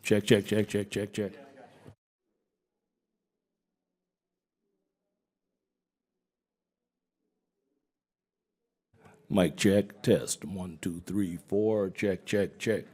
Check, check, check, check, check, check. Mic check, test. 1, 2, 3, 4. Check, check, check.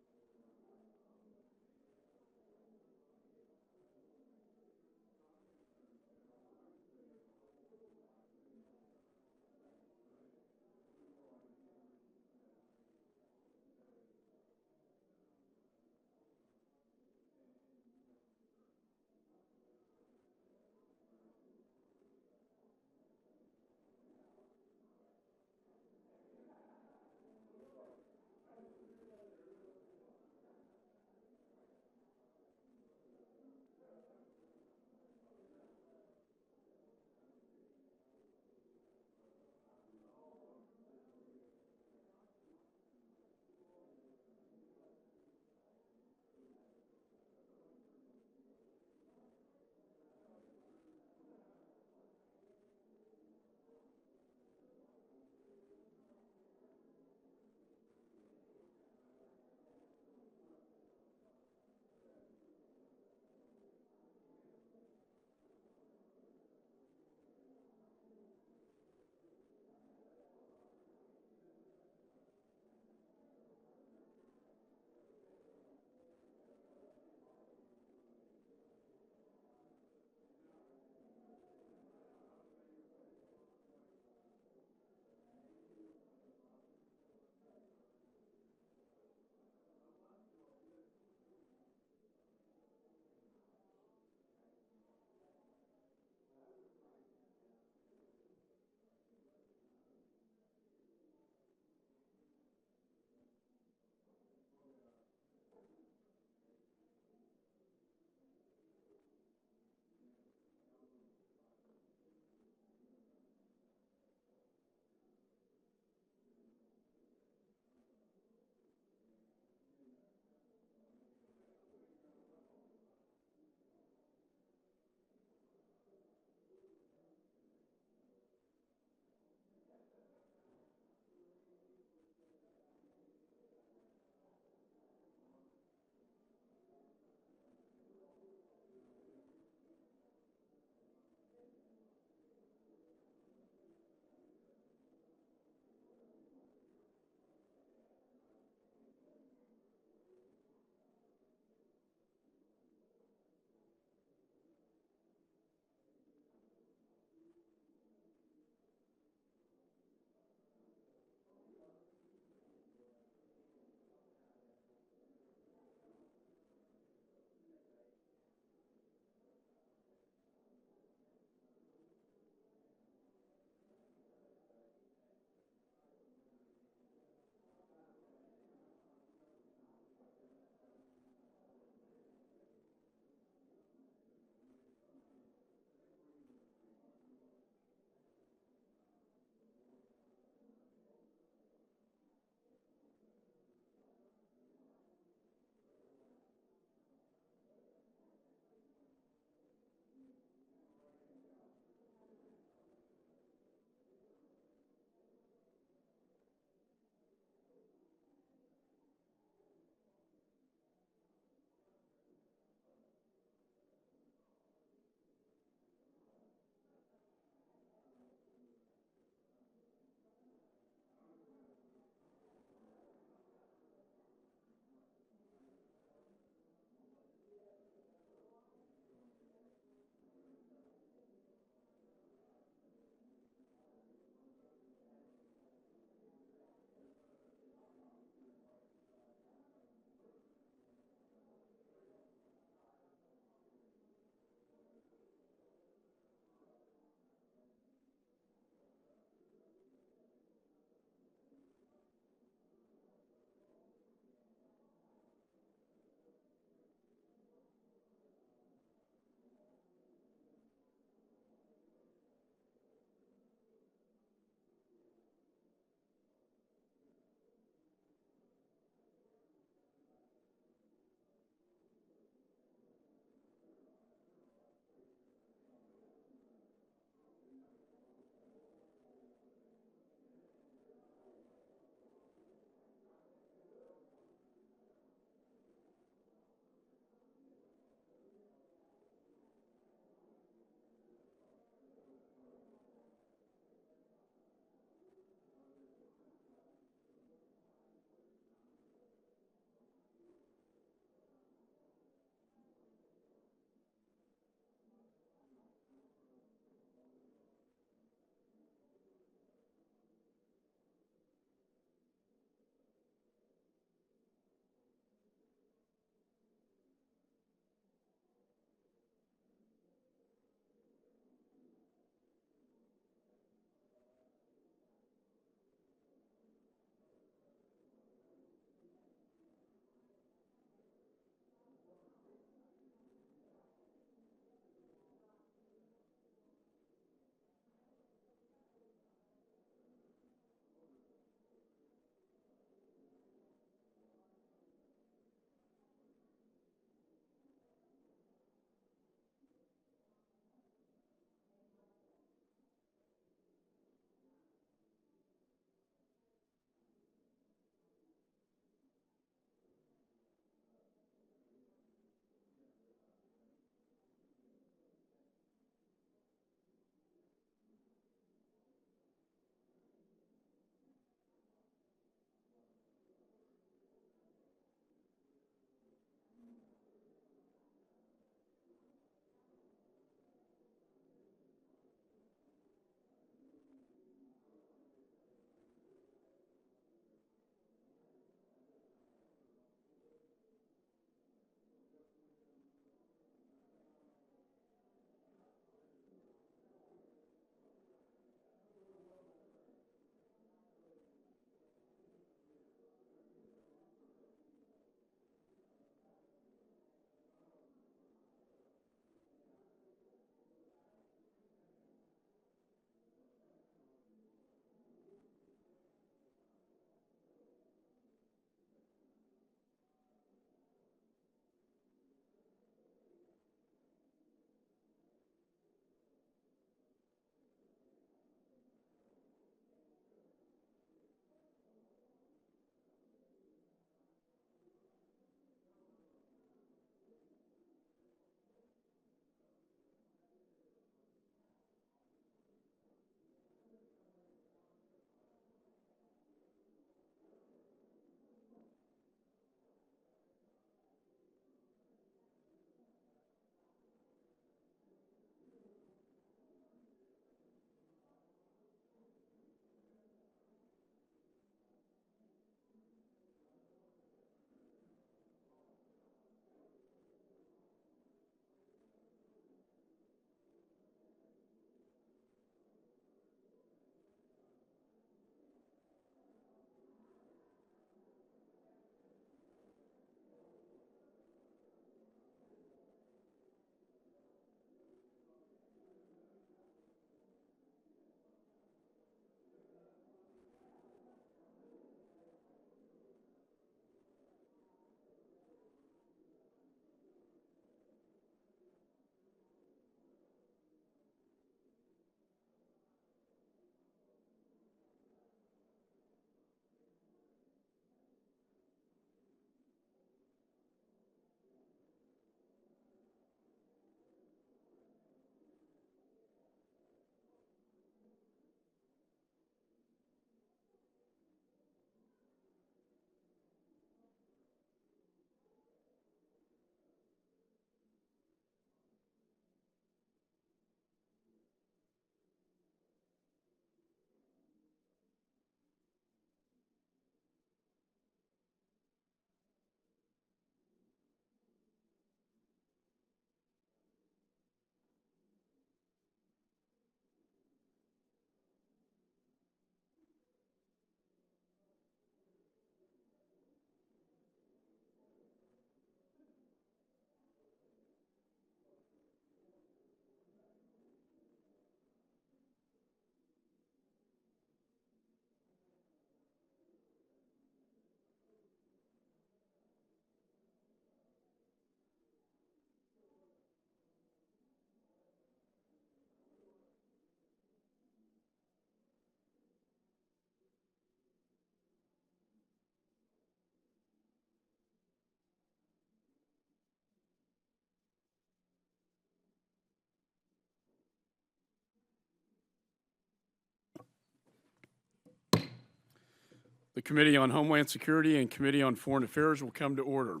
The Committee on Homeland Security and Committee on Foreign Affairs will come to order.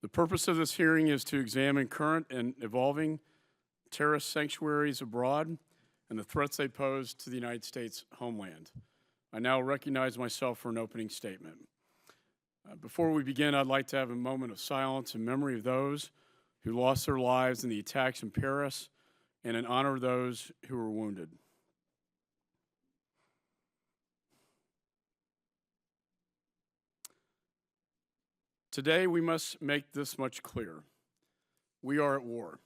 The purpose of this hearing is to examine current and evolving terrorist sanctuaries abroad and the threats they pose to the United States homeland. I now recognize myself for an opening statement. Before we begin, I'd like to have a moment of silence in memory of those who lost their lives in the attacks in Paris and in honor of those who were wounded. Today, we must make this much clearer. We are at war.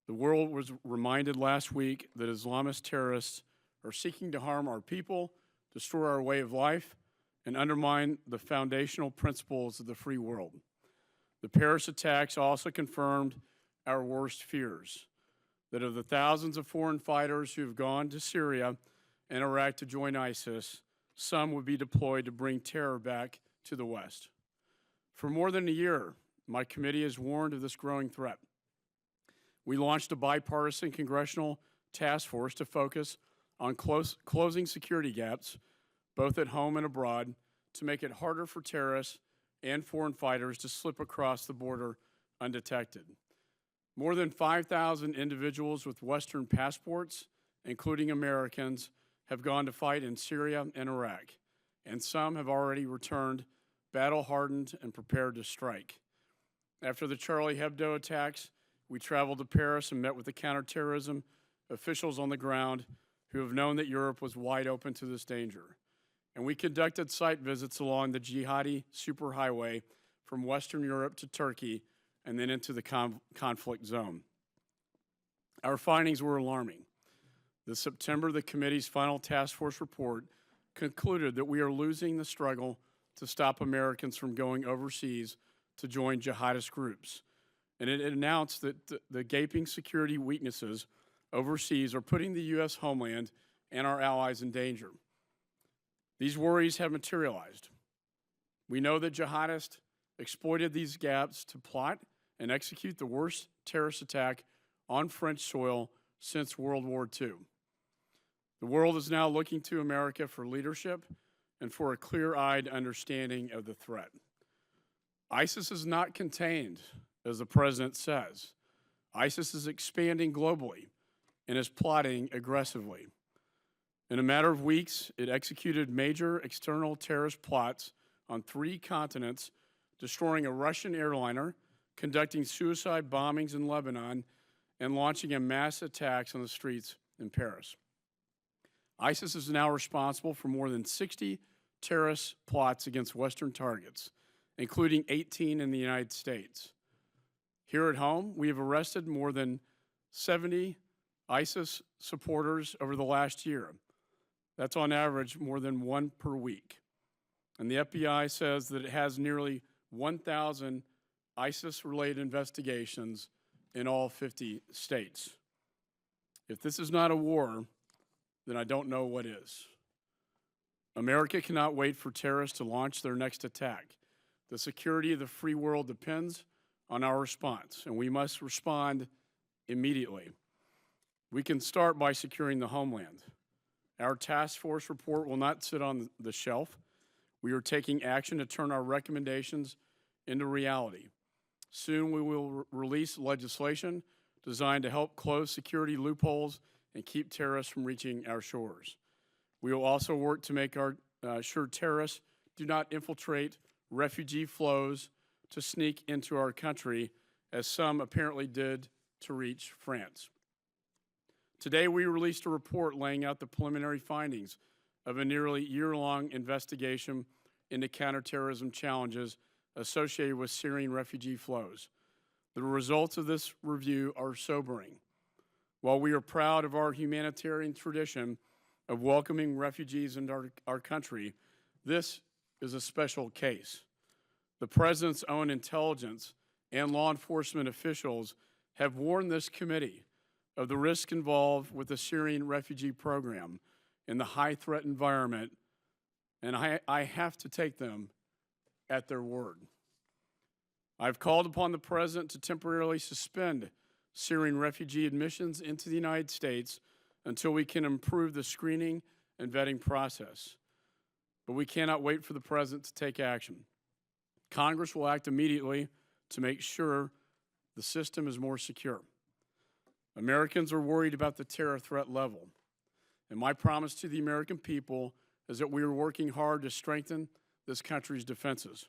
The world was reminded last week that Islamist terrorists are seeking to harm our people, destroy our way of life, and undermine the foundational principles of the free world. The Paris attacks also confirmed our worst fears, that of the thousands of foreign fighters who have gone to Syria and Iraq to join ISIS, some would be deployed to bring terror back to the West. For more than a year, my committee has warned of this growing threat. We launched a bipartisan congressional task force to focus on closing security gaps, both at home and abroad, to make it harder for terrorists and foreign fighters to slip across the border undetected. More than 5,000 individuals with Western passports, including Americans, have gone to fight in Syria and Iraq, and some have already returned battle-hardened and prepared to strike. After the Charlie Hebdo attacks, we traveled to Paris and met with the counterterrorism officials on the ground who have known that Europe was wide open to this danger. And we conducted site visits along the jihadi superhighway from Western Europe to Turkey and then into the conflict zone. Our findings were alarming. This September, the committee's final task force report concluded that we are losing the struggle to stop Americans from going overseas to join jihadist groups. And it announced that the gaping security weaknesses overseas are putting the U.S. homeland and our allies in danger. These worries have materialized. We know that jihadists exploited these gaps to plot and execute the worst terrorist attack on French soil since World War II. The world is now looking to America for leadership and for a clear-eyed understanding of the threat. ISIS is not contained, as the president says. ISIS is expanding globally and is plotting aggressively. In a matter of weeks, it executed major external terrorist plots on 3 continents, destroying a Russian airliner, conducting suicide bombings in Lebanon, and launching a mass attacks on the streets in Paris. ISIS is now responsible for more than 60 terrorist plots against Western targets, including 18 in the United States. Here at home, we have arrested more than 70 ISIS supporters over the last year. That's on average more than 1 per week. And the FBI says that it has nearly 1,000 ISIS-related investigations in all 50 states. If this is not a war, then I don't know what is. America cannot wait for terrorists to launch their next attack. The security of the free world depends on our response, and we must respond immediately. We can start by securing the homeland. Our task force report will not sit on the shelf. We are taking action to turn our recommendations into reality. Soon we will release legislation designed to help close security loopholes and keep terrorists from reaching our shores. We will also work to make sure terrorists do not infiltrate refugee flows to sneak into our country, as some apparently did to reach France. Today, we released a report laying out the preliminary findings of a nearly year-long investigation into counterterrorism challenges associated with Syrian refugee flows. The results of this review are sobering. While we are proud of our humanitarian tradition of welcoming refugees into our country, this is a special case. The President's own intelligence and law enforcement officials have warned this committee of the risk involved with the Syrian refugee program in the high-threat environment, and I have to take them at their word. I've called upon the President to temporarily suspend Syrian refugee admissions into the United States until we can improve the screening and vetting process. but we cannot wait for the President to take action. Congress will act immediately to make sure the system is more secure. Americans are worried about the terror threat level, and my promise to the American people is that we are working hard to strengthen this country's defenses.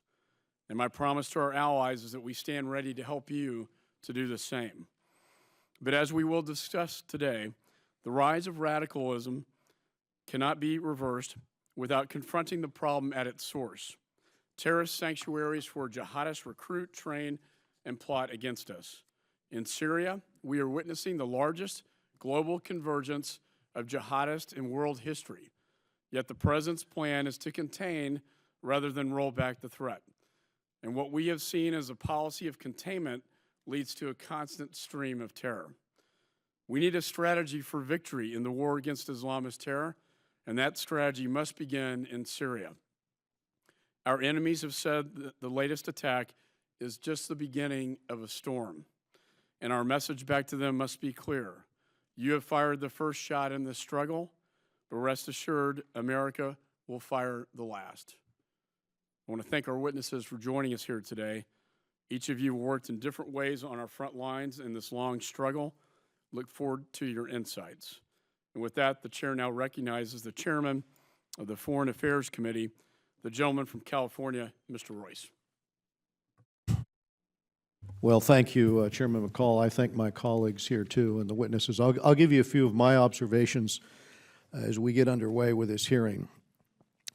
And my promise to our allies is that we stand ready to help you to do the same. But as we will discuss today, the rise of radicalism cannot be reversed without confronting the problem at its source. Terrorist sanctuaries where jihadists recruit, train, and plot against us. In Syria, we are witnessing the largest global convergence of jihadists in world history. Yet the President's plan is to contain rather than roll back the threat. And what we have seen as a policy of containment leads to a constant stream of terror. We need a strategy for victory in the war against Islamist terror, and that strategy must begin in Syria. Our enemies have said that the latest attack is just the beginning of a storm, and our message back to them must be clear. You have fired the first shot in this struggle, but rest assured, America will fire the last. I want to thank our witnesses for joining us here today. Each of you worked in different ways on our front lines in this long struggle. Look forward to your insights. And with that, the chair now recognizes the chairman of the Foreign Affairs Committee, the gentleman from California, Mr. Royce. Well, thank you, Chairman McCall. I thank my colleagues here, too, and the witnesses. I'll give you a few of my observations as we get underway with this hearing.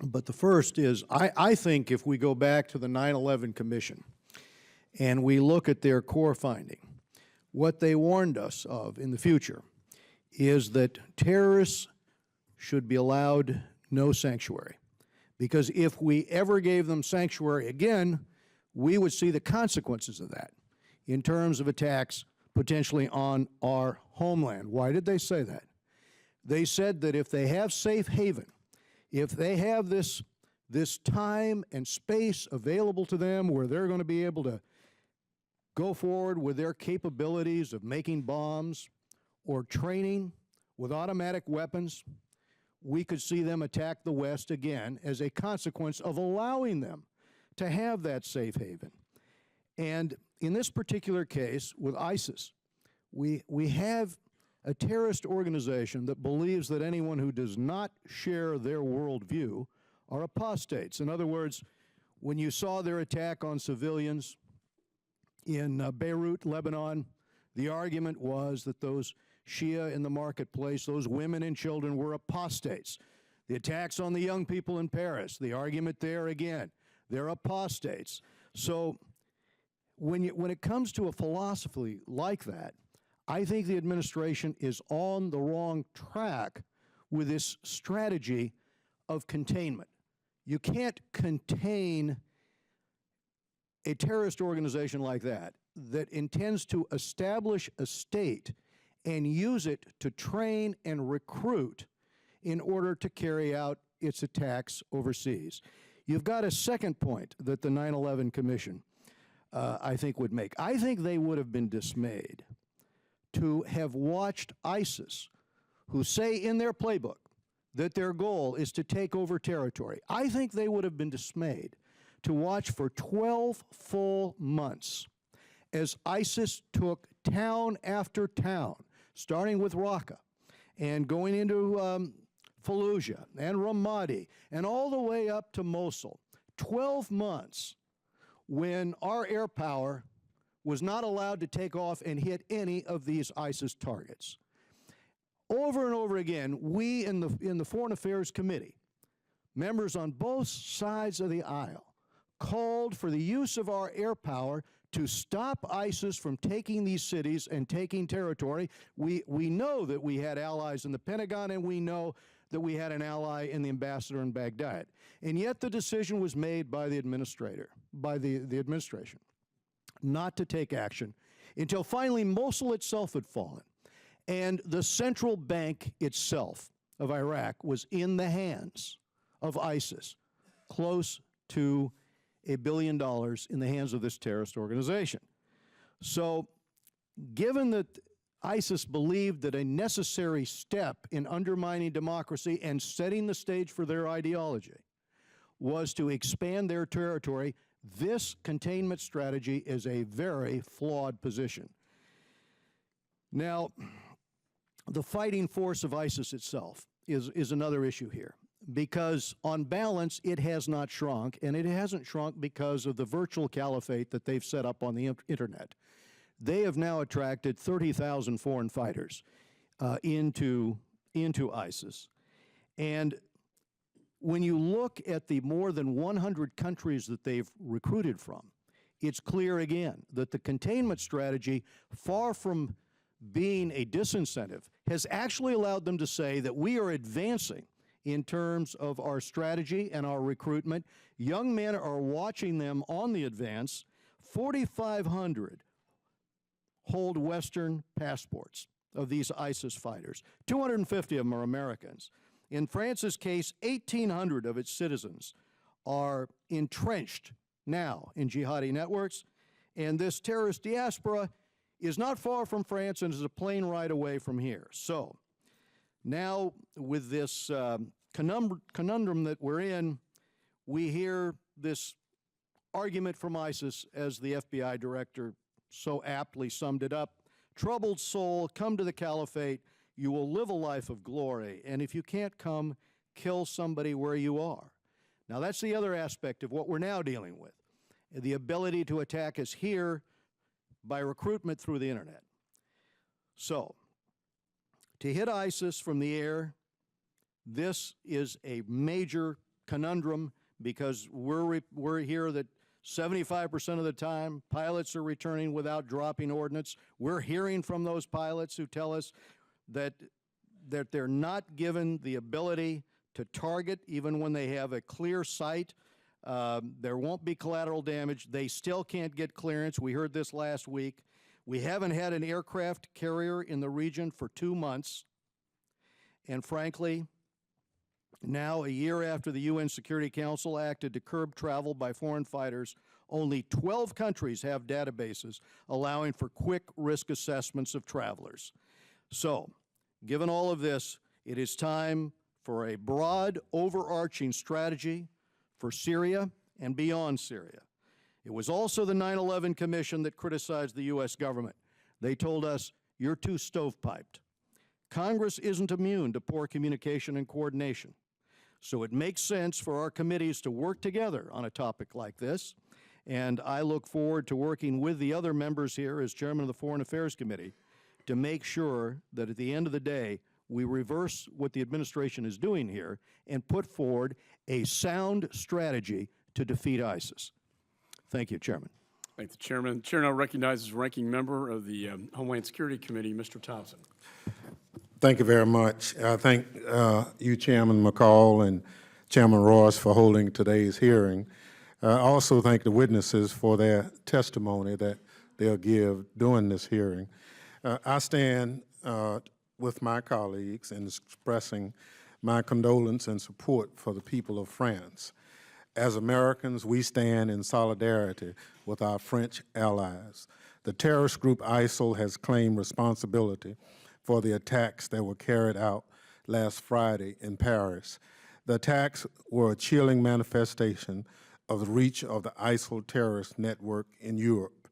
But the first is, I think if we go back to the 9/11 Commission and we look at their core finding, what they warned us of in the future is that terrorists should be allowed no sanctuary. Because if we ever gave them sanctuary again, we would see the consequences of that in terms of attacks potentially on our homeland. Why did they say that? They said that if they have safe haven, if they have this time and space available to them where they're going to be able to go forward with their capabilities of making bombs or training with automatic weapons, we could see them attack the West again as a consequence of allowing them to have that safe haven. And in this particular case with ISIS, we have a terrorist organization that believes that anyone who does not share their worldview are apostates. In other words, when you saw their attack on civilians in Beirut, Lebanon, the argument was that those Shia in the marketplace, those women and children were apostates. The attacks on the young people in Paris, the argument there again, they're apostates. So when it comes to a philosophy like that, I think the administration is on the wrong track with this strategy of containment. You can't contain a terrorist organization like that intends to establish a state and use it to train and recruit in order to carry out its attacks overseas. You've got a second point that the 9/11 Commission, I think, would make. I think they would have been dismayed to have watched ISIS, who say in their playbook that their goal is to take over territory. I think they would have been dismayed to watch for 12 full months as ISIS took town after town, starting with Raqqa and going into Fallujah and Ramadi and all the way up to Mosul. 12 months when our air power was not allowed to take off and hit any of these ISIS targets. Over and over again, we in the Foreign Affairs Committee, members on both sides of the aisle, called for the use of our air power to stop ISIS from taking these cities and taking territory. We know that we had allies in the Pentagon, and we know that we had an ally in the ambassador in Baghdad. And yet the decision was made by the administration not to take action until finally Mosul itself had fallen. And the central bank itself of Iraq was in the hands of ISIS, close to $1 billion in the hands of this terrorist organization. So given that ISIS believed that a necessary step in undermining democracy and setting the stage for their ideology was to expand their territory. This containment strategy is a very flawed position. Now, the fighting force of ISIS itself is another issue here, because on balance, it has not shrunk, and it hasn't shrunk because of the virtual caliphate that they've set up on the internet. They have now attracted 30,000 foreign fighters into ISIS. And when you look at the more than 100 countries that they've recruited from, it's clear again that the containment strategy, far from being a disincentive, has actually allowed them to say that we are advancing in terms of our strategy and our recruitment. Young men are watching them on the advance. 4,500 hold Western passports of these ISIS fighters. 250 of them are Americans. In France's case, 1,800 of its citizens are entrenched now in jihadi networks, and this terrorist diaspora is not far from France and is a plane ride away from here. So now with this conundrum that we're in, we hear this argument from ISIS, as the FBI director so aptly summed it up: troubled soul, come to the caliphate, you will live a life of glory, and if you can't come, kill somebody where you are. Now that's the other aspect of what we're now dealing with, the ability to attack us here by recruitment through the internet. So, to hit ISIS from the air, this is a major conundrum, because we're here that 75% of the time pilots are returning without dropping ordnance. We're hearing from those pilots who tell us that they're not given the ability to target even when they have a clear sight. There won't be collateral damage. They still can't get clearance. We heard this last week. We haven't had an aircraft carrier in the region for 2 months. And frankly, now, a year after the UN Security Council acted to curb travel by foreign fighters, only 12 countries have databases allowing for quick risk assessments of travelers. So, given all of this, it is time for a broad, overarching strategy for Syria and beyond Syria. It was also the 9/11 Commission that criticized the U.S. government. They told us, you're too stovepiped. Congress isn't immune to poor communication and coordination. So it makes sense for our committees to work together on a topic like this, and I look forward to working with the other members here as chairman of the Foreign Affairs Committee to make sure that at the end of the day, we reverse what the administration is doing here and put forward a sound strategy to defeat ISIS. Thank you, Chairman. Thank the Chairman. The Chair now recognizes Ranking Member of the Homeland Security Committee, Mr. Thompson. Thank you very much. I thank you, Chairman McCall, and Chairman Ross for holding today's hearing. I also thank the witnesses for their testimony that they'll give during this hearing. I stand with my colleagues in expressing my condolence and support for the people of France. As Americans, we stand in solidarity with our French allies. The terrorist group ISIL has claimed responsibility for the attacks that were carried out last Friday in Paris. The attacks were a chilling manifestation of the reach of the ISIL terrorist network in Europe.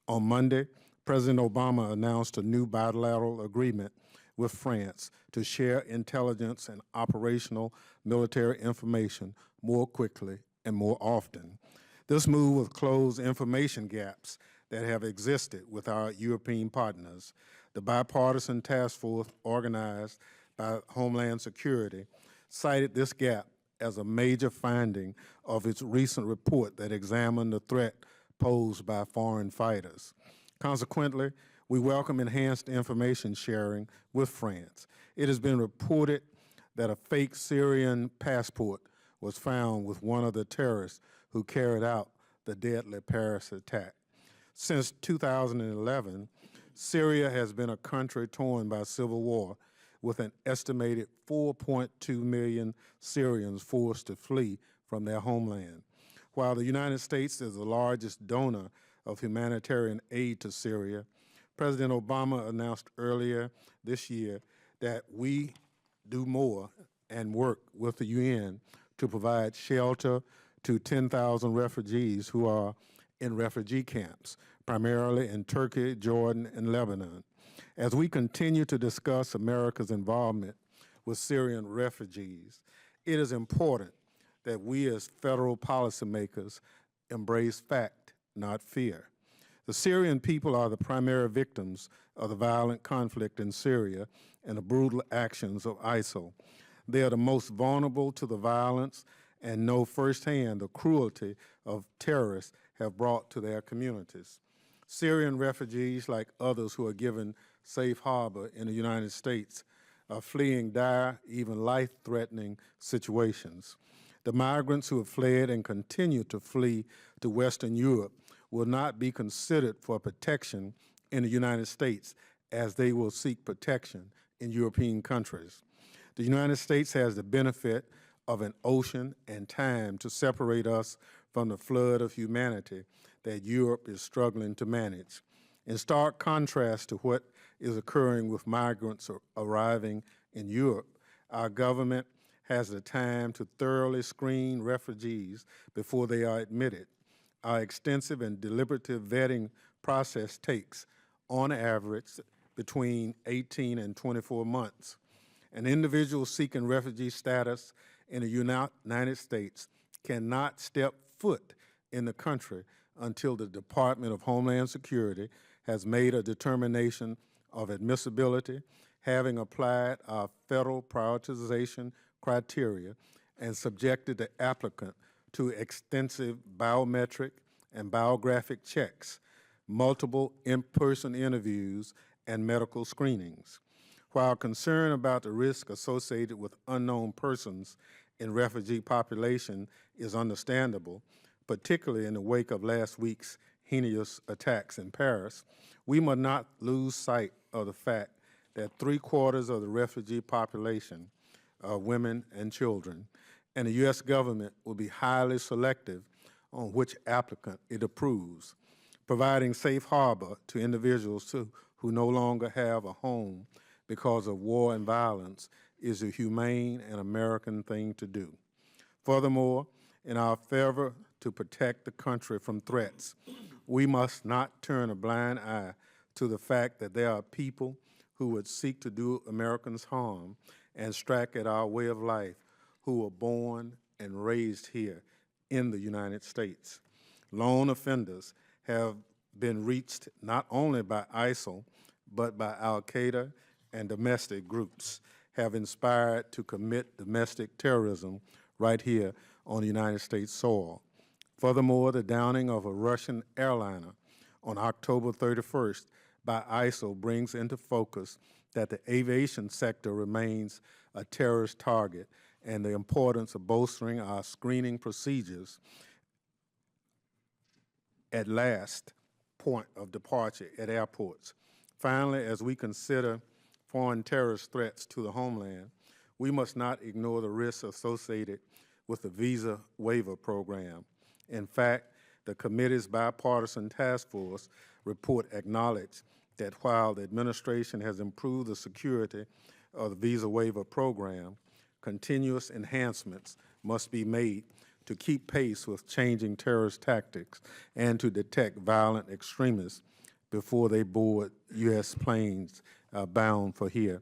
On Monday, President Obama announced a new bilateral agreement with France to share intelligence and operational military information more quickly and more often. This move will close information gaps that have existed with our European partners. The bipartisan task force organized by Homeland Security cited this gap as a major finding of its recent report that examined the threat posed by foreign fighters. Consequently, we welcome enhanced information sharing with France. It has been reported that a fake Syrian passport was found with one of the terrorists who carried out the deadly Paris attack. Since 2011, Syria has been a country torn by civil war, with an estimated 4.2 million Syrians forced to flee from their homeland. While the United States is the largest donor of humanitarian aid to Syria, President Obama announced earlier this year that we do more and work with the UN to provide shelter to 10,000 refugees who are in refugee camps, primarily in Turkey, Jordan, and Lebanon. As we continue to discuss America's involvement with Syrian refugees, it is important that we as federal policymakers embrace fact, not fear. The Syrian people are the primary victims of the violent conflict in Syria and the brutal actions of ISIL. They are the most vulnerable to the violence and know firsthand the cruelty of terrorists have brought to their communities. Syrian refugees, like others who are given safe harbor in the United States, are fleeing dire, even life-threatening situations. The migrants who have fled and continue to flee to Western Europe will not be considered for protection in the United States, as they will seek protection in European countries. The United States has the benefit of an ocean and time to separate us from the flood of humanity that Europe is struggling to manage. In stark contrast to what is occurring with migrants arriving in Europe, our government has the time to thoroughly screen refugees before they are admitted. Our extensive and deliberative vetting process takes, on average, between 18 and 24 months. An individual seeking refugee status in the United States cannot step foot in the country until the Department of Homeland Security has made a determination of admissibility, having applied our federal prioritization criteria and subjected the applicant to extensive biometric and biographic checks, multiple in-person interviews, and medical screenings. While concern about the risk associated with unknown persons in refugee population is understandable, particularly in the wake of last week's heinous attacks in Paris, we must not lose sight of the fact that 3/4 of the refugee population are women and children, and the U.S. government will be highly selective on which applicant it approves. Providing safe harbor to individuals who no longer have a home because of war and violence is a humane and American thing to do. Furthermore, in our fervor to protect the country from threats, we must not turn a blind eye to the fact that there are people who would seek to do Americans harm and strike at our way of life, who were born and raised here in the United States. Lone offenders have been reached not only by ISIL, but by Al-Qaeda and domestic groups have inspired to commit domestic terrorism right here on United States soil. Furthermore, the downing of a Russian airliner on October 31st by ISIL brings into focus that the aviation sector remains a terrorist target and the importance of bolstering our screening procedures at last point of departure at airports. Finally, as we consider foreign terrorist threats to the homeland, we must not ignore the risks associated with the visa waiver program. In fact, the committee's bipartisan task force report acknowledged that while the administration has improved the security of the visa waiver program, continuous enhancements must be made to keep pace with changing terrorist tactics and to detect violent extremists before they board U.S. planes bound for here.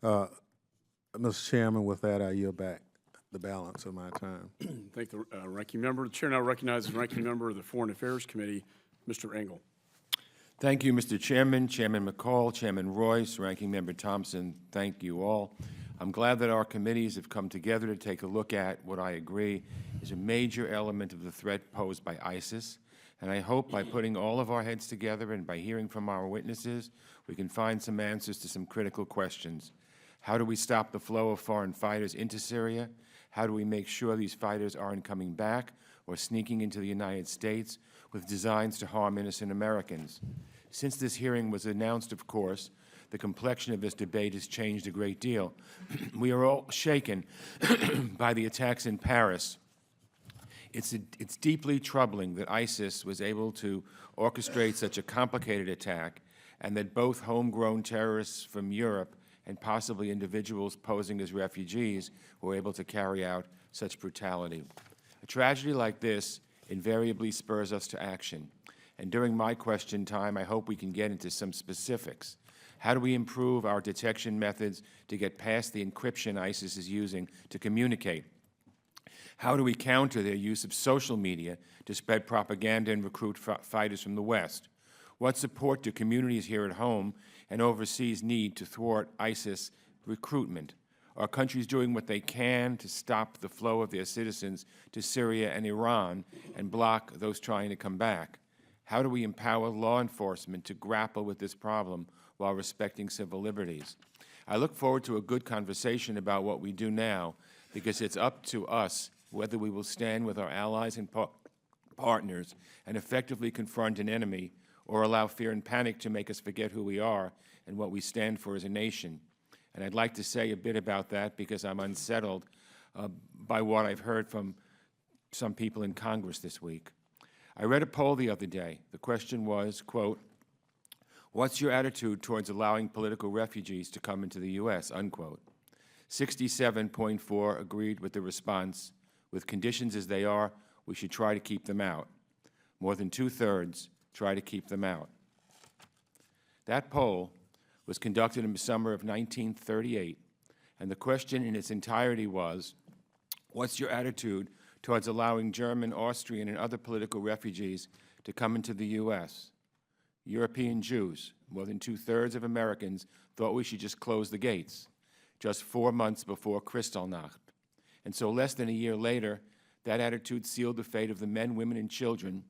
Mr. Chairman, with that, I yield back the balance of my time. Thank the ranking member. The chair now recognizes the ranking member of the Foreign Affairs Committee, Mr. Engel. Thank you, Mr. Chairman, Chairman McCall, Chairman Royce, Ranking Member Thompson. Thank you all. I'm glad that our committees have come together to take a look at what I agree is a major element of the threat posed by ISIS. And I hope by putting all of our heads together and by hearing from our witnesses, we can find some answers to some critical questions. How do we stop the flow of foreign fighters into Syria? How do we make sure these fighters aren't coming back or sneaking into the United States with designs to harm innocent Americans? Since this hearing was announced, of course, the complexion of this debate has changed a great deal. We are all shaken by the attacks in Paris. It's deeply troubling that ISIS was able to orchestrate such a complicated attack and that both homegrown terrorists from Europe and possibly individuals posing as refugees were able to carry out such brutality. A tragedy like this invariably spurs us to action. And during my question time, I hope we can get into some specifics. How do we improve our detection methods to get past the encryption ISIS is using to communicate? How do we counter their use of social media to spread propaganda and recruit fighters from the West? What support do communities here at home and overseas need to thwart ISIS recruitment? Are countries doing what they can to stop the flow of their citizens to Syria and Iran and block those trying to come back? How do we empower law enforcement to grapple with this problem while respecting civil liberties? I look forward to a good conversation about what we do now, because it's up to us whether we will stand with our allies and partners and effectively confront an enemy, or allow fear and panic to make us forget who we are and what we stand for as a nation. And I'd like to say a bit about that because I'm unsettled by what I've heard from some people in Congress this week. I read a poll the other day. The question was, quote, "What's your attitude towards allowing political refugees to come into the U.S., unquote?" 67.4 agreed with the response, "With conditions as they are, we should try to keep them out." More than 2/3 try to keep them out. That poll was conducted in the summer of 1938, and the question in its entirety was, what's your attitude towards allowing German, Austrian, and other political refugees to come into the U.S.? European Jews, more than 2/3 of Americans, thought we should just close the gates, just 4 months before Kristallnacht. And so less than a year later, that attitude sealed the fate of the men, women, and children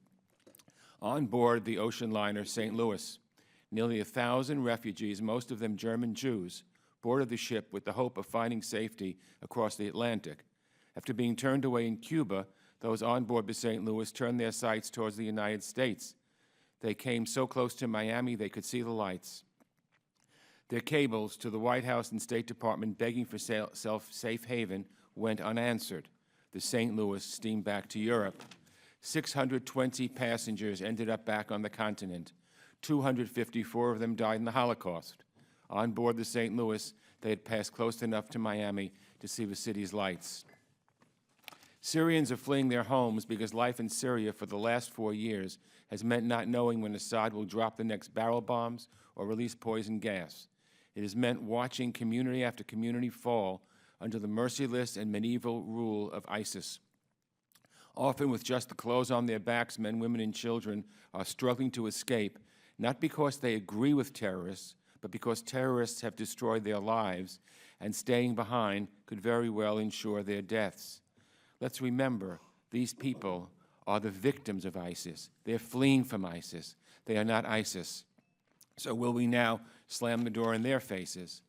on board the ocean liner St. Louis. Nearly 1,000 refugees, most of them German Jews, boarded the ship with the hope of finding safety across the Atlantic. After being turned away in Cuba, those on board the St. Louis turned their sights towards the United States. They came so close to Miami they could see the lights. Their cables to the White House and State Department begging for safe haven went unanswered. The St. Louis steamed back to Europe. 620 passengers ended up back on the continent. 254 of them died in the Holocaust. On board the St. Louis, they had passed close enough to Miami to see the city's lights. Syrians are fleeing their homes because life in Syria for the last 4 years has meant not knowing when Assad will drop the next barrel bombs or release poison gas. It has meant watching community after community fall under the merciless and medieval rule of ISIS. Often with just the clothes on their backs, men, women, and children are struggling to escape, not because they agree with terrorists, but because terrorists have destroyed their lives, and staying behind could very well ensure their deaths. Let's remember, these people are the victims of ISIS. They're fleeing from ISIS. They are not ISIS. So will we now slam the door in their faces?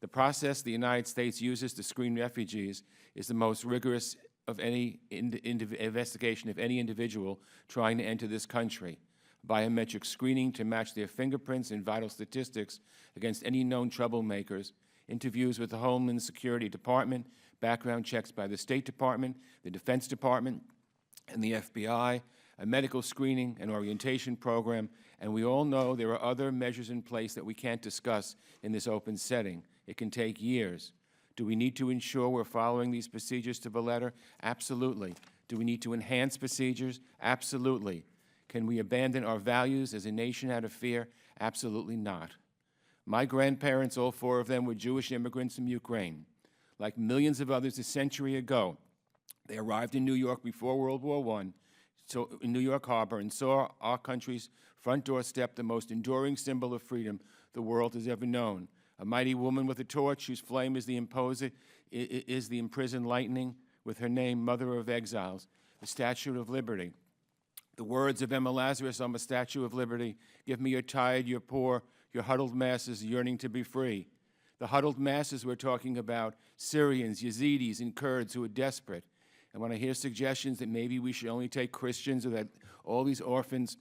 The process the United States uses to screen refugees is the most rigorous of any investigation of any individual trying to enter this country. Biometric screening to match their fingerprints and vital statistics against any known troublemakers, interviews with the Homeland Security Department, background checks by the State Department, the Defense Department, and the FBI, a medical screening and orientation program, and we all know there are other measures in place that we can't discuss in this open setting. It can take years. Do we need to ensure we're following these procedures to the letter? Absolutely. Do we need to enhance procedures? Absolutely. Can we abandon our values as a nation out of fear? Absolutely not. My grandparents, all 4 of them, were Jewish immigrants from Ukraine. Like millions of others a century ago, they arrived in New York before World War I, in New York Harbor, and saw our country's front doorstep the most enduring symbol of freedom the world has ever known. A mighty woman with a torch whose flame is the imprisoned lightning, with her name, Mother of Exiles, the Statue of Liberty. The words of Emma Lazarus on the Statue of Liberty, "Give me your tired, your poor, your huddled masses yearning to be free." The huddled masses we're talking about, Syrians, Yazidis, and Kurds who are desperate. And when I hear suggestions that maybe we should only take Christians or that all these orphans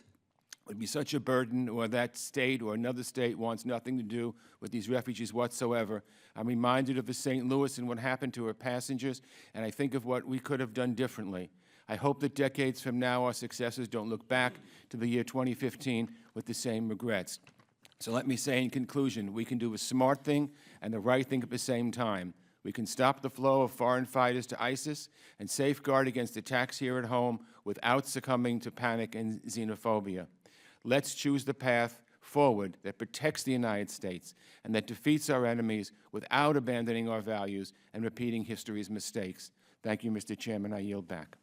would be such a burden, or that state or another state wants nothing to do with these refugees whatsoever, I'm reminded of the St. Louis and what happened to her passengers, and I think of what we could have done differently. I hope that decades from now our successors don't look back to the year 2015 with the same regrets. So let me say in conclusion, we can do a smart thing and the right thing at the same time. We can stop the flow of foreign fighters to ISIS and safeguard against attacks here at home without succumbing to panic and xenophobia. Let's choose the path forward that protects the United States and that defeats our enemies without abandoning our values and repeating history's mistakes. Thank you, Mr. Chairman. I yield back.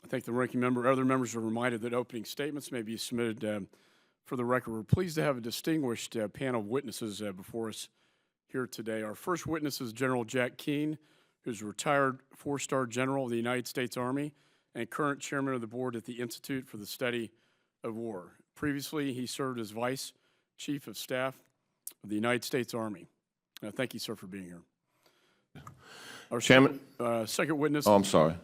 I thank the ranking member. Other members are reminded that opening statements may be submitted for the record. We're pleased to have a distinguished panel of witnesses before us here today. Our first witness is General Jack Keane, who's a retired four-star general of the United States Army and current chairman of the board at the Institute for the Study of War. Previously, he served as Vice Chief of Staff of the United States Army. Thank you, sir, for being here. Our Chairman? second witness. Oh, I'm sorry.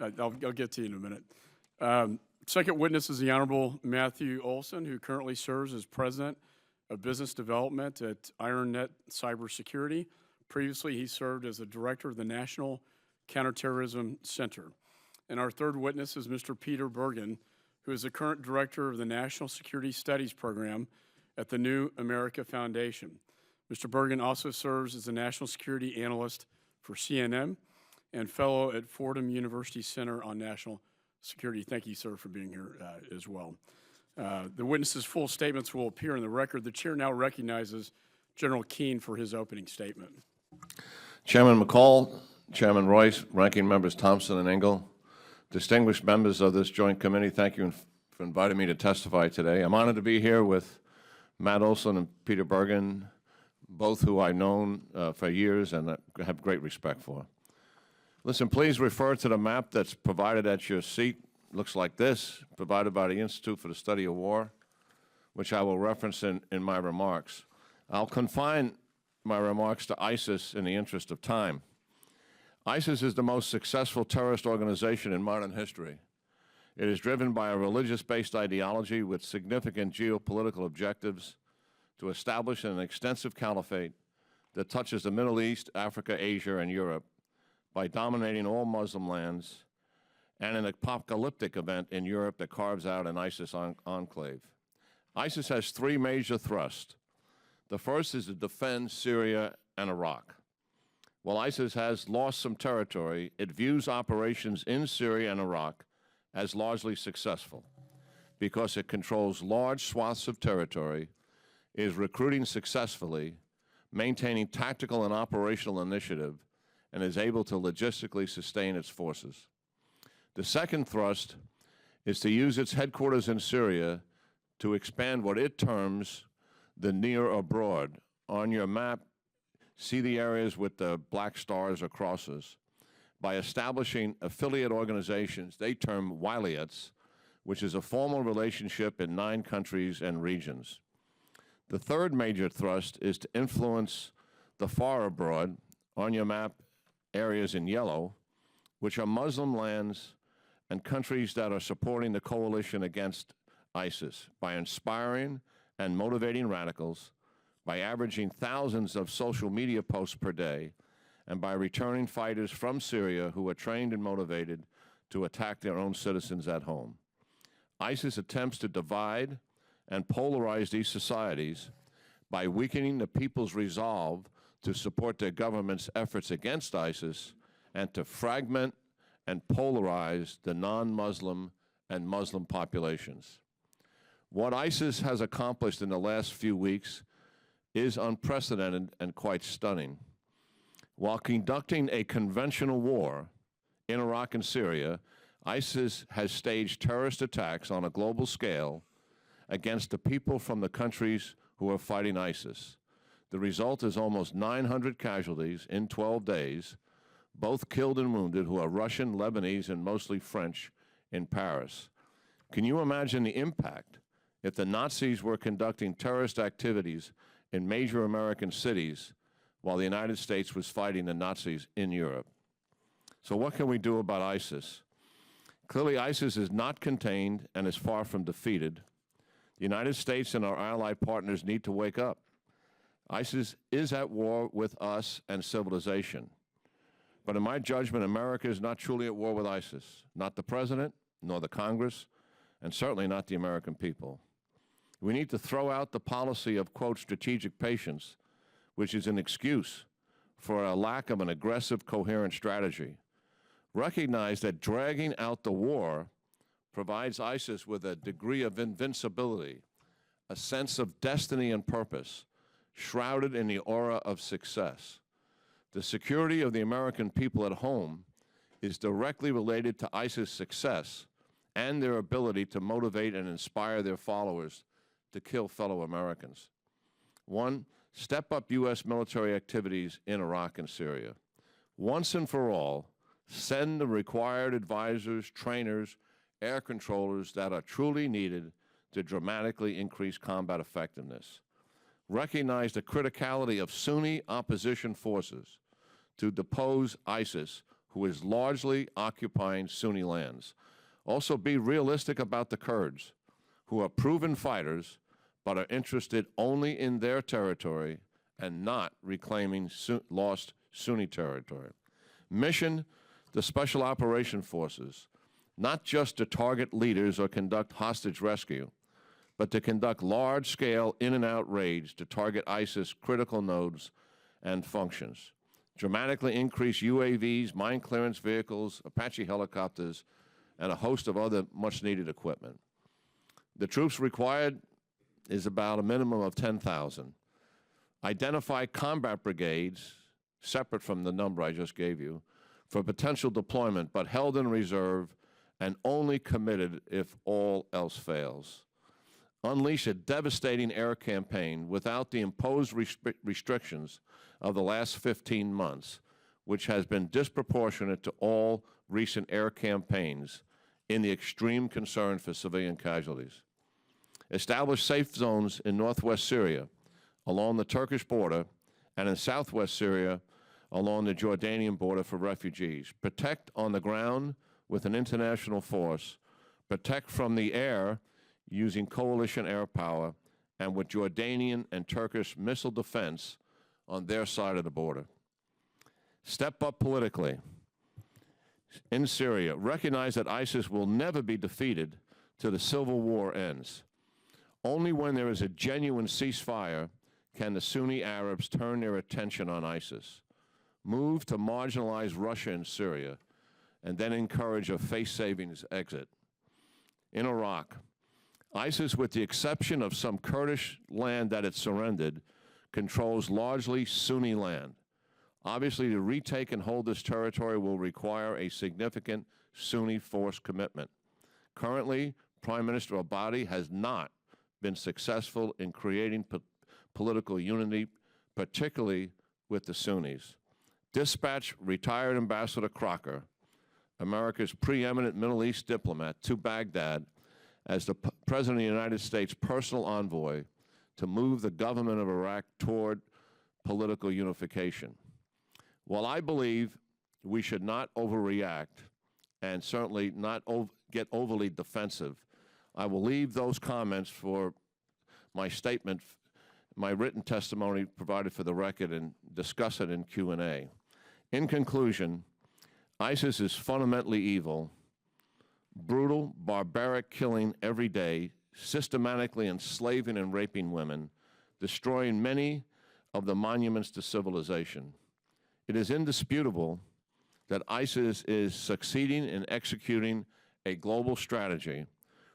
I'll get to you in a minute. Second witness is the Honorable Matthew Olson, who currently serves as President of Business Development at IronNet Cybersecurity. Previously, he served as the Director of the National Counterterrorism Center. And our third witness is Mr. Peter Bergen, who is the current Director of the National Security Studies Program at the New America Foundation. Mr. Bergen also serves as the National Security Analyst for CNN and Fellow at Fordham University Center on National Security. Thank you, sir, for being here as well. The witnesses' full statements will appear in the record. The chair now recognizes General Keane for his opening statement. Chairman McCall, Chairman Royce, ranking members Thompson and Engel, distinguished members of this joint committee, thank you for inviting me to testify today. I'm honored to be here with Matt Olson and Peter Bergen, both who I've known for years and have great respect for. Listen, please refer to the map that's provided at your seat. Looks like this, provided by the Institute for the Study of War, which I will reference in my remarks. I'll confine my remarks to ISIS in the interest of time. ISIS is the most successful terrorist organization in modern history. It is driven by a religious-based ideology with significant geopolitical objectives to establish an extensive caliphate that touches the Middle East, Africa, Asia, and Europe by dominating all Muslim lands, and an apocalyptic event in Europe that carves out an ISIS enclave. ISIS has three major thrusts. The first is to defend Syria and Iraq. While ISIS has lost some territory, it views operations in Syria and Iraq as largely successful because it controls large swaths of territory, is recruiting successfully, maintaining tactical and operational initiative, and is able to logistically sustain its forces. The second thrust is to use its headquarters in Syria to expand what it terms the near abroad. On your map, see the areas with the black stars or crosses, by establishing affiliate organizations they term wilayats, which is a formal relationship in 9 countries and regions. The third major thrust is to influence the far abroad, on your map, areas in yellow, which are Muslim lands and countries that are supporting the coalition against ISIS by inspiring and motivating radicals, by averaging thousands of social media posts per day, and by returning fighters from Syria who are trained and motivated to attack their own citizens at home. ISIS attempts to divide and polarize these societies by weakening the people's resolve to support their government's efforts against ISIS and to fragment and polarize the non-Muslim and Muslim populations. What ISIS has accomplished in the last few weeks is unprecedented and quite stunning. While conducting a conventional war in Iraq and Syria, ISIS has staged terrorist attacks on a global scale against the people from the countries who are fighting ISIS. The result is almost 900 casualties in 12 days, both killed and wounded, who are Russian, Lebanese, and mostly French in Paris. Can you imagine the impact if the Nazis were conducting terrorist activities in major American cities while the United States was fighting the Nazis in Europe? So what can we do about ISIS? Clearly, ISIS is not contained and is far from defeated. The United States and our allied partners need to wake up. ISIS is at war with us and civilization. But in my judgment, America is not truly at war with ISIS, not the President, nor the Congress, and certainly not the American people. We need to throw out the policy of, quote, strategic patience, which is an excuse for a lack of an aggressive, coherent strategy. Recognize that dragging out the war provides ISIS with a degree of invincibility, a sense of destiny and purpose, shrouded in the aura of success. The security of the American people at home is directly related to ISIS' success and their ability to motivate and inspire their followers to kill fellow Americans. One, step up U.S. military activities in Iraq and Syria. Once and for all, send the required advisors, trainers, air controllers that are truly needed to dramatically increase combat effectiveness. Recognize the criticality of Sunni opposition forces to depose ISIS, who is largely occupying Sunni lands. Also be realistic about the Kurds, who are proven fighters but are interested only in their territory and not reclaiming lost Sunni territory. Mission the Special Operation Forces, not just to target leaders or conduct hostage rescue, but to conduct large-scale in-and-out raids to target ISIS critical nodes and functions. Dramatically increase UAVs, mine clearance vehicles, Apache helicopters, and a host of other much-needed equipment. The troops required is about a minimum of 10,000. Identify combat brigades, separate from the number I just gave you, for potential deployment, but held in reserve and only committed if all else fails. Unleash a devastating air campaign without the imposed restrictions of the last 15 months, which has been disproportionate to all recent air campaigns in the extreme concern for civilian casualties. Establish safe zones in northwest Syria, along the Turkish border, and in southwest Syria, along the Jordanian border for refugees. Protect on the ground with an international force. Protect from the air using coalition air power, and with Jordanian and Turkish missile defense on their side of the border. Step up politically. In Syria, recognize that ISIS will never be defeated till the civil war ends. Only when there is a genuine ceasefire can the Sunni Arabs turn their attention on ISIS. Move to marginalize Russia and Syria, and then encourage a face-saving exit. In Iraq, ISIS, with the exception of some Kurdish land that it surrendered, controls largely Sunni land. Obviously, to retake and hold this territory will require a significant Sunni force commitment. Currently, Prime Minister Abadi has not been successful in creating political unity, particularly with the Sunnis. Dispatch retired Ambassador Crocker, America's preeminent Middle East diplomat, to Baghdad as the President of the United States' personal envoy to move the government of Iraq toward political unification. While I believe we should not overreact and certainly not get overly defensive, I will leave those comments for my statement, my written testimony provided for the record, and discuss it in Q&A. In conclusion, ISIS is fundamentally evil, brutal, barbaric killing every day, systematically enslaving and raping women, destroying many of the monuments to civilization. It is indisputable that ISIS is succeeding in executing a global strategy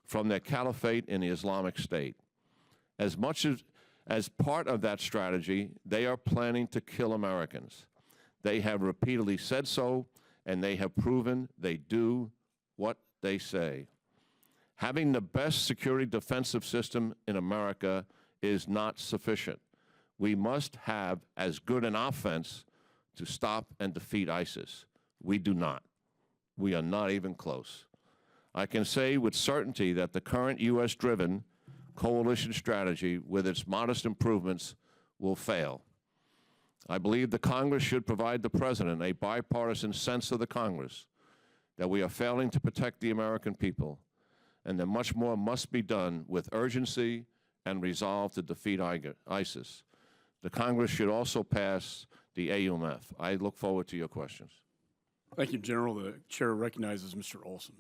from their caliphate in the Islamic State. As much as part of that strategy, they are planning to kill Americans. They have repeatedly said so, and they have proven they do what they say. Having the best security defensive system in America is not sufficient. We must have as good an offense to stop and defeat ISIS. We do not. We are not even close. I can say with certainty that the current U.S.-driven coalition strategy, with its modest improvements, will fail. I believe the Congress should provide the President a bipartisan sense of the Congress that we are failing to protect the American people, and that much more must be done with urgency and resolve to defeat ISIS. The Congress should also pass the AUMF. I look forward to your questions. Thank you, General. The chair recognizes Mr. Olson.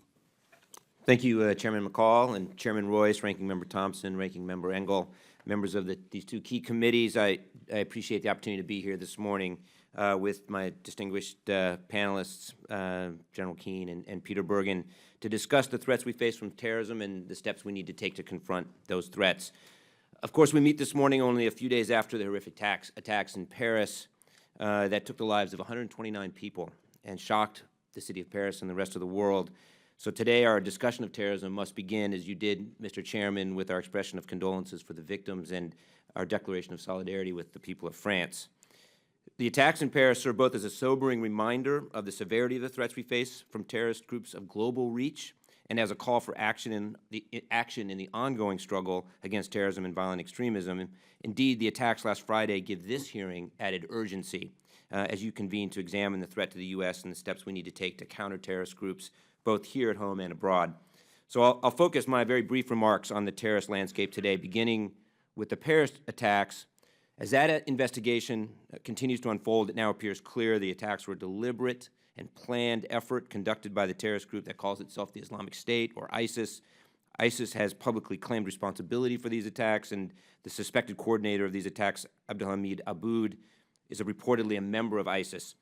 Thank you, Chairman McCall and Chairman Royce, Ranking Member Thompson, Ranking Member Engel, members of these two key committees. I appreciate the opportunity to be here this morning. with my distinguished panelists, General Keane and Peter Bergen, to discuss the threats we face from terrorism and the steps we need to take to confront those threats. Of course, we meet this morning only a few days after the horrific attacks in Paris that took the lives of 129 people and shocked the city of Paris and the rest of the world. So today our discussion of terrorism must begin, as you did, Mr. Chairman, with our expression of condolences for the victims and our declaration of solidarity with the people of France. The attacks in Paris serve both as a sobering reminder of the severity of the threats we face from terrorist groups of global reach and as a call for action in the ongoing struggle against terrorism and violent extremism. Indeed, the attacks last Friday give this hearing added urgency as you convene to examine the threat to the U.S. and the steps we need to take to counter terrorist groups both here at home and abroad. So I'll focus my very brief remarks on the terrorist landscape today, beginning with the Paris attacks. As that investigation continues to unfold, it now appears clear the attacks were a deliberate and planned effort conducted by the terrorist group that calls itself the Islamic State, or ISIS. ISIS has publicly claimed responsibility for these attacks, and the suspected coordinator of these attacks, Abdelhamid Aboud, is reportedly a member of ISIS.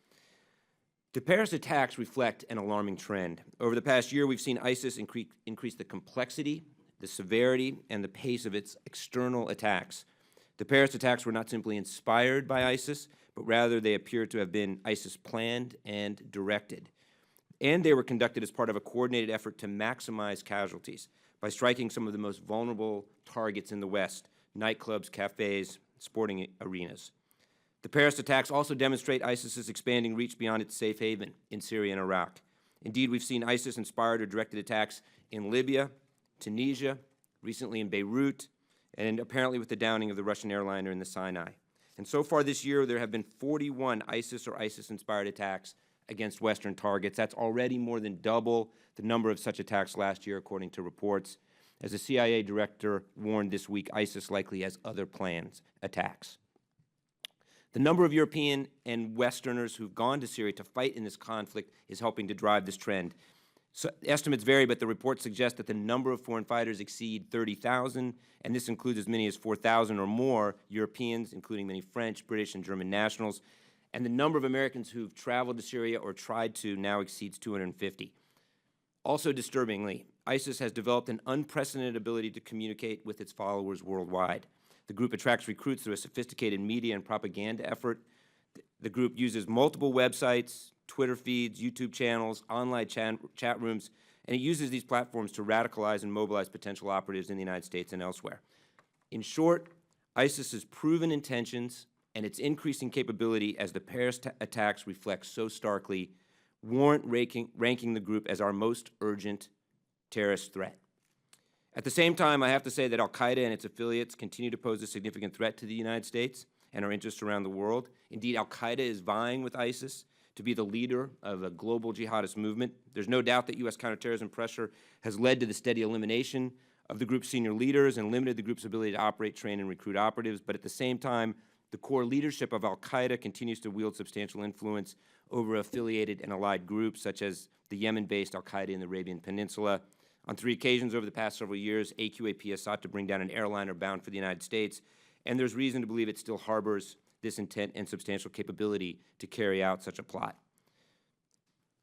The Paris attacks reflect an alarming trend. Over the past year, we've seen ISIS increase the complexity, the severity, and the pace of its external attacks. The Paris attacks were not simply inspired by ISIS, but rather they appear to have been ISIS planned and directed. And they were conducted as part of a coordinated effort to maximize casualties by striking some of the most vulnerable targets in the West: nightclubs, cafes, sporting arenas. The Paris attacks also demonstrate ISIS's expanding reach beyond its safe haven in Syria and Iraq. Indeed, we've seen ISIS-inspired or directed attacks in Libya, Tunisia, recently in Beirut, and apparently with the downing of the Russian airliner in the Sinai. And so far this year, there have been 41 ISIS or ISIS-inspired attacks against Western targets. That's already more than double the number of such attacks last year, according to reports. As the CIA director warned this week, ISIS likely has other planned attacks. The number of European and Westerners who've gone to Syria to fight in this conflict is helping to drive this trend. So estimates vary, but the reports suggest that the number of foreign fighters exceed 30,000, and this includes as many as 4,000 or more Europeans, including many French, British, and German nationals. And the number of Americans who've traveled to Syria or tried to now exceeds 250. Also disturbingly, ISIS has developed an unprecedented ability to communicate with its followers worldwide. The group attracts recruits through a sophisticated media and propaganda effort. The group uses multiple websites, Twitter feeds, YouTube channels, online chat rooms, and it uses these platforms to radicalize and mobilize potential operatives in the United States and elsewhere. In short, ISIS's proven intentions and its increasing capability, as the Paris attacks reflect so starkly, warrant ranking the group as our most urgent terrorist threat. At the same time, I have to say that al-Qaeda and its affiliates continue to pose a significant threat to the United States and our interests around the world. Indeed, al-Qaeda is vying with ISIS to be the leader of a global jihadist movement. There's no doubt that U.S. counterterrorism pressure has led to the steady elimination of the group's senior leaders and limited the group's ability to operate, train, and recruit operatives. But at the same time, the core leadership of al-Qaeda continues to wield substantial influence over affiliated and allied groups, such as the Yemen-based al-Qaeda in the Arabian Peninsula. On 3 occasions over the past several years, AQAP has sought to bring down an airliner bound for the United States, and there's reason to believe it still harbors this intent and substantial capability to carry out such a plot.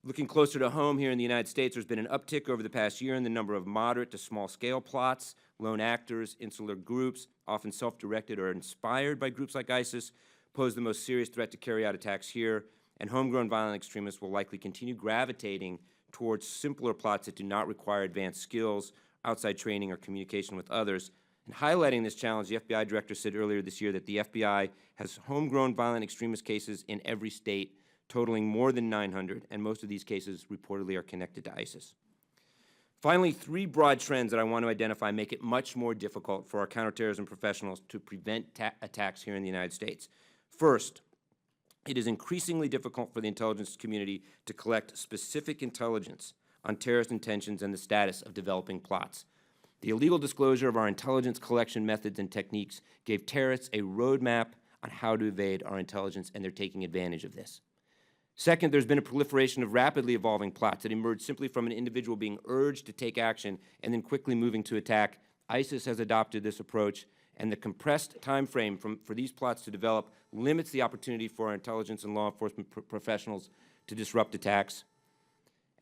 Looking closer to home here in the United States, there's been an uptick over the past year in the number of moderate to small-scale plots. Lone actors, insular groups, often self-directed or inspired by groups like ISIS, pose the most serious threat to carry out attacks here, and homegrown violent extremists will likely continue gravitating towards simpler plots that do not require advanced skills, outside training, or communication with others. And highlighting this challenge, the FBI director said earlier this year that the FBI has homegrown violent extremist cases in every state, totaling more than 900, and most of these cases reportedly are connected to ISIS. Finally, 3 broad trends that I want to identify make it much more difficult for our counterterrorism professionals to prevent attacks here in the United States. First, it is increasingly difficult for the intelligence community to collect specific intelligence on terrorist intentions and the status of developing plots. The illegal disclosure of our intelligence collection methods and techniques gave terrorists a roadmap on how to evade our intelligence, and they're taking advantage of this. Second, there's been a proliferation of rapidly evolving plots that emerged simply from an individual being urged to take action and then quickly moving to attack. ISIS has adopted this approach, and the compressed time frame for these plots to develop limits the opportunity for our intelligence and law enforcement professionals to disrupt attacks.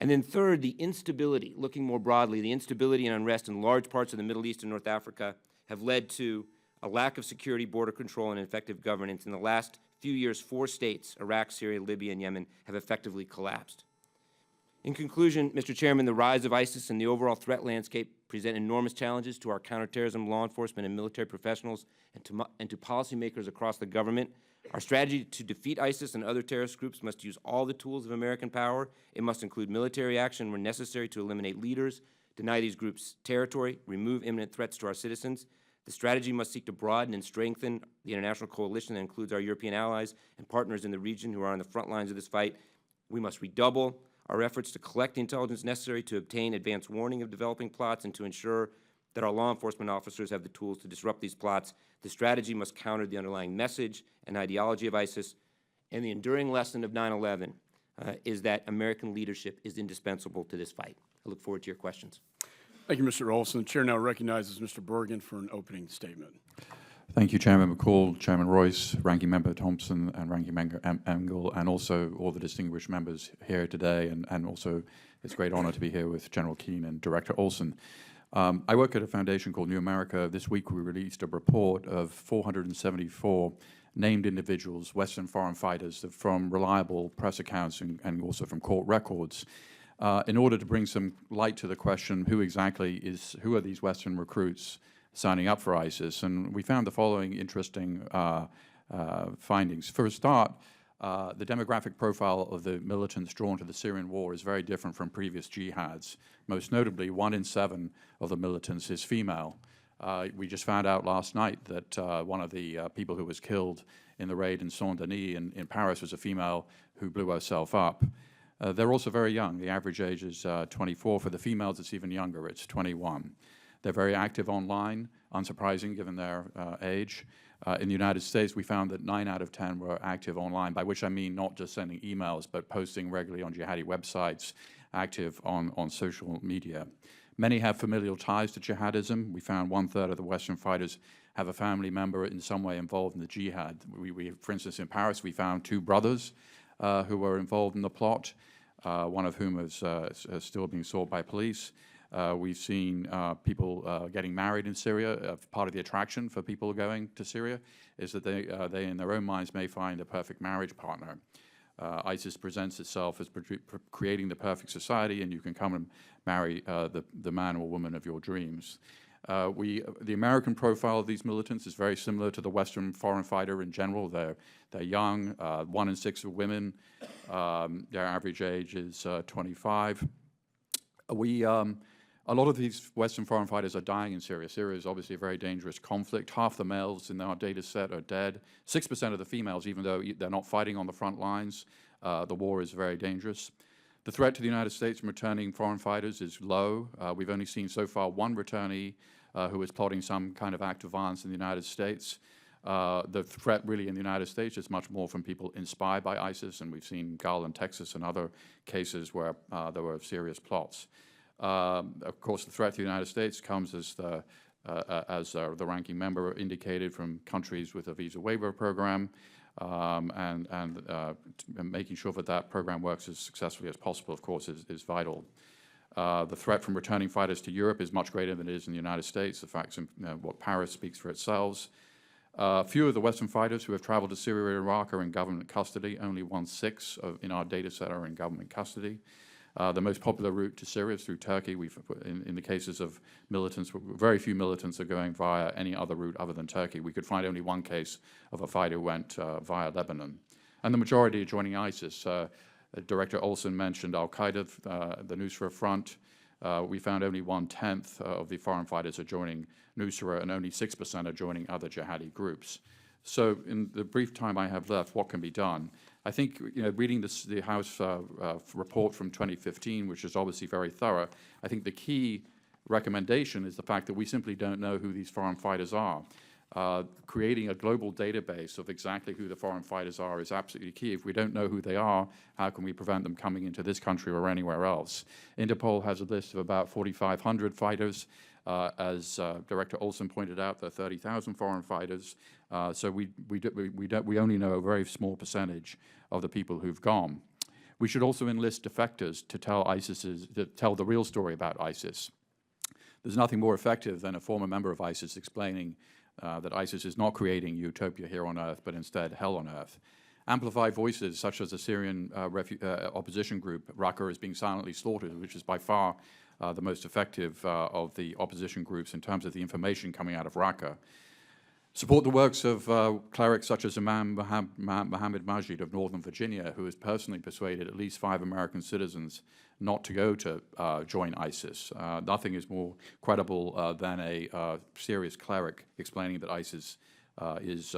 And then third, the instability, looking more broadly, the instability and unrest in large parts of the Middle East and North Africa have led to a lack of security, border control, and effective governance. In the last few years, 4 states, Iraq, Syria, Libya, and Yemen, have effectively collapsed. In conclusion, Mr. Chairman, the rise of ISIS and the overall threat landscape present enormous challenges to our counterterrorism, law enforcement, and military professionals, and to policymakers across the government. Our strategy to defeat ISIS and other terrorist groups must use all the tools of American power. It must include military action where necessary to eliminate leaders, deny these groups territory, remove imminent threats to our citizens. The strategy must seek to broaden and strengthen the international coalition that includes our European allies and partners in the region who are on the front lines of this fight. We must redouble our efforts to collect the intelligence necessary to obtain advance warning of developing plots and to ensure that our law enforcement officers have the tools to disrupt these plots. The strategy must counter the underlying message and ideology of ISIS. And the enduring lesson of 9/11 is that American leadership is indispensable to this fight. I look forward to your questions. Thank you, Mr. Olson. The chair now recognizes Mr. Bergen for an opening statement. Thank you, Chairman McCall, Chairman Royce, Ranking Member Thompson, and Ranking Member Engel, and also all the distinguished members here today. And also, it's a great honor to be here with General Keane and Director Olson. I work at a foundation called New America. This week, we released a report of 474 named individuals, Western foreign fighters, from reliable press accounts and also from court records, in order to bring some light to the question, who are these Western recruits signing up for ISIS? And we found the following interesting findings. For a start, the demographic profile of the militants drawn to the Syrian war is very different from previous jihads. Most notably, 1 in 7 of the militants is female. We just found out last night that one of the people who was killed in the raid in Saint-Denis in Paris was a female who blew herself up. They're also very young. The average age is 24. For the females, it's even younger. It's 21. They're very active online, unsurprising given their age. In the United States, we found that 9 out of 10 were active online, by which I mean not just sending emails, but posting regularly on jihadi websites, active on social media. Many have familial ties to jihadism. We found 1/3 of the Western fighters have a family member in some way involved in the jihad. For instance, in Paris, we found 2 brothers who were involved in the plot, one of whom is still being sought by police. We've seen people getting married in Syria. Part of the attraction for people going to Syria is that they in their own minds may find a perfect marriage partner. ISIS presents itself as creating the perfect society, and you can come and marry the man or woman of your dreams. The American profile of these militants is very similar to the Western foreign fighter in general. They're young. 1 in 6 are women. Their average age is 25. A lot of these Western foreign fighters are dying in Syria. Syria is obviously a very dangerous conflict. Half the males in our data set are dead. 6% of the females, even though they're not fighting on the front lines, the war is very dangerous. The threat to the United States from returning foreign fighters is low. We've only seen so far 1 returnee who is plotting some kind of act of violence in the United States. The threat really in the United States is much more from people inspired by ISIS, and we've seen Garland, Texas, and other cases where there were serious plots. Of course, the threat to the United States comes as the ranking member indicated from countries with a visa waiver program, and making sure that that program works as successfully as possible, of course, is vital. The threat from returning fighters to Europe is much greater than it is in the United States. The facts, what Paris speaks for itself. Few of the Western fighters who have traveled to Syria and Iraq are in government custody. Only 1/6 in our data set are in government custody. The most popular route to Syria is through Turkey. In the cases of militants, very few militants are going via any other route other than Turkey. We could find only 1 case of a fighter who went via Lebanon. And the majority are joining ISIS. Director Olson mentioned Al-Qaeda, the Nusra Front. We found only 1/10 of the foreign fighters are joining Nusra, and only 6% are joining other jihadi groups. So in the brief time I have left, what can be done? I think, reading the House report from 2015, which is obviously very thorough, I think the key recommendation is the fact that we simply don't know who these foreign fighters are. creating a global database of exactly who the foreign fighters are is absolutely key. If we don't know who they are, how can we prevent them coming into this country or anywhere else? Interpol has a list of about 4,500 fighters. As Director Olson pointed out, there are 30,000 foreign fighters. So we only know a very small percentage of the people who've gone. We should also enlist defectors to tell the real story about ISIS. There's nothing more effective than a former member of ISIS explaining that ISIS is not creating utopia here on earth, but instead hell on earth. Amplify voices such as the Syrian opposition group, Raqqa is being silently slaughtered, which is by far the most effective of the opposition groups in terms of the information coming out of Raqqa. Support the works of clerics such as Imam Muhammad Majid of Northern Virginia, who has personally persuaded at least 5 American citizens not to go to join ISIS. Nothing is more credible than a serious cleric explaining that ISIS is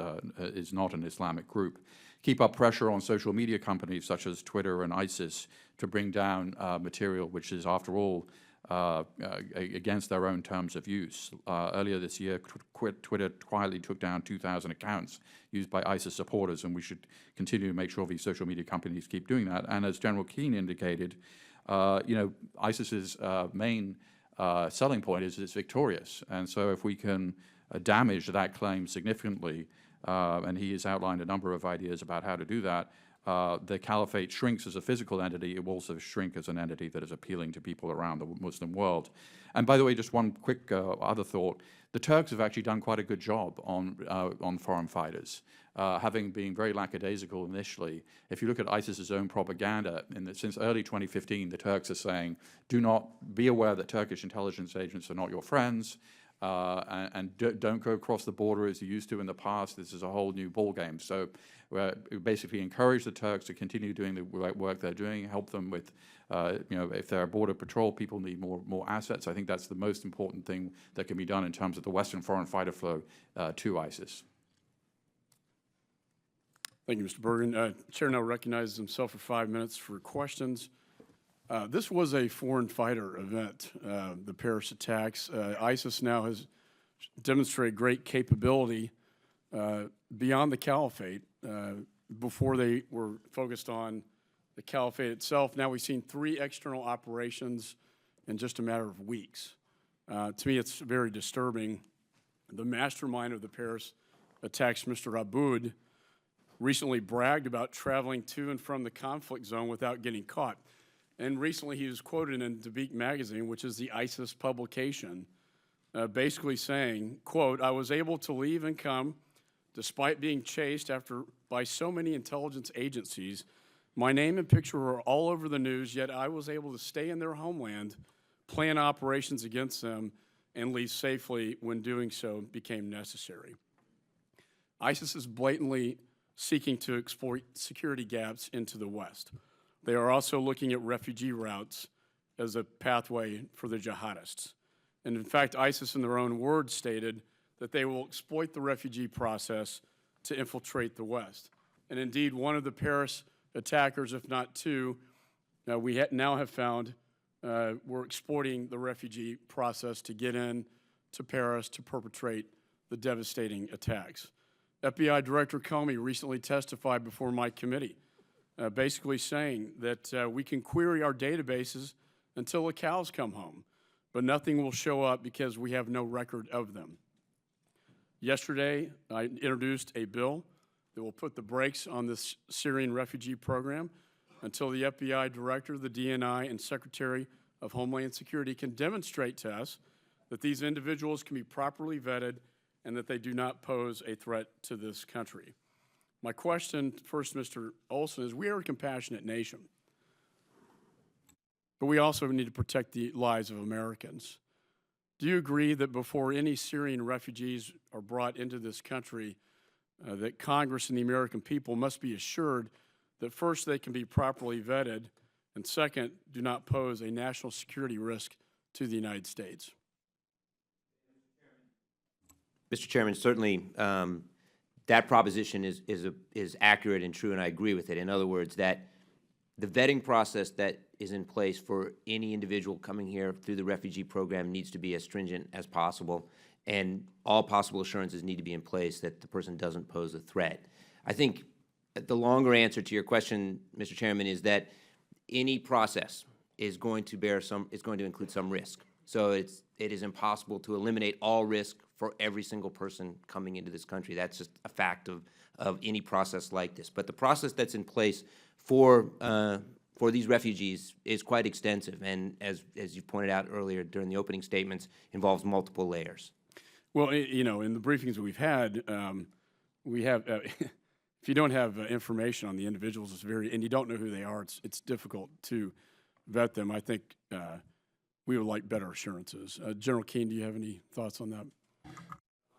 not an Islamic group. Keep up pressure on social media companies such as Twitter and ISIS to bring down material which is, after all, against their own terms of use. Earlier this year, Twitter quietly took down 2,000 accounts used by ISIS supporters, and we should continue to make sure these social media companies keep doing that. And as General Keane indicated, ISIS's main selling point is it's victorious. And so if we can damage that claim significantly, and he has outlined a number of ideas about how to do that, the caliphate shrinks as a physical entity. It will also shrink as an entity that is appealing to people around the Muslim world. And by the way, just one quick other thought. The Turks have actually done quite a good job on foreign fighters, having been very lackadaisical initially. If you look at ISIS's own propaganda, since early 2015, the Turks are saying, do not be aware that Turkish intelligence agents are not your friends, and don't go across the border as you used to in the past. This is a whole new ballgame. So we basically encourage the Turks to continue doing the work they're doing, help them with, if they're border patrol, people need more assets. I think that's the most important thing that can be done in terms of the Western foreign fighter flow to ISIS. Thank you, Mr. Bergen. Chair now recognizes himself for 5 minutes for questions. This was a foreign fighter event, the Paris attacks. ISIS now has demonstrated great capability beyond the caliphate. Before they were focused on the caliphate itself, now we've seen 3 external operations in just a matter of weeks. To me, it's very disturbing. The mastermind of the Paris attacks, Mr. Aboud, recently bragged about traveling to and from the conflict zone without getting caught. And recently he was quoted in Dabiq magazine, which is the ISIS publication, basically saying, quote, "I was able to leave and come despite being chased by so many intelligence agencies. My name and picture were all over the news, yet I was able to stay in their homeland, plan operations against them, and leave safely when doing so became necessary." ISIS is blatantly seeking to exploit security gaps into the West. They are also looking at refugee routes as a pathway for the jihadists. And in fact, ISIS, in their own words, stated that they will exploit the refugee process to infiltrate the West. And indeed, one of the Paris attackers, if not 2, we now have found were exploiting the refugee process to get in to Paris to perpetrate the devastating attacks. FBI Director Comey recently testified before my committee, basically saying that we can query our databases until the cows come home, but nothing will show up because we have no record of them. Yesterday, I introduced a bill that will put the brakes on this Syrian refugee program until the FBI Director, the DNI, and Secretary of Homeland Security can demonstrate to us that these individuals can be properly vetted and that they do not pose a threat to this country. My question first, Mr. Olson, is we are a compassionate nation, but we also need to protect the lives of Americans. Do you agree that before any Syrian refugees are brought into this country, that Congress and the American people must be assured that first they can be properly vetted, and second, do not pose a national security risk to the United States? Mr. Chairman, certainly that proposition is accurate and true, and I agree with it. In other words, that the vetting process that is in place for any individual coming here through the refugee program needs to be as stringent as possible. and all possible assurances need to be in place that the person doesn't pose a threat. I think the longer answer to your question, Mr. Chairman, is that any process is going to include some risk. So it is impossible to eliminate all risk for every single person coming into this country. That's just a fact of any process like this. But the process that's in place for these refugees is quite extensive, and as you pointed out earlier during the opening statements, involves multiple layers. Well, you know, in the briefings that we've had, we have, if you don't have information on the individuals, and you don't know who they are, it's difficult to vet them. I think we would like better assurances. General Keane, do you have any thoughts on that?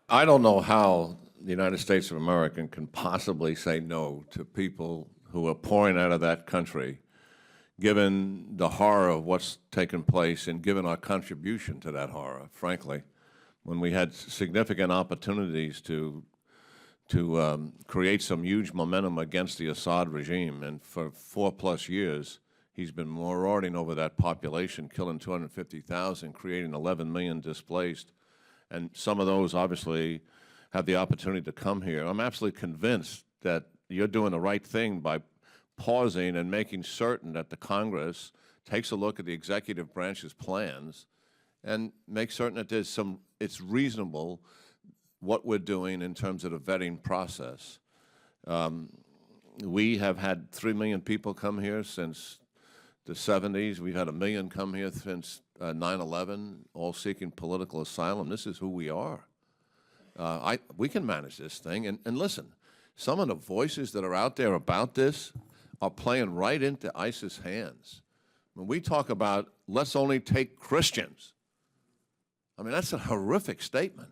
I don't know how the United States of America can possibly say no to people who are pouring out of that country, given the horror of what's taken place and given our contribution to that horror, frankly, when we had significant opportunities to create some huge momentum against the Assad regime. And for 4+ years, he's been marauding over that population, killing 250,000, creating 11 million displaced. And some of those obviously have the opportunity to come here. I'm absolutely convinced that you're doing the right thing by pausing and making certain that the Congress takes a look at the executive branch's plans and make certain that it's reasonable what we're doing in terms of the vetting process. We have had 3 million people come here since the 70s. We've had 1 million come here since 9/11, all seeking political asylum. This is who we are. We can manage this thing. And listen, some of the voices that are out there about this are playing right into ISIS' hands. When we talk about, let's only take Christians, I mean, that's a horrific statement.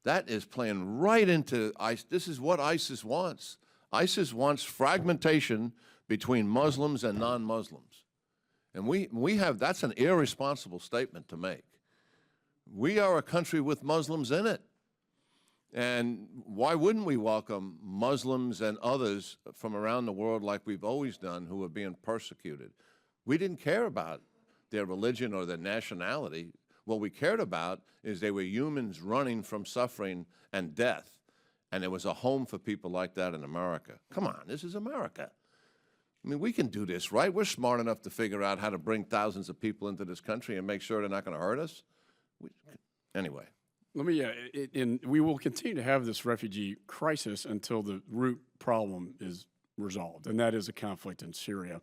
That is playing right into ISIS. This is what ISIS wants. ISIS wants fragmentation between Muslims and non-Muslims. And that's an irresponsible statement to make. We are a country with Muslims in it. And why wouldn't we welcome Muslims and others from around the world like we've always done who are being persecuted? We didn't care about their religion or their nationality. What we cared about is they were humans running from suffering and death. And there was a home for people like that in America. Come on, this is America. I mean, we can do this, right? We're smart enough to figure out how to bring thousands of people into this country and make sure they're not going to hurt us. Anyway. Let me, and we will continue to have this refugee crisis until the root problem is resolved, and that is a conflict in Syria.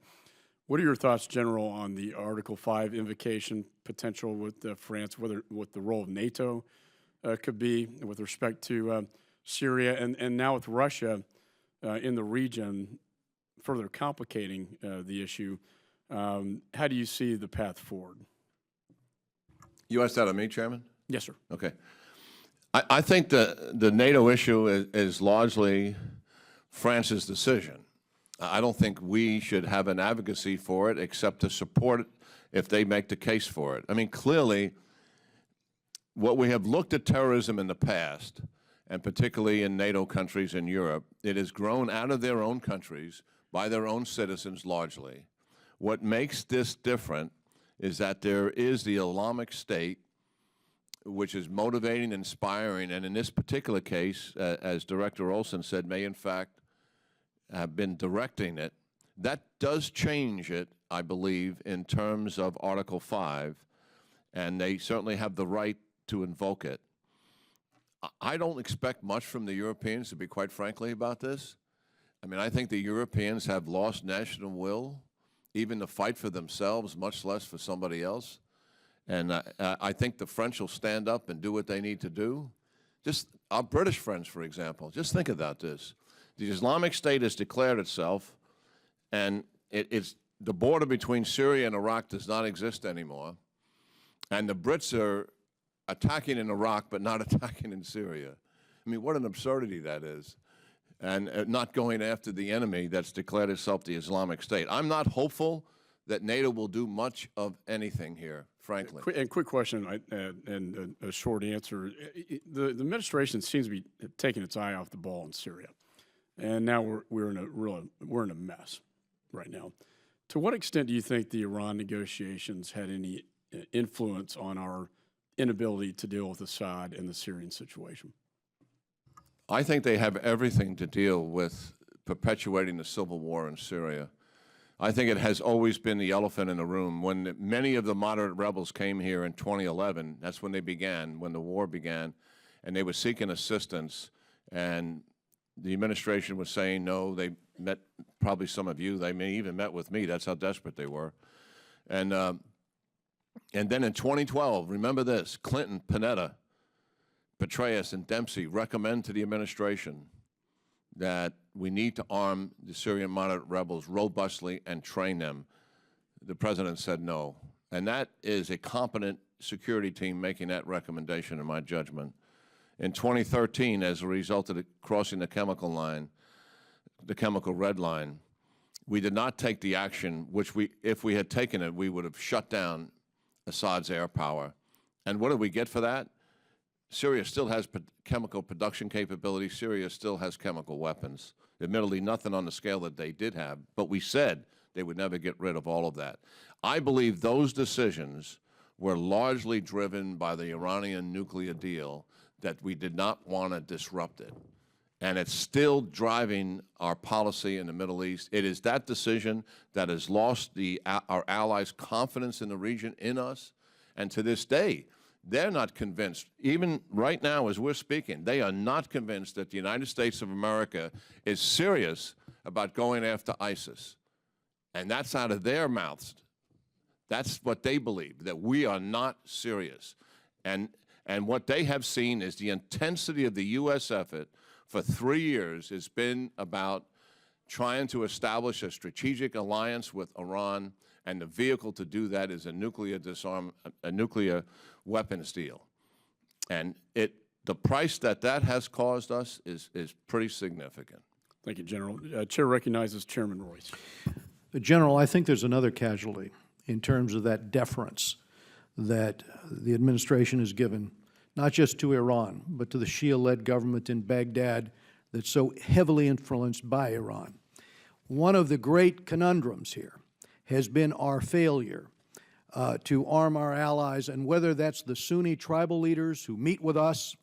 What are your thoughts, General, on the Article 5 invocation potential with France, what the role of NATO could be with respect to Syria, and now with Russia in the region further complicating the issue? How do you see the path forward? You asked that of me, Chairman? Yes, sir. Okay. I think the NATO issue is largely France's decision. I don't think we should have an advocacy for it except to support it if they make the case for it. I mean, clearly, what we have looked at terrorism in the past, and particularly in NATO countries in Europe, it has grown out of their own countries by their own citizens largely. What makes this different is that there is the Islamic State, which is motivating, inspiring, and in this particular case, as Director Olson said, may in fact have been directing it. That does change it, I believe, in terms of Article 5, and they certainly have the right to invoke it. I don't expect much from the Europeans, to be quite frankly, about this. I mean, I think the Europeans have lost national will, even to fight for themselves, much less for somebody else. And I think the French will stand up and do what they need to do. Just our British friends, for example, just think about this. The Islamic State has declared itself, and it's the border between Syria and Iraq does not exist anymore. And the Brits are attacking in Iraq but not attacking in Syria. I mean, what an absurdity that is. And not going after the enemy that's declared itself the Islamic State. I'm not hopeful that NATO will do much of anything here, frankly. Quick question and a short answer. The administration seems to be taking its eye off the ball in Syria, and now we're in a mess right now. To what extent do you think the Iran negotiations had any influence on our inability to deal with Assad and the Syrian situation? I think they have everything to deal with perpetuating the civil war in Syria. I think it has always been the elephant in the room. When many of the moderate rebels came here in 2011, that's when they began, when the war began, and they were seeking assistance, and the administration was saying no. They met, probably some of you, they may even met with me. That's how desperate they were. And then in 2012, remember this, Clinton, Panetta, Petraeus, and Dempsey recommend to the administration that we need to arm the Syrian moderate rebels robustly and train them. The president said no. And that is a competent security team making that recommendation, in my judgment. In 2013, as a result of crossing the chemical line, the chemical red line, we did not take the action which if we had taken it, we would have shut down Assad's air power. And what did we get for that? Syria still has chemical production capability. Syria still has chemical weapons. Admittedly, nothing on the scale that they did have, but we said they would never get rid of all of that. I believe those decisions were largely driven by the Iranian nuclear deal, that we did not want to disrupt it. And it's still driving our policy in the Middle East. It is that decision that has lost our allies' confidence in the region, in us. And to this day, they're not convinced. Even right now, as we're speaking, they are not convinced that the United States of America is serious about going after ISIS. And that's out of their mouths. That's what they believe, that we are not serious. And what they have seen is the intensity of the U.S. effort for 3 years has been about trying to establish a strategic alliance with Iran, and the vehicle to do that is a nuclear weapons deal. And the price that has caused us is pretty significant. Thank you, General. Chair recognizes Chairman Royce. General, I think there's another casualty in terms of that deference that the administration has given, not just to Iran, but to the Shia-led government in Baghdad that's so heavily influenced by Iran. One of the great conundrums here has been our failure to arm our allies, and whether that's the Sunni tribal leaders who meet with us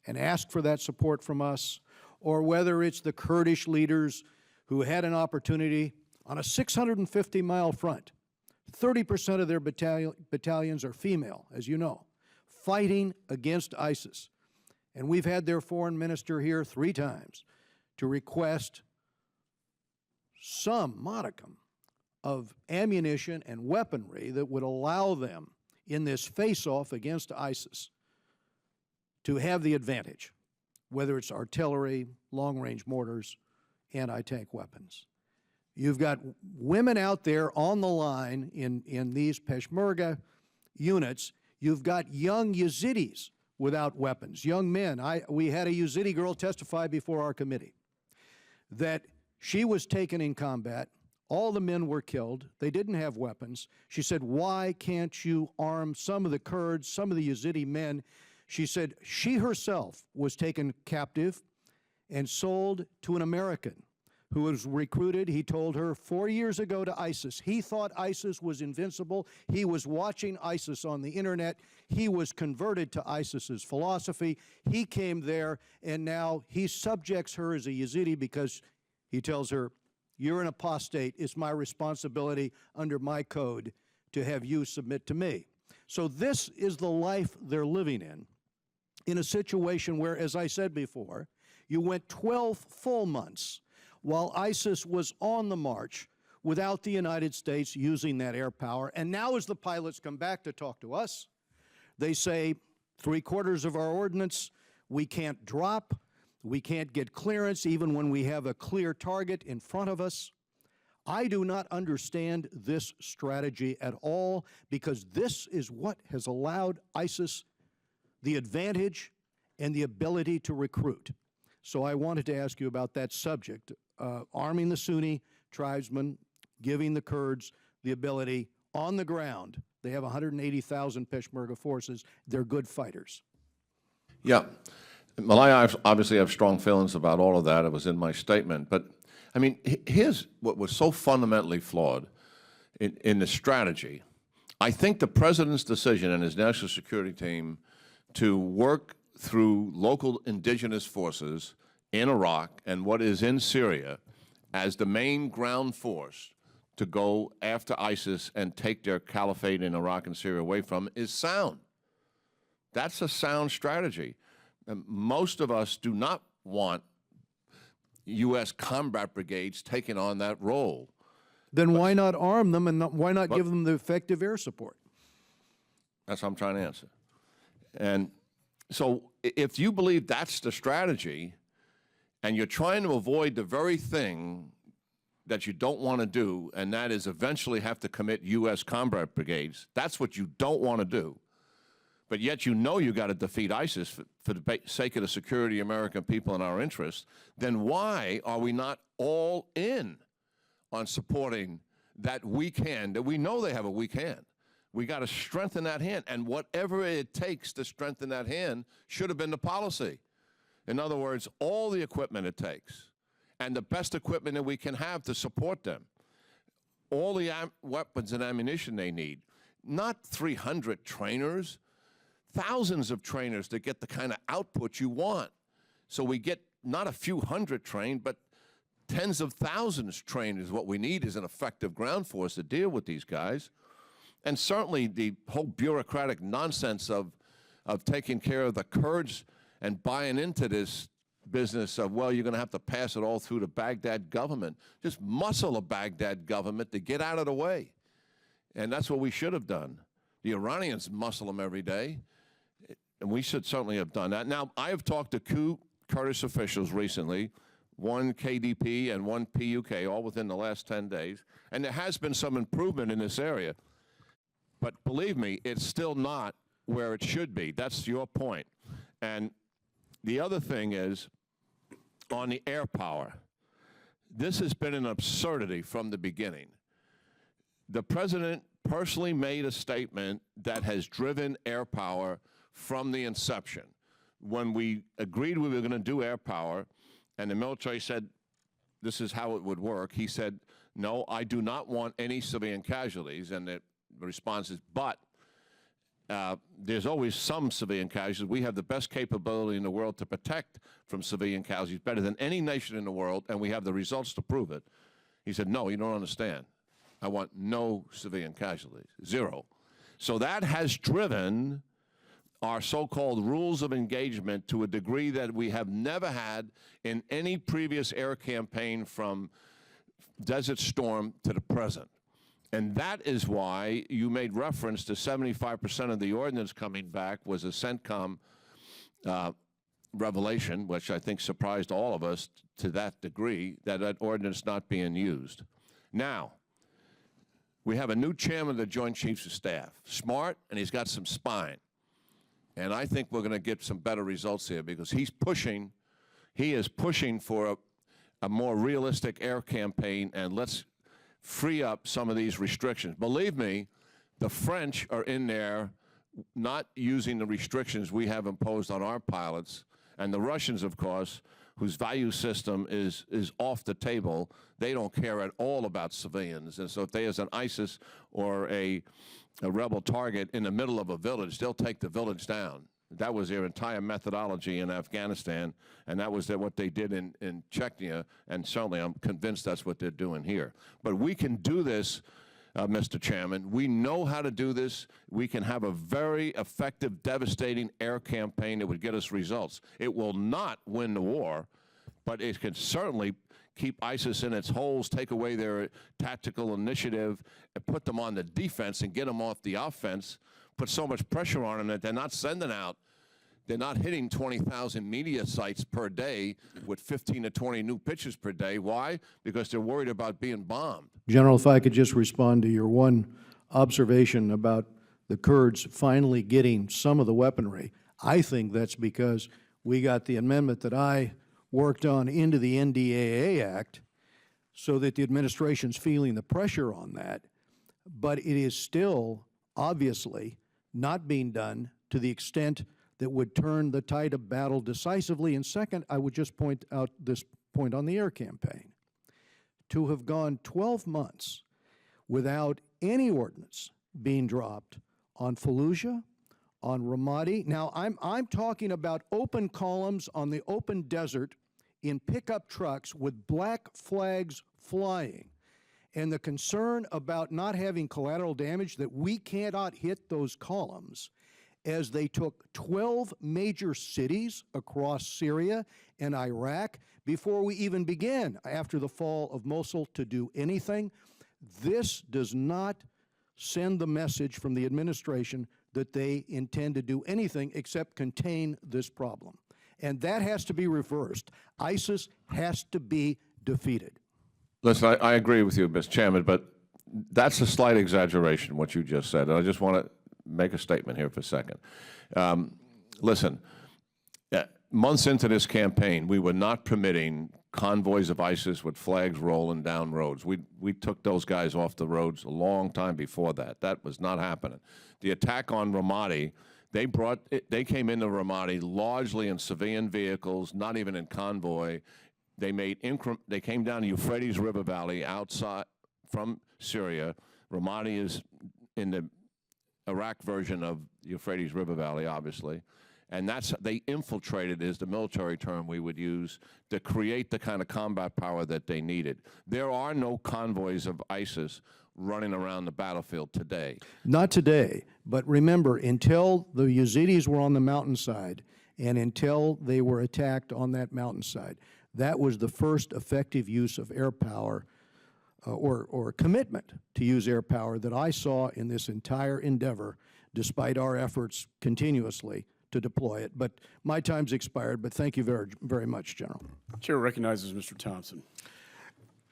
and ask for that support from us, or whether it's the Kurdish leaders who had an opportunity on a 650-mile front. 30% of their battalions are female, as you know, fighting against ISIS. And we've had their foreign minister here 3 times to request some modicum of ammunition and weaponry that would allow them in this face-off against ISIS to have the advantage, whether it's artillery, long-range mortars, anti-tank weapons. You've got women out there on the line in these Peshmerga units. You've got young Yazidis without weapons, young men. We had a Yazidi girl testify before our committee that she was taken in combat. All the men were killed. They didn't have weapons. She said, why can't you arm some of the Kurds, some of the Yazidi men? She said she herself was taken captive and sold to an American who was recruited, he told her, 4 years ago to ISIS. He thought ISIS was invincible. He was watching ISIS on the internet. He was converted to ISIS's philosophy. He came there, and now he subjects her as a Yazidi because he tells her, you're an apostate. It's my responsibility under my code to have you submit to me. So this is the life they're living in a situation where, as I said before, you went 12 full months while ISIS was on the march without the United States using that air power. And now as the pilots come back to talk to us, they say 3/4 of our ordnance we can't drop, we can't get clearance even when we have a clear target in front of us. I do not understand this strategy at all, because this is what has allowed ISIS the advantage and the ability to recruit. So I wanted to ask you about that subject, arming the Sunni tribesmen, giving the Kurds the ability on the ground. They have 180,000 Peshmerga forces. They're good fighters. Yeah. Well, I obviously have strong feelings about all of that. It was in my statement. But, I mean, here's what was so fundamentally flawed in the strategy. I think the president's decision and his national security team to work through local indigenous forces in Iraq and what is in Syria as the main ground force to go after ISIS and take their caliphate in Iraq and Syria away from is sound. That's a sound strategy. And most of us do not want U.S. combat brigades taking on that role. Then why not arm them, and why not give them the effective air support? That's what I'm trying to answer. And so if you believe that's the strategy, and you're trying to avoid the very thing that you don't want to do, and that is eventually have to commit U.S. combat brigades, that's what you don't want to do. But yet you know you got to defeat ISIS for the sake of the security of American people and our interests, then why are we not all in on supporting that weak hand, that we know they have a weak hand? We got to strengthen that hand, and whatever it takes to strengthen that hand should have been the policy. In other words, all the equipment it takes, and the best equipment that we can have to support them, all the weapons and ammunition they need, not 300 trainers, thousands of trainers to get the kind of output you want. So we get not a few hundred trained, but tens of thousands trained is what we need as an effective ground force to deal with these guys. And certainly the whole bureaucratic nonsense of taking care of the Kurds and buying into this business of, well, you're going to have to pass it all through the Baghdad government. Just muscle a Baghdad government to get out of the way. And that's what we should have done. The Iranians muscle them every day, and we should certainly have done that. Now, I have talked to two Kurdish officials recently, one KDP and one PUK, all within the last 10 days, and there has been some improvement in this area. But believe me, it's still not where it should be. That's your point. And the other thing is, on the air power, this has been an absurdity from the beginning. The president personally made a statement that has driven air power from the inception. When we agreed we were going to do air power, and the military said this is how it would work, he said, no, I do not want any civilian casualties. And the response is, but there's always some civilian casualties. We have the best capability in the world to protect from civilian casualties, better than any nation in the world, and we have the results to prove it. He said, no, you don't understand. I want no civilian casualties, zero. So that has driven our so-called rules of engagement to a degree that we have never had in any previous air campaign from Desert Storm to the present. And that is why you made reference to 75% of the ordnance coming back was a CENTCOM revelation, which I think surprised all of us to that degree, that ordnance not being used. Now, we have a new chairman of the Joint Chiefs of Staff, smart, and he's got some spine. And I think we're going to get some better results here because he is pushing for a more realistic air campaign, and let's free up some of these restrictions. Believe me, the French are in there not using the restrictions we have imposed on our pilots, and the Russians, of course, whose value system is off the table, they don't care at all about civilians. And so if there's an ISIS or a rebel target in the middle of a village, they'll take the village down. That was their entire methodology in Afghanistan, and that was what they did in Chechnya, and certainly I'm convinced that's what they're doing here. But we can do this, Mr. Chairman. We know how to do this. We can have a very effective, devastating air campaign that would get us results. It will not win the war, but it can certainly keep ISIS in its holes, take away their tactical initiative, and put them on the defense and get them off the offense, put so much pressure on them that they're not sending out, they're not hitting 20,000 media sites per day with 15 to 20 new pitches per day. Why? Because they're worried about being bombed. General, if I could just respond to your one observation about the Kurds finally getting some of the weaponry. I think that's because we got the amendment that I worked on into the NDAA Act so that the administration's feeling the pressure on that, but it is still obviously not being done to the extent that would turn the tide of battle decisively. And second, I would just point out this point on the air campaign. To have gone 12 months without any ordnance being dropped on Fallujah, on Ramadi. Now, I'm talking about open columns on the open desert in pickup trucks with black flags flying. And the concern about not having collateral damage, that we cannot hit those columns, as they took 12 major cities across Syria and Iraq before we even began, after the fall of Mosul, to do anything. This does not send the message from the administration that they intend to do anything except contain this problem. And that has to be reversed. ISIS has to be defeated. Listen, I agree with you, Mr. Chairman, but that's a slight exaggeration, what you just said. And I just want to make a statement here for a second. Listen, months into this campaign, we were not permitting convoys of ISIS with flags rolling down roads. We took those guys off the roads a long time before that. That was not happening. The attack on Ramadi, they came into Ramadi largely in civilian vehicles, not even in convoy. They came down the Euphrates River Valley outside from Syria. Ramadi is in the Iraq version of the Euphrates River Valley, obviously. And they infiltrated, is the military term we would use, to create the kind of combat power that they needed. There are no convoys of ISIS running around the battlefield today. Not today, but remember, until the Yazidis were on the mountainside and until they were attacked on that mountainside, that was the first effective use of air power or commitment to use air power that I saw in this entire endeavor, despite our efforts continuously to deploy it. But my time's expired, but thank you very, very much, General. Chair recognizes Mr. Thompson.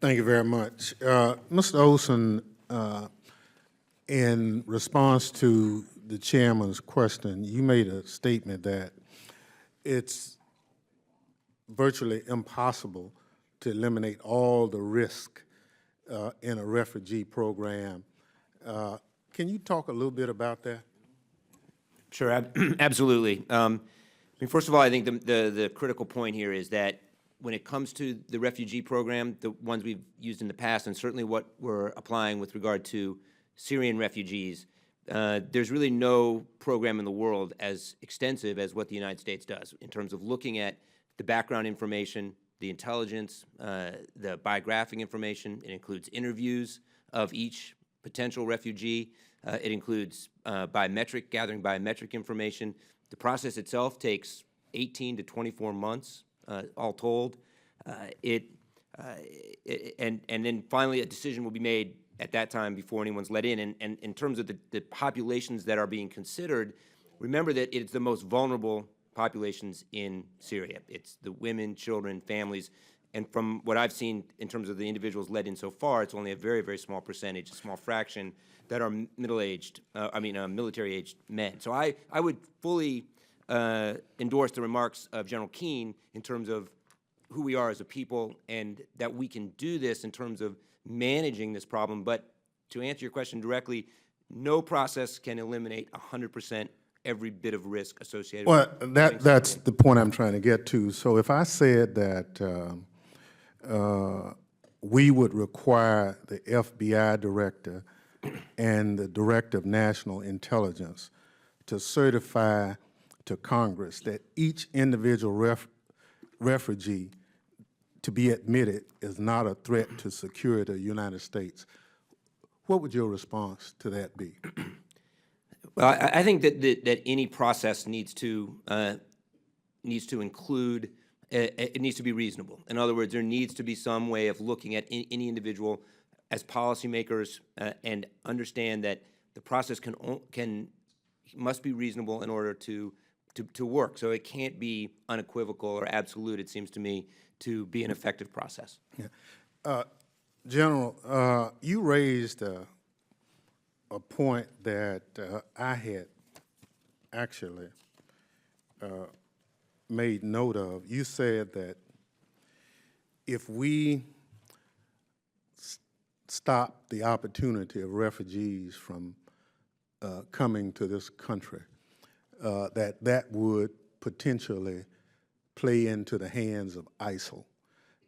Thank you very much. Mr. Olson, in response to the chairman's question, you made a statement that it's virtually impossible to eliminate all the risk in a refugee program. Can you talk a little bit about that? Sure, absolutely. I mean, first of all, I think the critical point here is that when it comes to the refugee program, the ones we've used in the past, and certainly what we're applying with regard to Syrian refugees, there's really no program in the world as extensive as what the United States does in terms of looking at the background information, the intelligence, the biographic information. It includes interviews of each potential refugee. It includes gathering biometric information. The process itself takes 18 to 24 months, all told. And then finally a decision will be made at that time before anyone's let in. And in terms of the populations that are being considered, remember that it's the most vulnerable populations in Syria. It's the women, children, families. And from what I've seen in terms of the individuals let in so far, it's only a very, very small percentage, a small fraction that are middle-aged, military-aged men. So I would fully endorse the remarks of General Keane in terms of who we are as a people and that we can do this in terms of managing this problem. But to answer your question directly, no process can eliminate 100% every bit of risk associated with it. Well, that's the point I'm trying to get to. So if I said that we would require the FBI director and the director of national intelligence to certify to Congress that each individual refugee to be admitted is not a threat to security of the United States, what would your response to that be? Well, I think that any process needs to include, it needs to be reasonable. In other words, there needs to be some way of looking at any individual as policymakers and understand that the process must be reasonable in order to work. So it can't be unequivocal or absolute, it seems to me, to be an effective process. Yeah. General, you raised a point that I had actually made note of. You said that if we stop the opportunity of refugees from coming to this country, that would potentially play into the hands of ISIL.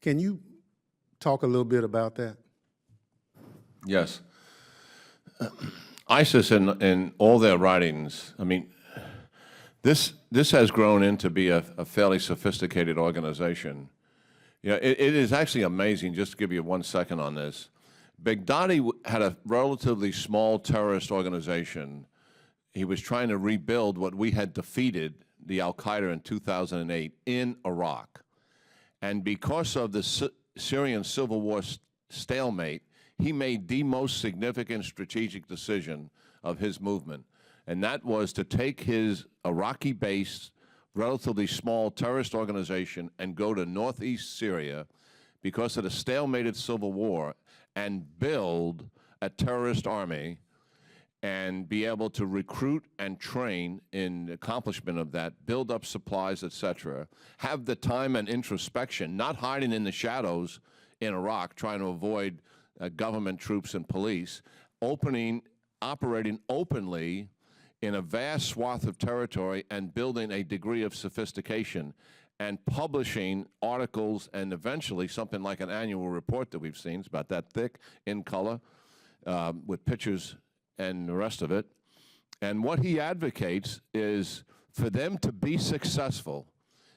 Can you talk a little bit about that? Yes. ISIS in all their writings, I mean, this has grown into be a fairly sophisticated organization. Yeah, it is actually amazing, just to give you 1 second on this. Baghdadi had a relatively small terrorist organization. He was trying to rebuild what we had defeated, the Al-Qaeda in 2008, in Iraq. And because of the Syrian civil war stalemate, he made the most significant strategic decision of his movement, and that was to take his Iraqi-based, relatively small terrorist organization and go to northeast Syria because of the stalemated civil war and build a terrorist army and be able to recruit and train in the accomplishment of that, build up supplies, etc., have the time and introspection, not hiding in the shadows in Iraq trying to avoid government troops and police, operating openly in a vast swath of territory and building a degree of sophistication and publishing articles and eventually something like an annual report that we've seen. It's about that thick, in color, with pictures and the rest of it. And what he advocates is for them to be successful,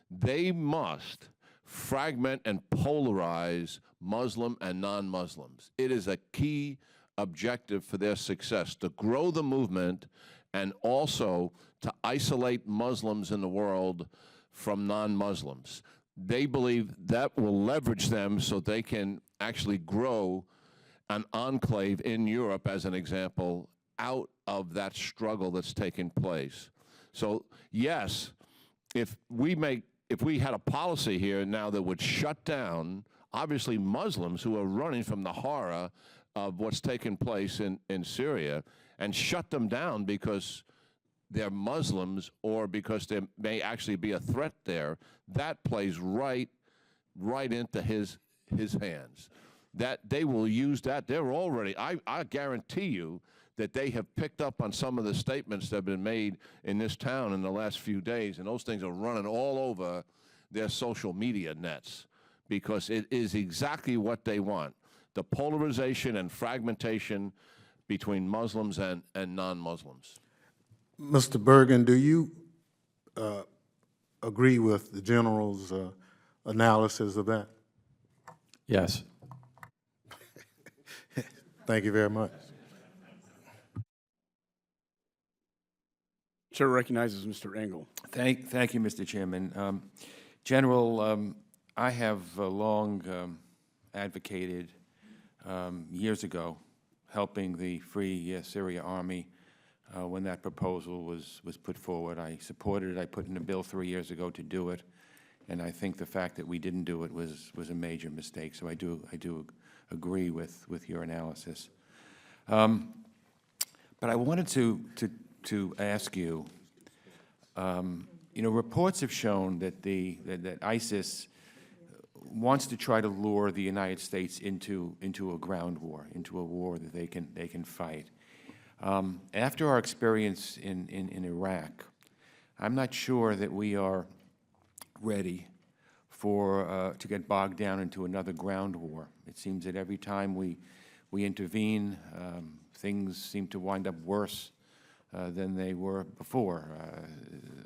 they must fragment and polarize Muslim and non-Muslims. It is a key objective for their success, to grow the movement and also to isolate Muslims in the world from non-Muslims. They believe that will leverage them so they can actually grow an enclave in Europe, as an example, out of that struggle that's taking place. So yes, if we had a policy here now that would shut down, obviously, Muslims who are running from the horror of what's taking place in Syria, and shut them down because they're Muslims or because there may actually be a threat there, that plays right into his hands. That they will use that. They're already, I guarantee you that they have picked up on some of the statements that have been made in this town in the last few days, and those things are running all over their social media nets because it is exactly what they want, the polarization and fragmentation between Muslims and non-Muslims. Mr. Bergen, do you agree with the General's analysis of that? Yes. Thank you very much. Chair recognizes Mr. Engel. Thank you, Mr. Chairman. General, I have long advocated years ago helping the Free Syria Army when that proposal was put forward. I supported it. I put in a bill 3 years ago to do it, and I think the fact that we didn't do it was a major mistake. So I do agree with your analysis. But I wanted to ask you. Reports have shown that that ISIS wants to try to lure the United States into a ground war, into a war that they can fight. After our experience in Iraq, I'm not sure that we are ready to get bogged down into another ground war. It seems that every time we intervene, things seem to wind up worse than they were before.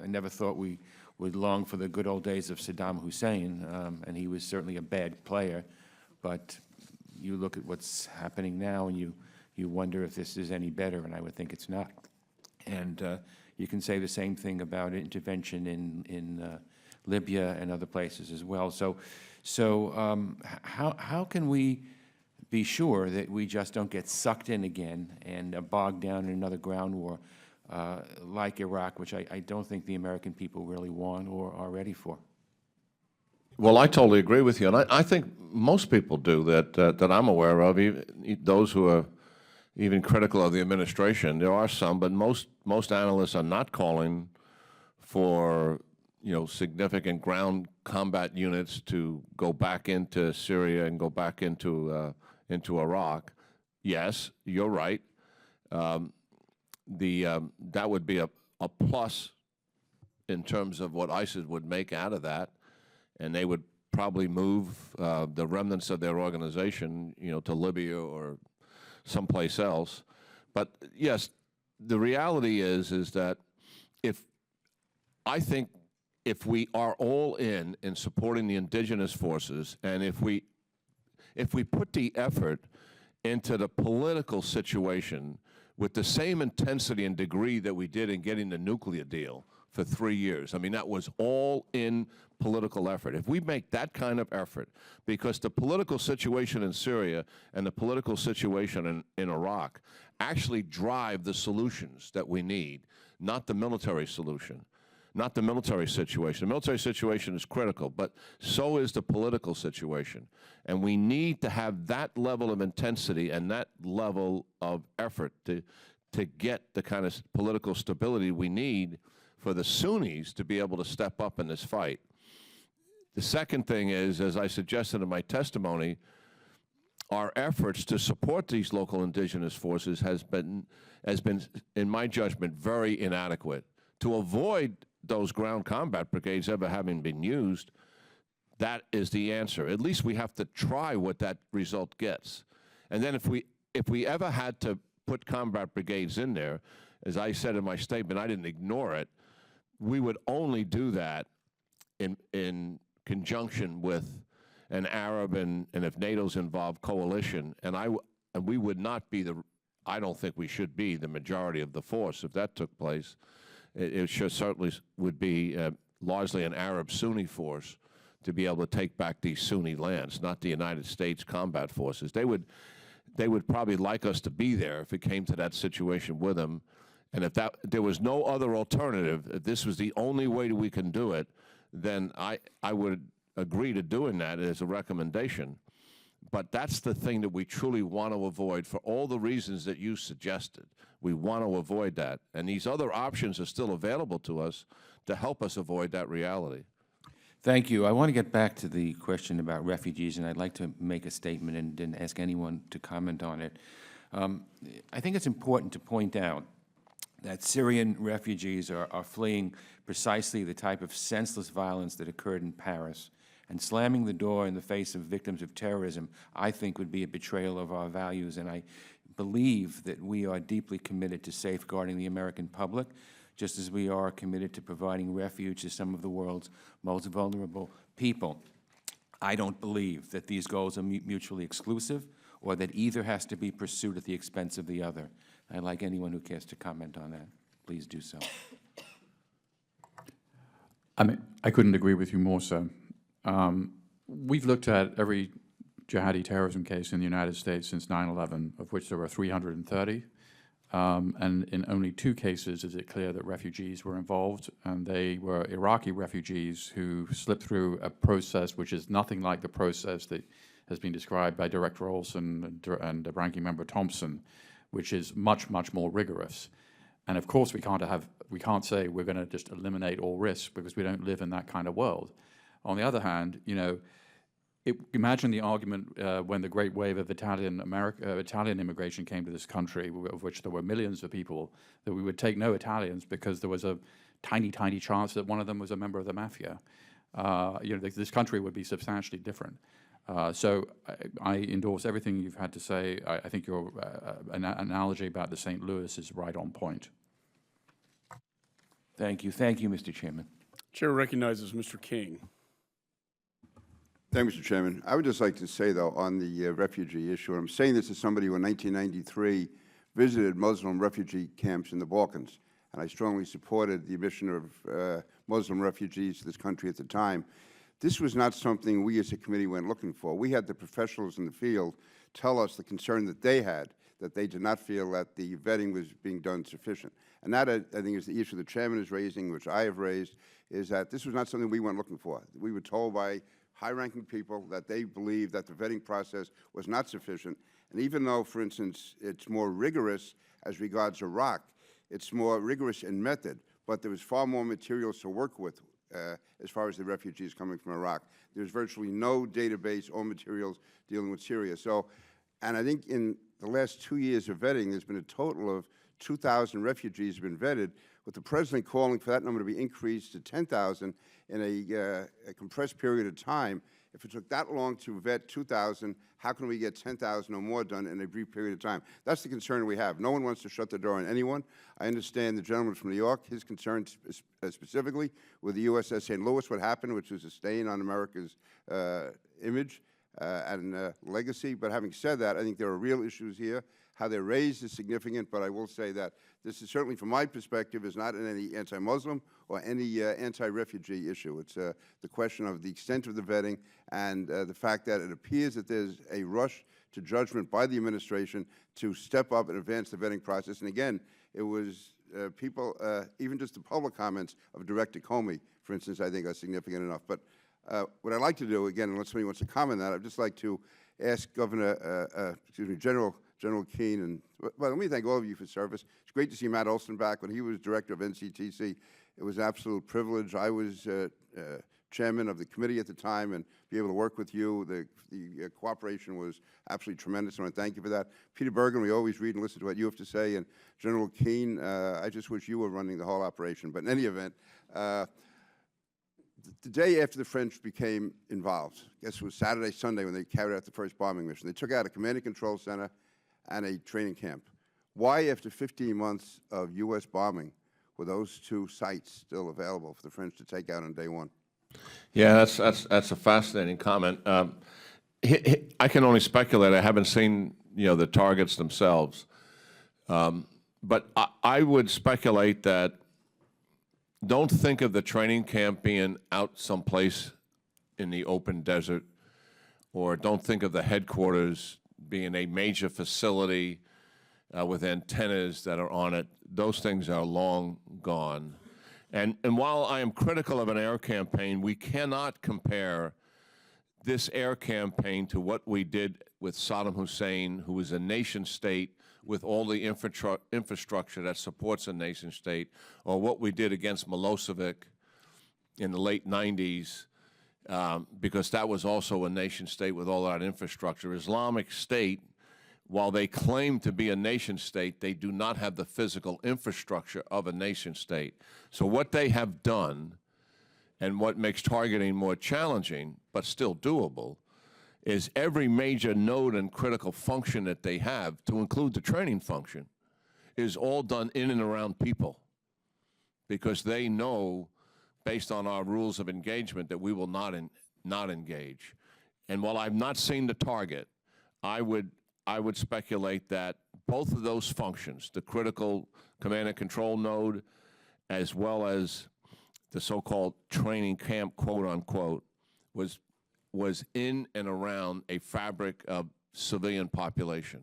I never thought we would long for the good old days of Saddam Hussein, and he was certainly a bad player, but you look at what's happening now and you wonder if this is any better, and I would think it's not. And you can say the same thing about intervention in Libya and other places as well. So how can we be sure that we just don't get sucked in again and bogged down in another ground war like Iraq, which I don't think the American people really want or are ready for? Well, I totally agree with you, and I think most people do that I'm aware of, even those who are even critical of the administration. There are some, but most analysts are not calling for significant ground combat units to go back into Syria and go back into Iraq. Yes, you're right. That would be a plus in terms of what ISIS would make out of that, and they would probably move the remnants of their organization, to Libya or someplace else. But yes, the reality is that I think if we are all in supporting the indigenous forces, and if we put the effort into the political situation with the same intensity and degree that we did in getting the nuclear deal for 3 years. I mean, that was all in political effort. If we make that kind of effort, because the political situation in Syria and the political situation in Iraq actually drive the solutions that we need, not the military solution, not the military situation. The military situation is critical, but so is the political situation. And we need to have that level of intensity and that level of effort to get the kind of political stability we need for the Sunnis to be able to step up in this fight. The second thing is, as I suggested in my testimony, our efforts to support these local indigenous forces has been, in my judgment, very inadequate. To avoid those ground combat brigades ever having been used, that is the answer. At least we have to try what that result gets. And then if we ever had to put combat brigades in there, as I said in my statement, I didn't ignore it, we would only do that in conjunction with an Arab and if NATO's involved, coalition. And we would not be I don't think we should be the majority of the force if that took place. It certainly would be largely an Arab Sunni force to be able to take back these Sunni lands, not the United States combat forces. They would probably like us to be there if it came to that situation with them. And if there was no other alternative, if this was the only way we can do it, then I would agree to doing that as a recommendation. But that's the thing that we truly want to avoid for all the reasons that you suggested. We want to avoid that. And these other options are still available to us to help us avoid that reality. Thank you. I want to get back to the question about refugees, and I'd like to make a statement and didn't ask anyone to comment on it. I think it's important to point out that Syrian refugees are fleeing precisely the type of senseless violence that occurred in Paris. And slamming the door in the face of victims of terrorism, I think, would be a betrayal of our values. And I believe that we are deeply committed to safeguarding the American public, just as we are committed to providing refuge to some of the world's most vulnerable people. I don't believe that these goals are mutually exclusive or that either has to be pursued at the expense of the other. I'd like anyone who cares to comment on that. Please do so. I mean, I couldn't agree with you more so. We've looked at every jihadi terrorism case in the United States since 9/11, of which there were 330. And in only 2 cases is it clear that refugees were involved, and they were Iraqi refugees who slipped through a process which is nothing like the process that has been described by Director Olson and Ranking Member Thompson, which is much, much more rigorous. And of course, we can't say we're going to just eliminate all risk because we don't live in that kind of world. On the other hand, you know, imagine the argument when the great wave of Italian immigration came to this country, of which there were millions of people, that we would take no Italians because there was a tiny, tiny chance that one of them was a member of the mafia. You know, this country would be substantially different. So I endorse everything you've had to say. I think your analogy about the St. Louis is right on point. Thank you. Thank you, Mr. Chairman. Chair recognizes Mr. King. Thank you, Mr. Chairman. I would just like to say, though, on the refugee issue, and I'm saying this as somebody who in 1993 visited Muslim refugee camps in the Balkans, and I strongly supported the admission of Muslim refugees to this country at the time. This was not something we as a committee went looking for. We had the professionals in the field tell us the concern that they had, that they did not feel that the vetting was being done sufficient. And that, I think, is the issue the Chairman is raising, which I have raised, is that this was not something we went looking for. We were told by high-ranking people that they believed that the vetting process was not sufficient. And even though, for instance, it's more rigorous as regards Iraq, it's more rigorous in method, but there was far more materials to work with as far as the refugees coming from Iraq. There's virtually no database or materials dealing with Syria. So, and I think in the last 2 years of vetting, there's been a total of 2,000 refugees have been vetted, with the President calling for that number to be increased to 10,000 in a compressed period of time. If it took that long to vet 2,000, how can we get 10,000 or more done in a brief period of time? That's the concern we have. No one wants to shut the door on anyone. I understand the gentleman from New York, his concern specifically with the USS St. Louis, what happened, which was a stain on America's image and legacy. But having said that, I think there are real issues here. How they're raised is significant, but I will say that this is certainly, from my perspective, is not in any anti-Muslim or any anti-refugee issue. It's the question of the extent of the vetting and the fact that it appears that there's a rush to judgment by the administration to step up and advance the vetting process. And again, it was people, even just the public comments of Director Comey, for instance, I think are significant enough. But what I'd like to do, again, unless somebody wants to comment on that, I'd just like to ask General Keane, and well, let me thank all of you for service. It's great to see Matt Olson back. When he was director of NCTC, it was an absolute privilege. I was chairman of the committee at the time, and be able to work with you, the cooperation was absolutely tremendous, and I want to thank you for that. Peter Bergen, we always read and listen to what you have to say, and General Keane, I just wish you were running the whole operation. But in any event, the day after the French became involved, I guess it was Saturday, Sunday, when they carried out the first bombing mission. They took out a command and control center and a training camp. Why, after 15 months of U.S. bombing, were those two sites still available for the French to take out on day one? Yeah, that's a fascinating comment. I can only speculate. I haven't seen the targets themselves, but I would speculate that don't think of the training camp being out someplace in the open desert, or don't think of the headquarters being a major facility with antennas that are on it. Those things are long gone. And while I am critical of an air campaign, we cannot compare this air campaign to what we did with Saddam Hussein, who was a nation state with all the infrastructure that supports a nation state, or what we did against Milosevic in the late 90s, because that was also a nation state with all that infrastructure. Islamic State, while they claim to be a nation state, they do not have the physical infrastructure of a nation state. So what they have done, and what makes targeting more challenging, but still doable, is every major node and critical function that they have, to include the training function, is all done in and around people, because they know, based on our rules of engagement, that we will not engage. And while I've not seen the target, I would speculate that both of those functions, the critical command and control node, as well as the so-called training camp, quote unquote, was in and around a fabric of civilian population.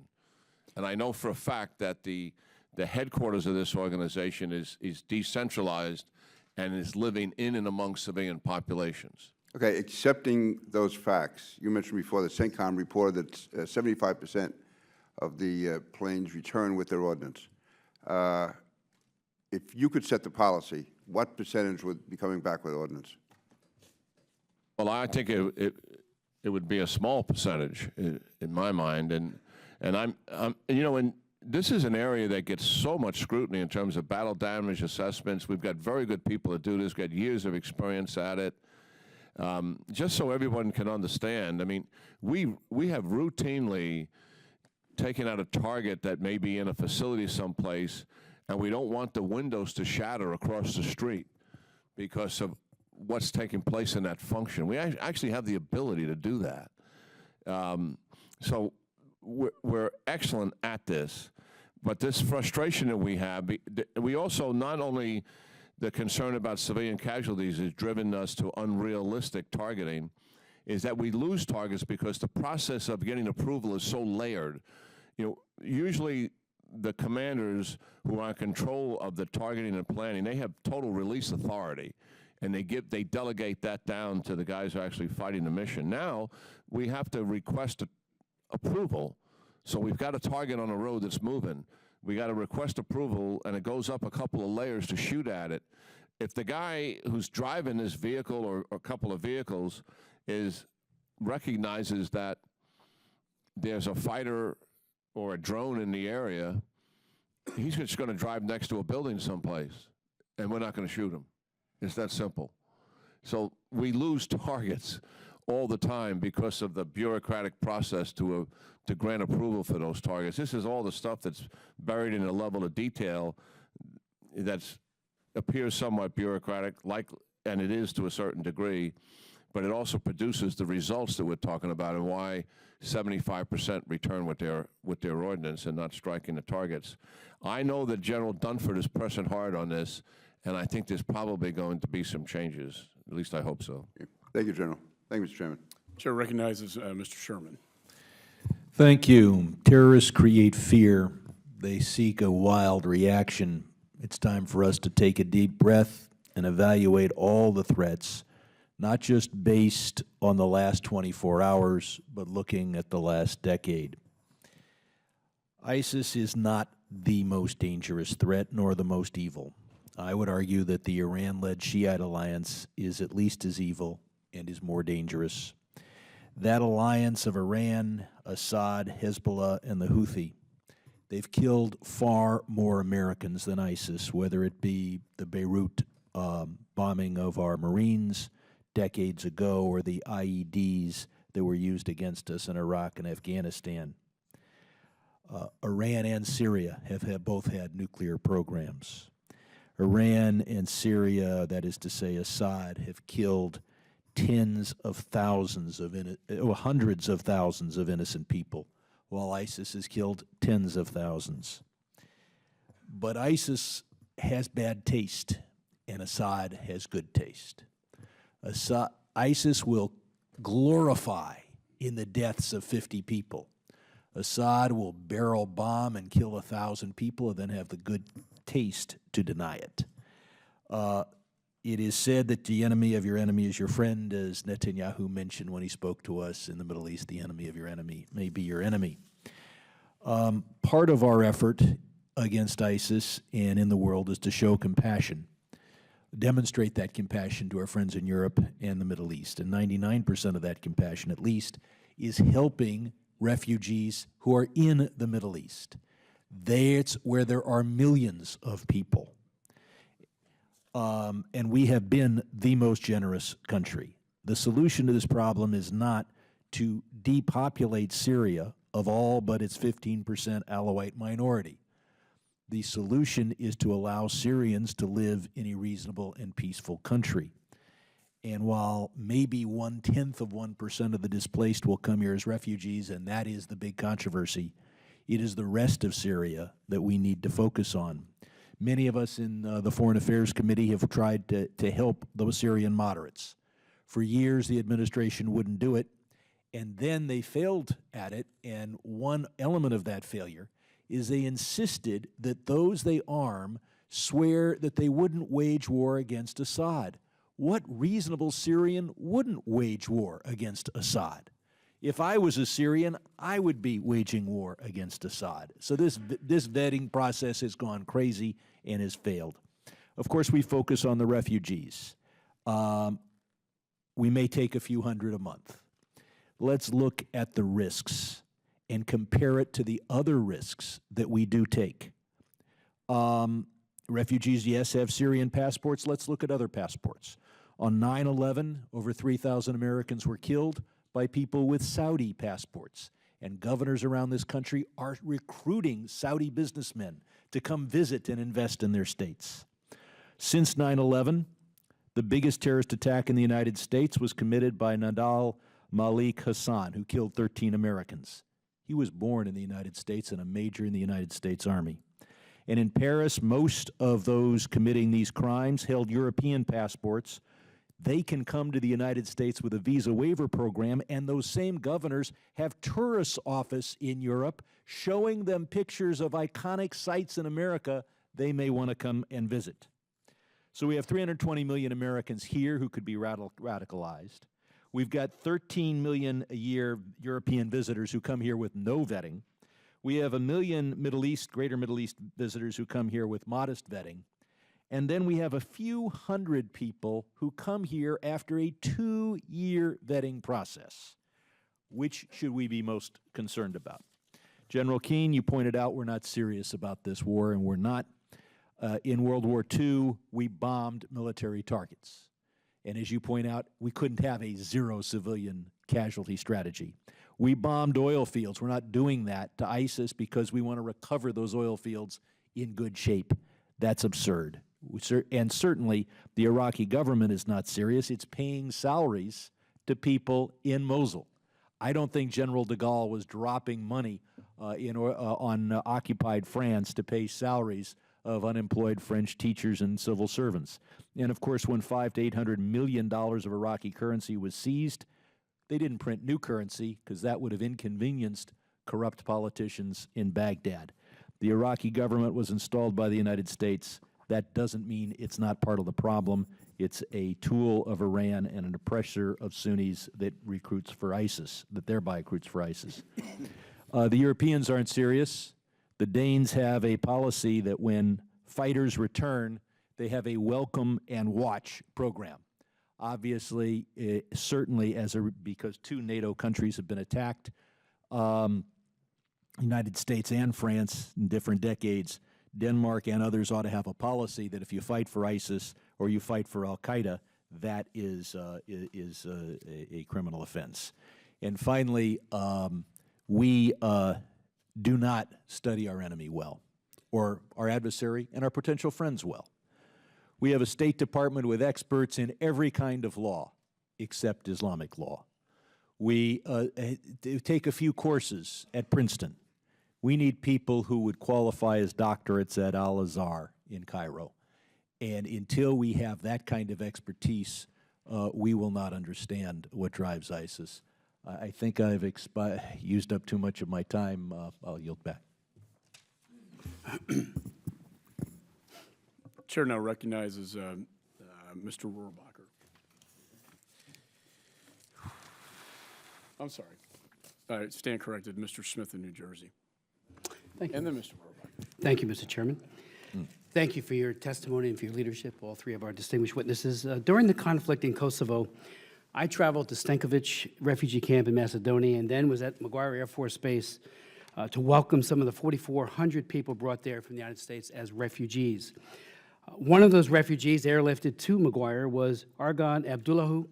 And I know for a fact that the headquarters of this organization is decentralized and is living in and among civilian populations. Okay, accepting those facts, you mentioned before the CENTCOM reported that 75% of the planes return with their ordnance. If you could set the policy, what percentage would be coming back with ordnance? Well, I think it would be a small percentage in my mind, and this is an area that gets so much scrutiny in terms of battle damage assessments. We've got very good people that do this, got years of experience at it. Just so everyone can understand, I mean, we have routinely taken out a target that may be in a facility someplace, and we don't want the windows to shatter across the street because of what's taking place in that function. We actually have the ability to do that. So we're excellent at this, but this frustration that we have, we also, not only the concern about civilian casualties has driven us to unrealistic targeting, is that we lose targets because the process of getting approval is so layered. Usually the commanders who are in control of the targeting and planning, they have total release authority, and they delegate that down to the guys who are actually fighting the mission. Now we have to request approval. So we've got a target on a road that's moving. We got to request approval, and it goes up a couple of layers to shoot at it. If the guy who's driving this vehicle or a couple of vehicles recognizes that there's a fighter or a drone in the area, he's just going to drive next to a building someplace, and we're not going to shoot him. It's that simple. So we lose targets all the time because of the bureaucratic process to grant approval for those targets. This is all the stuff that's buried in a level of detail that appears somewhat bureaucratic, and it is to a certain degree, but it also produces the results that we're talking about and why 75% return with their ordinance and not striking the targets. I know that General Dunford is pressing hard on this, and I think there's probably going to be some changes. At least I hope so. Thank you, General. Thank you, Mr. Chairman. Chair recognizes Mr. Sherman. Thank you. Terrorists create fear. They seek a wild reaction. It's time for us to take a deep breath and evaluate all the threats, not just based on the last 24 hours, but looking at the last decade. ISIS is not the most dangerous threat, nor the most evil. I would argue that the Iran-led Shiite alliance is at least as evil and is more dangerous. That alliance of Iran, Assad, Hezbollah, and the Houthi, they've killed far more Americans than ISIS, whether it be the Beirut bombing of our Marines decades ago or the IEDs that were used against us in Iraq and Afghanistan. Iran and Syria have both had nuclear programs. Iran and Syria, that is to say Assad, have killed tens of thousands of hundreds of thousands of innocent people, while ISIS has killed tens of thousands. But ISIS has bad taste, and Assad has good taste. ISIS will glorify in the deaths of 50 people. Assad will barrel bomb and kill 1,000 people and then have the good taste to deny it. It is said that the enemy of your enemy is your friend, as Netanyahu mentioned when he spoke to us in the Middle East. The enemy of your enemy may be your enemy. Part of our effort against ISIS and in the world is to show compassion, demonstrate that compassion to our friends in Europe and the Middle East. And 99% of that compassion, at least, is helping refugees who are in the Middle East. That's where there are millions of people. And we have been the most generous country. The solution to this problem is not to depopulate Syria of all but its 15% Alawite minority. The solution is to allow Syrians to live in a reasonable and peaceful country. And while maybe 0.1% of the displaced will come here as refugees, and that is the big controversy, it is the rest of Syria that we need to focus on. Many of us in the Foreign Affairs Committee have tried to help those Syrian moderates. For years, the administration wouldn't do it, and then they failed at it, and one element of that failure is they insisted that those they arm swear that they wouldn't wage war against Assad. What reasonable Syrian wouldn't wage war against Assad? If I was a Syrian, I would be waging war against Assad. So this vetting process has gone crazy and has failed. Of course, we focus on the refugees. We may take a few hundred a month. Let's look at the risks and compare it to the other risks that we do take. Refugees, yes, have Syrian passports. Let's look at other passports. On 9/11, over 3,000 Americans were killed by people with Saudi passports. And governors around this country are recruiting Saudi businessmen to come visit and invest in their states. Since 9/11, the biggest terrorist attack in the United States was committed by Nadal Malik Hassan, who killed 13 Americans. He was born in the United States and a major in the United States Army. And in Paris, most of those committing these crimes held European passports. They can come to the United States with a visa waiver program, and those same governors have tourist office in Europe showing them pictures of iconic sites in America they may want to come and visit. So we have 320 million Americans here who could be radicalized. We've got 13 million a year European visitors who come here with no vetting. We have 1 million Greater Middle East visitors who come here with modest vetting. And then we have a few hundred people who come here after a 2-year vetting process. Which should we be most concerned about? General Keane, you pointed out we're not serious about this war, and we're not. In World War II, we bombed military targets. And as you point out, we couldn't have a zero civilian casualty strategy. We bombed oil fields. We're not doing that to ISIS because we want to recover those oil fields in good shape. That's absurd. And certainly the Iraqi government is not serious. It's paying salaries to people in Mosul. I don't think General de Gaulle was dropping money on occupied France to pay salaries of unemployed French teachers and civil servants. And of course, when $500 to $800 million of Iraqi currency was seized, they didn't print new currency because that would have inconvenienced corrupt politicians in Baghdad. The Iraqi government was installed by the United States. That doesn't mean it's not part of the problem. It's a tool of Iran and an oppressor of Sunnis that recruits for ISIS, that thereby recruits for ISIS. The Europeans aren't serious. The Danes have a policy that when fighters return, they have a welcome and watch program. Obviously, certainly because 2 NATO countries have been attacked, United States and France in different decades, Denmark and others ought to have a policy that if you fight for ISIS or you fight for al-Qaeda, that is a criminal offense. And finally, we do not study our enemy well, or our adversary and our potential friends well. We have a State Department with experts in every kind of law except Islamic law. We take a few courses at Princeton. We need people who would qualify as doctorates at Al-Azhar in Cairo. And until we have that kind of expertise, we will not understand what drives ISIS. I think I've used up too much of my time. I'll yield back. Chair now recognizes Mr. Rohrabacher. I'm sorry. Stand corrected, Mr. Smith in New Jersey. Thank you. And then Mr. Rohrabacher. Thank you, Mr. Chairman. Thank you for your testimony and for your leadership, all 3 of our distinguished witnesses. During the conflict in Kosovo, I traveled to Stankovic refugee camp in Macedonia and then was at McGuire Air Force Base to welcome some of the 4,400 people brought there from the United States as refugees. One of those refugees airlifted to McGuire was Argan Abdullahu,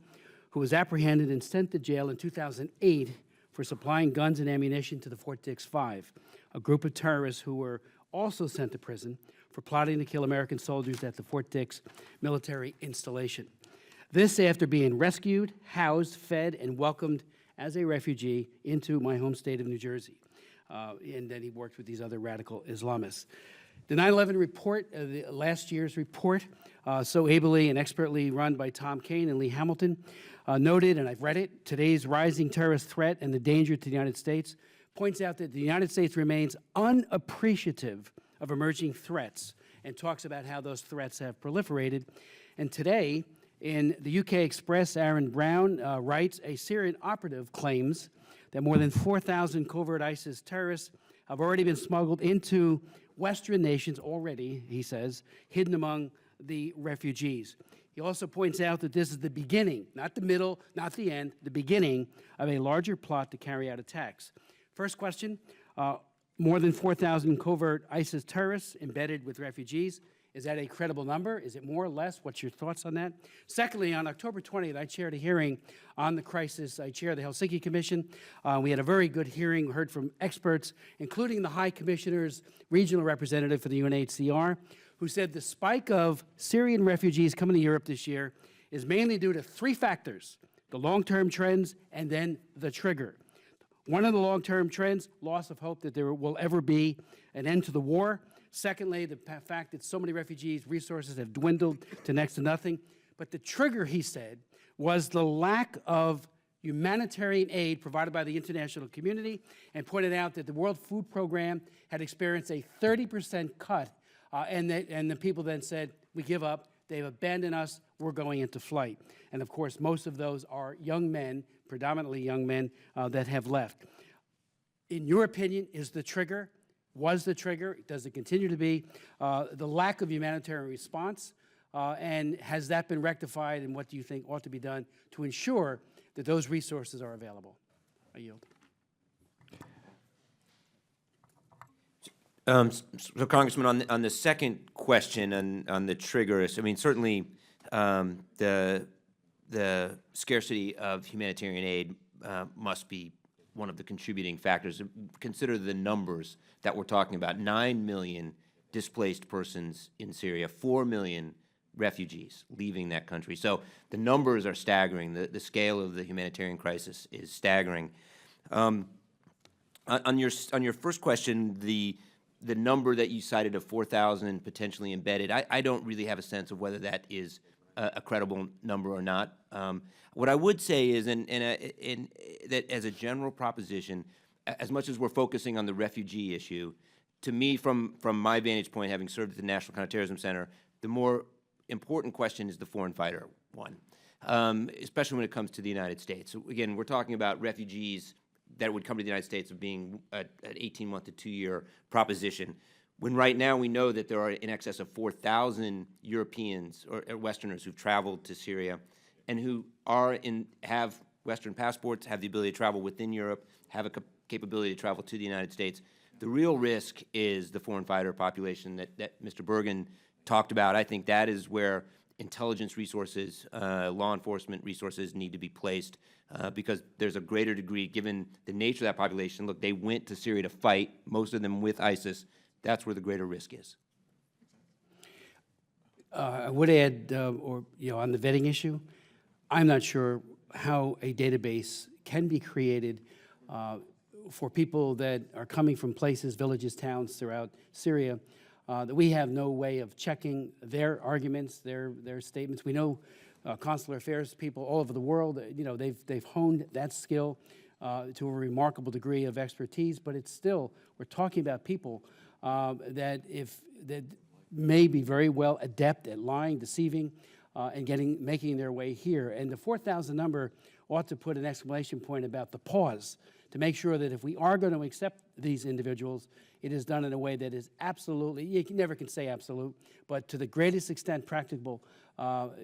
who was apprehended and sent to jail in 2008 for supplying guns and ammunition to the Fort Dix Five, a group of terrorists who were also sent to prison for plotting to kill American soldiers at the Fort Dix military installation. This after being rescued, housed, fed, and welcomed as a refugee into my home state of New Jersey. And then he worked with these other radical Islamists. The 9/11 report, last year's report, so ably and expertly run by Tom Kane and Lee Hamilton, noted, and I've read it, today's rising terrorist threat and the danger to the United States points out that the United States remains unappreciative of emerging threats and talks about how those threats have proliferated. And today, in the UK Express, Aaron Brown writes, a Syrian operative claims that more than 4,000 covert ISIS terrorists have already been smuggled into Western nations already, he says, hidden among the refugees. He also points out that this is the beginning, not the middle, not the end, the beginning of a larger plot to carry out attacks. First question, more than 4,000 covert ISIS terrorists embedded with refugees. Is that a credible number? Is it more or less? What's your thoughts on that? Secondly, on October 20th, I chaired a hearing on the crisis. I chaired the Helsinki Commission. We had a very good hearing, heard from experts, including the High Commissioner's regional representative for the UNHCR, who said the spike of Syrian refugees coming to Europe this year is mainly due to 3 factors: the long-term trends and then the trigger. One of the long-term trends, loss of hope that there will ever be an end to the war. Secondly, the fact that so many refugees' resources have dwindled to next to nothing. But the trigger, he said, was the lack of humanitarian aid provided by the international community, and pointed out that the World Food Program had experienced a 30% cut, and the people then said, we give up, they've abandoned us, we're going into flight. And of course, most of those are young men, predominantly young men, that have left. In your opinion, is the trigger, was the trigger, does it continue to be, the lack of humanitarian response, and has that been rectified, and what do you think ought to be done to ensure that those resources are available? I yield. So, Congressman, on the second question on the triggers, I mean, certainly the the scarcity of humanitarian aid must be one of the contributing factors. Consider the numbers that we're talking about. 9 million displaced persons in Syria, 4 million refugees leaving that country. So the numbers are staggering. The scale of the humanitarian crisis is staggering. On your first question, the number that you cited of 4,000 potentially embedded, I don't really have a sense of whether that is a credible number or not. What I would say is, that as a general proposition, as much as we're focusing on the refugee issue, to me, from my vantage point, having served at the National Counterterrorism Center, the more important question is the foreign fighter one, especially when it comes to the United States. So again, we're talking about refugees that would come to the United States of being an 18-month to 2-year proposition, when right now we know that there are in excess of 4,000 Europeans or Westerners who've traveled to Syria and who have Western passports, have the ability to travel within Europe, have a capability to travel to the United States. The real risk is the foreign fighter population that Mr. Bergen talked about. I think that is where intelligence resources, law enforcement resources need to be placed because there's a greater degree, given the nature of that population. Look, they went to Syria to fight, most of them with ISIS. That's where the greater risk is. I would add, on the vetting issue, I'm not sure how a database can be created for people that are coming from places, villages, towns throughout Syria, that we have no way of checking their arguments, their statements. We know consular affairs people all over the world, they've honed that skill to a remarkable degree of expertise, but it's still, we're talking about people that may be very well adept at lying, deceiving, and making their way here. And the 4,000 number ought to put an exclamation point about the pause to make sure that if we are going to accept these individuals, it is done in a way that is absolutely, you never can say absolute, but to the greatest extent practicable,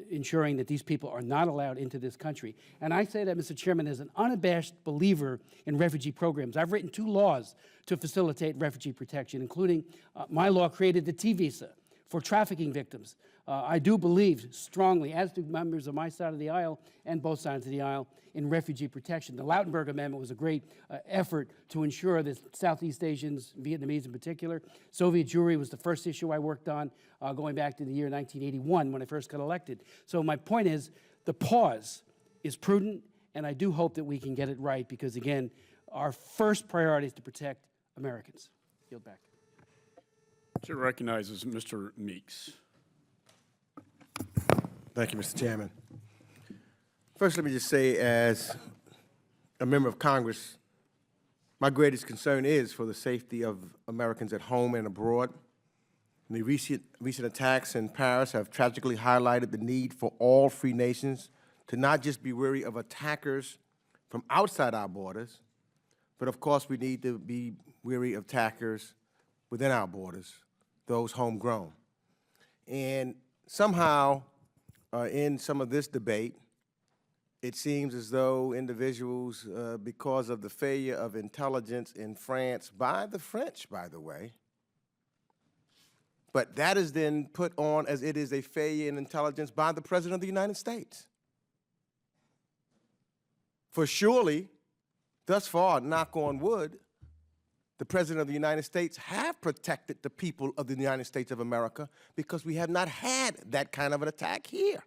ensuring that these people are not allowed into this country. And I say that, Mr. Chairman, as an unabashed believer in refugee programs. I've written 2 laws to facilitate refugee protection, including my law created the T visa for trafficking victims. I do believe strongly, as do members of my side of the aisle and both sides of the aisle, in refugee protection. The Lautenberg Amendment was a great effort to ensure that Southeast Asians, Vietnamese in particular, Soviet Jewry was the first issue I worked on going back to the year 1981 when I first got elected. So my point is, the pause is prudent, and I do hope that we can get it right because, again, our first priority is to protect Americans. Yield back. Chair recognizes Mr. Meeks. Thank you, Mr. Chairman. First, let me just say, as a member of Congress, my greatest concern is for the safety of Americans at home and abroad. The recent attacks in Paris have tragically highlighted the need for all free nations to not just be wary of attackers from outside our borders, but of course we need to be wary of attackers within our borders, those homegrown. And somehow, in some of this debate, it seems as though individuals, because of the failure of intelligence in France, by the French, by the way, but that is then put on as it is a failure in intelligence by the President of the United States. For surely, thus far, knock on wood, the President of the United States have protected the people of the United States of America because we have not had that kind of an attack here.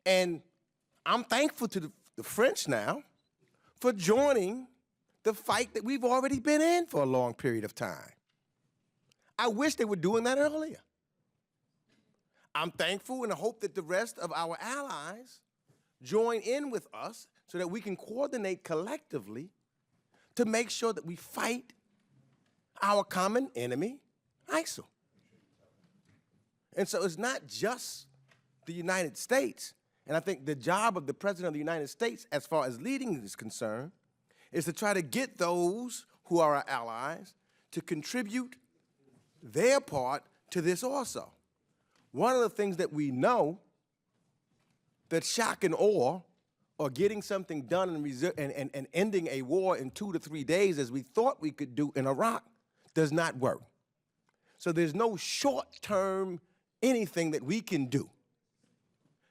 And I'm thankful to the French now for joining the fight that we've already been in for a long period of time. I wish they were doing that earlier. I'm thankful and I hope that the rest of our allies join in with us so that we can coordinate collectively to make sure that we fight our common enemy, ISIL. And so it's not just the United States. And I think the job of the President of the United States, as far as leading is concerned, is to try to get those who are our allies to contribute their part to this also. One of the things that we know that shock and awe or getting something done and ending a war in 2 to 3 days as we thought we could do in Iraq does not work. So there's no short-term anything that we can do.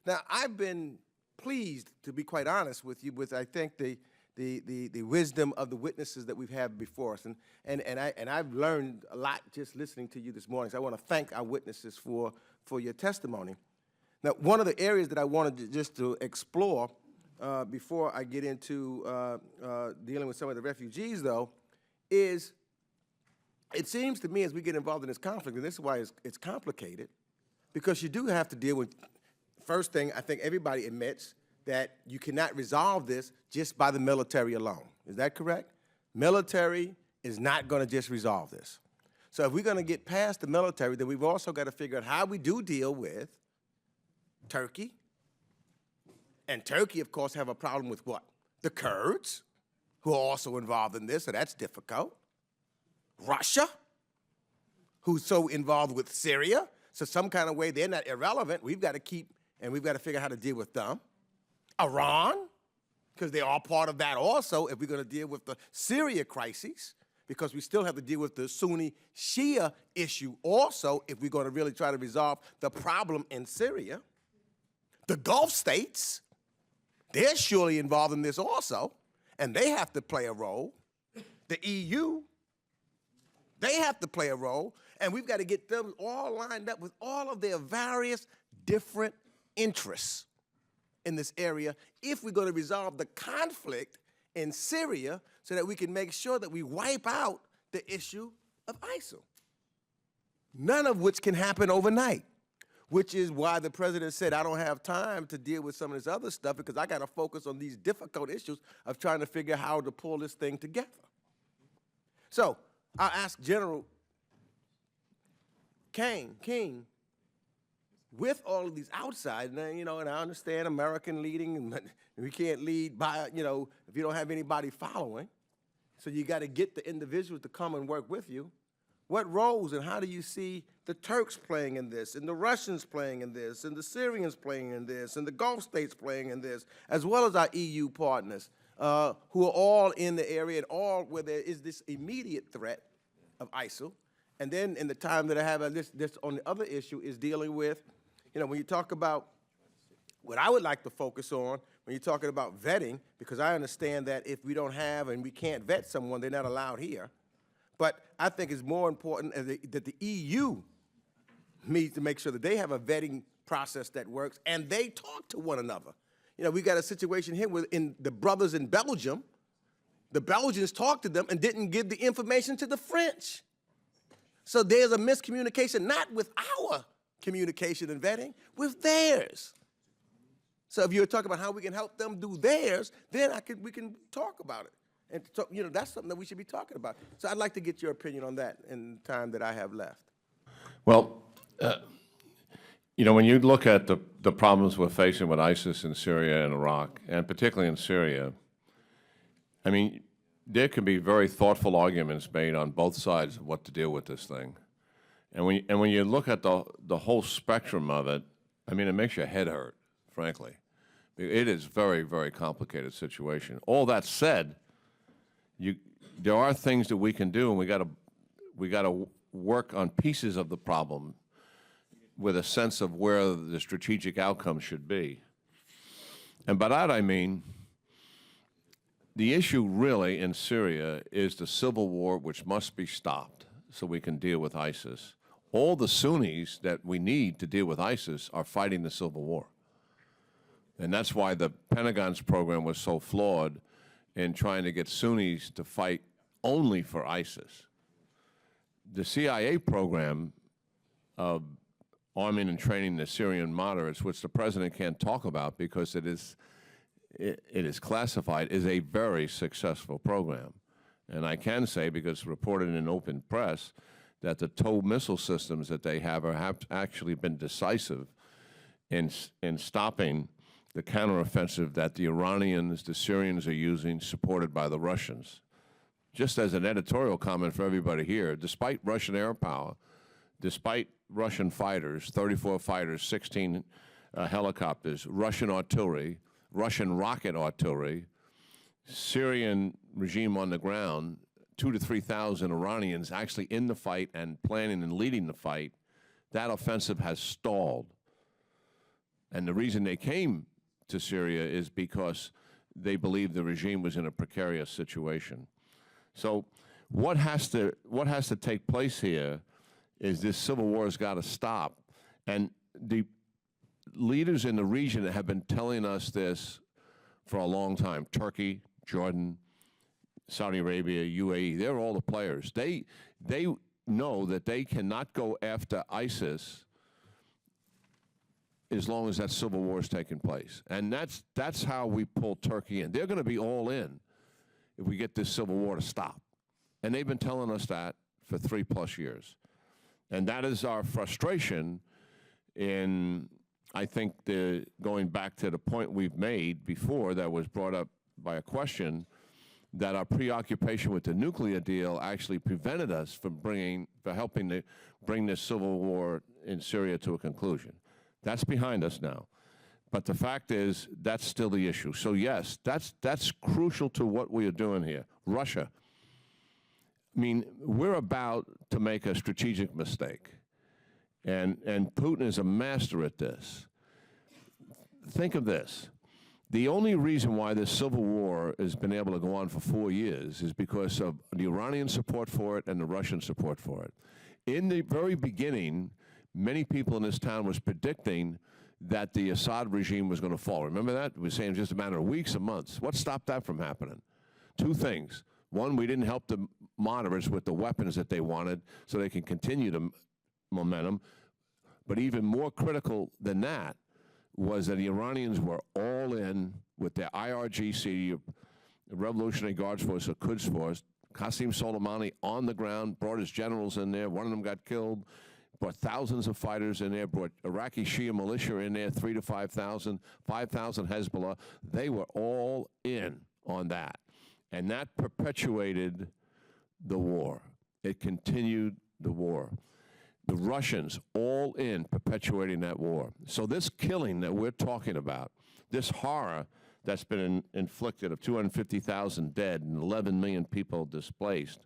Now, I've been pleased, to be quite honest with you, with I think the wisdom of the witnesses that we've had before us, and I've learned a lot just listening to you this morning. So I want to thank our witnesses for your testimony. Now, one of the areas that I wanted just to explore before I get into dealing with some of the refugees, though, is it seems to me as we get involved in this conflict, and this is why it's complicated, because you do have to deal with. First thing, I think everybody admits that you cannot resolve this just by the military alone. Is that correct? Military is not going to just resolve this. So if we're going to get past the military, then we've also got to figure out how we do deal with Turkey. And Turkey, of course, have a problem with what? The Kurds, who are also involved in this, so that's difficult. Russia, who's so involved with Syria, so some kind of way they're not irrelevant. We've got to keep. And we've got to figure out how to deal with them. Iran, because they're all part of that also, if we're going to deal with the Syria crisis, because we still have to deal with the Sunni-Shia issue also, if we're going to really try to resolve the problem in Syria. The Gulf states, they're surely involved in this also, and they have to play a role. The EU, they have to play a role, and we've got to get them all lined up with all of their various different interests in this area if we're going to resolve the conflict in Syria so that we can make sure that we wipe out the issue of ISIL. None of which can happen overnight, which is why the president said, I don't have time to deal with some of this other stuff because I got to focus on these difficult issues of trying to figure out how to pull this thing together. So I'll ask General King, with all of these outside, and I understand American leading, and we can't lead by, if you don't have anybody following. So you got to get the individuals to come and work with you. What roles and how do you see the Turks playing in this, and the Russians playing in this, and the Syrians playing in this, and the Gulf states playing in this, as well as our EU partners, who are all in the area and all where there is this immediate threat of ISIL. And then in the time that I have this on the other issue is dealing with, when you talk about what I would like to focus on, when you're talking about vetting, because I understand that if we don't have and we can't vet someone, they're not allowed here. But I think it's more important that the EU needs to make sure that they have a vetting process that works and they talk to one another. We got a situation here where in the brothers in Belgium, the Belgians talked to them and didn't give the information to the French. So there's a miscommunication, not with our communication and vetting, with theirs. So if you're talking about how we can help them do theirs, then we can talk about it. And so, that's something that we should be talking about. So I'd like to get your opinion on that in the time that I have left. Well, when you look at the problems we're facing with ISIS in Syria and Iraq, and particularly in Syria, I mean, there can be very thoughtful arguments made on both sides of what to deal with this thing. And when you look at the whole spectrum of it, I mean, it makes your head hurt, frankly. It is a very, very complicated situation. All that said, there are things that we can do, and we got to work on pieces of the problem with a sense of where the strategic outcome should be. And by that I mean, the issue really in Syria is the civil war, which must be stopped so we can deal with ISIS. All the Sunnis that we need to deal with ISIS are fighting the civil war. And that's why the Pentagon's program was so flawed in trying to get Sunnis to fight only for ISIS. The CIA program of arming and training the Syrian moderates, which the president can't talk about because it is classified, is a very successful program. And I can say, because reported in open press, that the TOW missile systems that they have actually been decisive in stopping the counteroffensive that the Iranians, the Syrians are using, supported by the Russians. Just as an editorial comment for everybody here, despite Russian air power, despite Russian fighters, 34 fighters, 16 helicopters, Russian artillery, Russian rocket artillery, Syrian regime on the ground, 2,000 to 3,000 Iranians actually in the fight and planning and leading the fight, that offensive has stalled. And the reason they came to Syria is because they believed the regime was in a precarious situation. So what has to take place here is this civil war has got to stop. And the leaders in the region have been telling us this for a long time. Turkey, Jordan, Saudi Arabia, UAE, they're all the players. They know that they cannot go after ISIS as long as that civil war is taking place. And that's how we pull Turkey in. They're going to be all in if we get this civil war to stop. And they've been telling us that for 3+ years. And that is our frustration in, I think, going back to the point we've made before that was brought up by a question, that our preoccupation with the nuclear deal actually prevented us from helping to bring this civil war in Syria to a conclusion. That's behind us now. But the fact is, that's still the issue. So yes, that's crucial to what we are doing here. Russia. I mean, we're about to make a strategic mistake. And Putin is a master at this. Think of this. The only reason why this civil war has been able to go on for 4 years is because of the Iranian support for it and the Russian support for it. In the very beginning, many people in this town was predicting that the Assad regime was going to fall. Remember that? We were saying just a matter of weeks or months. What stopped that from happening? 2 things. One, we didn't help the moderates with the weapons that they wanted so they can continue the momentum. But even more critical than that was that the Iranians were all in with their IRGC, the Revolutionary Guards Force, or Quds Force. Qasem Soleimani on the ground, brought his generals in there. One of them got killed. Brought thousands of fighters in there, brought Iraqi Shia militia in there, 3,000 to 5,000, 5,000 Hezbollah. They were all in on that. And that perpetuated the war. It continued the war. The Russians all in perpetuating that war. So this killing that we're talking about, this horror that's been inflicted of 250,000 dead and 11 million people displaced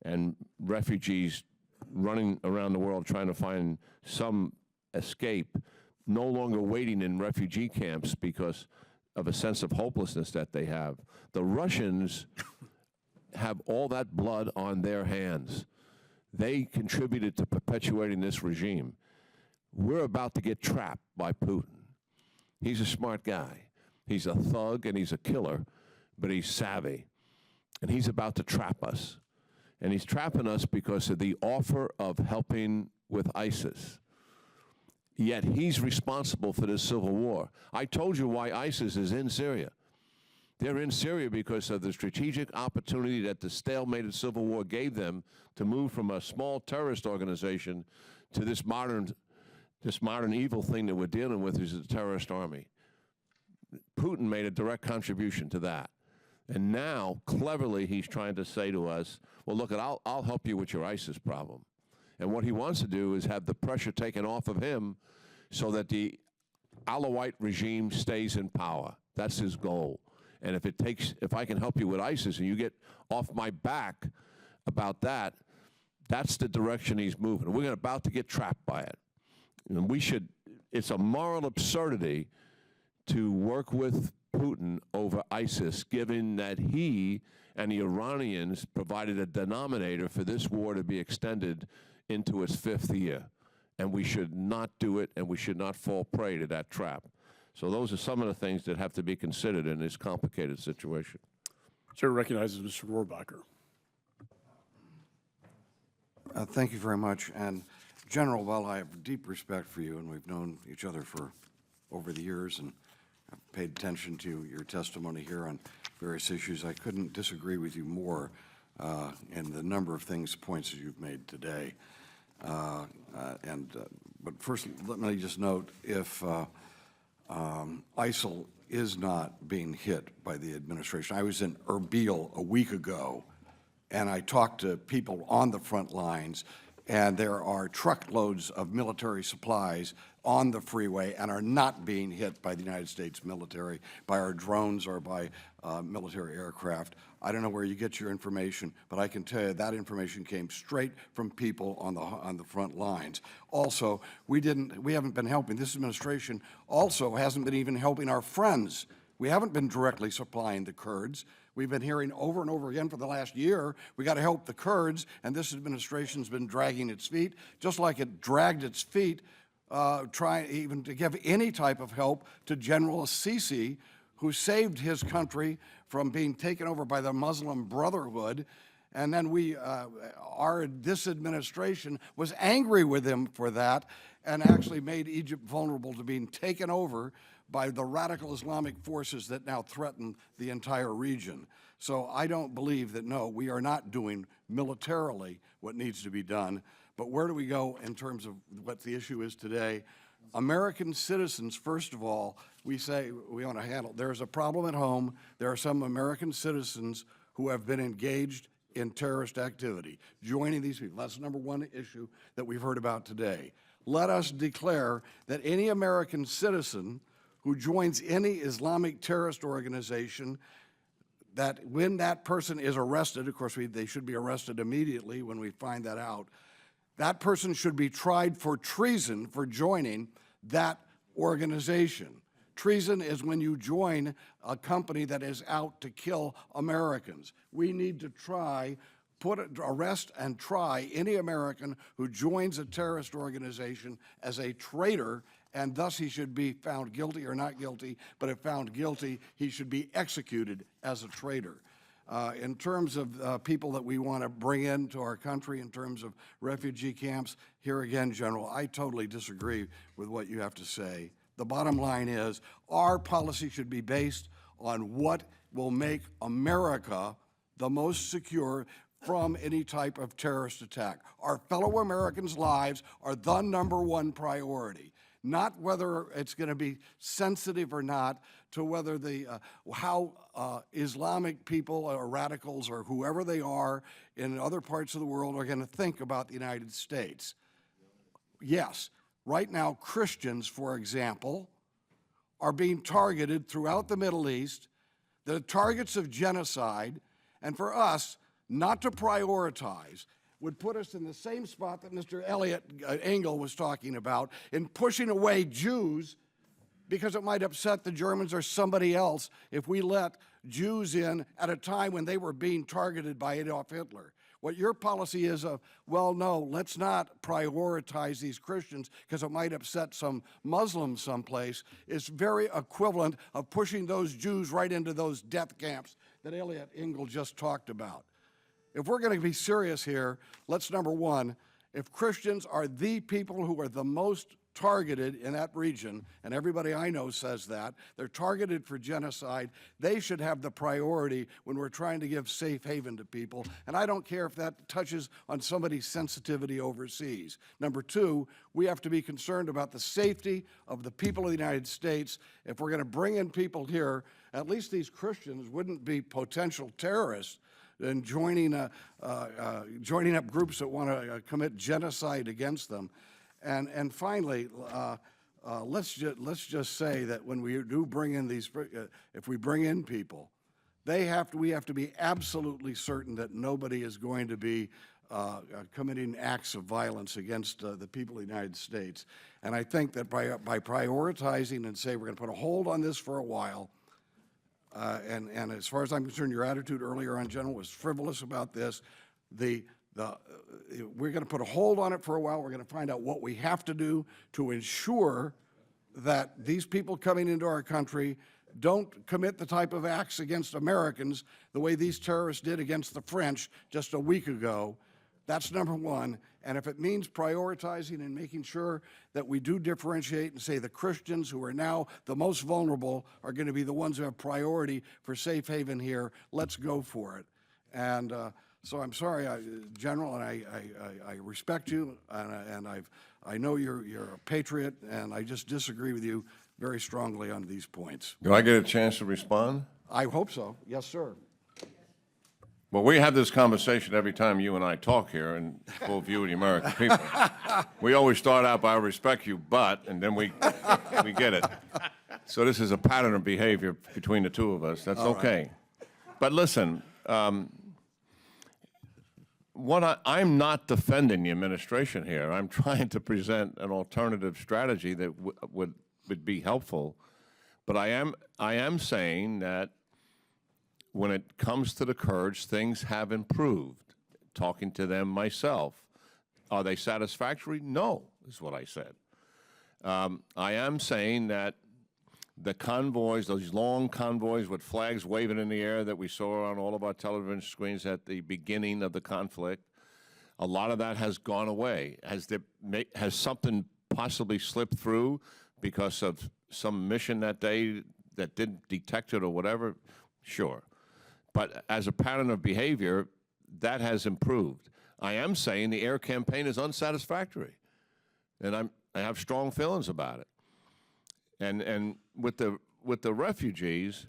and refugees running around the world trying to find some escape, no longer waiting in refugee camps because of a sense of hopelessness that they have. The Russians have all that blood on their hands. They contributed to perpetuating this regime. We're about to get trapped by Putin. He's a smart guy. He's a thug and he's a killer, but he's savvy. And he's about to trap us. And he's trapping us because of the offer of helping with ISIS. Yet he's responsible for this civil war. I told you why ISIS is in Syria. They're in Syria because of the strategic opportunity that the stalemated civil war gave them to move from a small terrorist organization to this modern evil thing that we're dealing with, is a terrorist army. Putin made a direct contribution to that. And now, cleverly, he's trying to say to us, well, look, I'll help you with your ISIS problem. And what he wants to do is have the pressure taken off of him so that the Alawite regime stays in power. That's his goal. And if I can help you with ISIS and you get off my back about that, that's the direction he's moving. We're about to get trapped by it. And it's a moral absurdity to work with Putin over ISIS, given that he and the Iranians provided a denominator for this war to be extended into its 5th year. And we should not do it, and we should not fall prey to that trap. So those are some of the things that have to be considered in this complicated situation. Chair recognizes Mr. Rohrbacher. Thank you very much. And General, while I have deep respect for you, and we've known each other for over the years, and I've paid attention to your testimony here on various issues, I couldn't disagree with you more in the number of points that you've made today. But first, let me just note, if ISIL is not being hit by the administration. I was in Erbil a week ago, and I talked to people on the front lines, and there are truckloads of military supplies on the freeway and are not being hit by the United States military, by our drones or by military aircraft. I don't know where you get your information, but I can tell you that information came straight from people on the front lines. Also, we haven't been helping. This administration also hasn't been even helping our friends. We haven't been directly supplying the Kurds. We've been hearing over and over again for the last year, we got to help the Kurds, and this administration's been dragging its feet, just like it dragged its feet trying even to give any type of help to General Sisi, who saved his country from being taken over by the Muslim Brotherhood. And then this administration was angry with him for that and actually made Egypt vulnerable to being taken over by the radical Islamic forces that now threaten the entire region. So I don't believe that, no, we are not doing militarily what needs to be done. But where do we go in terms of what the issue is today? American citizens, first of all, we say we want to handle. There's a problem at home. There are some American citizens who have been engaged in terrorist activity, joining these people. That's the number one issue that we've heard about today. Let us declare that any American citizen who joins any Islamic terrorist organization, that when that person is arrested, of course they should be arrested immediately when we find that out, that person should be tried for treason for joining that organization. Treason is when you join a company that is out to kill Americans. We need to arrest and try any American who joins a terrorist organization as a traitor, and thus he should be found guilty or not guilty, but if found guilty, he should be executed as a traitor. In terms of people that we want to bring into our country, in terms of refugee camps, here again, General, I totally disagree with what you have to say. The bottom line is our policy should be based on what will make America the most secure from any type of terrorist attack. Our fellow Americans' lives are the number one priority, not whether it's going to be sensitive or not to whether how Islamic people or radicals or whoever they are in other parts of the world are going to think about the United States. Yes, right now Christians, for example, are being targeted throughout the Middle East. They're targets of genocide, and for us not to prioritize would put us in the same spot that Mr. Elliot Engel was talking about in pushing away Jews because it might upset the Germans or somebody else if we let Jews in at a time when they were being targeted by Adolf Hitler. What your policy is well, no, let's not prioritize these Christians because it might upset some Muslims someplace, is very equivalent of pushing those Jews right into those death camps that Elliot Engel just talked about. If we're going to be serious here, let's, number one, if Christians are the people who are the most targeted in that region, and everybody I know says that, they're targeted for genocide, they should have the priority when we're trying to give safe haven to people, and I don't care if that touches on somebody's sensitivity overseas. Number two, we have to be concerned about the safety of the people of the United States. If we're going to bring in people here, at least these Christians wouldn't be potential terrorists and joining up groups that want to commit genocide against them. And finally, let's just say that when we do bring in these, if we bring in people, we have to be absolutely certain that nobody is going to be committing acts of violence against the people of the United States. And I think that by prioritizing and say we're going to put a hold on this for a while, and as far as I'm concerned, your attitude earlier on, General, was frivolous about this. We're going to put a hold on it for a while. We're going to find out what we have to do to ensure that these people coming into our country don't commit the type of acts against Americans the way these terrorists did against the French just a week ago. That's number one. And if it means prioritizing and making sure that we do differentiate and say the Christians who are now the most vulnerable are going to be the ones who have priority for safe haven here, let's go for it. And so I'm sorry, General, and I respect you, and I know you're a patriot, and I just disagree with you very strongly on these points. Do I get a chance to respond? I hope so. Yes, sir. Well, we have this conversation every time you and I talk here in full view of the American people. We always start out by, "I respect you, but," and then we get it. So this is a pattern of behavior between the two of us. That's okay. But listen, I'm not defending the administration here. I'm trying to present an alternative strategy that would be helpful. But I am saying that when it comes to the Kurds, things have improved. Talking to them myself, are they satisfactory? No, is what I said. I am saying that the convoys, those long convoys with flags waving in the air that we saw on all of our television screens at the beginning of the conflict, a lot of that has gone away. Has something possibly slipped through because of some mission that day that didn't detect it or whatever? Sure. But as a pattern of behavior, that has improved. I am saying the air campaign is unsatisfactory, and I have strong feelings about it. And with the refugees,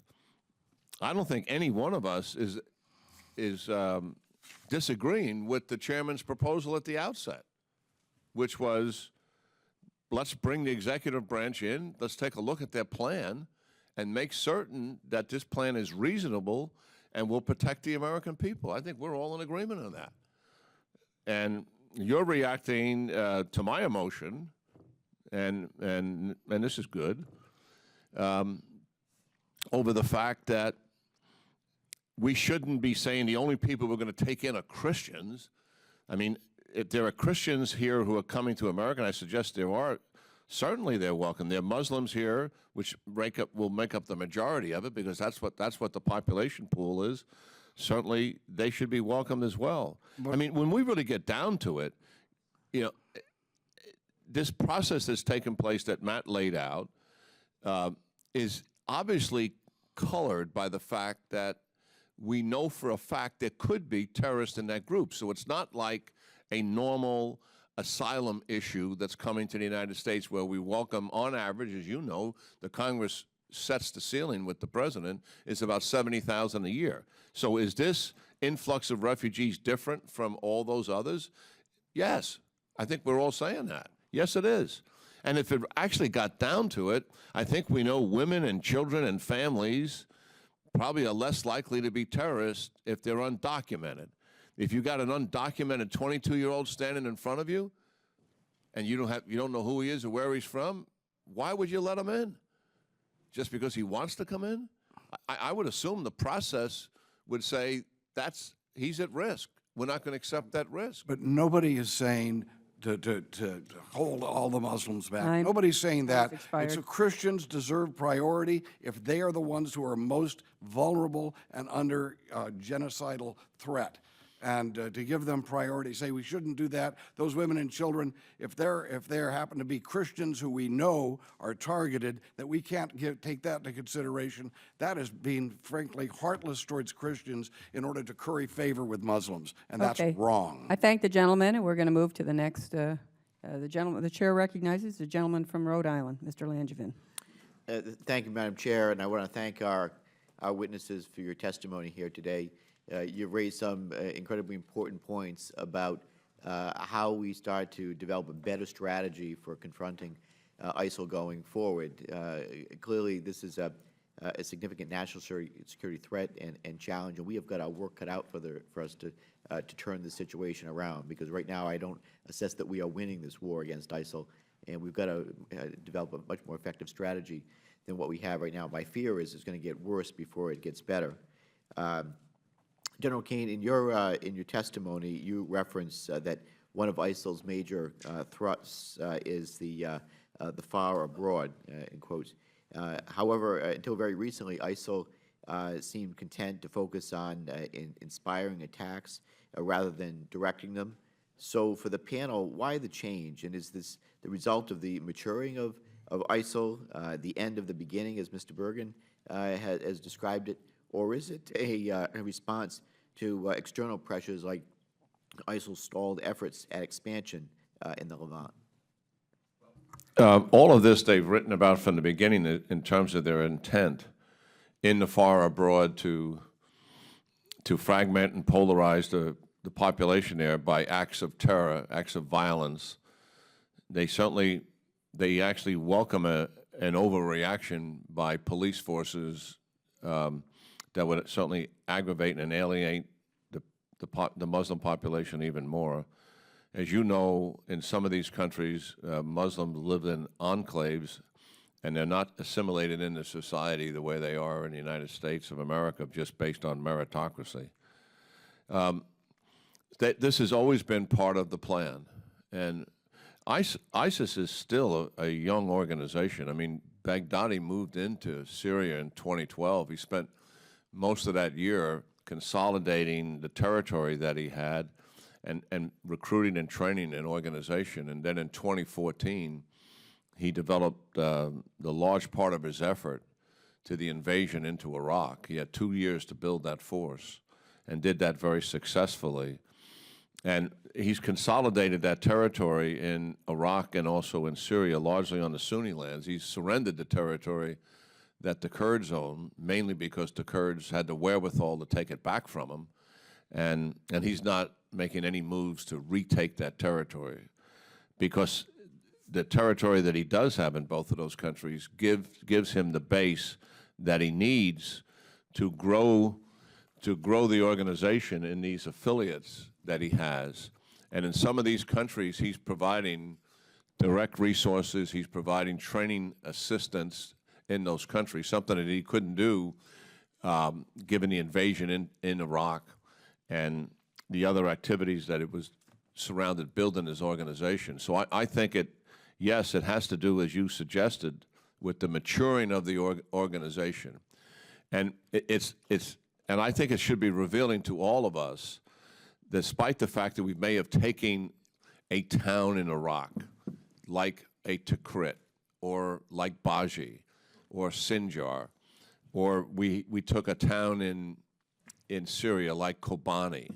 I don't think any one of us is disagreeing with the chairman's proposal at the outset, which was, let's bring the executive branch in, let's take a look at their plan, and make certain that this plan is reasonable and will protect the American people. I think we're all in agreement on that. And you're reacting to my emotion, and this is good, over the fact that we shouldn't be saying the only people we're going to take in are Christians. I mean, if there are Christians here who are coming to America, and I suggest there are, certainly they're welcome. There are Muslims here, which will make up the majority of it, because that's what the population pool is. Certainly, they should be welcomed as well. I mean, when we really get down to it, you know, this process that's taken place that Matt laid out is obviously colored by the fact that we know for a fact there could be terrorists in that group. So it's not like a normal asylum issue that's coming to the United States where we welcome, on average, as you know, the Congress sets the ceiling with the president, is about 70,000 a year. So is this influx of refugees different from all those others? Yes. I think we're all saying that. Yes, it is. And if it actually got down to it, I think we know women and children and families probably are less likely to be terrorists if they're undocumented. If you got an undocumented 22-year-old standing in front of you, and you don't know who he is or where he's from, why would you let him in? Just because he wants to come in? I would assume the process would say he's at risk. We're not going to accept that risk. But nobody is saying to hold all the Muslims back. Nobody's saying that. It's Christians deserve priority if they are the ones who are most vulnerable and under genocidal threat. And to give them priority, say we shouldn't do that. Those women and children, if there happen to be Christians who we know are targeted, that we can't take that into consideration. That is being, frankly, heartless towards Christians in order to curry favor with Muslims, and that's wrong. I thank the gentleman, and we're going to move to the next. The chair recognizes the gentleman from Rhode Island, Mr. Langevin. Thank you, Madam Chair, and I want to thank our witnesses for your testimony here today. You've raised some incredibly important points about how we start to develop a better strategy for confronting ISIL going forward. Clearly, this is a significant national security threat and challenge, and we have got our work cut out for us to turn the situation around, because right now I don't assess that we are winning this war against ISIL, and we've got to develop a much more effective strategy than what we have right now. My fear is it's going to get worse before it gets better. General Keane, in your testimony, you reference that one of ISIL's major threats is the far abroad, in quotes. However, until very recently, ISIL seemed content to focus on inspiring attacks rather than directing them. So for the panel, why the change? And is this the result of the maturing of ISIL, the end of the beginning, as Mr. Bergen has described it? Or is it a response to external pressures like ISIL's stalled efforts at expansion in the Levant? All of this they've written about from the beginning in terms of their intent in the far abroad to to fragment and polarize the population there by acts of terror, acts of violence. They actually welcome an overreaction by police forces that would certainly aggravate and alienate the Muslim population even more. As you know, in some of these countries, Muslims live in enclaves, and they're not assimilated into society the way they are in the United States of America, just based on meritocracy. This has always been part of the plan. And ISIS is still a young organization. I mean, Baghdadi moved into Syria in 2012. He spent most of that year consolidating the territory that he had and recruiting and training an organization. And then in 2014, he developed the large part of his effort to the invasion into Iraq. He had 2 years to build that force and did that very successfully. And he's consolidated that territory in Iraq and also in Syria, largely on the Sunni lands. He's surrendered the territory that the Kurds own, mainly because the Kurds had the wherewithal to take it back from him. And he's not making any moves to retake that territory, because the territory that he does have in both of those countries gives him the base that he needs to grow the organization in these affiliates that he has. And in some of these countries, he's providing direct resources, he's providing training assistance in those countries, something that he couldn't do given the invasion in Iraq and the other activities that it was surrounded building his organization. So I think yes, it has to do, as you suggested, with the maturing of the organization. And and I think it should be revealing to all of us, despite the fact that we may have taken a town in Iraq, like a Tikrit, or like Baji, or Sinjar, or we took a town in Syria like Kobani.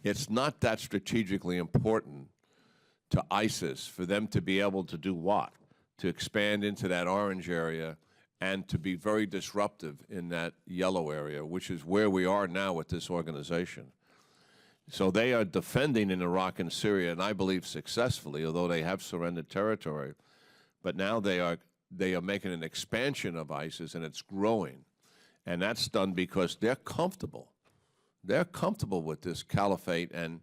It's not that strategically important to ISIS for them to be able to do what? To expand into that orange area and to be very disruptive in that yellow area, which is where we are now with this organization. So they are defending in Iraq and Syria, and I believe successfully, although they have surrendered territory. But now they are making an expansion of ISIS, and it's growing. And that's done because they're comfortable. They're comfortable with this caliphate and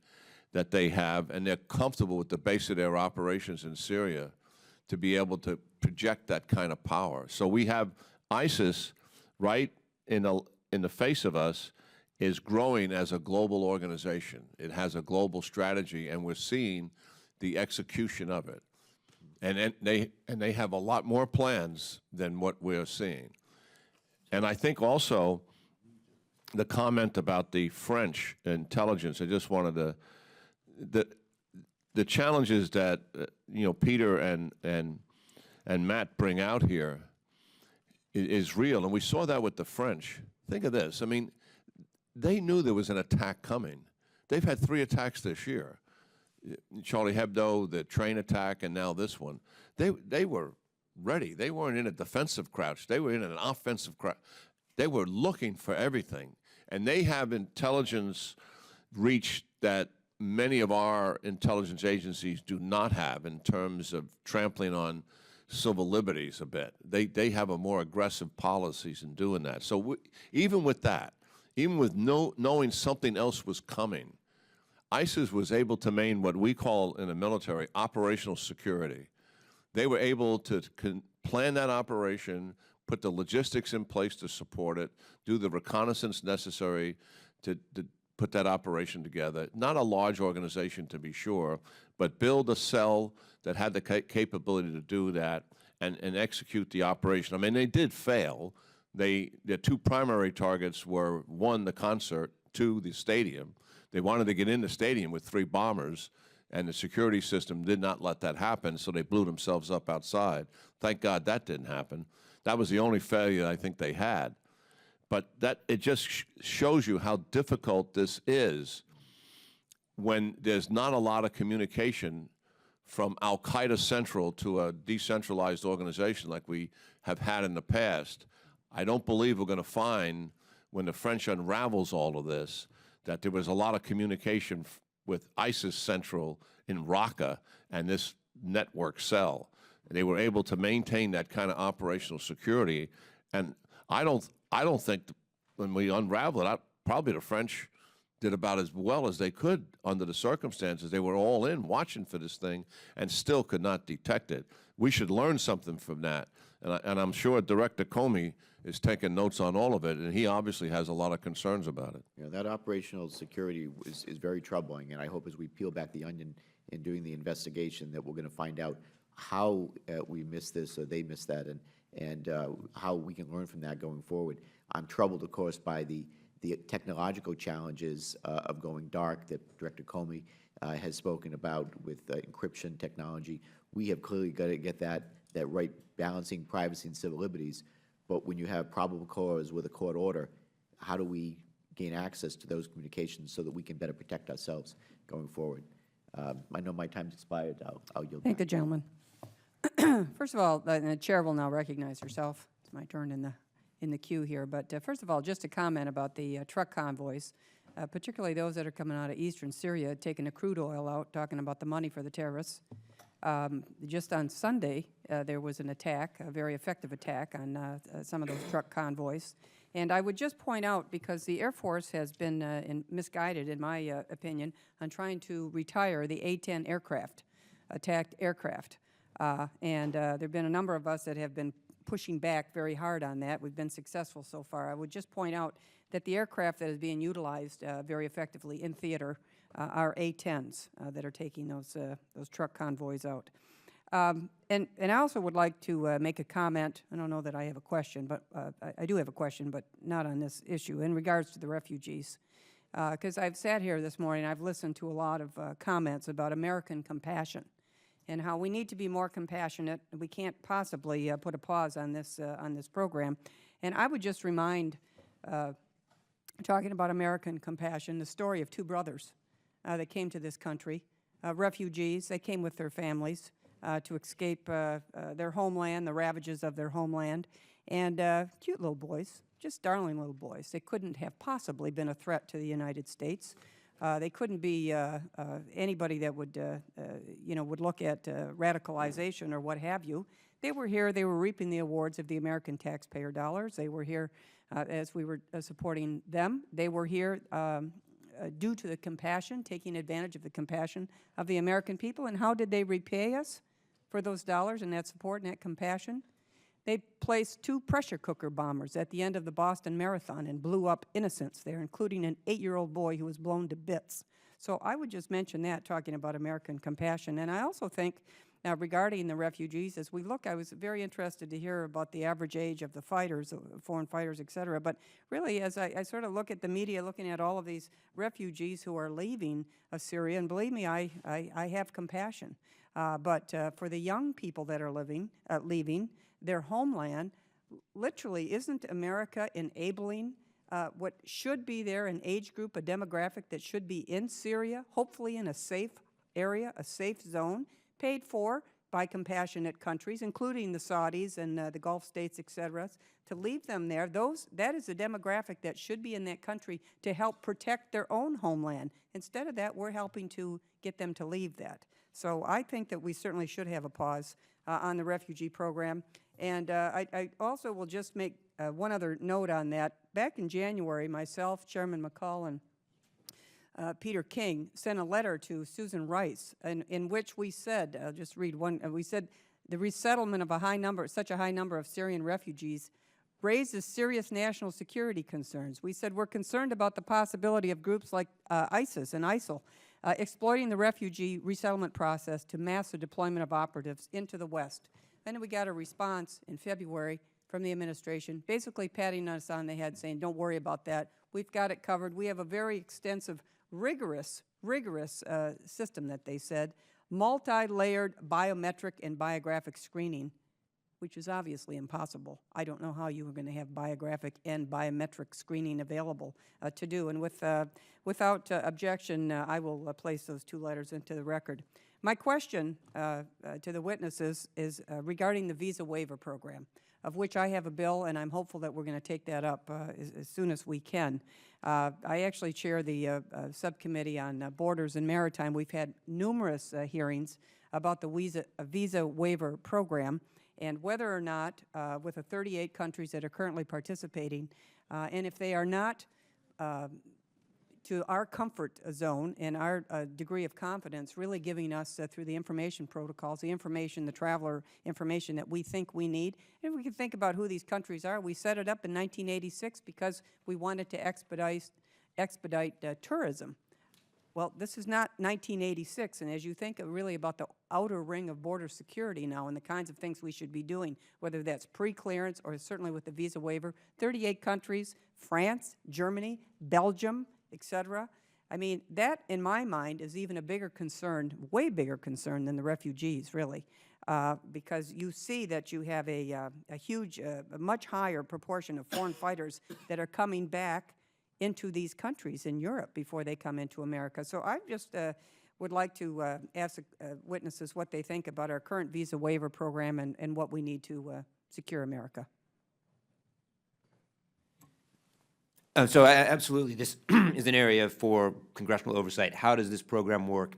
that they have, and they're comfortable with the base of their operations in Syria to be able to project that kind of power. So we have ISIS right in the face of us, is growing as a global organization. It has a global strategy, and we're seeing the execution of it. And they have a lot more plans than what we're seeing. And I think also the comment about the French intelligence, I just wanted the challenges that Peter and Matt bring out here is real, and we saw that with the French. Think of this. I mean, they knew there was an attack coming. They've had 3 attacks this year. Charlie Hebdo, the train attack, and now this one. They were ready. They weren't in a defensive crouch. They were in an offensive crouch. They were looking for everything. And they have intelligence reach that many of our intelligence agencies do not have in terms of trampling on civil liberties a bit. They have a more aggressive policies in doing that. So even with that, even with knowing something else was coming, ISIS was able to maintain what we call in the military operational security. They were able to plan that operation, put the logistics in place to support it, do the reconnaissance necessary to put that operation together. Not a large organization, to be sure, but build a cell that had the capability to do that and execute the operation. I mean, they did fail. Their 2 primary targets were, 1, the concert, 2, the stadium. They wanted to get in the stadium with 3 bombers, and the security system did not let that happen, so they blew themselves up outside. Thank God that didn't happen. That was the only failure I think they had. But it just shows you how difficult this is when there's not a lot of communication from Al-Qaeda Central to a decentralized organization like we have had in the past. I don't believe we're going to find when the French unravels all of this, that there was a lot of communication with ISIS Central in Raqqa and this network cell. They were able to maintain that kind of operational security, and I don't think when we unravel it, probably the French did about as well as they could under the circumstances. They were all in watching for this thing and still could not detect it. We should learn something from that, and I'm sure Director Comey is taking notes on all of it, and he obviously has a lot of concerns about it. You know, that operational security is very troubling, and I hope as we peel back the onion in doing the investigation that we're going to find out how we missed this or they missed that, and how we can learn from that going forward. I'm troubled, of course, by the technological challenges of going dark that Director Comey has spoken about with encryption technology. We have clearly got to get that right, balancing privacy and civil liberties. But when you have probable cause with a court order, how do we gain access to those communications so that we can better protect ourselves going forward? I know my time's expired. I'll yield. Thank the gentleman. First of all, the chair will now recognize herself. It's my turn in the queue here. But first of all, just a comment about the truck convoys, particularly those that are coming out of eastern Syria, taking the crude oil out, talking about the money for the terrorists. Just on Sunday, there was an attack, a very effective attack on some of those truck convoys. And I would just point out, because the Air Force has been misguided, in my opinion, on trying to retire the A-10 aircraft, attacked aircraft. And there have been a number of us that have been pushing back very hard on that. We've been successful so far. I would just point out that the aircraft that is being utilized very effectively in theater are A-10s that are taking those truck convoys out. And I also would like to make a comment. I don't know that I have a question, but I do have a question, but not on this issue, in regards to the refugees. Because I've sat here this morning, I've listened to a lot of comments about American compassion and how we need to be more compassionate. We can't possibly put a pause on this program. And I would just remind, talking about American compassion, the story of two brothers that came to this country, refugees. They came with their families to escape their homeland, the ravages of their homeland, and cute little boys, just darling little boys. They couldn't have possibly been a threat to the United States. They couldn't be anybody that would, would look at radicalization or what have you. They were here. They were reaping the awards of the American taxpayer dollars. They were here as we were supporting them. They were here due to the compassion, taking advantage of the compassion of the American people. And how did they repay us for those dollars and that support and that compassion? They placed 2 pressure cooker bombers at the end of the Boston Marathon and blew up innocents there, including an 8-year-old boy who was blown to bits. So I would just mention that, talking about American compassion. And I also think, now regarding the refugees, as we look, I was very interested to hear about the average age of the fighters, foreign fighters, et cetera. But really, as I sort of look at the media, looking at all of these refugees who are leaving of Syria, and believe me, I have compassion. But for the young people that are leaving their homeland, literally, isn't America enabling what should be there, an age group, a demographic that should be in Syria, hopefully in a safe area, a safe zone, paid for by compassionate countries, including the Saudis and the Gulf states, et cetera, to leave them there? That is a demographic that should be in that country to help protect their own homeland. Instead of that, we're helping to get them to leave that. So I think that we certainly should have a pause on the refugee program. And I also will just make one other note on that. Back in January, myself, Chairman McCall, and Peter King sent a letter to Susan Rice in which we said, I'll just read one, we said, the resettlement of such a high number of Syrian refugees raises serious national security concerns. We said we're concerned about the possibility of groups like ISIS and ISIL exploiting the refugee resettlement process to mass the deployment of operatives into the West. Then we got a response in February from the administration, basically patting us on the head, saying, don't worry about that. We've got it covered. We have a very extensive, rigorous system that they said, multi-layered biometric and biographic screening, which is obviously impossible. I don't know how you are going to have biographic and biometric screening available to do. And without objection, I will place those 2 letters into the record. My question to the witnesses is regarding the visa waiver program. of which I have a bill, and I'm hopeful that we're going to take that up as soon as we can. I actually chair the subcommittee on borders and maritime. We've had numerous hearings about the visa waiver program and whether or not, with the 38 countries that are currently participating, and if they are not to our comfort zone and our degree of confidence, really giving us through the information protocols, the information, the traveler information that we think we need. And if we can think about who these countries are, we set it up in 1986 because we wanted to expedite tourism. Well, this is not 1986, and as you think really about the outer ring of border security now and the kinds of things we should be doing, whether that's pre-clearance or certainly with the visa waiver, 38 countries, France, Germany, Belgium, etc. I mean, that, in my mind, is even a bigger concern, way bigger concern than the refugees, really, because you see that you have a huge, a much higher proportion of foreign fighters that are coming back into these countries in Europe before they come into America. So I just would like to ask witnesses what they think about our current visa waiver program and what we need to secure America. So absolutely, this is an area for congressional oversight. How does this program work?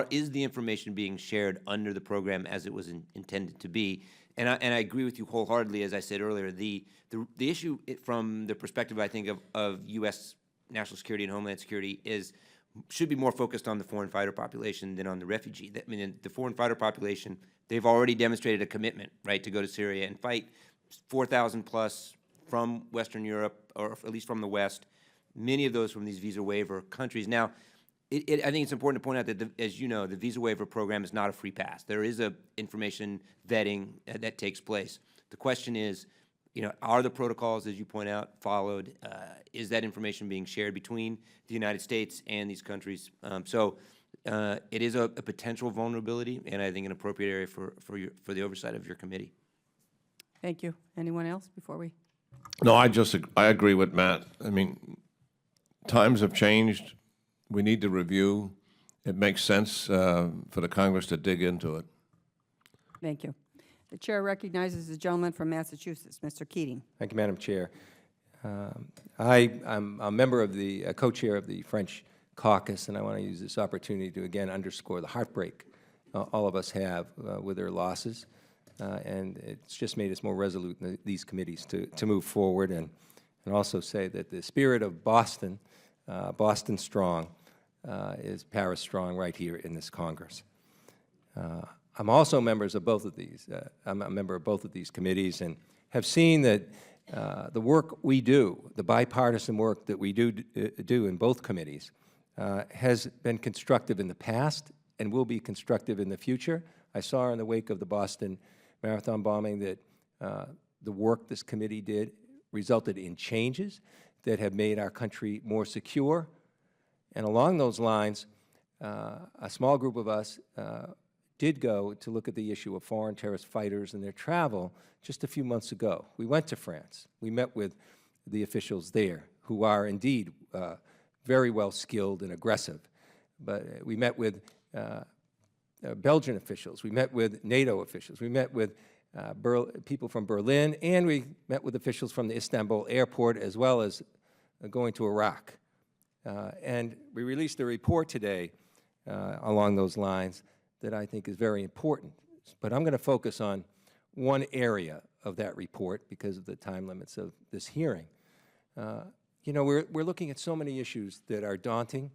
Is the information being shared under the program as it was intended to be? And I agree with you wholeheartedly, as I said earlier. The issue from the perspective, I think, of U.S. national security and homeland security should be more focused on the foreign fighter population than on the refugee. I mean, the foreign fighter population, they've already demonstrated a commitment, right, to go to Syria and fight. 4,000 plus from Western Europe, or at least from the West, many of those from these visa waiver countries. Now, I think it's important to point out that, as you know, the visa waiver program is not a free pass. There is a information vetting that takes place. The question is, are the protocols, as you point out, followed? Is that information being shared between the United States and these countries? It is a potential vulnerability, and I think an appropriate area for the oversight of your committee. Thank you. Anyone else before we? No, I agree with Matt. I mean, times have changed. We need to review. It makes sense for the Congress to dig into it. Thank you. The chair recognizes the gentleman from Massachusetts, Mr. Keating. Thank you, Madam Chair. I'm a member of the co-chair of the French caucus, and I want to use this opportunity to again underscore the heartbreak all of us have with their losses. And it's just made us more resolute in these committees to move forward, and also say that the spirit of Boston, Boston strong, is Paris strong right here in this Congress. I'm also members of both of these. I'm a member of both of these committees, and have seen that the work we do, the bipartisan work that we do in both committees, has been constructive in the past and will be constructive in the future. I saw in the wake of the Boston Marathon bombing that the work this committee did resulted in changes that have made our country more secure. And along those lines, a small group of us did go to look at the issue of foreign terrorist fighters and their travel just a few months ago. We went to France. We met with the officials there, who are indeed very well skilled and aggressive. But we met with Belgian officials. We met with NATO officials. We met with people from Berlin, and we met with officials from the Istanbul airport, as well as going to Iraq. And we released a report today along those lines that I think is very important. But I'm going to focus on one area of that report because of the time limits of this hearing. You know, we're looking at so many issues that are daunting,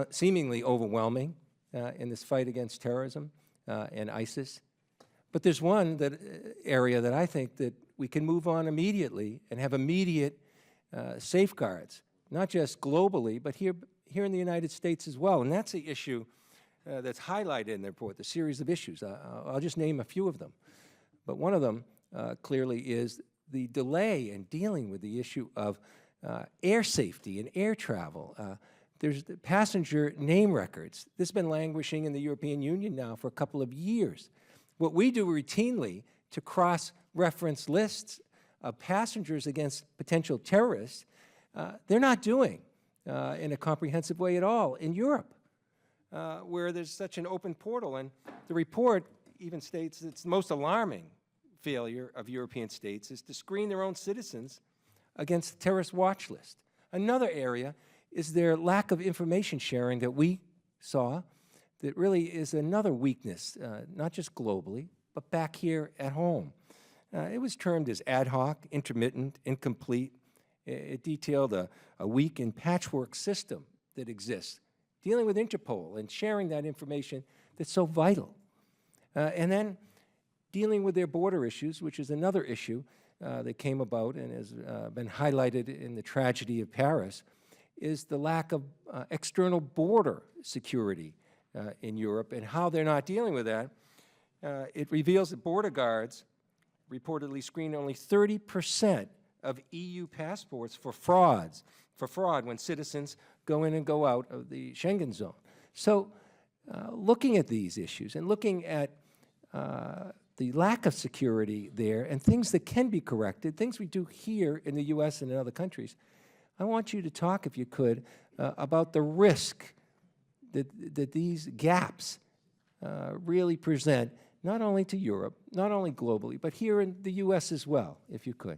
seemingly overwhelming in this fight against terrorism and ISIS. But there's one area that I think that we can move on immediately and have immediate safeguards, not just globally, but here in the United States as well. And that's the issue that's highlighted in the report, the series of issues. I'll just name a few of them. But one of them clearly is the delay in dealing with the issue of air safety and air travel. There's the passenger name records. This has been languishing in the European Union now for a couple of years. What we do routinely to cross-reference lists of passengers against potential terrorists, they're not doing in a comprehensive way at all in Europe, where there's such an open portal. And the report even states it's most alarming failure of European states is to screen their own citizens against the terrorist watch list. Another area is their lack of information sharing that we saw that really is another weakness, not just globally, but back here at home. It was termed as ad hoc, intermittent, incomplete. It detailed a weak and patchwork system that exists, dealing with Interpol and sharing that information that's so vital. And then dealing with their border issues, which is another issue that came about and has been highlighted in the tragedy of Paris, is the lack of external border security in Europe and how they're not dealing with that. It reveals that border guards reportedly screen only 30% of EU passports for fraud when citizens go in and go out of the Schengen zone. So looking at these issues and looking at the lack of security there and things that can be corrected, things we do here in the U.S. and in other countries, I want you to talk, if you could, about the risk that these gaps really present, not only to Europe, not only globally, but here in the U.S. as well, if you could.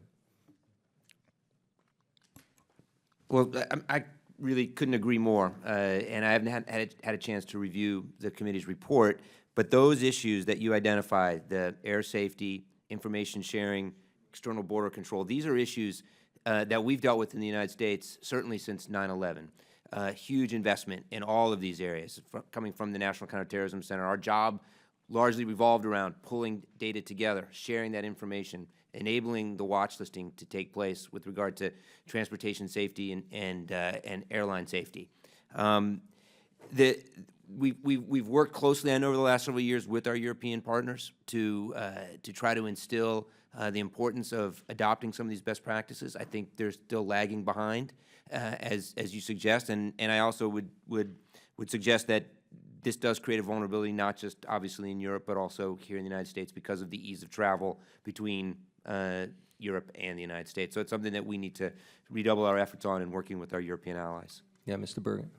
Well, I really couldn't agree more, and I haven't had a chance to review the committee's report, but those issues that you identified, the air safety, information sharing, external border control, these are issues that we've dealt with in the United States, certainly since 9/11. Huge investment in all of these areas, coming from the National Counterterrorism Center. Our job largely revolved around pulling data together, sharing that information, enabling the watch listing to take place with regard to transportation safety and airline safety. We've worked closely, I know, over the last several years with our European partners to try to instill the importance of adopting some of these best practices. I think they're still lagging behind, as you suggest, and I also would suggest that this does create a vulnerability, not just obviously in Europe, but also here in the United States because of the ease of travel between Europe and the United States. So it's something that we need to redouble our efforts on in working with our European allies. Yeah, Mr. Bergen.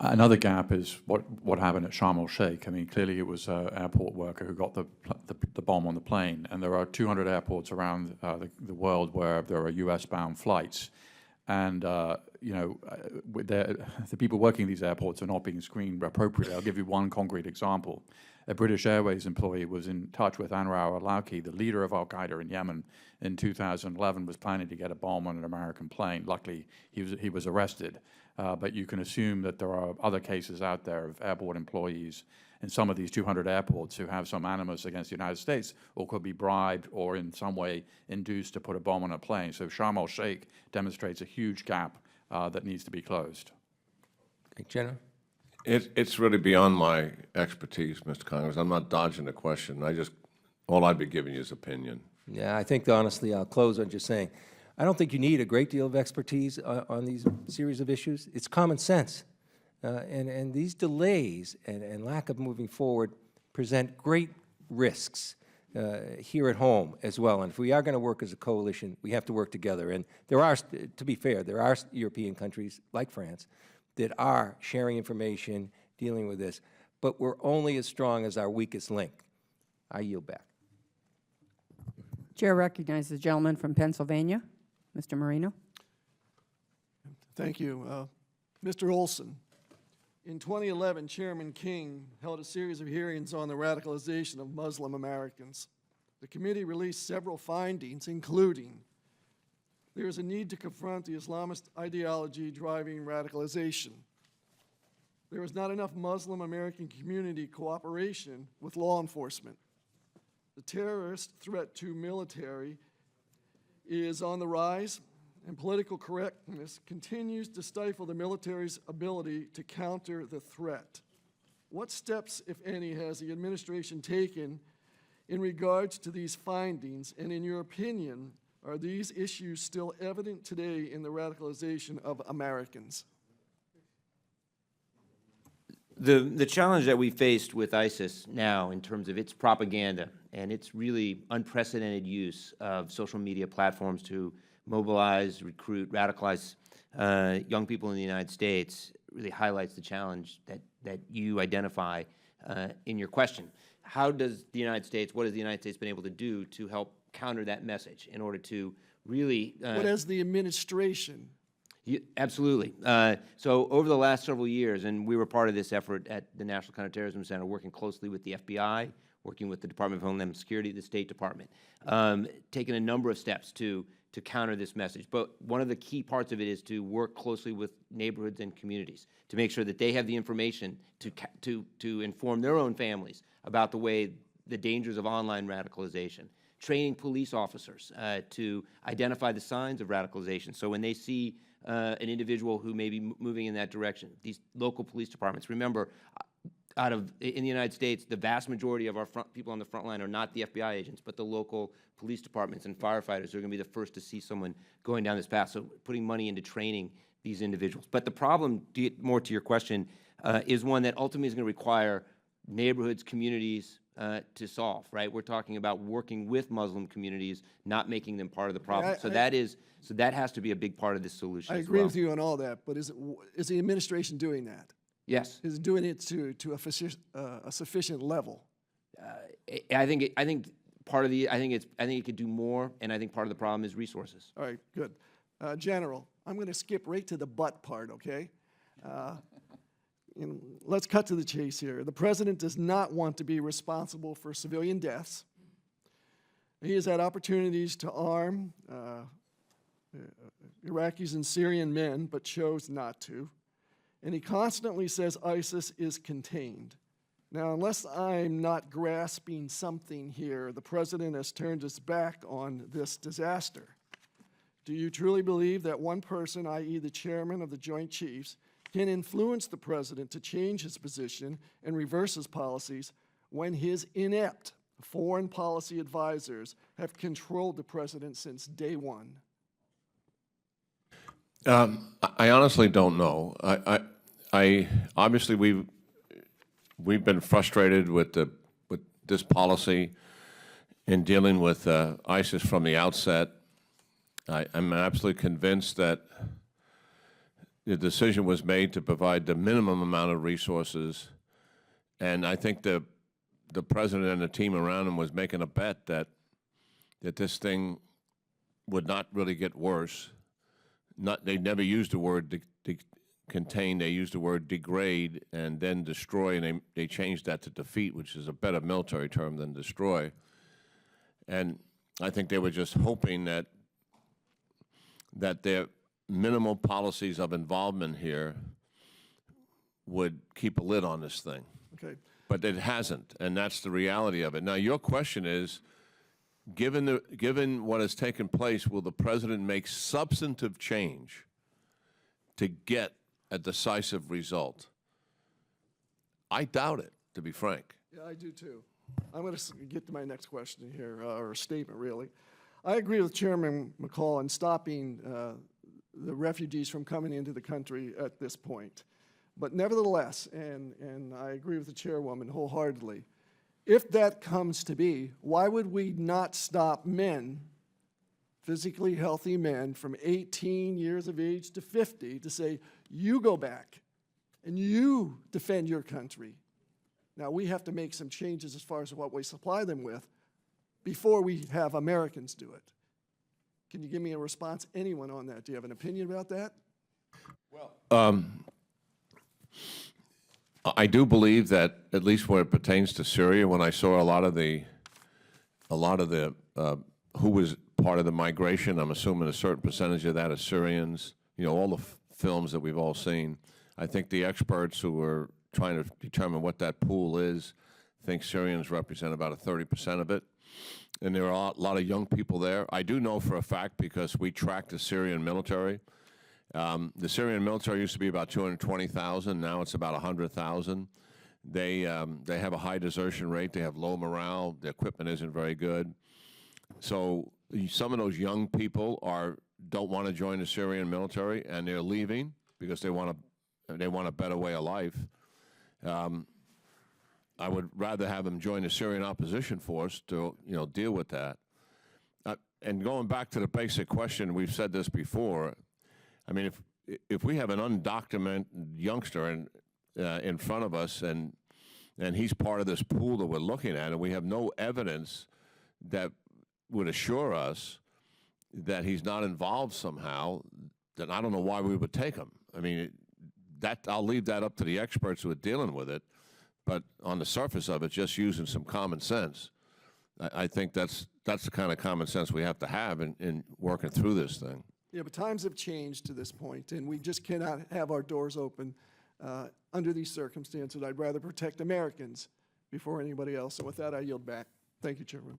Another gap is what happened at Sharm el-Sheikh. I mean, clearly it was an airport worker who got the bomb on the plane, and there are 200 airports around the world where there are U.S.-bound flights. And, you know, the people working these airports are not being screened appropriately. I'll give you one concrete example. A British Airways employee was in touch with Anwar al-Awlaki, the leader of al-Qaeda in Yemen, in 2011, was planning to get a bomb on an American plane. Luckily, he was arrested. But you can assume that there are other cases out there of airport employees in some of these 200 airports who have some animus against the United States or could be bribed or in some way induced to put a bomb on a plane. So Sharm el-Sheikh demonstrates a huge gap that needs to be closed. Okay, Jenna? It's really beyond my expertise, Mr. Congress. I'm not dodging the question. All I'd be giving you is opinion. Yeah, I think, honestly, I'll close on just saying, I don't think you need a great deal of expertise on these series of issues. It's common sense. And these delays and lack of moving forward present great risks here at home as well. And if we are going to work as a coalition, we have to work together. And there are, to be fair, there are European countries like France that are sharing information, dealing with this. But we're only as strong as our weakest link. I yield back. Chair recognizes the gentleman from Pennsylvania, Mr. Marino. Thank you. Mr. Olson, in 2011, Chairman King held a series of hearings on the radicalization of Muslim Americans. The committee released several findings, including there is a need to confront the Islamist ideology driving radicalization. There is not enough Muslim American community cooperation with law enforcement. The terrorist threat to military is on the rise, and political correctness continues to stifle the military's ability to counter the threat. What steps, if any, has the administration taken in regards to these findings, and in your opinion, are these issues still evident today in the radicalization of Americans? The challenge that we faced with ISIS now in terms of its propaganda and its really unprecedented use of social media platforms to mobilize, recruit, radicalize young people in the United States really highlights the challenge that you identify in your question. how does the United States, what has the United States been able to do to help counter that message in order to really What has the administration? absolutely. So over the last several years, and we were part of this effort at the National Counterterrorism Center, working closely with the FBI, working with the Department of Homeland Security, the State Department, taking a number of steps to counter this message. But one of the key parts of it is to work closely with neighborhoods and communities to make sure that they have the information to inform their own families about the dangers of online radicalization. Training police officers to identify the signs of radicalization. So when they see an individual who may be moving in that direction, these local police departments, remember, in the United States, the vast majority of our people on the front line are not the FBI agents, but the local police departments and firefighters are going to be the first to see someone going down this path. So putting money into training these individuals. But the problem, more to your question, is one that ultimately is going to require neighborhoods, communities to solve, right? We're talking about working with Muslim communities, not making them part of the problem. So that has to be a big part of this solution. I agree with you on all that, but is the administration doing that? Yes. Is it doing it to a sufficient level? I think it could do more, and I think part of the problem is resources. All right, good. General, I'm going to skip right to the but part, okay? Let's cut to the chase here. The president does not want to be responsible for civilian deaths. He has had opportunities to arm Iraqis and Syrian men, but chose not to. And he constantly says ISIS is contained. Now, unless I'm not grasping something here, the president has turned his back on this disaster. Do you truly believe that one person, i.e. the chairman of the Joint Chiefs, can influence the president to change his position and reverse his policies when his inept foreign policy advisors have controlled the president since day one? I honestly don't know. I obviously we've been frustrated with this policy in dealing with ISIS from the outset. I'm absolutely convinced that the decision was made to provide the minimum amount of resources, and I think the president and the team around him was making a bet that this thing would not really get worse. They never used the word contain, they used the word degrade and then destroy, and they changed that to defeat, which is a better military term than destroy. And I think they were just hoping that their minimal policies of involvement here would keep a lid on this thing. Okay. But it hasn't, and that's the reality of it. Now, your question is, given what has taken place, will the president make substantive change to get a decisive result? I doubt it, to be frank. Yeah, I do too. I'm going to get to my next question here, or statement, really. I agree with Chairman McCall in stopping the refugees from coming into the country at this point. But nevertheless, and I agree with the chairwoman wholeheartedly, if that comes to be, why would we not stop men, physically healthy men from 18 years of age to 50, to say, you go back and you defend your country? Now, we have to make some changes as far as what we supply them with before we have Americans do it. Can you give me a response, anyone, on that? Do you have an opinion about that? Well, I do believe that, at least when it pertains to Syria, when I saw a lot of the who was part of the migration, I'm assuming a certain percentage of that is Syrians, all the films that we've all seen. I think the experts who were trying to determine what that pool is think Syrians represent about 30% of it. And there are a lot of young people there. I do know for a fact, because we track the Syrian military. The Syrian military used to be about 220,000. Now it's about 100,000. They have a high desertion rate. They have low morale. The equipment isn't very good. So some of those young people don't want to join the Syrian military, and they're leaving because they want a better way of life. I would rather have them join the Syrian opposition force to deal with that. And going back to the basic question, we've said this before. I mean, if we have an undocumented youngster in front of us, and and he's part of this pool that we're looking at, and we have no evidence that would assure us that he's not involved somehow, then I don't know why we would take him. I mean, I'll leave that up to the experts who are dealing with it, but on the surface of it, just using some common sense, I think that's the kind of common sense we have to have in working through this thing. Yeah, but times have changed to this point, and we just cannot have our doors open under these circumstances. I'd rather protect Americans before anybody else. And with that, I yield back. Thank you, Chairman.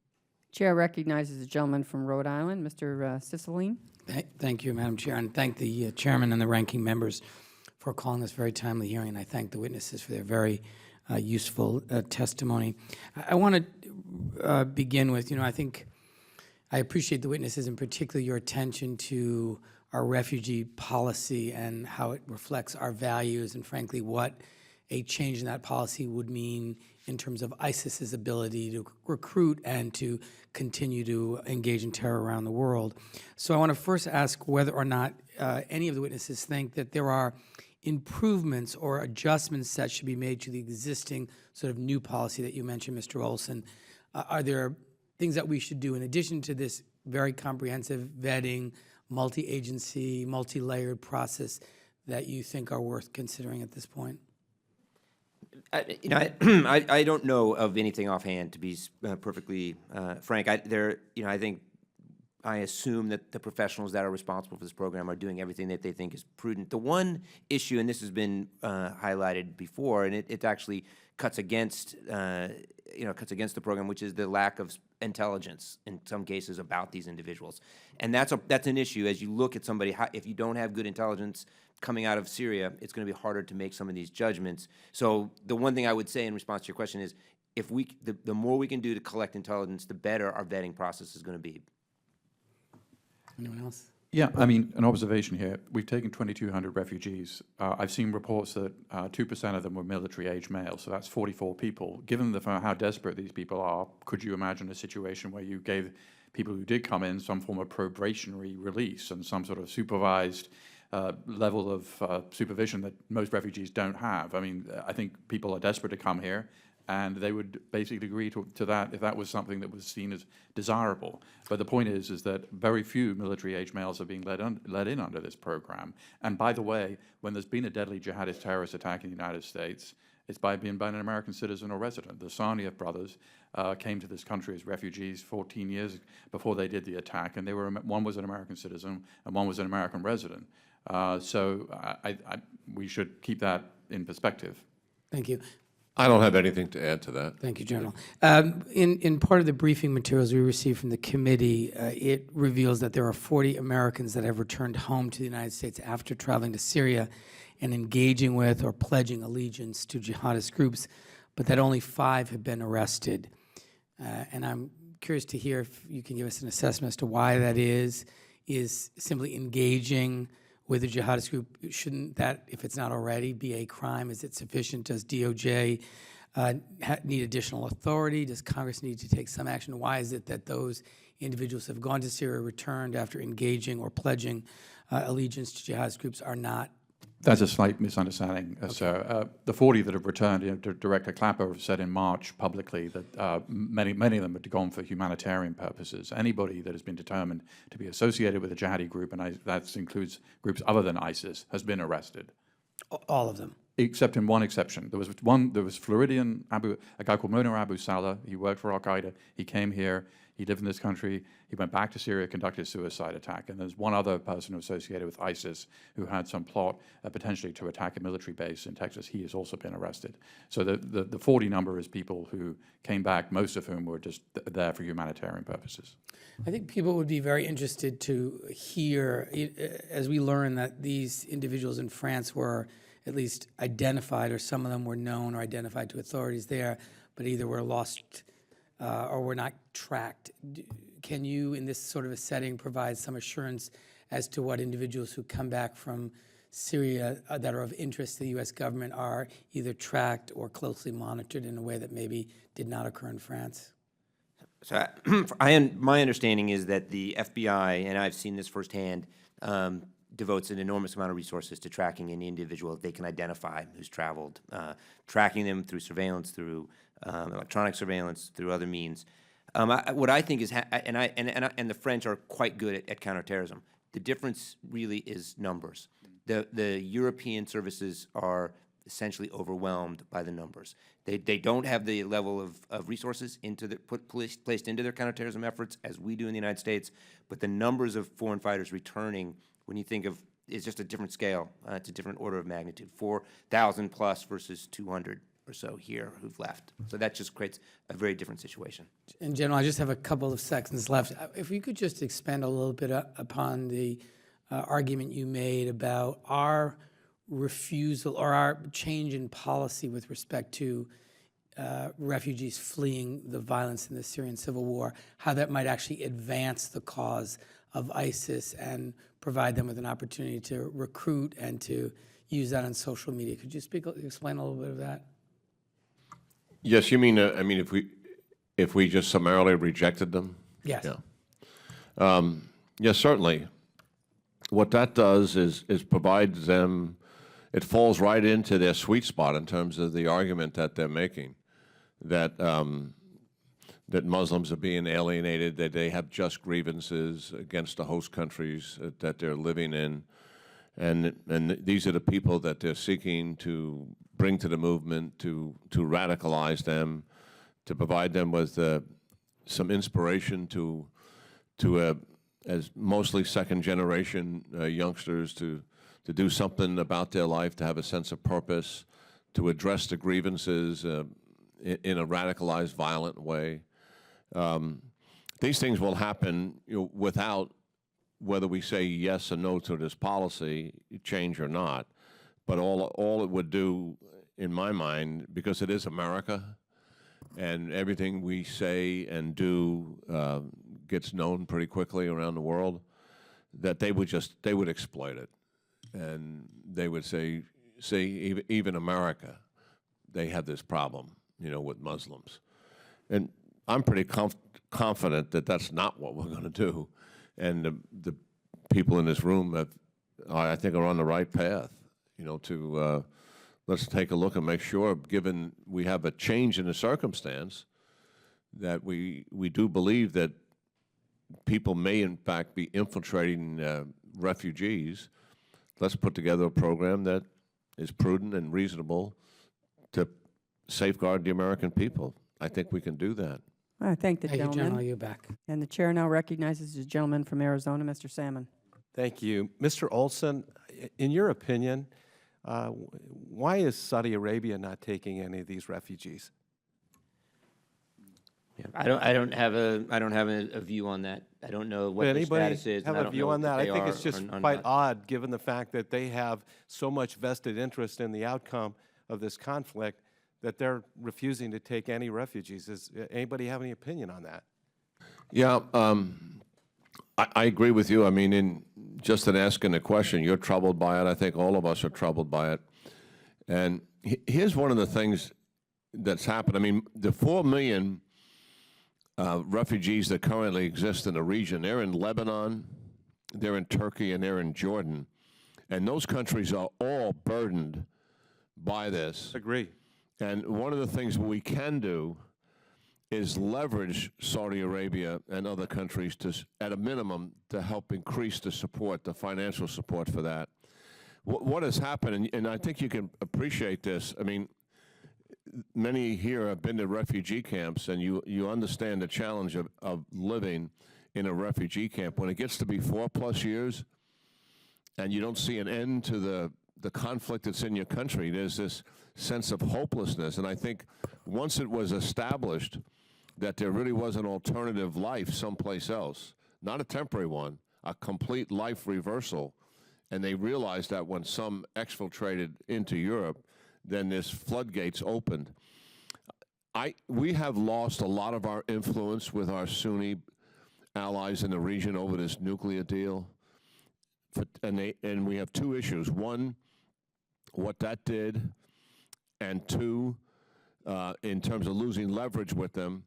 Chair recognizes the gentleman from Rhode Island, Mr. Cicilline. Thank you, Madam Chair, and thank the chairman and the ranking members for calling this very timely hearing, and I thank the witnesses for their very useful testimony. I want to begin with, I think I appreciate the witnesses, in particular your attention to our refugee policy and how it reflects our values, and frankly what a change in that policy would mean in terms of ISIS's ability to recruit and to continue to engage in terror around the world. So I want to first ask whether or not any of the witnesses think that there are improvements or adjustments that should be made to the existing sort of new policy that you mentioned, Mr. Olson. Are there things that we should do in addition to this very comprehensive vetting, multi-agency, multi-layered process that you think are worth considering at this point? I don't know of anything offhand, to be perfectly frank. I assume that the professionals that are responsible for this program are doing everything that they think is prudent. The one issue, and this has been highlighted before, and it actually cuts against the program, which is the lack of intelligence in some cases about these individuals, and that's an issue as you look at somebody. If you don't have good intelligence coming out of Syria, it's going to be harder to make some of these judgments. So the one thing I would say in response to your question is, the more we can do to collect intelligence, the better our vetting process is going to be. Anyone else? Yeah, I mean, an observation here. We've taken 2,200 refugees. I've seen reports that 2% of them were military-age males, so that's 44 people. Given how desperate these people are, could you imagine a situation where you gave people who did come in some form of probationary release and some sort of supervised level of supervision that most refugees don't have? I mean, I think people are desperate to come here, and they would basically agree to that if that was something that was seen as desirable. But the point is that very few military-age males are being let in under this program. And by the way, when there's been a deadly jihadist terrorist attack in the United States, it's by an American citizen or resident. The Sarnia brothers came to this country as refugees 14 years before they did the attack, and one was an American citizen and one was an American resident. So we should keep that in perspective. Thank you. I don't have anything to add to that. Thank you, General. In part of the briefing materials we received from the committee, it reveals that there are 40 Americans that have returned home to the United States after traveling to Syria and engaging with or pledging allegiance to jihadist groups, but that only 5 have been arrested. And I'm curious to hear if you can give us an assessment as to why that is simply engaging with a jihadist group. Shouldn't that, if it's not already, be a crime? Is it sufficient? Does DOJ need additional authority? Does Congress need to take some action? Why is it that those individuals who have gone to Syria, returned after engaging or pledging allegiance to jihadist groups are not? That's a slight misunderstanding, sir. The 40 that have returned, Director Clapper said in March publicly that many of them had gone for humanitarian purposes. Anybody that has been determined to be associated with a jihadi group, and that includes groups other than ISIS, has been arrested. All of them? Except in one exception. There was Floridian a guy called Mona Abu Salah. He worked for Al-Qaeda. He came here. He lived in this country. He went back to Syria, conducted a suicide attack. And there's one other person associated with ISIS who had some plot potentially to attack a military base in Texas. He has also been arrested. So the 40 number is people who came back, most of whom were just there for humanitarian purposes. I think people would be very interested to hear, as we learn that these individuals in France were at least identified, or some of them were known or identified to authorities there, but either were lost or were not tracked. Can you, in this sort of a setting, provide some assurance as to what individuals who come back from Syria that are of interest to the U.S. government are either tracked or closely monitored in a way that maybe did not occur in France? So my understanding is that the FBI, and I've seen this firsthand, devotes an enormous amount of resources to tracking any individual that they can identify who's traveled, tracking them through surveillance, through electronic surveillance, through other means. What I think is, and the French are quite good at counterterrorism. The difference really is numbers. The European services are essentially overwhelmed by the numbers. They don't have the level of resources placed into their counterterrorism efforts as we do in the United States, but the numbers of foreign fighters returning, when you think of, is just a different scale. It's a different order of magnitude, 4,000 plus versus 200 or so here who've left. So that just creates a very different situation. In general, I just have a couple of seconds left. If you could just expand a little bit upon the argument you made about our refusal or our change in policy with respect to refugees fleeing the violence in the Syrian civil war, how that might actually advance the cause of ISIS and provide them with an opportunity to recruit and to use that on social media. Could you explain a little bit of that? Yes, you mean, I mean, if we just summarily rejected them? Yes. Yeah. Yes, certainly. What that does is provides them, it falls right into their sweet spot in terms of the argument that they're making, that that Muslims are being alienated, that they have just grievances against the host countries that they're living in, and these are the people that they're seeking to bring to the movement, to radicalize them, to provide them with some inspiration to as mostly second-generation youngsters to do something about their life, to have a sense of purpose, to address the grievances in a radicalized, violent way. These things will happen without whether we say yes or no to this policy, change or not. But all it would do, in my mind, because it is America, and everything we say and do gets known pretty quickly around the world, that they would exploit it, and they would say, even America, they have this problem, with Muslims, and I'm pretty confident that that's not what we're going to do, and the people in this room I think are on the right path, to let's take a look and make sure, given we have a change in the circumstance, that we do believe that people may in fact be infiltrating refugees. Let's put together a program that is prudent and reasonable to safeguard the American people. I think we can do that. I thank the Thank you, gentleman. General. You're back. And the chair now recognizes the gentleman from Arizona, Mr. Salmon. Thank you. Mr. Olson, in your opinion, why is Saudi Arabia not taking any of these refugees? Yeah, I don't have a view on that. I don't know what the status is. Have a view on that? I think it's just quite odd, given the fact that they have so much vested interest in the outcome of this conflict, that they're refusing to take any refugees. Does anybody have any opinion on that? Yeah, I agree with you. I mean, just in asking the question, you're troubled by it. I think all of us are troubled by it. And here's one of the things that's happened. I mean, the 4 million refugees that currently exist in the region, they're in Lebanon, they're in Turkey, and they're in Jordan. And those countries are all burdened by this. Agree. And one of the things we can do is leverage Saudi Arabia and other countries to, at a minimum, to help increase the support, the financial support for that. What has happened, and I think you can appreciate this, I mean, many here have been to refugee camps, and you understand the challenge of living in a refugee camp. When it gets to be 4+ years and you don't see an end to the conflict that's in your country, there's this sense of hopelessness. And I think once it was established that there really was an alternative life someplace else, not a temporary one, a complete life reversal, and they realized that when some exfiltrated into Europe, then this floodgates opened. We have lost a lot of our influence with our Sunni allies in the region over this nuclear deal. And we have two issues. One, what that did, and two, in terms of losing leverage with them.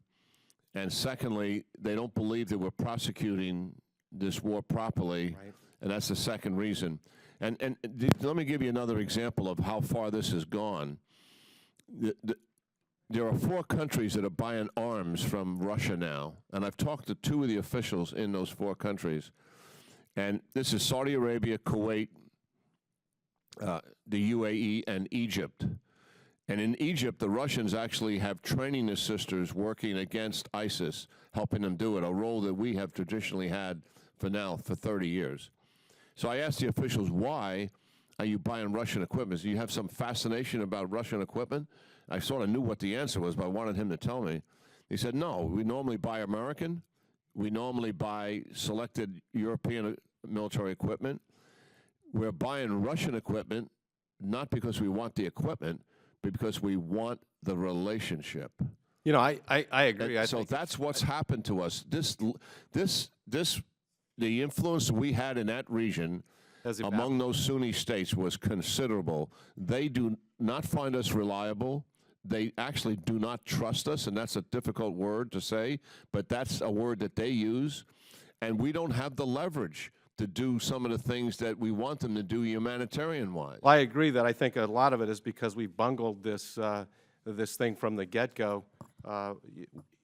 And secondly, they don't believe that we're prosecuting this war properly, Right. and that's the second reason. And let me give you another example of how far this has gone. There are 4 countries that are buying arms from Russia now, and I've talked to 2 of the officials in those 4 countries. And this is Saudi Arabia, Kuwait, the UAE, and Egypt. And in Egypt, the Russians actually have training their sisters working against ISIS, helping them do it, a role that we have traditionally had for 30 years. So I asked the officials, why are you buying Russian equipment? Do you have some fascination about Russian equipment? I sort of knew what the answer was, but I wanted him to tell me. He said, no, we normally buy American. We normally buy selected European military equipment. We're buying Russian equipment not because we want the equipment, but because we want the relationship. You know, I agree. I So think that's what's happened to us. The influence we had in that region among those Sunni states was considerable. They do not find us reliable. They actually do not trust us, and that's a difficult word to say, but that's a word that they use. And we don't have the leverage to do some of the things that we want them to do humanitarian-wise. Well, I agree that I think a lot of it is because we bungled this this thing from the get-go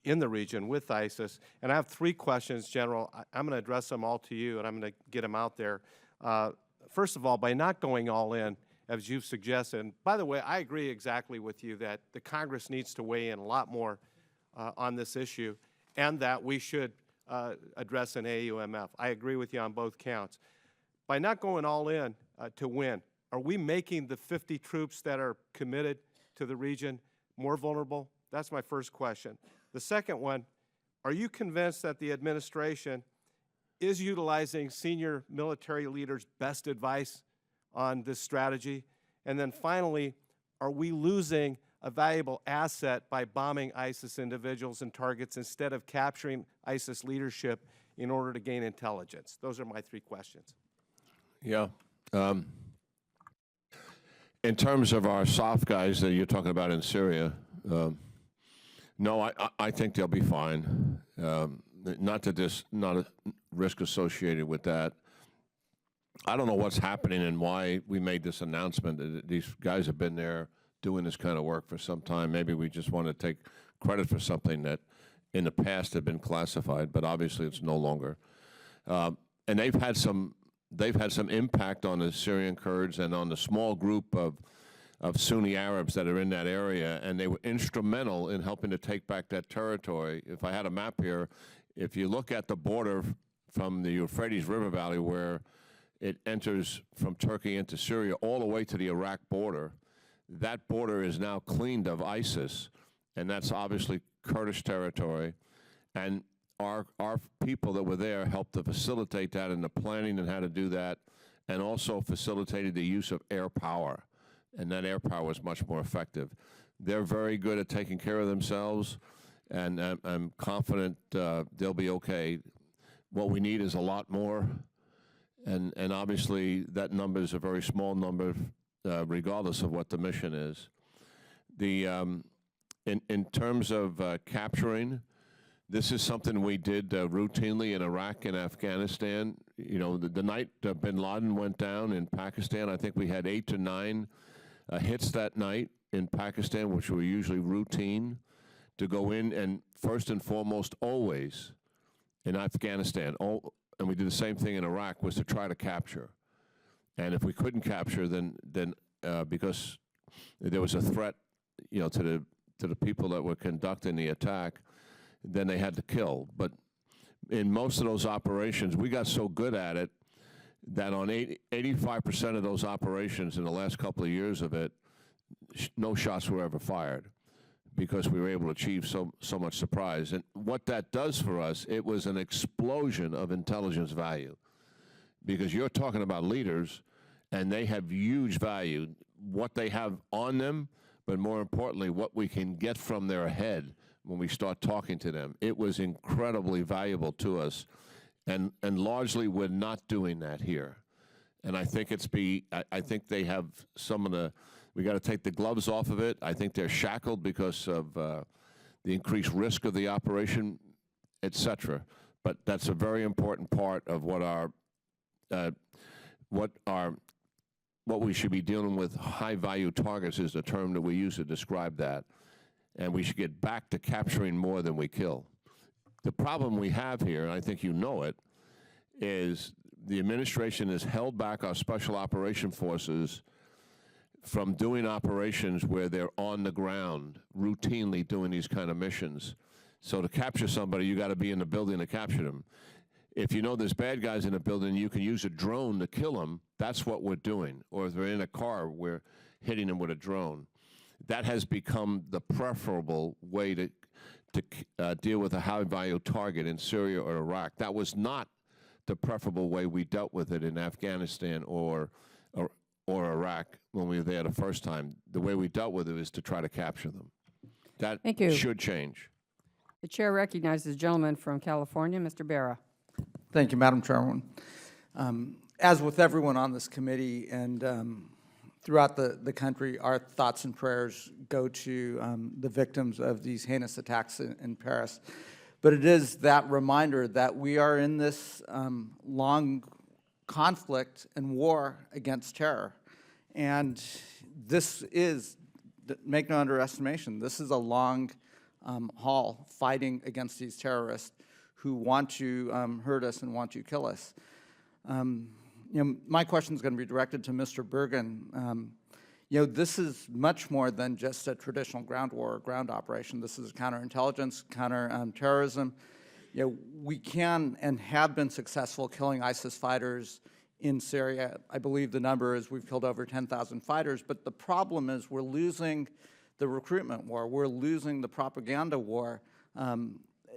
in the region with ISIS. And I have 3 questions, General. I'm going to address them all to you, and I'm going to get them out there. First of all, by not going all in, as you've suggested, and by the way, I agree exactly with you that the Congress needs to weigh in a lot more on this issue, and that we should address an AUMF. I agree with you on both counts. By not going all in to win, are we making the 50 troops that are committed to the region more vulnerable? That's my first question. The second one, are you convinced that the administration is utilizing senior military leaders' best advice on this strategy? And then finally, are we losing a valuable asset by bombing ISIS individuals and targets instead of capturing ISIS leadership in order to gain intelligence? Those are my 3 questions. Yeah. In terms of our soft guys that you're talking about in Syria, no, I think they'll be fine. Not that there's not a risk associated with that. I don't know what's happening and why we made this announcement. These guys have been there doing this kind of work for some time. Maybe we just want to take credit for something that in the past had been classified, but obviously it's no longer. And they've had some impact on the Syrian Kurds and on the small group of Sunni Arabs that are in that area, and they were instrumental in helping to take back that territory. If I had a map here, if you look at the border from the Euphrates River Valley where it enters from Turkey into Syria all the way to the Iraq border, that border is now cleaned of ISIS, and that's obviously Kurdish territory. And our people that were there helped to facilitate that in the planning and how to do that, and also facilitated the use of air power. And that air power was much more effective. They're very good at taking care of themselves, and I'm confident they'll be okay. What we need is a lot more, and obviously that number is a very small number, regardless of what the mission is. In terms of capturing, this is something we did routinely in Iraq and Afghanistan. You know, the night bin Laden went down in Pakistan, I think we had 8 to 9 hits that night in Pakistan, which were usually routine, to go in and first and foremost always in Afghanistan, and we did the same thing in Iraq, was to try to capture. And if we couldn't capture, then because there was a threat, you know, to the people that were conducting the attack, then they had to kill. But in most of those operations, we got so good at it that on 85% of those operations in the last couple of years of it, no shots were ever fired because we were able to achieve so much surprise. And what that does for us, it was an explosion of intelligence value, because you're talking about leaders, and they have huge value, what they have on them, but more importantly, what we can get from their head when we start talking to them. It was incredibly valuable to us, and largely we're not doing that here. And I think I think they have some of the, we got to take the gloves off of it. I think they're shackled because of the increased risk of the operation, et cetera. But that's a very important part of what what we should be dealing with. High-value targets is the term that we use to describe that. And we should get back to capturing more than we kill. The problem we have here, and I think you know it, is the administration has held back our special operation forces from doing operations where they're on the ground, routinely doing these kind of missions. So to capture somebody, you got to be in the building to capture them. If you know there's bad guys in a building, you can use a drone to kill them. That's what we're doing. Or if they're in a car, we're hitting them with a drone. That has become the preferable way to deal with a high-value target in Syria or Iraq. That was not the preferable way we dealt with it in Afghanistan or Iraq when we were there the first time. The way we dealt with it is to try to capture them. That Thank you. should change. The chair recognizes the gentleman from California, Mr. Barra. Thank you, Madam Chairwoman. As with everyone on this committee and throughout the country, our thoughts and prayers go to the victims of these heinous attacks in Paris. But it is that reminder that we are in this long conflict and war against terror. And this is, make no underestimation, this is a long haul fighting against these terrorists who want to hurt us and want to kill us. My question is going to be directed to Mr. Bergen. This is much more than just a traditional ground war or ground operation. This is counterintelligence, counterterrorism. We can and have been successful killing ISIS fighters in Syria. I believe the number is we've killed over 10,000 fighters, but the problem is we're losing the recruitment war. We're losing the propaganda war.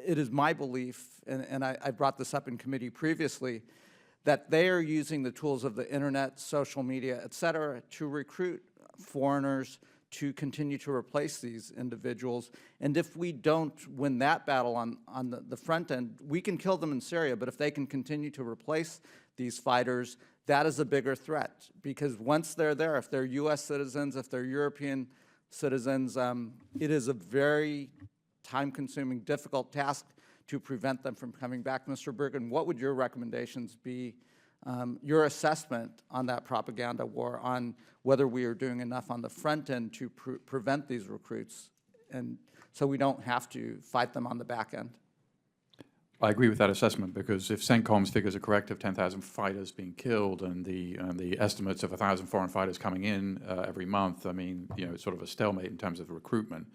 It is my belief, and I brought this up in committee previously, that they are using the tools of the internet, social media, et cetera, to recruit foreigners to continue to replace these individuals. And if we don't win that battle on the front end, we can kill them in Syria, but if they can continue to replace these fighters, that is a bigger threat. Because once they're there, if they're U.S. citizens, if they're European citizens, it is a very time-consuming, difficult task to prevent them from coming back. Mr. Bergen, what would your recommendations be, your assessment on that propaganda war, on whether we are doing enough on the front end to prevent these recruits, and so we don't have to fight them on the back end? I agree with that assessment, because if CENTCOM's figures are correct of 10,000 fighters being killed and the estimates of 1,000 foreign fighters coming in every month, I mean, it's sort of a stalemate in terms of recruitment.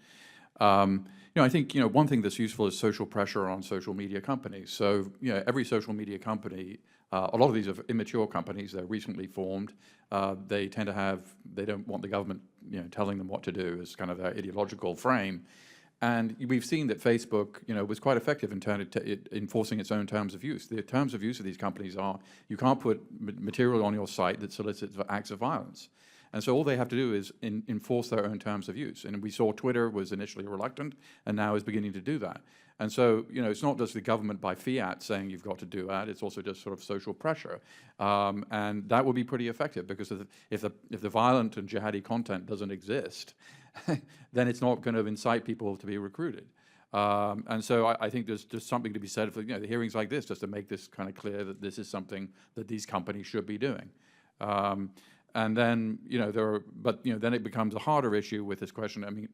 I think, one thing that's useful is social pressure on social media companies. So, every social media company, a lot of these are immature companies, they're recently formed. They tend to they don't want the government, telling them what to do as kind of their ideological frame. And we've seen that Facebook, was quite effective in enforcing its own terms of use. The terms of use of these companies are, you can't put material on your site that solicits acts of violence. And so all they have to do is enforce their own terms of use. And we saw Twitter was initially reluctant and now is beginning to do that. And so, it's not just the government by fiat saying you've got to do that, it's also just sort of social pressure. And that will be pretty effective, because if the violent and jihadi content doesn't exist, then it's not going to incite people to be recruited. And so I think there's just something to be said for the hearings like this, just to make this kind of clear that this is something that these companies should be doing. And then, then it becomes a harder issue with this question. I mean,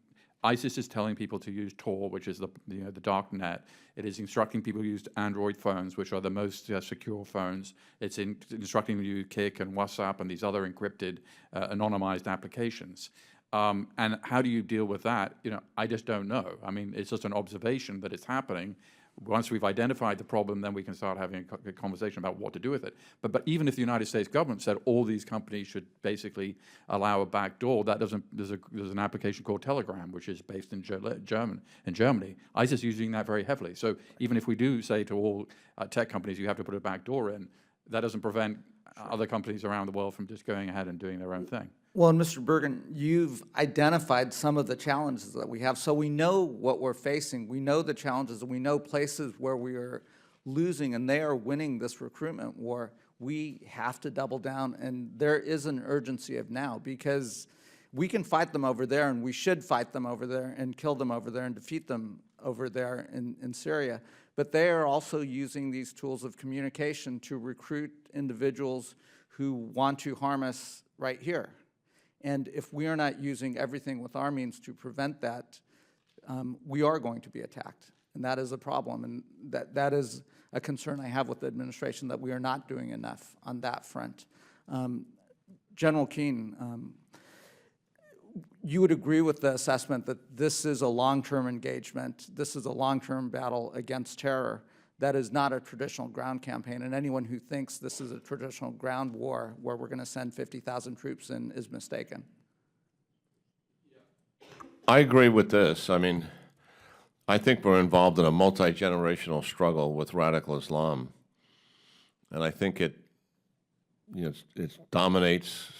ISIS is telling people to use Tor, which is the dark net. It is instructing people to use Android phones, which are the most secure phones. It's instructing them to use Kik and WhatsApp and these other encrypted, anonymized applications. And how do you deal with that? I just don't know. I mean, it's just an observation that it's happening. Once we've identified the problem, then we can start having a conversation about what to do with it. But even if the United States government said all these companies should basically allow a back door, that doesn't. There's an application called Telegram, which is based in Germany. ISIS is using that very heavily. So even if we do say to all tech companies, you have to put a back door in, that doesn't prevent other companies around the world from just going ahead and doing their own thing. Well, and Mr. Bergen, you've identified some of the challenges that we have. So we know what we're facing. We know the challenges, and we know places where we are losing and they are winning this recruitment war. We have to double down, and there is an urgency of now, because we can fight them over there, and we should fight them over there and kill them over there and defeat them over there in Syria. but they are also using these tools of communication to recruit individuals who want to harm us right here. And if we are not using everything with our means to prevent that, we are going to be attacked. And that is a problem. And that is a concern I have with the administration, that we are not doing enough on that front. General Keane, you would agree with the assessment that this is a long-term engagement, this is a long-term battle against terror. That is not a traditional ground campaign, and anyone who thinks this is a traditional ground war where we're going to send 50,000 troops in is mistaken. I agree with this. I mean, I think we're involved in a multi-generational struggle with radical Islam, and I think it dominates.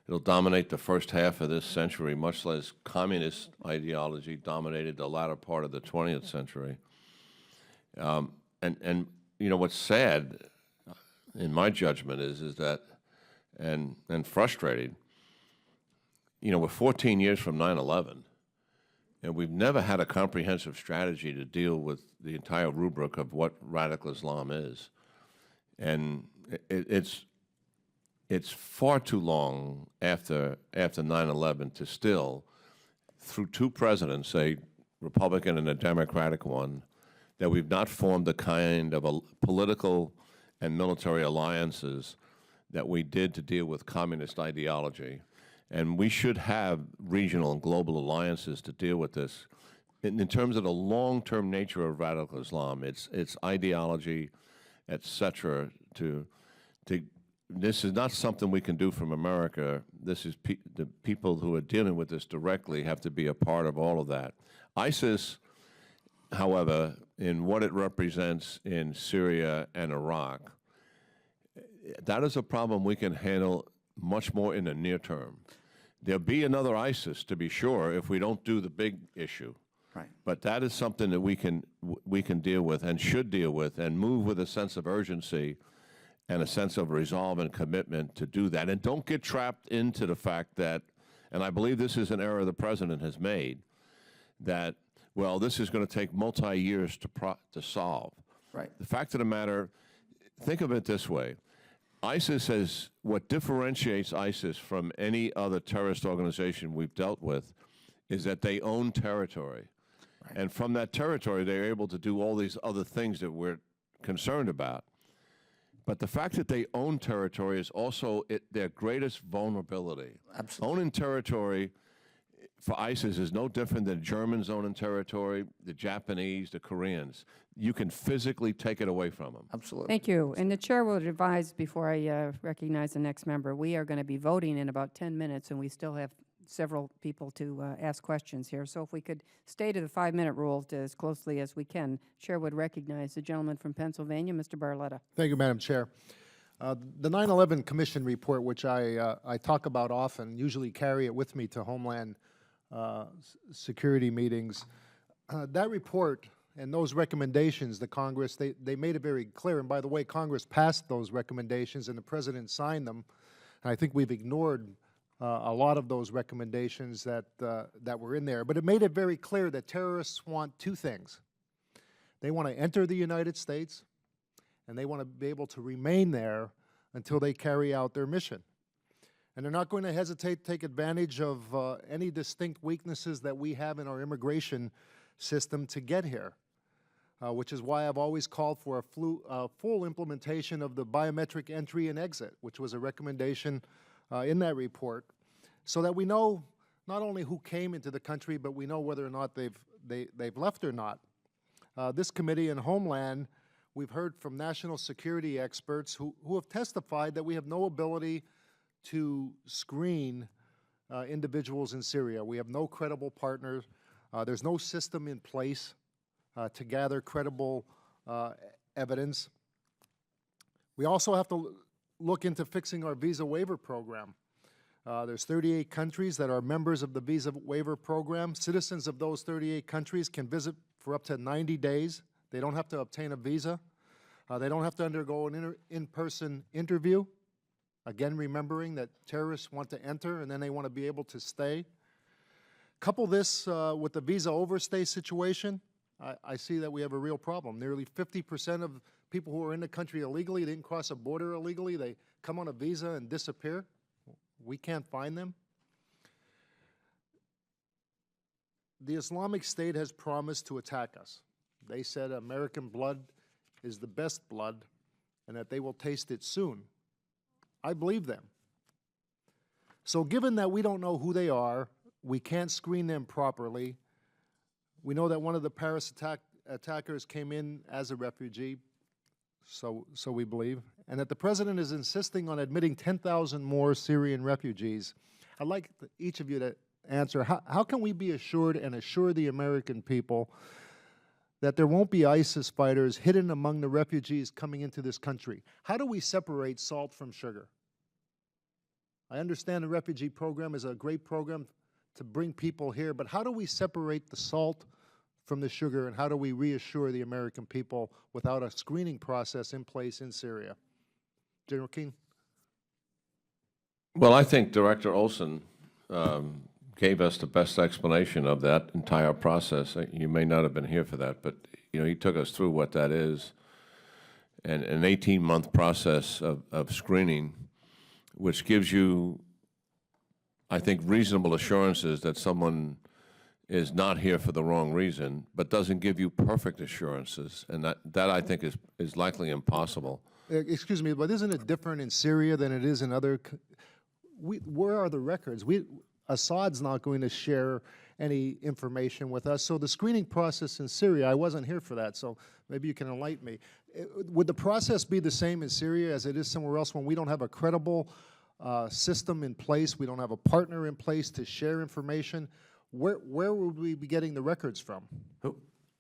It'll dominate the first half of this century, much less communist ideology dominated the latter part of the 20th century. And you know what's sad, in my judgment, is that, and frustrating. You know, we're 14 years from 9/11, and we've never had a comprehensive strategy to deal with the entire rubric of what radical Islam is, and it's far too long after 9/11 to still, through two presidents, a Republican and a Democratic one, that we've not formed the kind of political and military alliances that we did to deal with communist ideology. And we should have regional and global alliances to deal with this. In terms of the long-term nature of radical Islam, its ideology, et cetera, this is not something we can do from America. This is the people who are dealing with this directly have to be a part of all of that. ISIS, however, in what it represents in Syria and Iraq, that is a problem we can handle much more in the near term. There'll be another ISIS, to be sure, if we don't do the big issue. Right. But that is something that we can deal with and should deal with and move with a sense of urgency and a sense of resolve and commitment to do that. And don't get trapped into the fact that, and I believe this is an error the President has made, that, well, this is going to take multi-years to solve. Right. The fact of the matter, think of it this way. ISIS is, what differentiates ISIS from any other terrorist organization we've dealt with is that they own territory. Right. And from that territory, they're able to do all these other things that we're concerned about. But the fact that they own territory is also their greatest vulnerability. Absolutely. Owning territory for ISIS is no different than Germans owning territory, the Japanese, the Koreans. You can physically take it away from them. Absolutely. Thank you. And the chair will advise, before I recognize the next member, we are going to be voting in about 10 minutes, and we still have several people to ask questions here. So if we could stay to the 5-minute rule as closely as we can, Chair would recognize the gentleman from Pennsylvania, Mr. Barletta. Thank you, Madam Chair. The 9/11 Commission report, which I talk about often, usually carry it with me to Homeland security meetings. That report and those recommendations, the Congress, they made it very clear. And by the way, Congress passed those recommendations and the President signed them. And I think we've ignored a lot of those recommendations that were in there. But it made it very clear that terrorists want two things. They want to enter the United States, and they want to be able to remain there until they carry out their mission. And they're not going to hesitate to take advantage of any distinct weaknesses that we have in our immigration system to get here, which is why I've always called for a full implementation of the biometric entry and exit, which was a recommendation in that report, so that we know not only who came into the country, but we know whether or not they've left or not. This committee in Homeland, we've heard from national security experts who have testified that we have no ability to screen individuals in Syria. We have no credible partners. There's no system in place to gather credible evidence. We also have to look into fixing our visa waiver program. There's 38 countries that are members of the visa waiver program. Citizens of those 38 countries can visit for up to 90 days. They don't have to obtain a visa. They don't have to undergo an in-person interview. Again, remembering that terrorists want to enter and then they want to be able to stay. Couple this with the visa overstay situation. I see that we have a real problem. Nearly 50% of people who are in the country illegally didn't cross a border illegally. They come on a visa and disappear. We can't find them. The Islamic State has promised to attack us. They said American blood is the best blood and that they will taste it soon. I believe them. So given that we don't know who they are, we can't screen them properly, we know that one of the Paris attackers came in as a refugee, so we believe, and that the president is insisting on admitting 10,000 more Syrian refugees. I'd like each of you to answer, how can we be assured and assure the American people that there won't be ISIS fighters hidden among the refugees coming into this country? How do we separate salt from sugar? I understand the refugee program is a great program to bring people here, but how do we separate the salt from the sugar, and how do we reassure the American people without a screening process in place in Syria? General Keane? Well, I think Director Olson gave us the best explanation of that entire process. You may not have been here for that, but he took us through what that is, and an 18-month process of screening, which gives you, I think, reasonable assurances that someone is not here for the wrong reason, but doesn't give you perfect assurances, and that I think is likely impossible. Excuse me, but isn't it different in Syria than it is in other? Where are the records? Assad's not going to share any information with us. So the screening process in Syria, I wasn't here for that, so maybe you can enlighten me. Would the process be the same in Syria as it is somewhere else when we don't have a credible system in place, we don't have a partner in place to share information? Where would we be getting the records from?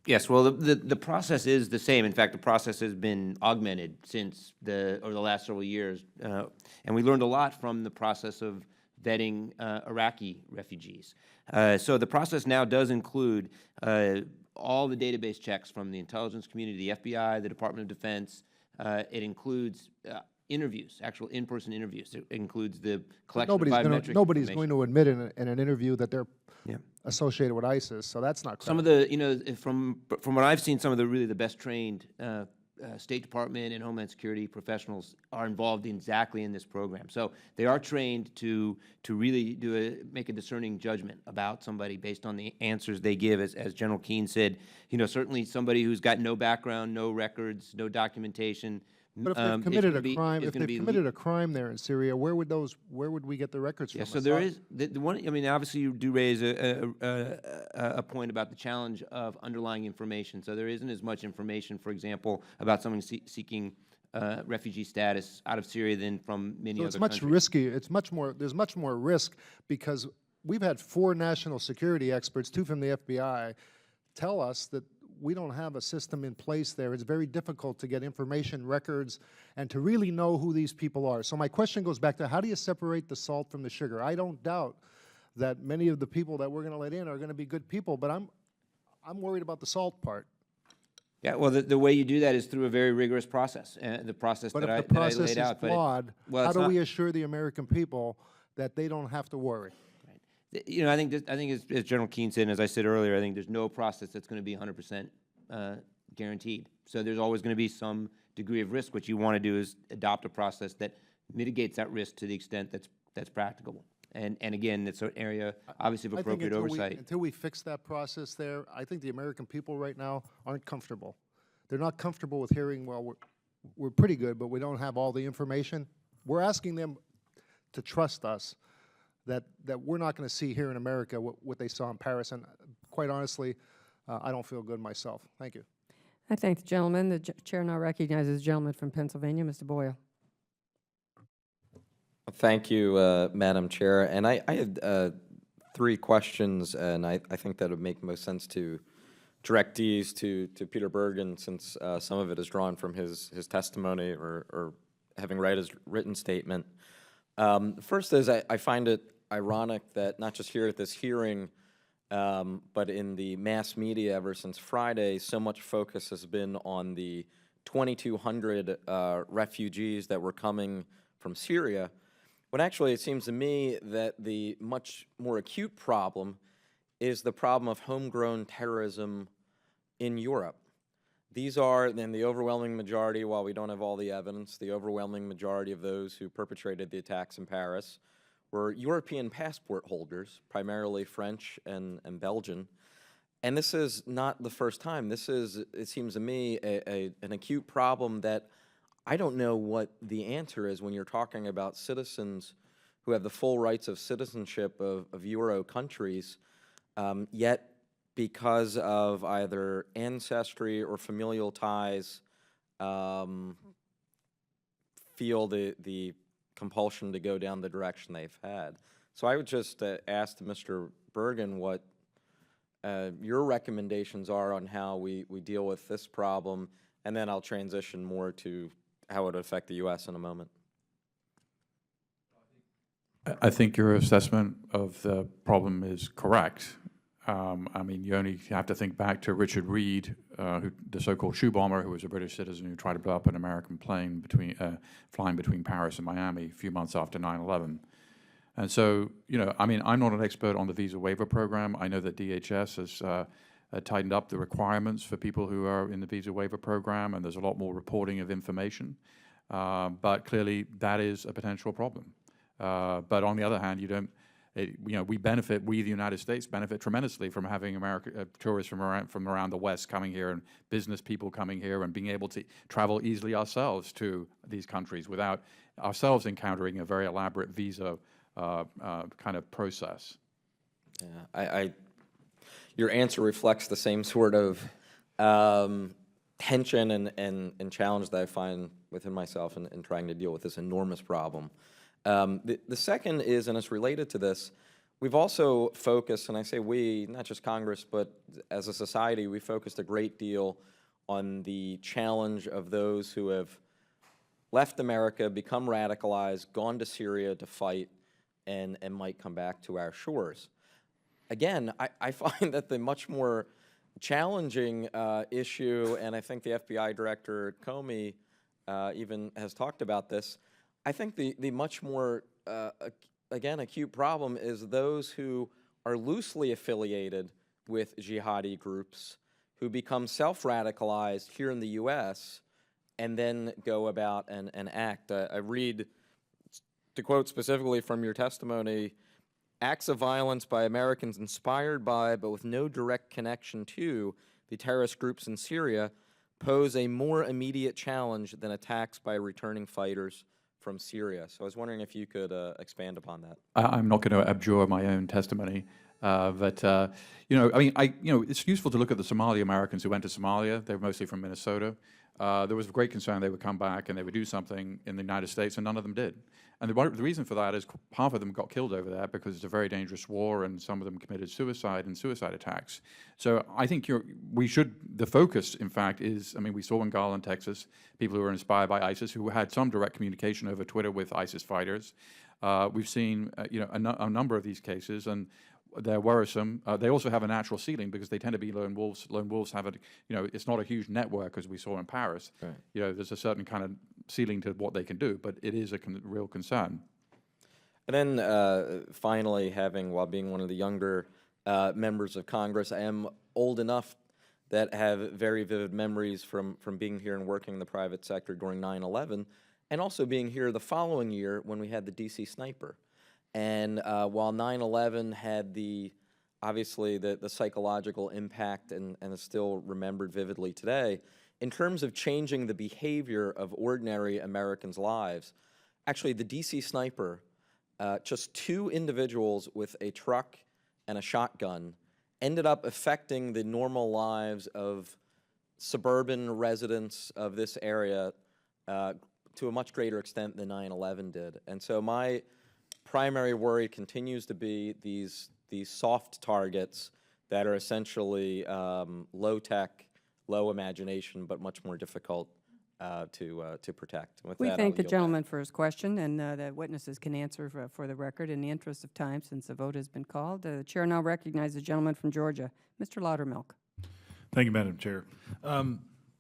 Yes, well, the process is the same. In fact, the process has been augmented since over the last several years, and we learned a lot from the process of vetting Iraqi refugees. So the process now does include all the database checks from the intelligence community, the FBI, the Department of Defense. It includes interviews, actual in-person interviews. It includes the collection of biometric Nobody's information. going to admit in an interview that they're associated with ISIS, so that's not credible. Some of the, from what I've seen, some of the best trained State Department and Homeland Security professionals are involved exactly in this program. So they are trained to really make a discerning judgment about somebody based on the answers they give. As General Keane said, certainly somebody who's got no background, no records, no documentation. But if they've committed a crime, committed a crime there in Syria, where would we get the records from? Yeah, so there is the one. I mean, obviously, you do raise a point about the challenge of underlying information. So there isn't as much information, for example, about someone seeking refugee status out of Syria than from many other countries. So it's much risky. It's much more. There's much more risk because we've had 4 national security experts, 2 from the FBI, tell us that we don't have a system in place there. It's very difficult to get information, records, and to really know who these people are. So my question goes back to, how do you separate the salt from the sugar? I don't doubt that many of the people that we're going to let in are going to be good people, but I'm worried about the salt part. Yeah, well, the way you do that is through a very rigorous process, the process that I laid out. But if the process is flawed, how do we assure the American people that they don't have to worry? I think as General Keane said, and as I said earlier, I think there's no process that's going to be 100% guaranteed. So there's always going to be some degree of risk. What you want to do is adopt a process that mitigates that risk to the extent that's practicable. And again, it's an area, obviously, of appropriate oversight. Until we fix that process there, I think the American people right now aren't comfortable. They're not comfortable with hearing, well, we're pretty good, but we don't have all the information. We're asking them to trust us. That we're not going to see here in America what they saw in Paris. And quite honestly, I don't feel good myself. Thank you. I thank the gentleman. The chair now recognizes the gentleman from Pennsylvania, Mr. Boyle. Thank you, Madam Chair. And I had 3 questions, and I think that would make most sense to direct these to Peter Bergen, since some of it is drawn from his testimony or having read his written statement. First is I find it ironic that not just here at this hearing, but in the mass media ever since Friday, so much focus has been on the 2,200 refugees that were coming from Syria, when actually it seems to me that the much more acute problem is the problem of homegrown terrorism in Europe. These are, in the overwhelming majority, while we don't have all the evidence, the overwhelming majority of those who perpetrated the attacks in Paris were European passport holders, primarily French and Belgian. And this is not the first time. This is, it seems to me, an acute problem that I don't know what the answer is when you're talking about citizens who have the full rights of citizenship of Euro countries, yet because of either ancestry or familial ties, feel the compulsion to go down the direction they've had. So I would just ask Mr. Bergen what your recommendations are on how we deal with this problem, and then I'll transition more to how it would affect the U.S. in a moment. I think your assessment of the problem is correct. I mean, you only have to think back to Richard Reed, the so-called shoe bomber, who was a British citizen who tried to blow up an American plane flying between Paris and Miami a few months after 9/11. And so, you know, I mean, I'm not an expert on the visa waiver program. I know that DHS has tightened up the requirements for people who are in the visa waiver program, and there's a lot more reporting of information. But clearly, that is a potential problem. But on the other hand, you know, we the United States benefit tremendously from having tourists from around the West coming here, and business people coming here, and being able to travel easily ourselves to these countries without ourselves encountering a very elaborate visa kind of process. Yeah, your answer reflects the same sort of tension and challenge that I find within myself in trying to deal with this enormous problem. The second is, and it's related to this, we've also focused, and I say we, not just Congress, but as a society, we focused a great deal on the challenge of those who have left America, become radicalized, gone to Syria to fight, and might come back to our shores. Again, I find that the much more challenging issue, and I think the FBI Director Comey even has talked about this, I think the much more, again, acute problem is those who are loosely affiliated with jihadi groups who become self-radicalized here in the U.S. and then go about and act. I read, to quote specifically from your testimony, acts of violence by Americans inspired by, but with no direct connection to, the terrorist groups in Syria pose a more immediate challenge than attacks by returning fighters from Syria. So I was wondering if you could expand upon that. I'm not going to abjure my own testimony, but you know, I mean, it's useful to look at the Somali Americans who went to Somalia. They were mostly from Minnesota. There was great concern they would come back and they would do something in the United States, and none of them did. And the reason for that is half of them got killed over there because it's a very dangerous war, and some of them committed suicide and suicide attacks. So I think the focus, in fact, is, I mean, we saw in Garland, Texas, people who were inspired by ISIS who had some direct communication over Twitter with ISIS fighters. We've seen, you know, a number of these cases, and they're worrisome. They also have a natural ceiling because they tend to be lone wolves. Lone wolves have you know, it's not a huge network as we saw in Paris. Right. You know, there's a certain kind of ceiling to what they can do, but it is a real concern. And then finally, while being one of the younger members of Congress, I am old enough that have very vivid memories from being here and working in the private sector during 9/11, and also being here the following year when we had the DC sniper. And while 9/11 had obviously the psychological impact and is still remembered vividly today, in terms of changing the behavior of ordinary Americans' lives, actually the DC sniper, just 2 individuals with a truck and a shotgun, ended up affecting the normal lives of suburban residents of this area to a much greater extent than 9/11 did. And so my primary worry continues to be these soft targets that are essentially low-tech, low imagination, but much more difficult to protect. With We that, thank I'll the yield gentleman for his question, and the witnesses can answer for the record. In the interest of time, since the vote has been called, the chair now recognizes the gentleman from Georgia, Mr. Loudermilk. Thank you, Madam Chair.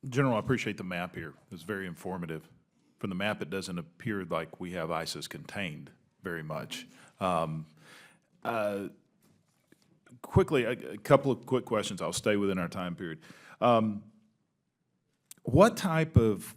General, I appreciate the map here. It's very informative. From the map, it doesn't appear like we have ISIS contained very much. Quickly, a couple of quick questions. I'll stay within our time period. What type of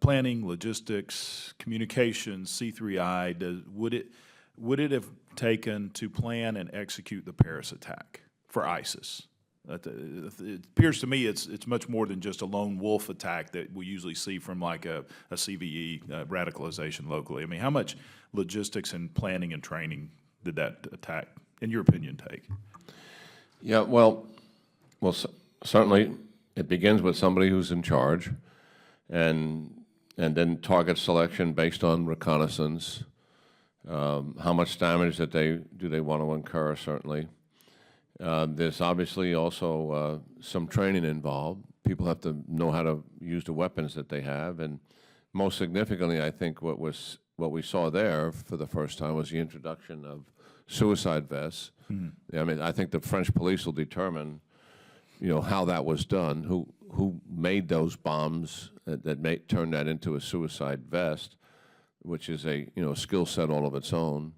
planning, logistics, communications, C3I, would it have taken to plan and execute the Paris attack for ISIS? It appears to me it's much more than just a lone wolf attack that we usually see from like a CVE, radicalization locally. I mean, how much logistics and planning and training did that attack, in your opinion, take? Yeah, well, certainly it begins with somebody who's in charge, and then target selection based on reconnaissance. How much damage that do they want to incur? Certainly, there's obviously also some training involved. People have to know how to use the weapons that they have, and most significantly, I think what we saw there for the first time was the introduction of suicide vests. I mean, I think the French police will determine, how that was done, who made those bombs that turned that into a suicide vest, which is a skill set all of its own.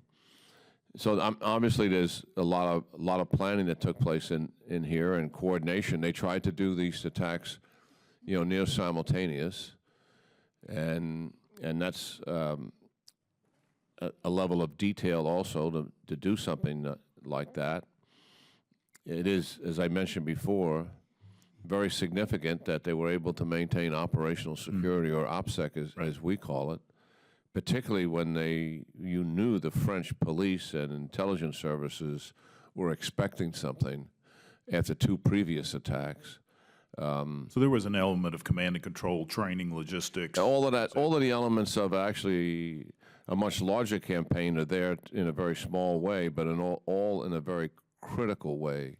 So obviously there's a lot of planning that took place in here, and coordination. They tried to do these attacks, near simultaneous, and that's a level of detail also to do something like that. It is, as I mentioned before, very significant that they were able to maintain operational security, or OPSEC as we call it, particularly when you knew the French police and intelligence services were expecting something after 2 previous attacks. So there was an element of command and control, training, logistics. All of that, all of the elements of actually a much larger campaign are there in a very small way, but all in a very critical way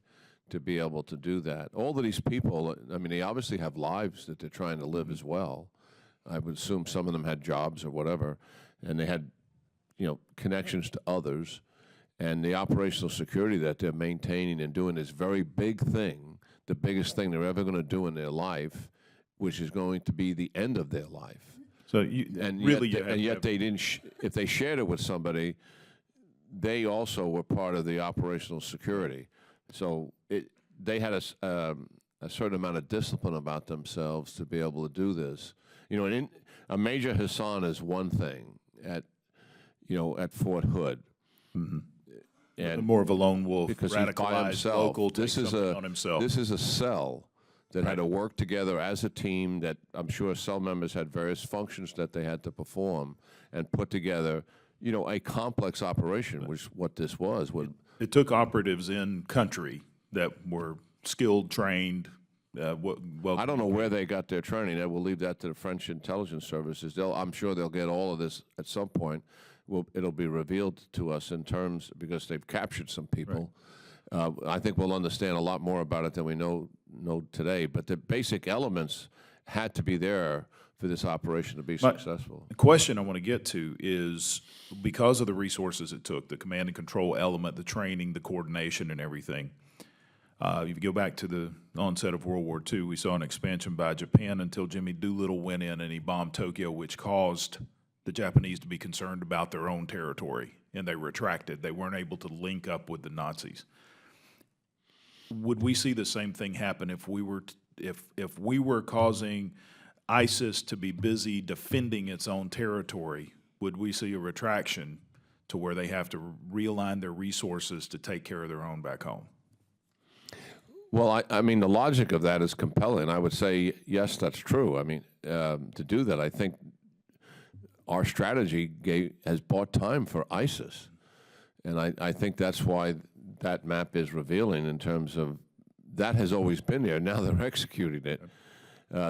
to be able to do that. All of these people, I mean, they obviously have lives that they're trying to live as well. I would assume some of them had jobs or whatever, and they had, connections to others. And the operational security that they're maintaining and doing this very big thing, the biggest thing they're ever going to do in their life, which is going to be the end of their life. So yet they didn't. If they shared it with somebody, they also were part of the operational security. So they had a certain amount of discipline about themselves to be able to do this. A Major Hassan is one thing at Fort Hood. Mm-hmm. And more of a lone wolf, because radicalized, he's by himself. local, takes something on himself. This is a cell that had to work together as a team, that I'm sure cell members had various functions that they had to perform and put together, a complex operation, which what this was. It took operatives in country that were skilled, trained. Well, I don't know where they got their training. I will leave that to the French intelligence services. I'm sure they'll get all of this at some point. It'll be revealed to us in terms, because they've captured some people. Right. I think we'll understand a lot more about it than we know today. But the basic elements had to be there for this operation to be successful. The question I want to get to is, because of the resources it took, the command and control element, the training, the coordination, and everything. If you go back to the onset of World War II, we saw an expansion by Japan until Jimmy Doolittle went in and he bombed Tokyo, which caused the Japanese to be concerned about their own territory, and they retracted. They weren't able to link up with the Nazis. Would we see the same thing happen if we were causing ISIS to be busy defending its own territory? Would we see a retraction to where they have to realign their resources to take care of their own back home? Well, I mean, the logic of that is compelling. I would say, yes, that's true. I mean, to do that, I think our strategy has bought time for ISIS. And I think that's why that map is revealing, in terms of that has always been there. Now they're executing it,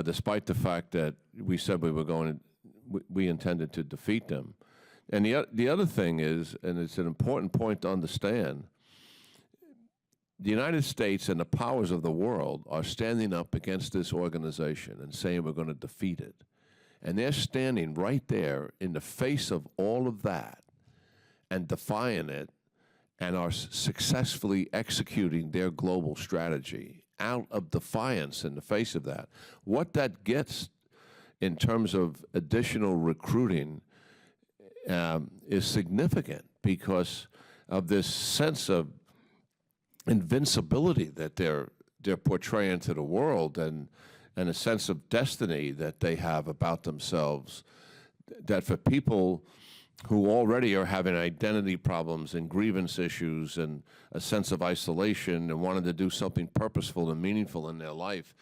despite the fact that we said we intended to defeat them. And the other thing is, and it's an important point to understand, the United States and the powers of the world are standing up against this organization and saying we're going to defeat it. And they're standing right there in the face of all of that and defying it, and are successfully executing their global strategy out of defiance in the face of that. What that gets in terms of additional recruiting is significant, because of this sense of invincibility that they're portraying to the world, and a sense of destiny that they have about themselves, that for people who already are having identity problems and grievance issues and a sense of isolation and wanting to do something purposeful and meaningful in their life,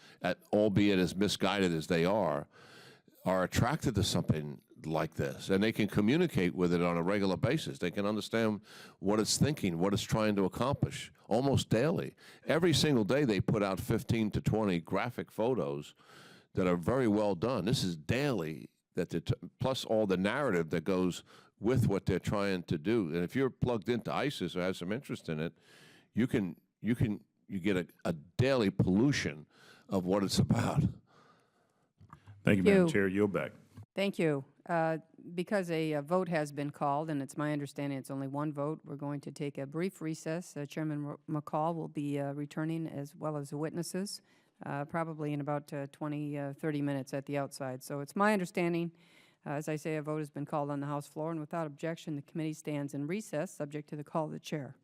albeit as misguided as they are attracted to something like this. And they can communicate with it on a regular basis. They can understand what it's thinking, what it's trying to accomplish, almost daily. Every single day they put out 15 to 20 graphic photos that are very well done. This is daily, plus all the narrative that goes with what they're trying to do. And if you're plugged into ISIS or have some interest in it, you get a daily pollution of what it's about. Thank you, Madam Chair. Yield back. Thank you. Because a vote has been called, and it's my understanding it's only one vote, we're going to take a brief recess. Chairman McCall will be returning, as well as the witnesses, probably in about 30 minutes at the outside. So it's my understanding, as I say, a vote has been called on the House floor, and without objection, the committee stands in recess, subject to the call of the chair.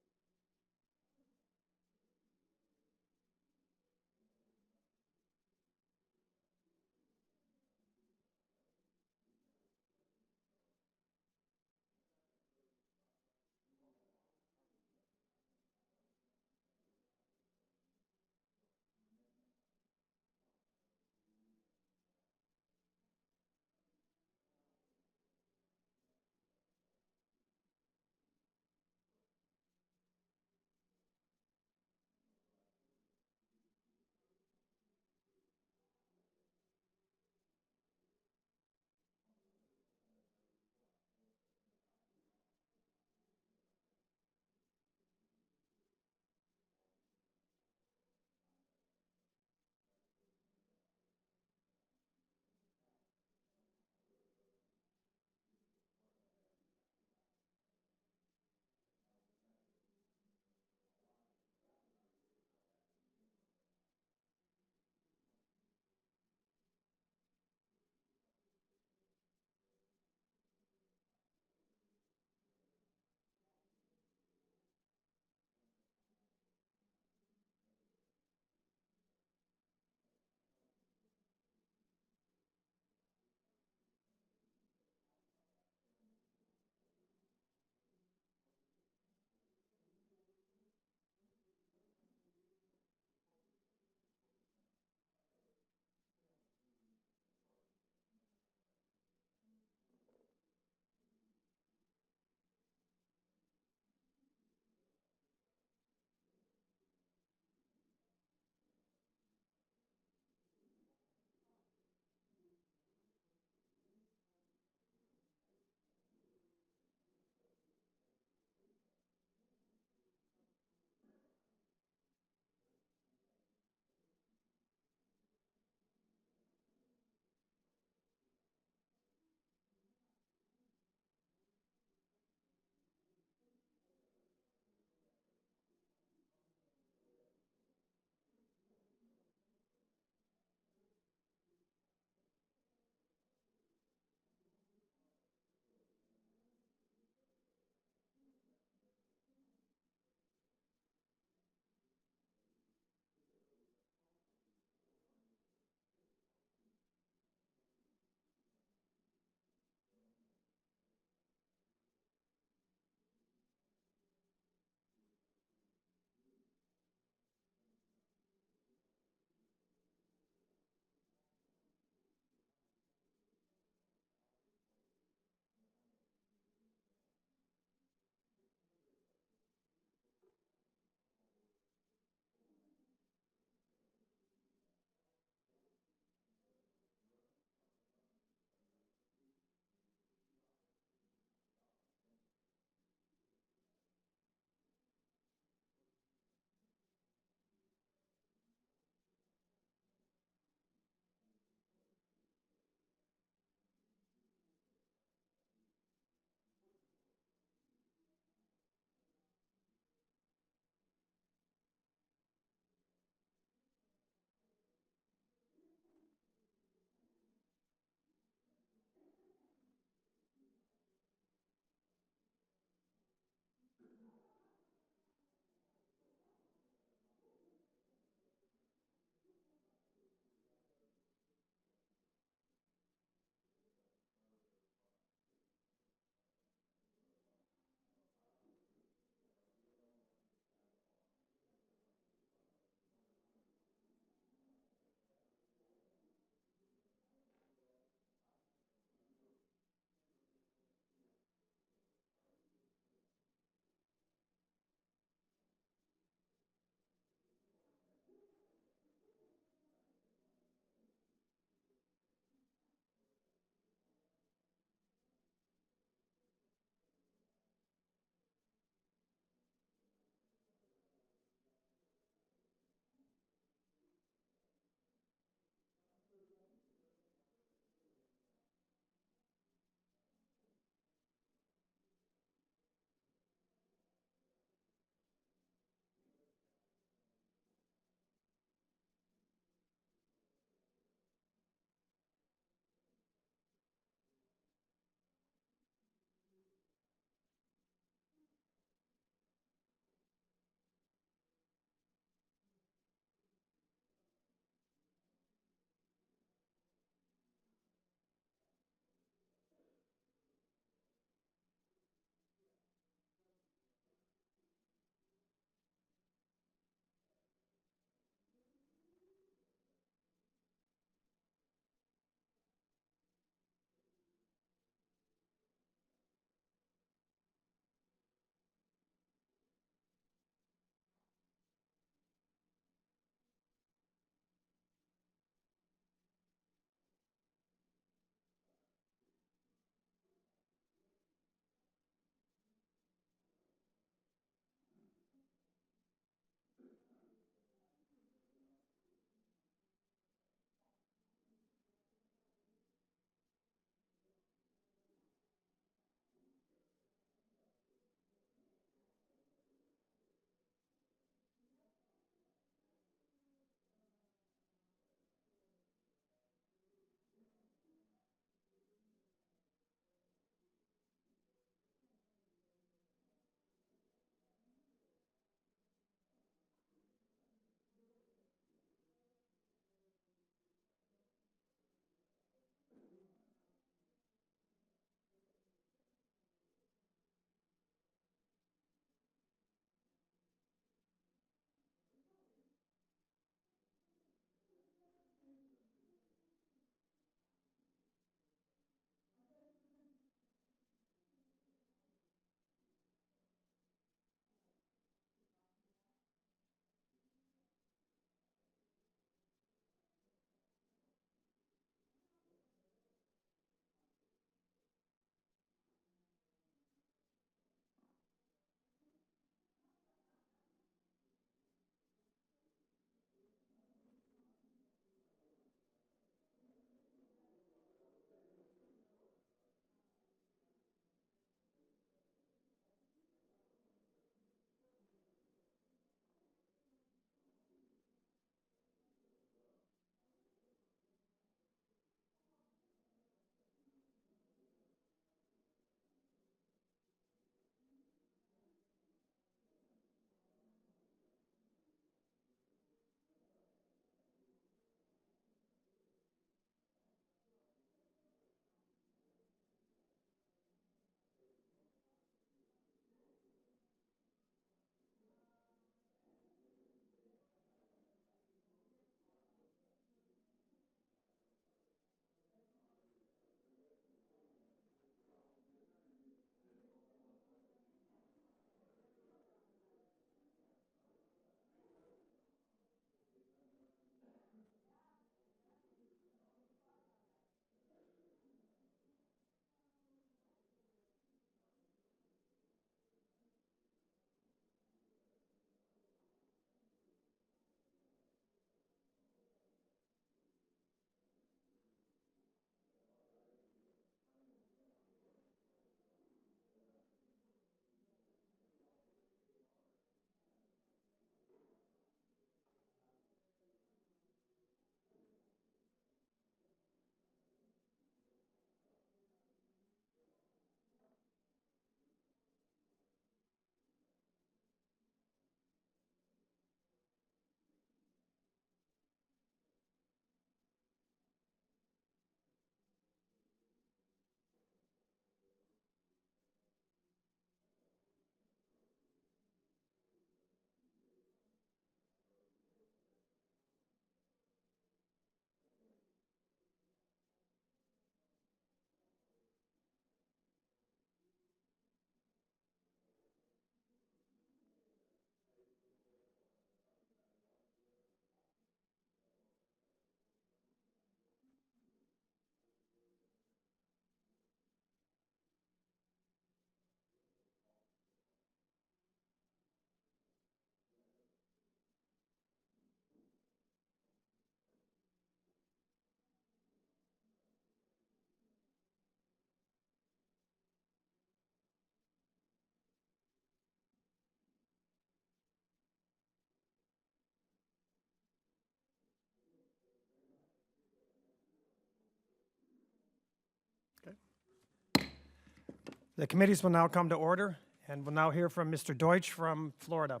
The committees will now come to order, and we'll now hear from Mr. Deutsch from Florida.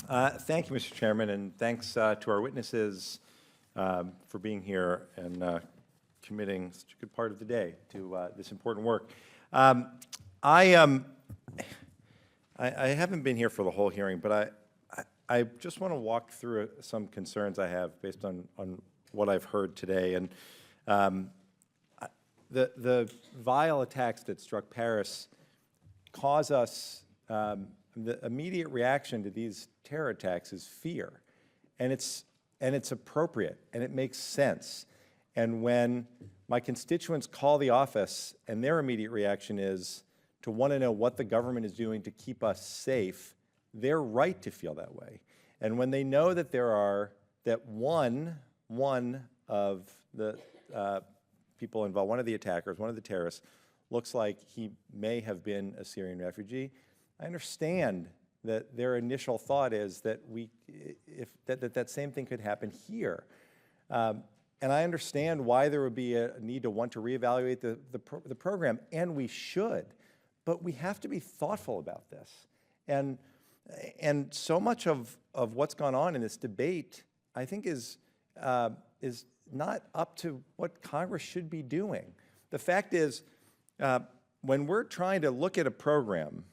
Thank you, Mr. Chairman, and thanks to our witnesses for being here and committing such a good part of the day to this important work. I haven't been here for the whole hearing, but I just want to walk through some concerns I have based on what I've heard today. And the vile attacks that struck Paris cause us, the immediate reaction to these terror attacks is fear. And it's appropriate, and it makes sense. And when my constituents call the office and their immediate reaction is to want to know what the government is doing to keep us safe, they're right to feel that way. And when they know that one of the people involved, one of the attackers, one of the terrorists, looks like he may have been a Syrian refugee, I understand that their initial thought is that that same thing could happen here. And I understand why there would be a need to want to reevaluate the program, and we should. But we have to be thoughtful about this. And so much of what's gone on in this debate, I think, is not up to what Congress should be doing. The fact is, when we're trying to look at a program,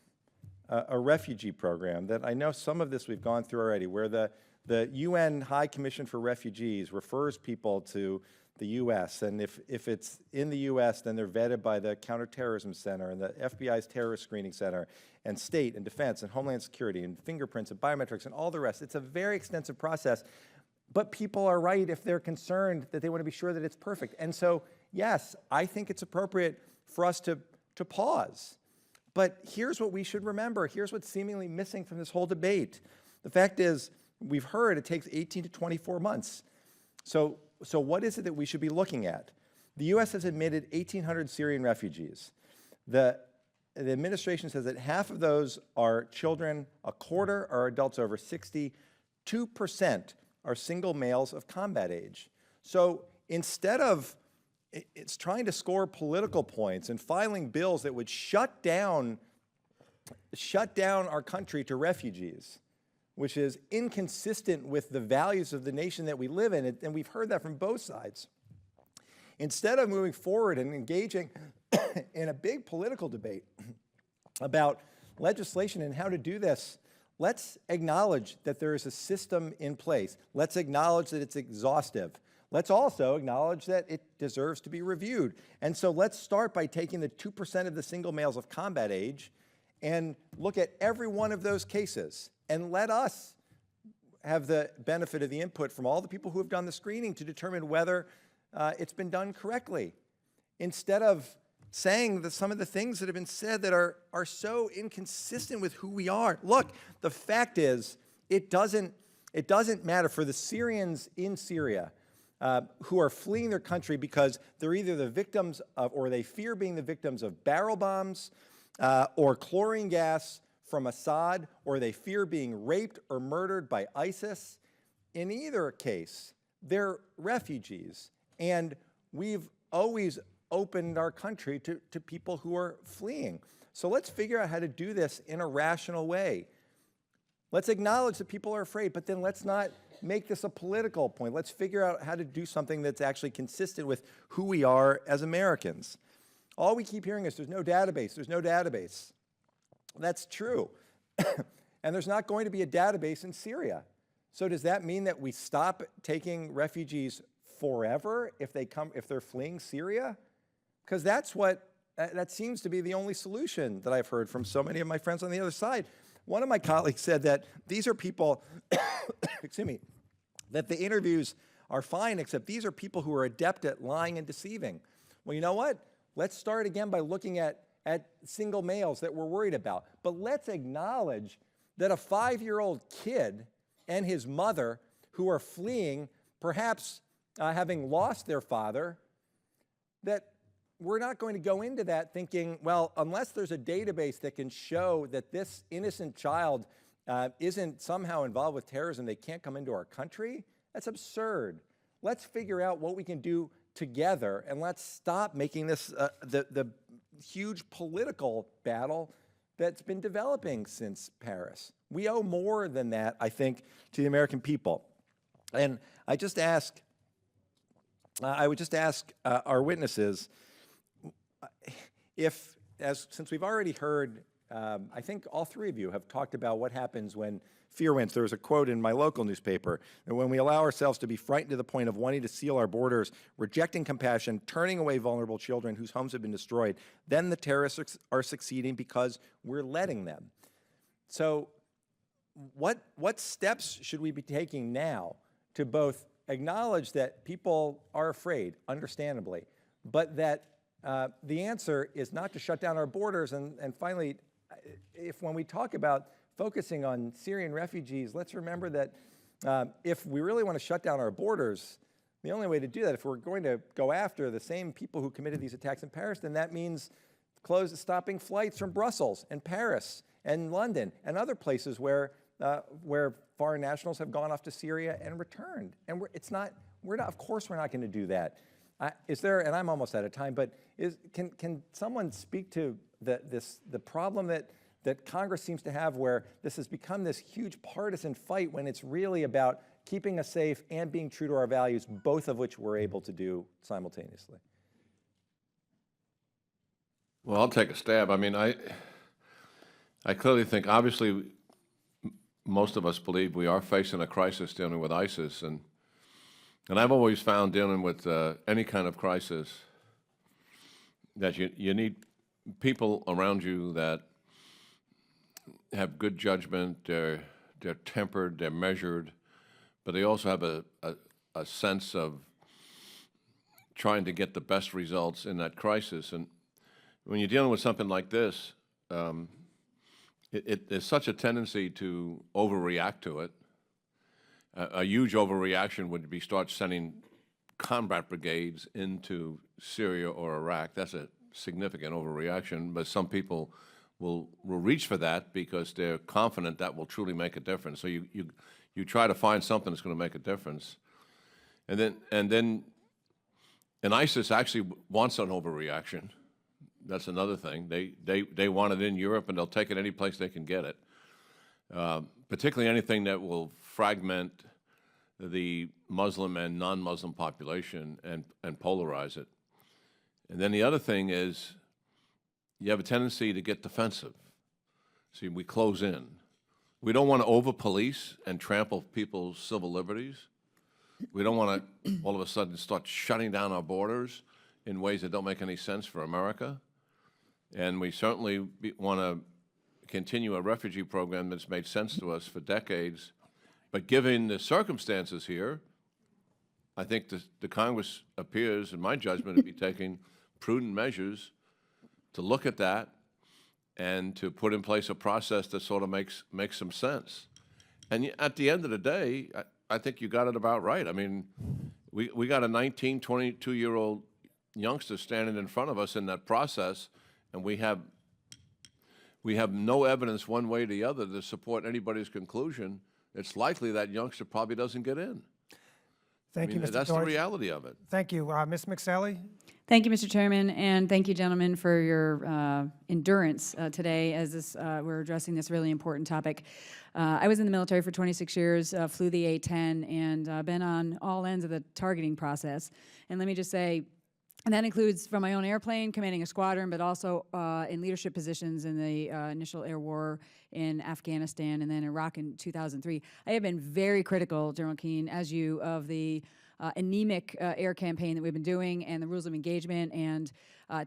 a refugee program, that I know some of this we've gone through already, where the UN High Commission for Refugees refers people to the U.S., and if it's in the U.S., then they're vetted by the Counterterrorism Center and the FBI's Terrorist Screening Center and State and Defense and Homeland Security and fingerprints and biometrics and all the rest. It's a very extensive process, but people are right if they're concerned that they want to be sure that it's perfect. And so, yes, I think it's appropriate for us to pause. But here's what we should remember. Here's what's seemingly missing from this whole debate. The fact is, we've heard it takes 18 to 24 months. So what is it that we should be looking at? The U.S. has admitted 1,800 Syrian refugees. The administration says that half of those are children, a quarter are adults over 60, 2% are single males of combat age. So instead of it's trying to score political points and filing bills that would shut down our country to refugees, which is inconsistent with the values of the nation that we live in, and we've heard that from both sides. Instead of moving forward and engaging in a big political debate about legislation and how to do this, let's acknowledge that there is a system in place. Let's acknowledge that it's exhaustive. Let's also acknowledge that it deserves to be reviewed. And so let's start by taking the 2% of the single males of combat age and look at every one of those cases. And let us have the benefit of the input from all the people who have done the screening to determine whether it's been done correctly. Instead of saying that some of the things that have been said that are so inconsistent with who we are. Look, the fact is, it doesn't matter for the Syrians in Syria who are fleeing their country because they're either the victims of, or they fear being the victims of barrel bombs or chlorine gas from Assad, or they fear being raped or murdered by ISIS. In either case, they're refugees. And we've always opened our country to people who are fleeing. So let's figure out how to do this in a rational way. Let's acknowledge that people are afraid, but then let's not make this a political point. Let's figure out how to do something that's actually consistent with who we are as Americans. All we keep hearing is there's no database, there's no database. That's true. And there's not going to be a database in Syria. So does that mean that we stop taking refugees forever if they're fleeing Syria? Because that seems to be the only solution that I've heard from so many of my friends on the other side. One of my colleagues said that these are people, excuse me, that the interviews are fine, except these are people who are adept at lying and deceiving. Well, you know what? Let's start again by looking at single males that we're worried about. But let's acknowledge that a 5-year-old kid and his mother who are fleeing, perhaps having lost their father, that we're not going to go into that thinking, well, unless there's a database that can show that this innocent child isn't somehow involved with terrorism, they can't come into our country. That's absurd. Let's figure out what we can do together, and let's stop making this huge political battle that's been developing since Paris. We owe more than that, I think, to the American people. And I would just ask our witnesses, since we've already heard, I think all three of you have talked about what happens when fear wins. There was a quote in my local newspaper that when we allow ourselves to be frightened to the point of wanting to seal our borders, rejecting compassion, turning away vulnerable children whose homes have been destroyed, then the terrorists are succeeding because we're letting them. So what steps should we be taking now to both acknowledge that people are afraid, understandably, but that the answer is not to shut down our borders? And finally, when we talk about focusing on Syrian refugees, let's remember that if we really want to shut down our borders, the only way to do that, if we're going to go after the same people who committed these attacks in Paris, then that means stopping flights from Brussels and Paris and London and other places where foreign nationals have gone off to Syria and returned. And of course we're not going to do that. And I'm almost out of time, but can someone speak to the problem that Congress seems to have, where this has become this huge partisan fight when it's really about keeping us safe and being true to our values, both of which we're able to do simultaneously? Well, I'll take a stab. I mean, I clearly think, obviously, most of us believe we are facing a crisis dealing with ISIS, and I've always found dealing with any kind of crisis that you need people around you that have good judgment, they're tempered, they're measured, but they also have a sense of trying to get the best results in that crisis. And when you're dealing with something like this, there's such a tendency to overreact to it. A huge overreaction would be start sending combat brigades into Syria or Iraq. That's a significant overreaction, but some people will reach for that because they're confident that will truly make a difference. So you try to find something that's going to make a difference, and ISIS actually wants an overreaction. That's another thing. They want it in Europe, and they'll take it any place they can get it. Particularly anything that will fragment the Muslim and non-Muslim population and polarize it. And then the other thing is, you have a tendency to get defensive. See, we close in. We don't want to over-police and trample people's civil liberties. We don't want to all of a sudden start shutting down our borders in ways that don't make any sense for America. And we certainly want to continue a refugee program that's made sense to us for decades. But given the circumstances here, I think the Congress appears, in my judgment, to be taking prudent measures to look at that and to put in place a process that sort of makes some sense. And at the end of the day, I think you got it about right. I mean, we got a 19, 22-year-old youngster standing in front of us in that process, and we have no evidence one way or the other to support anybody's conclusion. It's likely that youngster probably doesn't get in. Thank you, Mr. That's Deutsch. the reality of it. Thank you. Ms. McSally? Thank you, Mr. Chairman, and thank you, gentlemen, for your endurance today as we're addressing this really important topic. I was in the military for 26 years, flew the A-10, and been on all ends of the targeting process. And let me just say, and that includes from my own airplane, commanding a squadron, but also in leadership positions in the initial air war in Afghanistan and then Iraq in 2003. I have been very critical, General Keane, as you, of the anemic air campaign that we've been doing and the rules of engagement and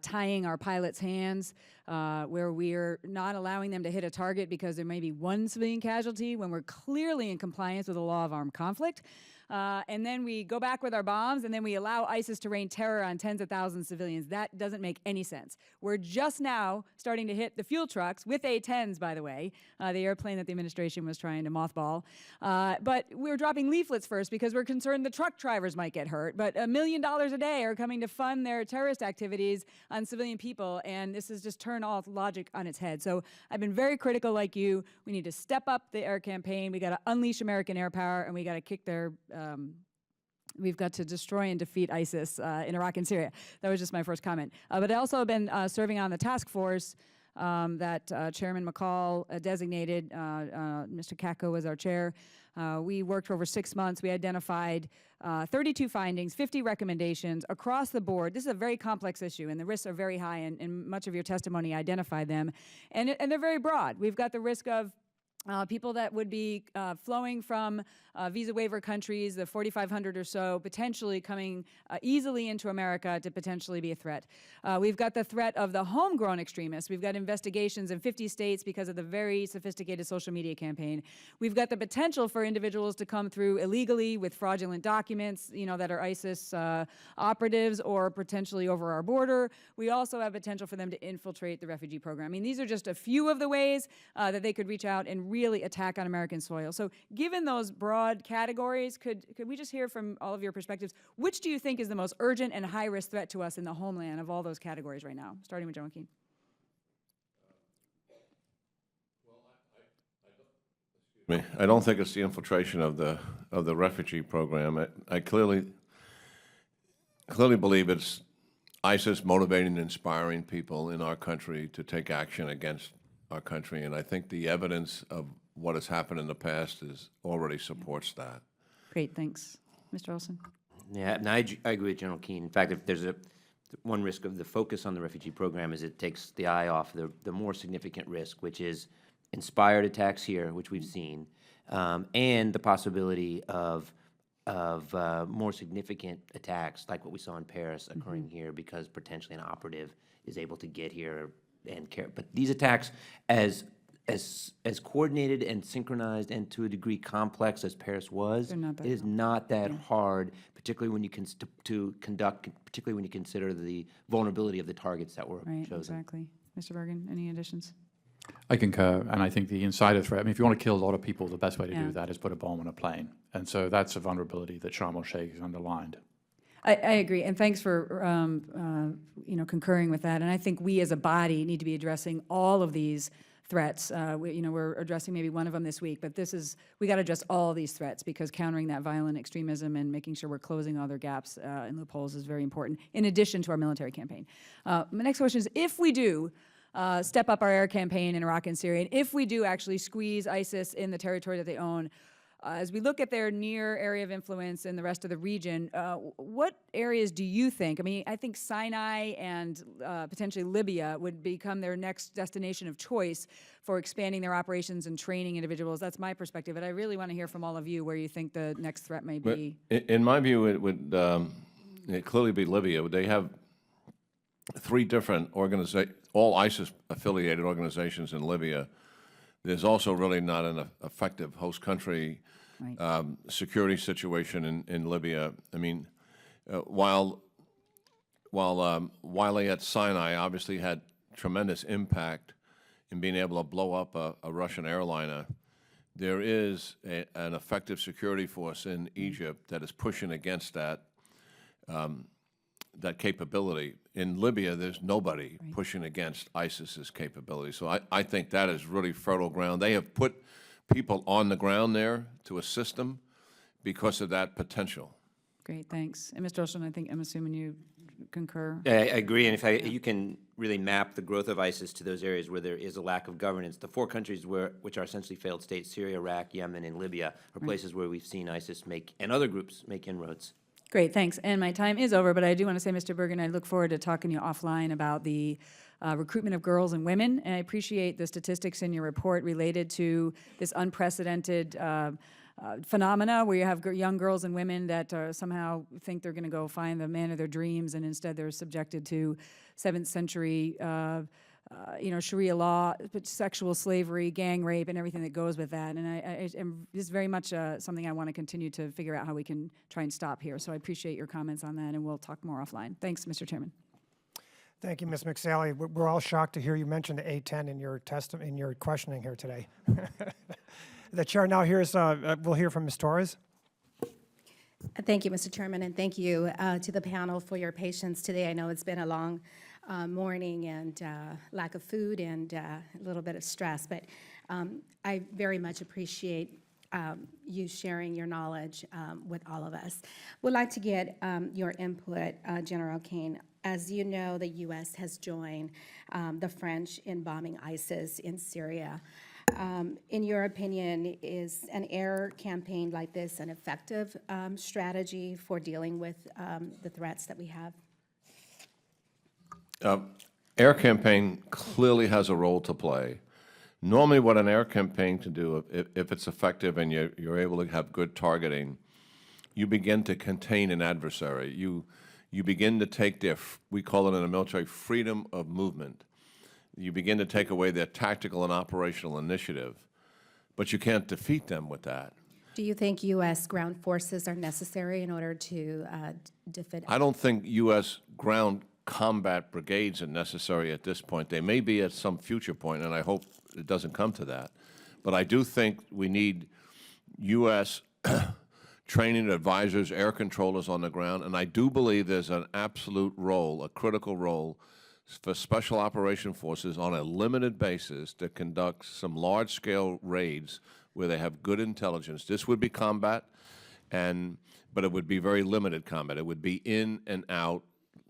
tying our pilots' hands where we're not allowing them to hit a target because there may be one civilian casualty when we're clearly in compliance with the law of armed conflict. And then we go back with our bombs, and then we allow ISIS to rain terror on tens of thousands of civilians. That doesn't make any sense. We're just now starting to hit the fuel trucks, with A-10s, by the way, the airplane that the administration was trying to mothball. But we're dropping leaflets first because we're concerned the truck drivers might get hurt. But $1 million a day are coming to fund their terrorist activities on civilian people, and this has just turned all logic on its head. So I've been very critical like you. We need to step up the air campaign. We got to unleash American air power, and we got to kick their we've got to destroy and defeat ISIS in Iraq and Syria. That was just my first comment. But I also have been serving on the task force that Chairman McCall designated. Mr. Kako was our chair. We worked for over 6 months. We identified 32 findings, 50 recommendations across the board. This is a very complex issue, and the risks are very high, and much of your testimony identified them. And they're very broad. We've got the risk of people that would be flowing from visa waiver countries, the 4,500 or so, potentially coming easily into America to potentially be a threat. We've got the threat of the homegrown extremists. We've got investigations in 50 states because of the very sophisticated social media campaign. We've got the potential for individuals to come through illegally with fraudulent documents, that are ISIS operatives or potentially over our border. We also have potential for them to infiltrate the refugee program. I mean, these are just a few of the ways that they could reach out and really attack on American soil. So given those broad categories, could we just hear from all of your perspectives, which do you think is the most urgent and high-risk threat to us in the homeland of all those categories right now, starting with General Keane? I don't think it's the infiltration of the refugee program. I clearly believe it's ISIS motivating and inspiring people in our country to take action against our country, and I think the evidence of what has happened in the past already supports that. Great, thanks. Mr. Olson? Yeah, and I agree with General Keane. In fact, if there's one risk of the focus on the refugee program is it takes the eye off the more significant risk, which is inspired attacks here, which we've seen, and the possibility of more significant attacks like what we saw in Paris occurring here because potentially an operative is able to get here and care. But these attacks, as coordinated and synchronized and to a degree complex as Paris was, it is not that hard, particularly when you particularly when you consider the vulnerability of the targets that were chosen. Exactly. Mr. Bergen, any additions? I concur, and I think the insider threat, I mean, if you want to kill a lot of people, the best way to do that is put a bomb on a plane. And so that's a vulnerability that Sharm el-Sheikh has underlined. I agree, and thanks for concurring with that. And I think we as a body need to be addressing all of these threats. We're addressing maybe one of them this week, but we got to address all these threats because countering that violent extremism and making sure we're closing other gaps and loopholes is very important, in addition to our military campaign. My next question is, if we do step up our air campaign in Iraq and Syria, and if we do actually squeeze ISIS in the territory that they own, as we look at their near area of influence in the rest of the region, what areas do you think? I mean, I think Sinai and potentially Libya would become their next destination of choice for expanding their operations and training individuals. That's my perspective, but I really want to hear from all of you where you think the next threat may be. In my view, it would clearly be Libya. They have 3 different all ISIS-affiliated organizations in Libya. There's also really not an effective host country security situation in Libya. I mean, while Wiley at Sinai obviously had tremendous impact in being able to blow up a Russian airliner, there is an effective security force in Egypt that is pushing against that capability. In Libya, there's nobody pushing against ISIS's capability. So I think that is really fertile ground. They have put people on the ground there to assist them because of that potential. Great, thanks. And Mr. Olson, I'm assuming you concur. I agree, and if you can really map the growth of ISIS to those areas where there is a lack of governance, the 4 countries which are essentially failed states, Syria, Iraq, Yemen, and Libya, are places where we've seen ISIS and other groups make inroads. Great, thanks. And my time is over, but I do want to say, Mr. Bergen, I look forward to talking to you offline about the recruitment of girls and women. And I appreciate the statistics in your report related to this unprecedented phenomena where you have young girls and women that somehow think they're going to go find the man of their dreams, and instead they're subjected to 7th century Sharia law, sexual slavery, gang rape, and everything that goes with that. And this is very much something I want to continue to figure out how we can try and stop here. So I appreciate your comments on that, and we'll talk more offline. Thanks, Mr. Chairman. Thank you, Ms. McSally. We're all shocked to hear you mention the A10 in your questioning here today. The chair now we'll hear from Ms. Torres. Thank you, Mr. Chairman, and thank you to the panel for your patience today. I know it's been a long morning and lack of food and a little bit of stress, but I very much appreciate you sharing your knowledge with all of us. Would like to get your input, General King. As you know, the U.S. has joined the French in bombing ISIS in Syria. In your opinion, is an air campaign like this an effective strategy for dealing with the threats that we have? Air campaign clearly has a role to play. Normally what an air campaign can do, if it's effective and you're able to have good targeting, you begin to contain an adversary. You begin to take their, we call it in the military, freedom of movement. You begin to take away their tactical and operational initiative, but you can't defeat them with that. Do you think U.S. ground forces are necessary in order to defeat? I don't think U.S. ground combat brigades are necessary at this point. They may be at some future point, and I hope it doesn't come to that. But I do think we need U.S. training advisors, air controllers on the ground, and I do believe there's an absolute role, a critical role, for Special Operation Forces on a limited basis to conduct some large-scale raids where they have good intelligence. This would be combat, but it would be very limited combat. It would be in and out,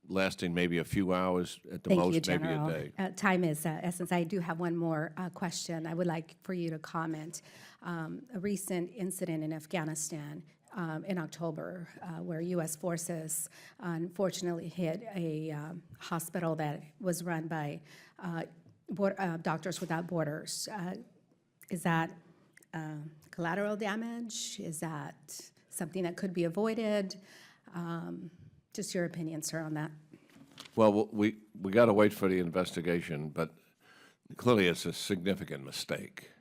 lasting maybe a few hours at the most, maybe a day. Time is essence. I do have one more question. I would like for you to comment. A recent incident in Afghanistan in October where U.S. forces unfortunately hit a hospital that was run by Doctors Without Borders. Is that collateral damage? Is that something that could be avoided? Just your opinion, sir, on that. Well, we got to wait for the investigation, but clearly it's a significant mistake.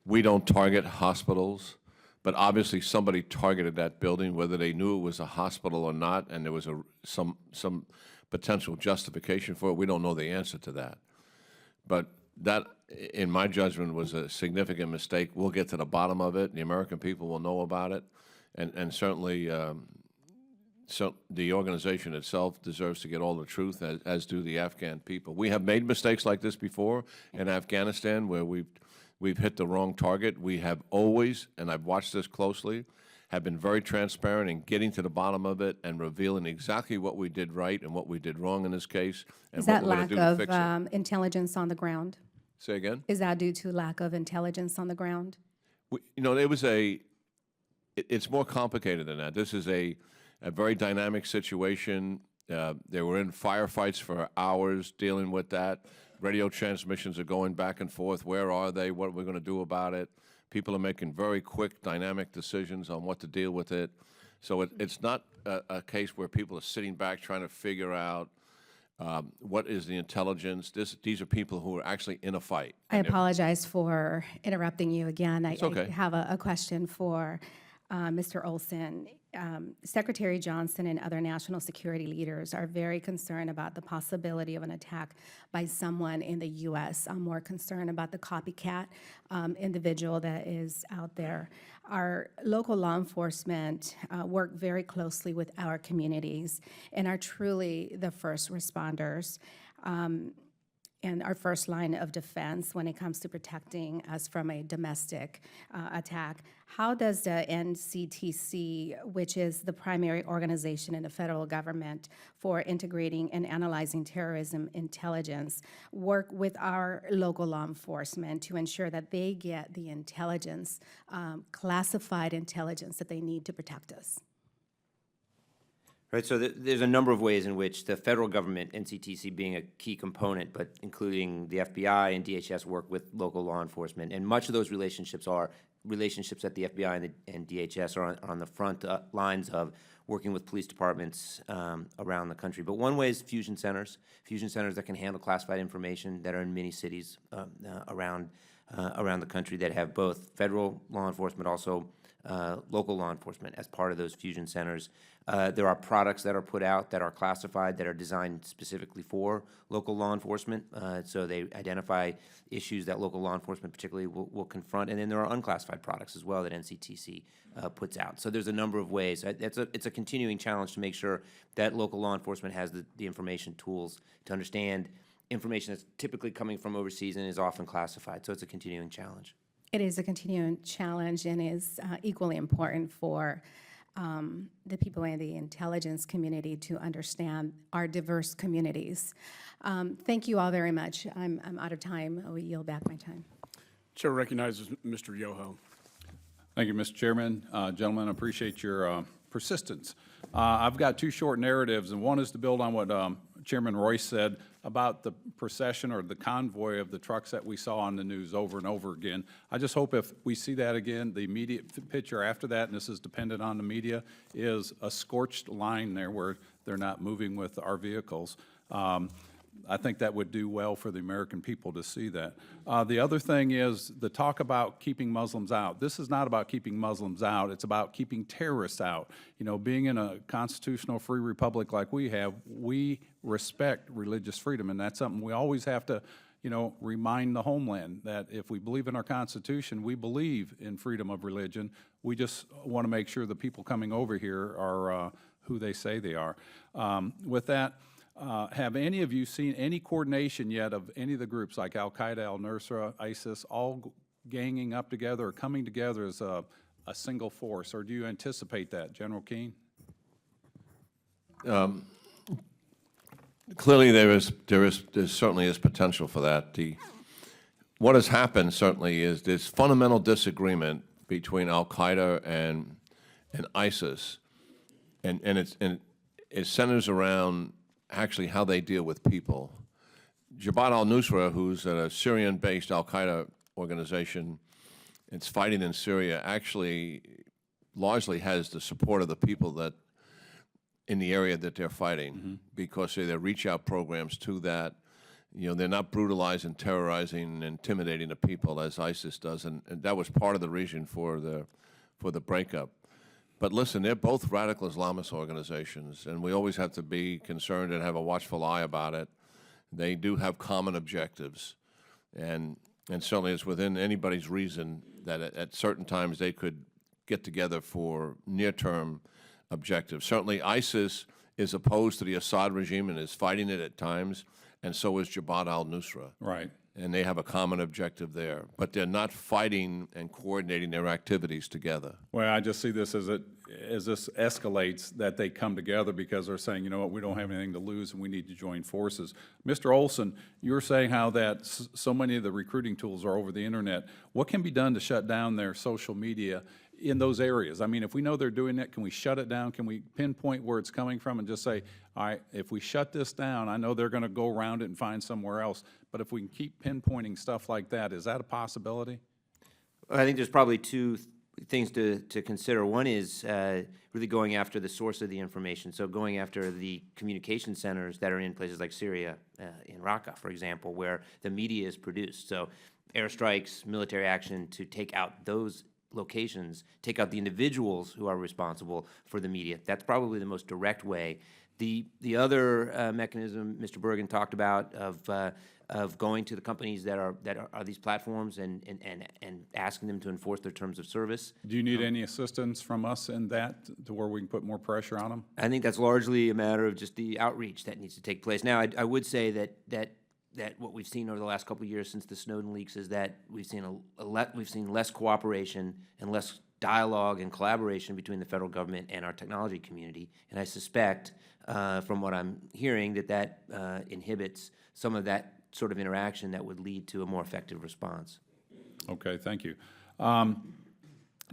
We don't target hospitals, but obviously somebody targeted that building, whether they knew it was a hospital or not, and there was some potential justification for it. We don't know the answer to that. But that, in my judgment, was a significant mistake. We'll get to the bottom of it. The American people will know about it. And certainly, so the organization itself deserves to get all the truth, as do the Afghan people. We have made mistakes like this before in Afghanistan where we've hit the wrong target. We have always, and I've watched this closely, have been very transparent in getting to the bottom of it and revealing exactly what we did right and what we did wrong in this case. And Is that what we're lack gonna do to fix of intelligence on the ground? Say again? Is that due to lack of intelligence on the ground? It was it's more complicated than that. This is a very dynamic situation. They were in firefights for hours dealing with that. Radio transmissions are going back and forth. Where are they? What are we going to do about it? People are making very quick, dynamic decisions on what to deal with it. So it's not a case where people are sitting back trying to figure out what is the intelligence. These are people who are actually in a fight. I apologize for interrupting you again. It's okay. I have a question for Mr. Olson. Secretary Johnson and other national security leaders are very concerned about the possibility of an attack by someone in the U.S. I'm more concerned about the copycat individual that is out there. Our local law enforcement work very closely with our communities and are truly the first responders. And our first line of defense when it comes to protecting us from a domestic attack. How does the NCTC, which is the primary organization in the federal government for integrating and analyzing terrorism intelligence, work with our local law enforcement to ensure that they get the intelligence, classified intelligence that they need to protect us? Right, so there's a number of ways in which the federal government, NCTC being a key component, but including the FBI and DHS work with local law enforcement. And much of those relationships are relationships that the FBI and DHS are on the front lines of working with police departments around the country. But one way is fusion centers that can handle classified information that are in many cities around the country that have both federal law enforcement, also local law enforcement as part of those fusion centers. There are products that are put out that are classified, that are designed specifically for local law enforcement. So they identify issues that local law enforcement particularly will confront. And then there are unclassified products as well that NCTC puts out. So there's a number of ways. It's a continuing challenge to make sure that local law enforcement has the information tools to understand information that's typically coming from overseas and is often classified. So it's a continuing challenge. It is a continuing challenge and is equally important for the people in the intelligence community to understand our diverse communities. Thank you all very much. I'm out of time. I will yield back my time. Chair recognizes Mr. Yoho. Thank you, Mr. Chairman. Gentlemen, I appreciate your persistence. I've got two short narratives, and one is to build on what Chairman Royce said about the procession or the convoy of the trucks that we saw on the news over and over again. I just hope if we see that again, the immediate picture after that, and this is dependent on the media, is a scorched line there where they're not moving with our vehicles. I think that would do well for the American people to see that. The other thing is the talk about keeping Muslims out. This is not about keeping Muslims out. It's about keeping terrorists out. You know, being in a constitutional free republic like we have, we respect religious freedom, and that's something we always have to, you know, remind the homeland that if we believe in our Constitution, we believe in freedom of religion. We just want to make sure the people coming over here are who they say they are. With that, have any of you seen any coordination yet of any of the groups like Al-Qaeda, al-Nusra, ISIS, all ganging up together or coming together as a single force, or do you anticipate that, General Keane? Clearly, there certainly is potential for that. What has happened certainly is this fundamental disagreement between Al-Qaeda and ISIS, and it centers around actually how they deal with people. Jabhat al-Nusra, who's a Syrian-based al-Qaeda organization, it's fighting in Syria, actually largely has the support of the people that in the area that they're fighting, because of their reach-out programs to that. You know, they're not brutalizing, terrorizing, and intimidating the people as ISIS does, and that was part of the reason for the breakup. But listen, they're both radical Islamist organizations, and we always have to be concerned and have a watchful eye about it. They do have common objectives, and certainly it's within anybody's reason that at certain times they could get together for near-term objectives. Certainly ISIS is opposed to the Assad regime and is fighting it at times, and so is Jabhat al-Nusra. Right. And they have a common objective there, but they're not fighting and coordinating their activities together. Well, I just see this as this escalates, that they come together because they're saying, you know what, we don't have anything to lose and we need to join forces. Mr. Olson, you were saying how that so many of the recruiting tools are over the internet. What can be done to shut down their social media in those areas? I mean, if we know they're doing that, can we shut it down? Can we pinpoint where it's coming from and just say, all right, if we shut this down, I know they're going to go around it and find somewhere else, but if we can keep pinpointing stuff like that, is that a possibility? I think there's probably two things to consider. One is really going after the source of the information, so going after the communication centers that are in places like Syria, in Raqqa, for example, where the media is produced. So airstrikes, military action to take out those locations, take out the individuals who are responsible for the media. That's probably the most direct way. The other mechanism Mr. Bergen talked about of going to the companies that are these platforms and asking them to enforce their terms of service. Do you need any assistance from us in that to where we can put more pressure on them? I think that's largely a matter of just the outreach that needs to take place. Now, I would say that what we've seen over the last couple of years since the Snowden leaks is that we've seen less cooperation and less dialogue and collaboration between the federal government and our technology community. And I suspect, from what I'm hearing, that inhibits some of that sort of interaction that would lead to a more effective response. Okay, thank you.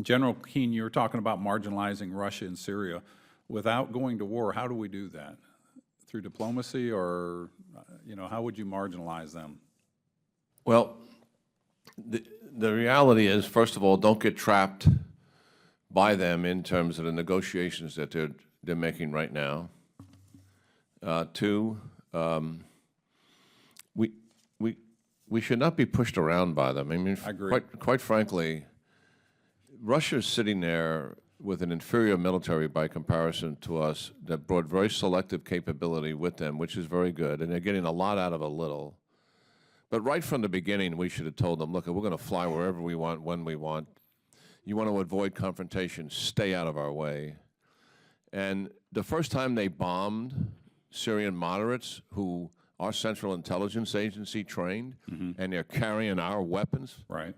General Keane, you were talking about marginalizing Russia and Syria. Without going to war, how do we do that? Through diplomacy, or how would you marginalize them? Well, the reality is, first of all, don't get trapped by them in terms of the negotiations that they're making right now. Two, we should not be pushed around by them. I mean, I agree. Quite frankly, Russia's sitting there with an inferior military by comparison to us that brought very selective capability with them, which is very good, and they're getting a lot out of a little. But right from the beginning, we should have told them, look, we're going to fly wherever we want, when we want. You want to avoid confrontation, stay out of our way. And the first time they bombed Syrian moderates who our Central Intelligence Agency trained, and they're carrying our weapons. Right.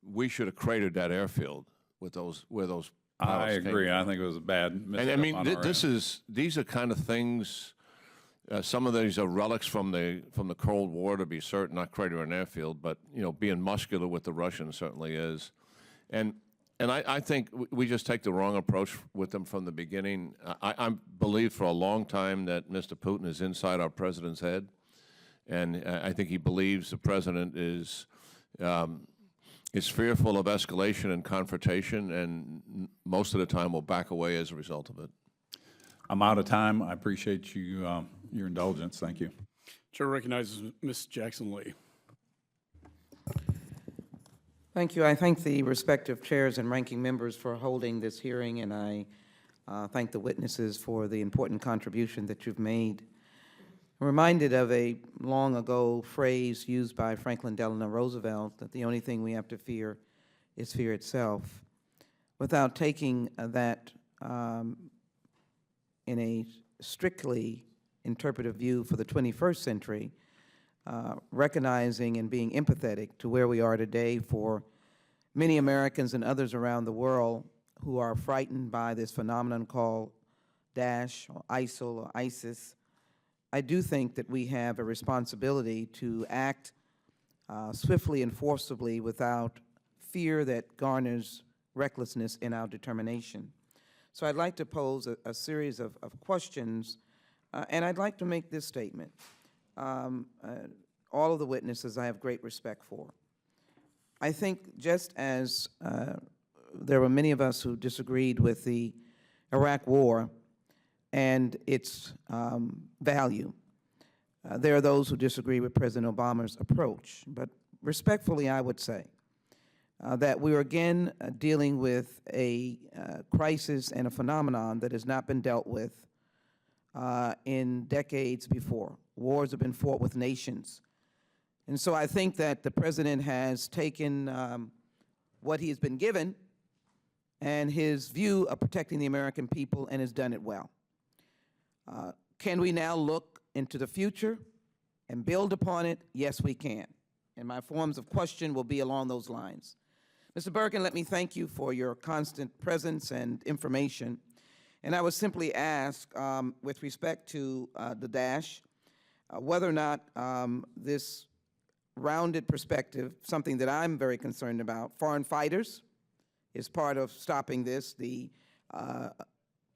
We should have cratered that airfield with those where those. I pilots came agree. from. I think it was a bad And misstep I mean, on our end. these are kind of things. Some of these are relics from the Cold War, to be certain. Not cratering an airfield, but being muscular with the Russians certainly is. And I think we just take the wrong approach with them from the beginning. I believed for a long time that Mr. Putin is inside our president's head, and I think he believes the president is fearful of escalation and confrontation, and most of the time will back away as a result of it. I'm out of time. I appreciate you, your indulgence. Thank you. Chair recognizes Ms. Jackson-Lee. Thank you. I thank the respective chairs and ranking members for holding this hearing, and I thank the witnesses for the important contribution that you've made. I'm reminded of a long ago phrase used by Franklin Delano Roosevelt, that the only thing we have to fear is fear itself. Without taking that in a strictly interpretive view for the 21st century, recognizing and being empathetic to where we are today for many Americans and others around the world who are frightened by this phenomenon called Daesh or ISIL or ISIS. I do think that we have a responsibility to act swiftly and forcibly without fear that garners recklessness in our determination. So I'd like to pose a series of questions, and I'd like to make this statement. All of the witnesses I have great respect for. I think just as there were many of us who disagreed with the Iraq War and its value, there are those who disagree with President Obama's approach. But respectfully, I would say that we are again dealing with a crisis and a phenomenon that has not been dealt with in decades before. Wars have been fought with nations. And so I think that the president has taken what he has been given and his view of protecting the American people and has done it well. Can we now look into the future and build upon it? Yes, we can. And my forms of question will be along those lines. Mr. Bergen, let me thank you for your constant presence and information. And I would simply ask, with respect to the Daesh, whether or not this rounded perspective, something that I'm very concerned about, foreign fighters is part of stopping this. The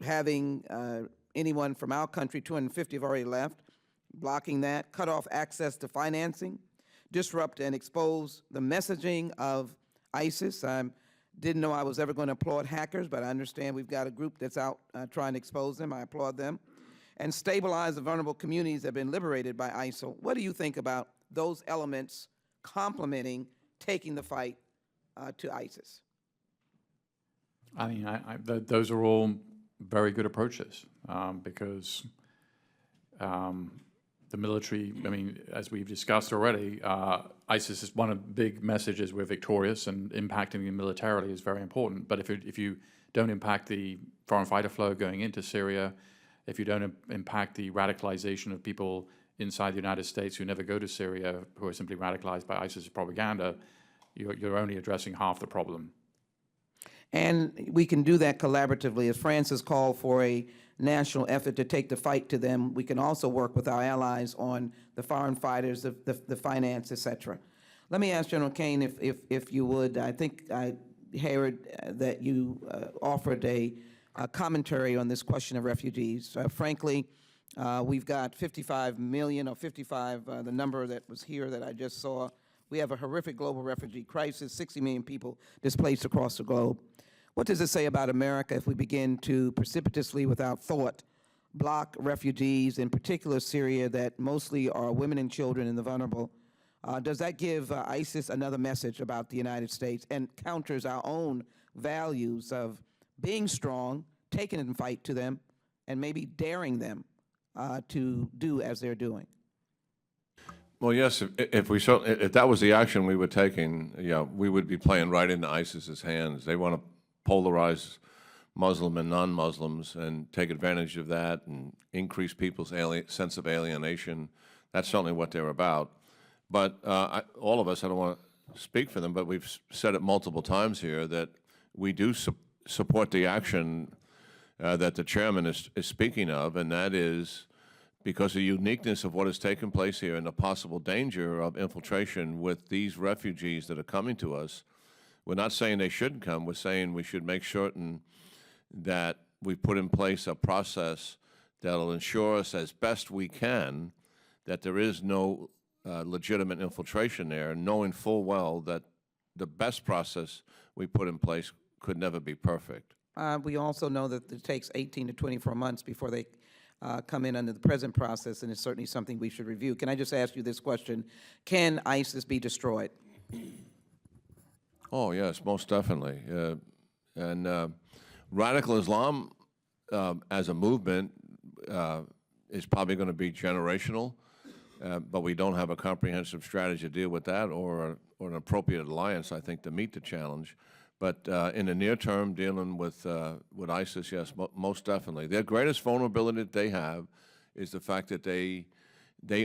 having anyone from our country, 250 have already left, blocking that, cut off access to financing, disrupt and expose the messaging of ISIS. I didn't know I was ever going to applaud hackers, but I understand we've got a group that's out trying to expose them. I applaud them. And stabilize the vulnerable communities that have been liberated by ISIL. What do you think about those elements complementing taking the fight to ISIS? I mean, those are all very good approaches because the military, I mean, as we've discussed already, ISIS is one of the big messages we're victorious, and impacting them militarily is very important. But if you don't impact the foreign fighter flow going into Syria, if you don't impact the radicalization of people inside the United States who never go to Syria, who are simply radicalized by ISIS propaganda, you're only addressing half the problem. And we can do that collaboratively. As France has called for a national effort to take the fight to them, we can also work with our allies on the foreign fighters, the finance, et cetera. Let me ask General Kane, if you would. I think I heard that you offered a commentary on this question of refugees. Frankly, we've got 55 million, or 55, the number that was here that I just saw. We have a horrific global refugee crisis, 60 million people displaced across the globe. What does it say about America if we begin to precipitously, without thought, block refugees, in particular Syria, that mostly are women and children and the vulnerable? Does that give ISIS another message about the United States and counters our own values of being strong, taking a fight to them, and maybe daring them to do as they're doing? Well, yes, if that was the action we were taking, yeah, we would be playing right into ISIS's hands. They want to polarize Muslim and non-Muslims and take advantage of that and increase people's sense of alienation That's certainly what they're about. But all of us, I don't want to speak for them, but we've said it multiple times here that we do support the action that the chairman is speaking of, and that is because of the uniqueness of what has taken place here and the possible danger of infiltration with these refugees that are coming to us. We're not saying they shouldn't come. We're saying we should make certain that we put in place a process that will ensure us as best we can that there is no legitimate infiltration there, knowing full well that the best process we put in place could never be perfect. We also know that it takes 18 to 24 months before they come in under the present process, and it's certainly something we should review. Can I just ask you this question? Can ISIS be destroyed? Oh, yes, most definitely. Radical Islam as a movement is probably going to be generational, but we don't have a comprehensive strategy to deal with that or an appropriate alliance, I think, to meet the challenge. But in the near term, dealing with ISIS, yes, most definitely. Their greatest vulnerability that they have is the fact that they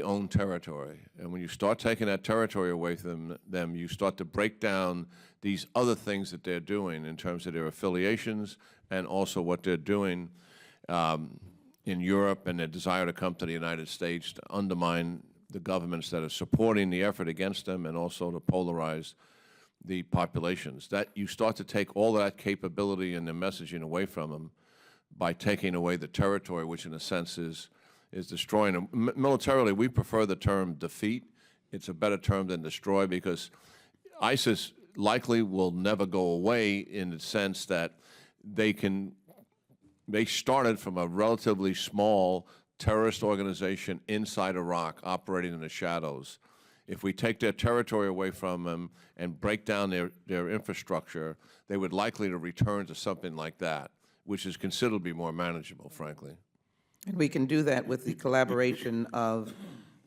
own territory. And when you start taking that territory away from them, you start to break down these other things that they're doing in terms of their affiliations and also what they're doing in Europe and their desire to come to the United States to undermine the governments that are supporting the effort against them and also to polarize the populations. That you start to take all of that capability and the messaging away from them by taking away the territory, which in a sense is destroying them. Militarily, we prefer the term defeat. It's a better term than destroy because ISIS likely will never go away in the sense that they started from a relatively small terrorist organization inside Iraq operating in the shadows. If we take their territory away from them and break down their infrastructure, they would likely to return to something like that, which is considerably more manageable, frankly. And we can do that with the collaboration of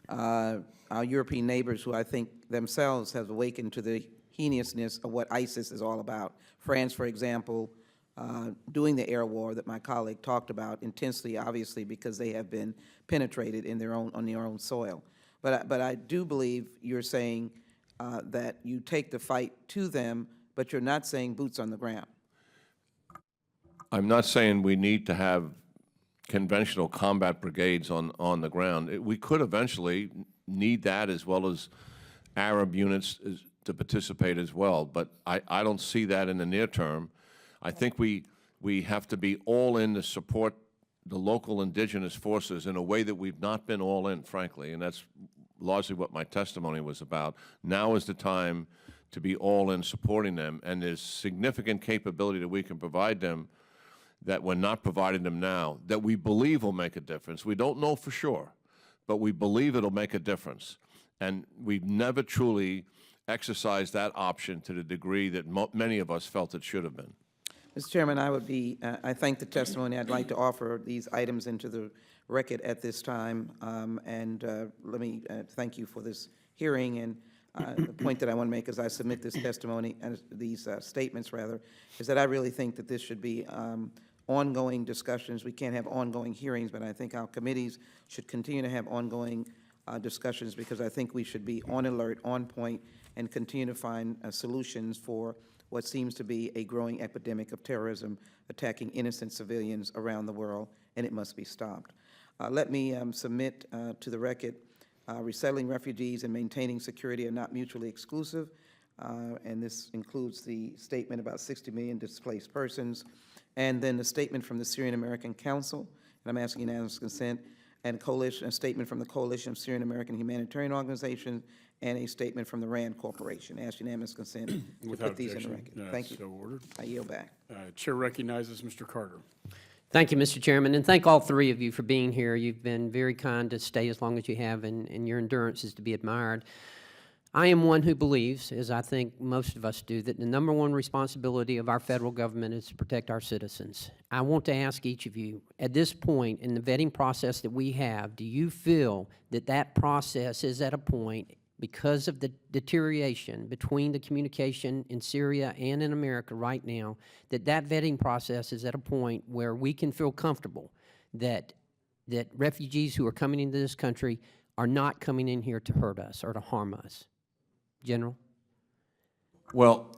our European neighbors who I think themselves have awakened to the heinousness of what ISIS is all about. France, for example, doing the air war that my colleague talked about intensely, obviously, because they have been penetrated in on their own soil. But I do believe you're saying that you take the fight to them, but you're not saying boots on the ground. I'm not saying we need to have conventional combat brigades on the ground. We could eventually need that as well as Arab units to participate as well, but I don't see that in the near term. I think we have to be all in to support the local indigenous forces in a way that we've not been all in, frankly, and that's largely what my testimony was about. Now is the time to be all in supporting them, and there's significant capability that we can provide them that we're not providing them now, that we believe will make a difference. We don't know for sure, but we believe it'll make a difference. And we've never truly exercised that option to the degree that many of us felt it should have been. Mr. Chairman, I thank the testimony. I'd like to offer these items into the record at this time, and let me thank you for this hearing. And the point that I want to make as I submit this testimony, and these statements rather, is that I really think that this should be ongoing discussions. We can't have ongoing hearings, but I think our committees should continue to have ongoing discussions because I think we should be on alert, on point, and continue to find solutions for what seems to be a growing epidemic of terrorism attacking innocent civilians around the world, and it must be stopped. Let me submit to the record, resettling refugees and maintaining security are not mutually exclusive, and this includes the statement about 60 million displaced persons, and then the statement from the Syrian American Council, and I'm asking unanimous consent, and a statement from the Coalition of Syrian American Humanitarian Organizations, and a statement from the RAND Corporation. Ask unanimous consent to put these in the record. Thank you. So ordered. I yield back. Chair recognizes Mr. Carter. Thank you, Mr. Chairman, and thank all three of you for being here. You've been very kind to stay as long as you have, and your endurance is to be admired. I am one who believes, as I think most of us do, that the number one responsibility of our federal government is to protect our citizens. I want to ask each of you, at this point in the vetting process that we have, do you feel that that process is at a point, because of the deterioration between the communication in Syria and in America right now, that that vetting process is at a point where we can feel comfortable that refugees who are coming into this country are not coming in here to hurt us or to harm us. General? Well,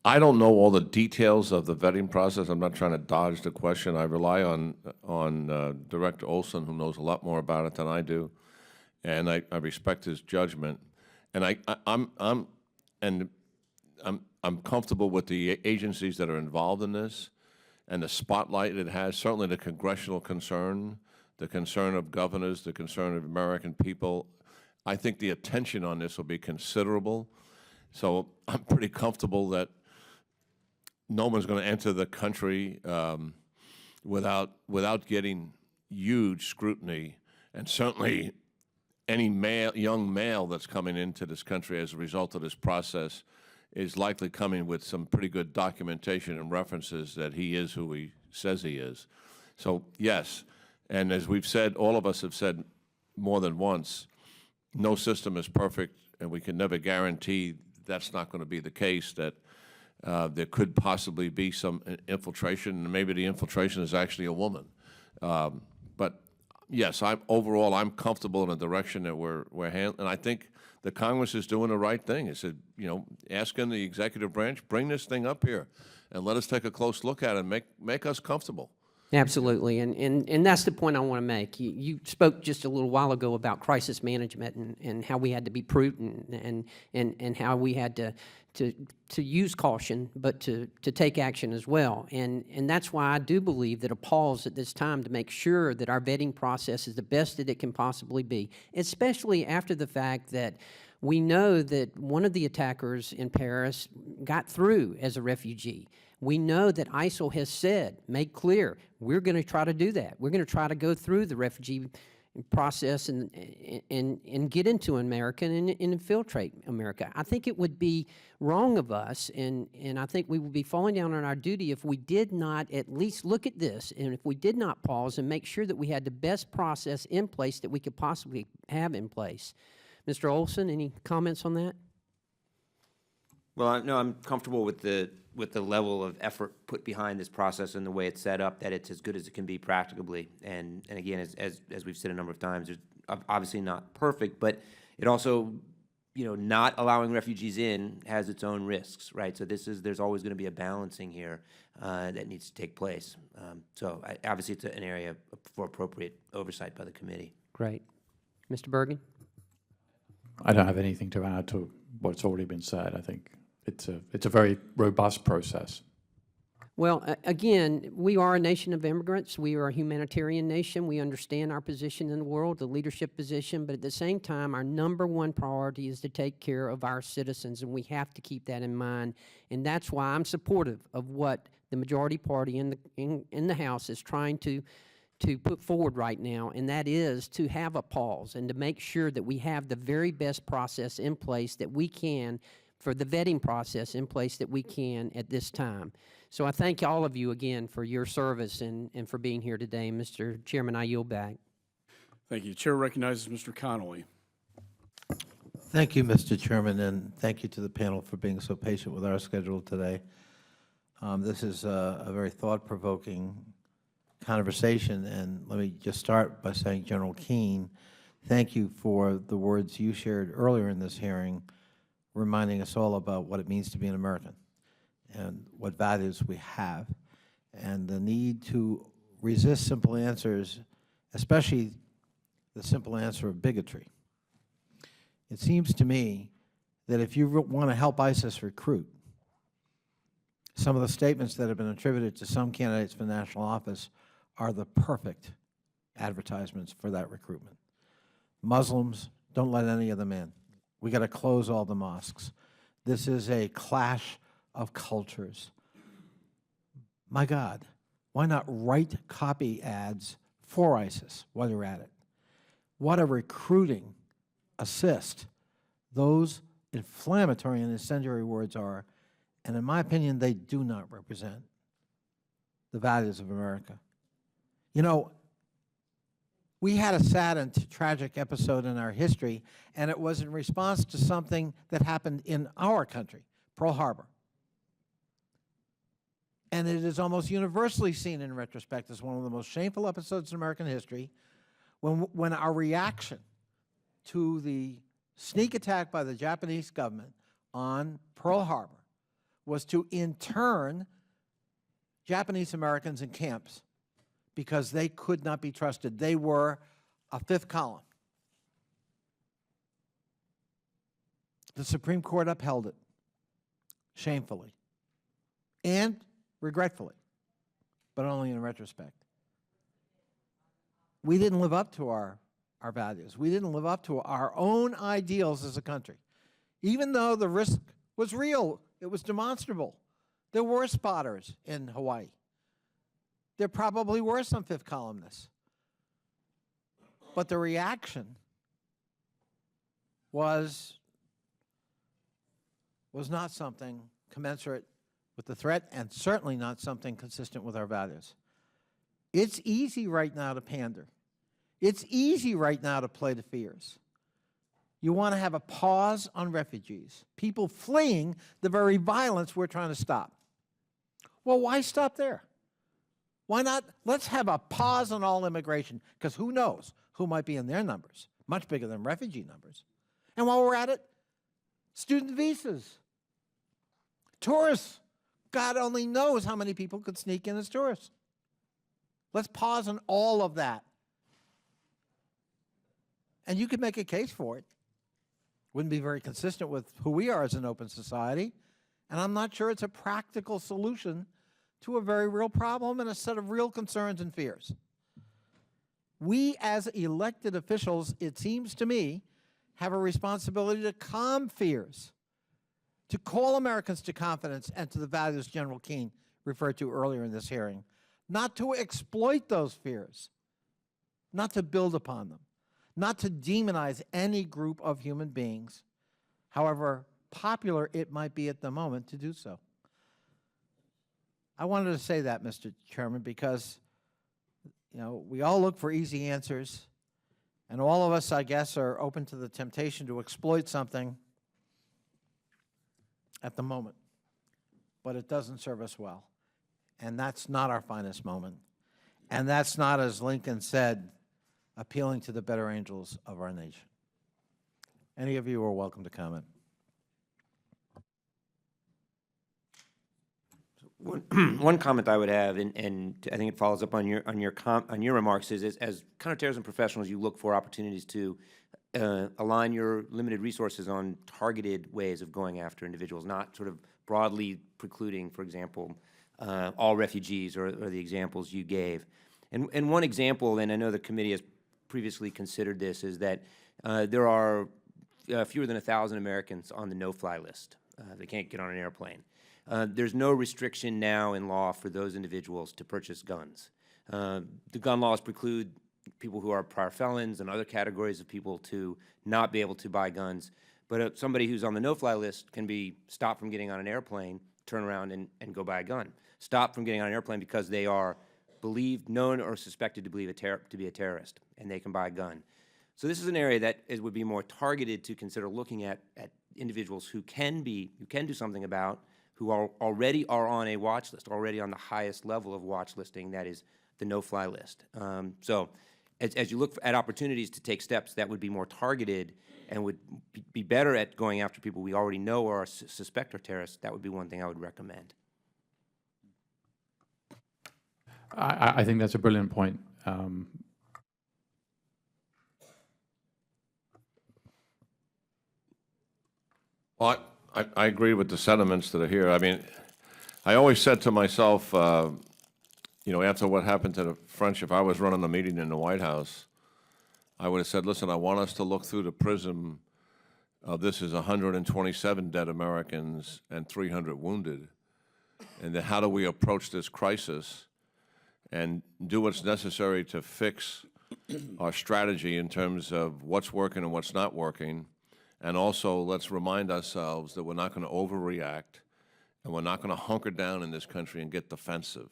I don't know all the details of the vetting process. I'm not trying to dodge the question. I rely on Director Olson, who knows a lot more about it than I do, and I respect his judgment. And I'm comfortable with the agencies that are involved in this, and the spotlight it has. Certainly, the congressional concern, the concern of governors, the concern of American people. I think the attention on this will be considerable. So I'm pretty comfortable that no one's going to enter the country without getting huge scrutiny, and certainly any young male that's coming into this country as a result of this process is likely coming with some pretty good documentation and references that he is who he says he is. So yes, and as we've said, all of us have said more than once, no system is perfect, and we can never guarantee that's not going to be the case, that there could possibly be some infiltration, and maybe the infiltration is actually a woman. But yes, overall I'm comfortable in the direction that we're handling, and I think the Congress is doing the right thing. It said, asking the executive branch, bring this thing up here and let us take a close look at it and make us comfortable. Absolutely, and that's the point I want to make. You spoke just a little while ago about crisis management and how we had to be prudent and how we had to use caution, but to take action as well. And that's why I do believe that a pause at this time to make sure that our vetting process is the best that it can possibly be, especially after the fact that we know that one of the attackers in Paris got through as a refugee. We know that ISIL has made clear, we're going to try to do that. We're going to try to go through the refugee process and get into America and infiltrate America. I think it would be wrong of us, and I think we would be falling down on our duty if we did not at least look at this, and if we did not pause and make sure that we had the best process in place that we could possibly have in place. Mr. Olson, any comments on that? Well, no, I'm comfortable with the level of effort put behind this process and the way it's set up, that it's as good as it can be practicably. And again, as we've said a number of times, it's obviously not perfect, but it also, not allowing refugees in has its own risks, right? So there's always going to be a balancing here that needs to take place. So obviously it's an area for appropriate oversight by the committee. Great. Mr. Bergen? I don't have anything to add to what's already been said. I think it's a very robust process. Well, again, we are a nation of immigrants. We are a humanitarian nation. We understand our position in the world, the leadership position, but at the same time, our number one priority is to take care of our citizens, and we have to keep that in mind. And that's why I'm supportive of what the majority party in the House is trying to put forward right now, and that is to have a pause and to make sure that we have the very best process in place that we can, for the vetting process in place that we can at this time. So I thank all of you again for your service and for being here today. Mr. Chairman, I yield back. Thank you. Chair recognizes Mr. Connolly. Thank you, Mr. Chairman, and thank you to the panel for being so patient with our schedule today. This is a very thought-provoking conversation, and let me just start by saying, General Keane, thank you for the words you shared earlier in this hearing, reminding us all about what it means to be an American and what values we have, and the need to resist simple answers, especially the simple answer of bigotry. It seems to me that if you want to help ISIS recruit, some of the statements that have been attributed to some candidates for national office are the perfect advertisements for that recruitment. Muslims, don't let any of them in. We got to close all the mosques. This is a clash of cultures. My God, why not write copy ads for ISIS while you're at it? What a recruiting assist those inflammatory and incendiary words are, and in my opinion, they do not represent the values of America. We had a sad and tragic episode in our history, and it was in response to something that happened in our country, Pearl Harbor. And it is almost universally seen in retrospect as one of the most shameful episodes in American history when our reaction to the sneak attack by the Japanese government on Pearl Harbor was to intern Japanese Americans in camps because they could not be trusted. They were a fifth column. The Supreme Court upheld it, shamefully and regretfully, but only in retrospect. We didn't live up to our values. We didn't live up to our own ideals as a country. Even though the risk was real, it was demonstrable. There were spotters in Hawaii. There probably were some fifth columnists. But the reaction was not something commensurate with the threat, and certainly not something consistent with our values. It's easy right now to pander. It's easy right now to play to fears. You want to have a pause on refugees, people fleeing the very violence we're trying to stop. Well, why stop there? Why not? Let's have a pause on all immigration, because who knows who might be in their numbers, much bigger than refugee numbers. And while we're at it, student visas, tourists. God only knows how many people could sneak in as tourists. Let's pause on all of that. And you could make a case for it. Wouldn't be very consistent with who we are as an open society. And I'm not sure it's a practical solution to a very real problem and a set of real concerns and fears. We as elected officials, it seems to me, have a responsibility to calm fears, to call Americans to confidence and to the values General Keane referred to earlier in this hearing, not to exploit those fears, not to build upon them, not to demonize any group of human beings, however popular it might be at the moment to do so. I wanted to say that, Mr. Chairman, because we all look for easy answers, and all of us, I guess, are open to the temptation to exploit something at the moment, but it doesn't serve us well. And that's not our finest moment. And that's not, as Lincoln said, appealing to the better angels of our nation. Any of you are welcome to comment. One comment I would have, and I think it follows up on your remarks, is as counterterrorism professionals, you look for opportunities to align your limited resources on targeted ways of going after individuals, not sort of broadly precluding, for example, all refugees or the examples you gave. And one example, and I know the committee has previously considered this, is that there are fewer than 1,000 Americans on the no-fly list. They can't get on an airplane. There's no restriction now in law for those individuals to purchase guns. The gun laws preclude people who are prior felons and other categories of people to not be able to buy guns. But somebody who's on the no-fly list can be stopped from getting on an airplane, turn around and go buy a gun. Stopped from getting on an airplane because they are believed, known, or suspected to believe to be a terrorist, and they can buy a gun. So this is an area that would be more targeted to consider looking at individuals who can do something about, who already are on a watch list, already on the highest level of watch listing, that is the no-fly list. So as you look at opportunities to take steps that would be more targeted and would be better at going after people we already know or suspect are terrorists, that would be one thing I would recommend. I think that's a brilliant point. Well, I agree with the sentiments that are here. I mean, I always said to myself, after what happened to the French, if I was running a meeting in the White House, I would have said, listen, I want us to look through the prism of this is 127 dead Americans and 300 wounded, and then how do we approach this crisis and do what's necessary to fix our strategy in terms of what's working and what's not working. And also, let's remind ourselves that we're not going to overreact and we're not going to hunker down in this country and get defensive.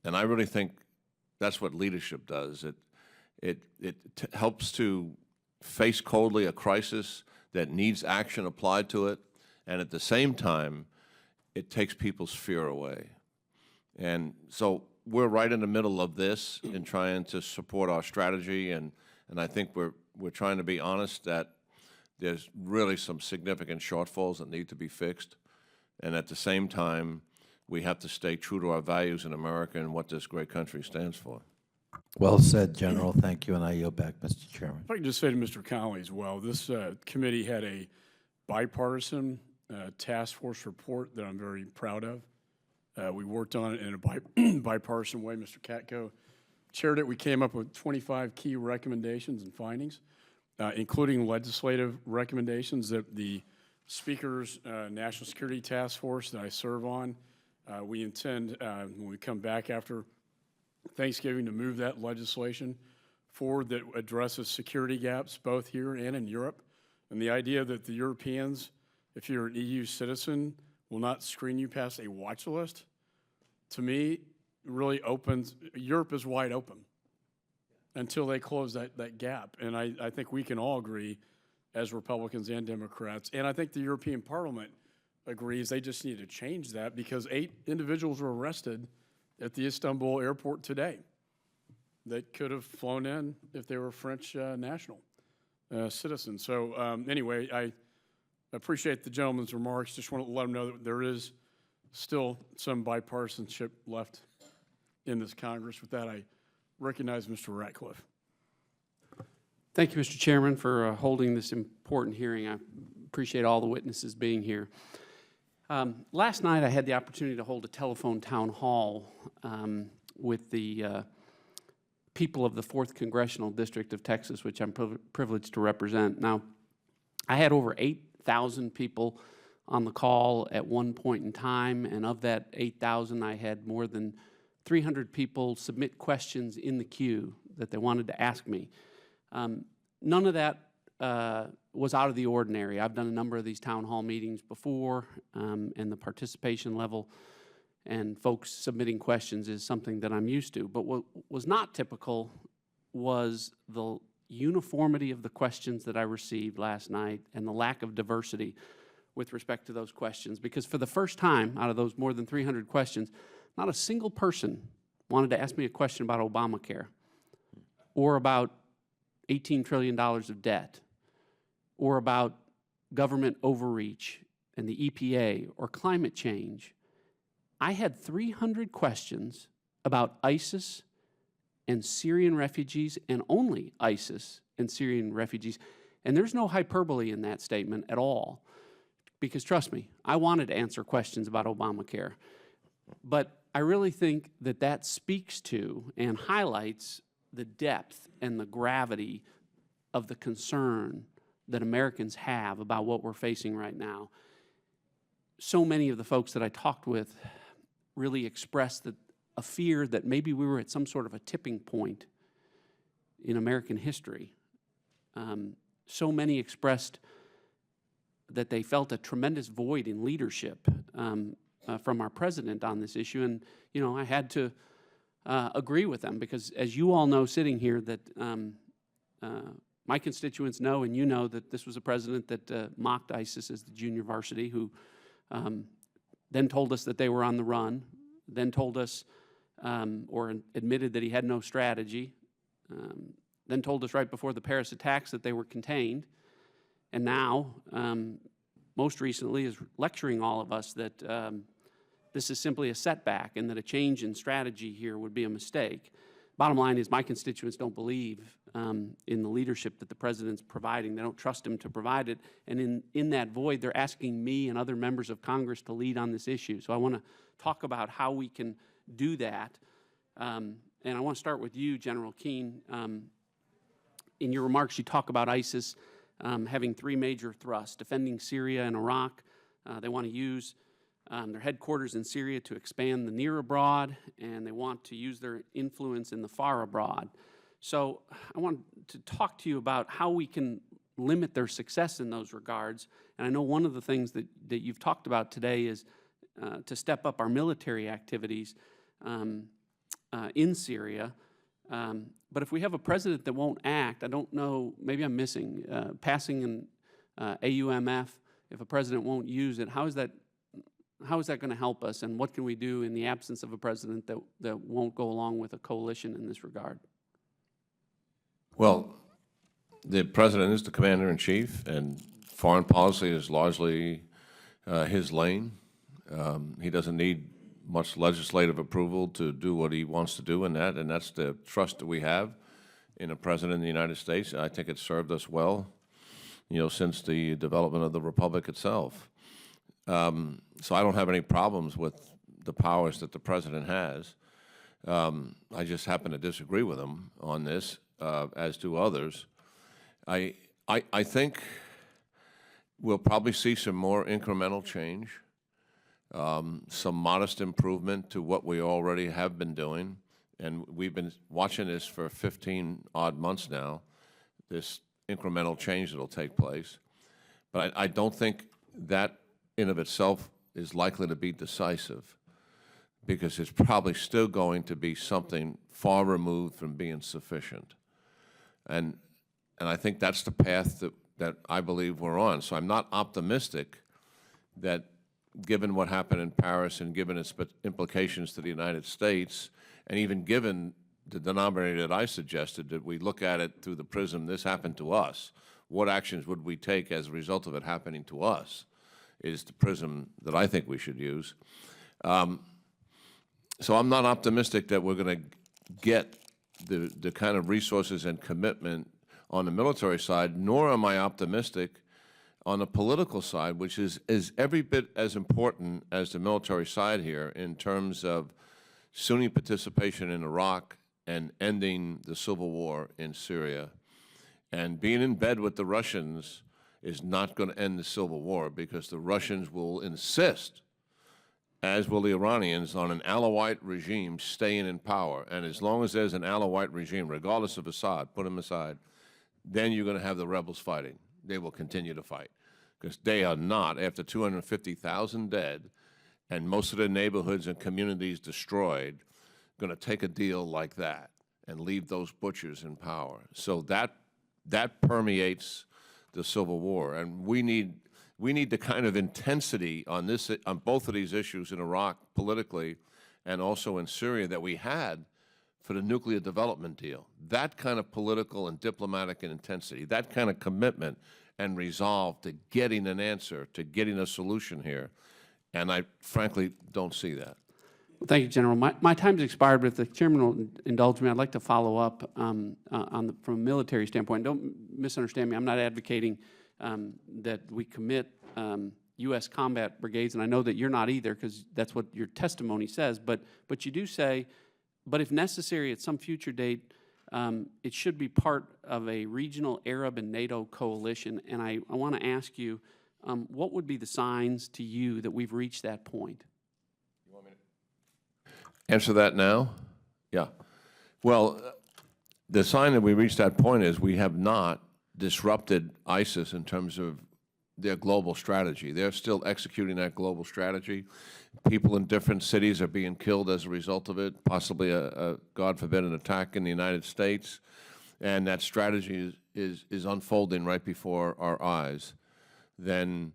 And I really think that's what leadership does. It helps to face coldly a crisis that needs action applied to it, and at the same time, it takes people's fear away. And so we're right in the middle of this in trying to support our strategy, and I think we're we're trying to be honest that there's really some significant shortfalls that need to be fixed. And at the same time, we have to stay true to our values in America and what this great country stands for. Well said, General. Thank you, and I yield back, Mr. Chairman. If I can just say to Mr. Connolly as well, this committee had a bipartisan task force report that I'm very proud of. We worked on it in a bipartisan way. Mr. Katko chaired it. We came up with 25 key recommendations and findings, including legislative recommendations that the Speaker's National Security Task Force that I serve on, we intend, when we come back after Thanksgiving, to move that legislation forward that addresses security gaps both here and in Europe. And the idea that the Europeans, if you're an EU citizen, will not screen you past a watch list, to me, really opens, Europe is wide open until they close that gap. And I think we can all agree, as Republicans and Democrats, and I think the European Parliament agrees, they just need to change that, because 8 individuals were arrested at the Istanbul airport today that could have flown in if they were French national citizens. So anyway, I appreciate the gentleman's remarks. Just want to let him know that there is still some bipartisanship left in this Congress. With that, I recognize Mr. Ratcliffe. Thank you, Mr. Chairman, for holding this important hearing. I appreciate all the witnesses being here. Last night, I had the opportunity to hold a telephone town hall with the people of the 4th Congressional District of Texas, which I'm privileged to represent. Now, I had over 8,000 people on the call at one point in time, and of that 8,000, I had more than 300 people submit questions in the queue that they wanted to ask me. None of that was out of the ordinary. I've done a number of these town hall meetings before, and the participation level and folks submitting questions is something that I'm used to. But what was not typical was the uniformity of the questions that I received last night and the lack of diversity with respect to those questions. Because for the first time, out of those more than 300 questions, not a single person wanted to ask me a question about Obamacare or about $18 trillion of debt or about government overreach and the EPA or climate change. I had 300 questions about ISIS and Syrian refugees, and only ISIS and Syrian refugees. And there's no hyperbole in that statement at all, because trust me, I wanted to answer questions about Obamacare. But I really think that that speaks to and highlights the depth and the gravity of the concern that Americans have about what we're facing right now. So many of the folks that I talked with really expressed a fear that maybe we were at some sort of a tipping point in American history. So many expressed that they felt a tremendous void in leadership from our president on this issue. And, you know, I had to agree with them, because as you all know sitting here, that my constituents know, and you know, that this was a president that mocked ISIS as the junior varsity, who then told us that they were on the run, then told us or admitted that he had no strategy, then told us right before the Paris attacks that they were contained, and now, most recently, is lecturing all of us that this is simply a setback and that a change in strategy here would be a mistake. Bottom line is, my constituents don't believe in the leadership that the president's providing. They don't trust him to provide it. And in that void, they're asking me and other members of Congress to lead on this issue. So I want to talk about how we can do that. And I want to start with you, General Keane. In your remarks, you talk about ISIS having 3 major thrusts: defending Syria and Iraq. They want to use their headquarters in Syria to expand the near abroad, and they want to use their influence in the far abroad. So I want to talk to you about how we can limit their success in those regards. And I know one of the things that you've talked about today is to step up our military activities in Syria. But if we have a president that won't act, I don't know, maybe I'm missing, passing an AUMF, if a president won't use it, how is that going to help us, and what can we do in the absence of a president that won't go along with a coalition in this regard? Well, the president is the commander-in-chief, and foreign policy is largely his lane. He doesn't need much legislative approval to do what he wants to do in that, and that's the trust that we have in a president of the United States. I think it's served us well, you know, since the development of the republic itself. So I don't have any problems with the powers that the president has. I just happen to disagree with him on this, as do others. I think we'll probably see some more incremental change, some modest improvement to what we already have been doing. And we've been watching this for 15-odd months now, this incremental change that will take place. But I don't think that in of itself is likely to be decisive, because it's probably still going to be something far removed from being sufficient. And I think that's the path that I believe we're on. So I'm not optimistic that, given what happened in Paris and given its implications to the United States, and even given the denominator that I suggested, that we look at it through the prism, this happened to us. What actions would we take as a result of it happening to us is the prism that I think we should use. So I'm not optimistic that we're going to get the kind of resources and commitment on the military side, nor am I optimistic on the political side, which is every bit as important as the military side here in terms of Sunni participation in Iraq and ending the civil war in Syria. And being in bed with the Russians is not going to end the civil war, because the Russians will insist, as will the Iranians, on an Alawite regime staying in power. And as long as there's an Alawite regime, regardless of Assad, put him aside, then you're going to have the rebels fighting. They will continue to fight, because they are not, after 250,000 dead and most of their neighborhoods and communities destroyed, going to take a deal like that and leave those butchers in power. So that permeates the civil war, and we need the kind of intensity on both of these issues in Iraq politically and also in Syria that we had for the nuclear development deal. That kind of political and diplomatic intensity, that kind of commitment and resolve to getting an answer, to getting a solution here, and I frankly don't see that. Well, thank you, General. My time's expired, but if the chairman will indulge me, I'd like to follow up from a military standpoint. Don't misunderstand me. I'm not advocating that we commit U.S. combat brigades, and I know that you're not either, because that's what your testimony says, but you do say, but if necessary at some future date, it should be part of a regional Arab and NATO coalition. And I want to ask you, what would be the signs to you that we've reached that point? You want me to answer that now? Yeah. Well, the sign that we reached that point is we have not disrupted ISIS in terms of their global strategy. They're still executing that global strategy. People in different cities are being killed as a result of it, possibly, God forbid, an attack in the United States. And that strategy is unfolding right before our eyes. Then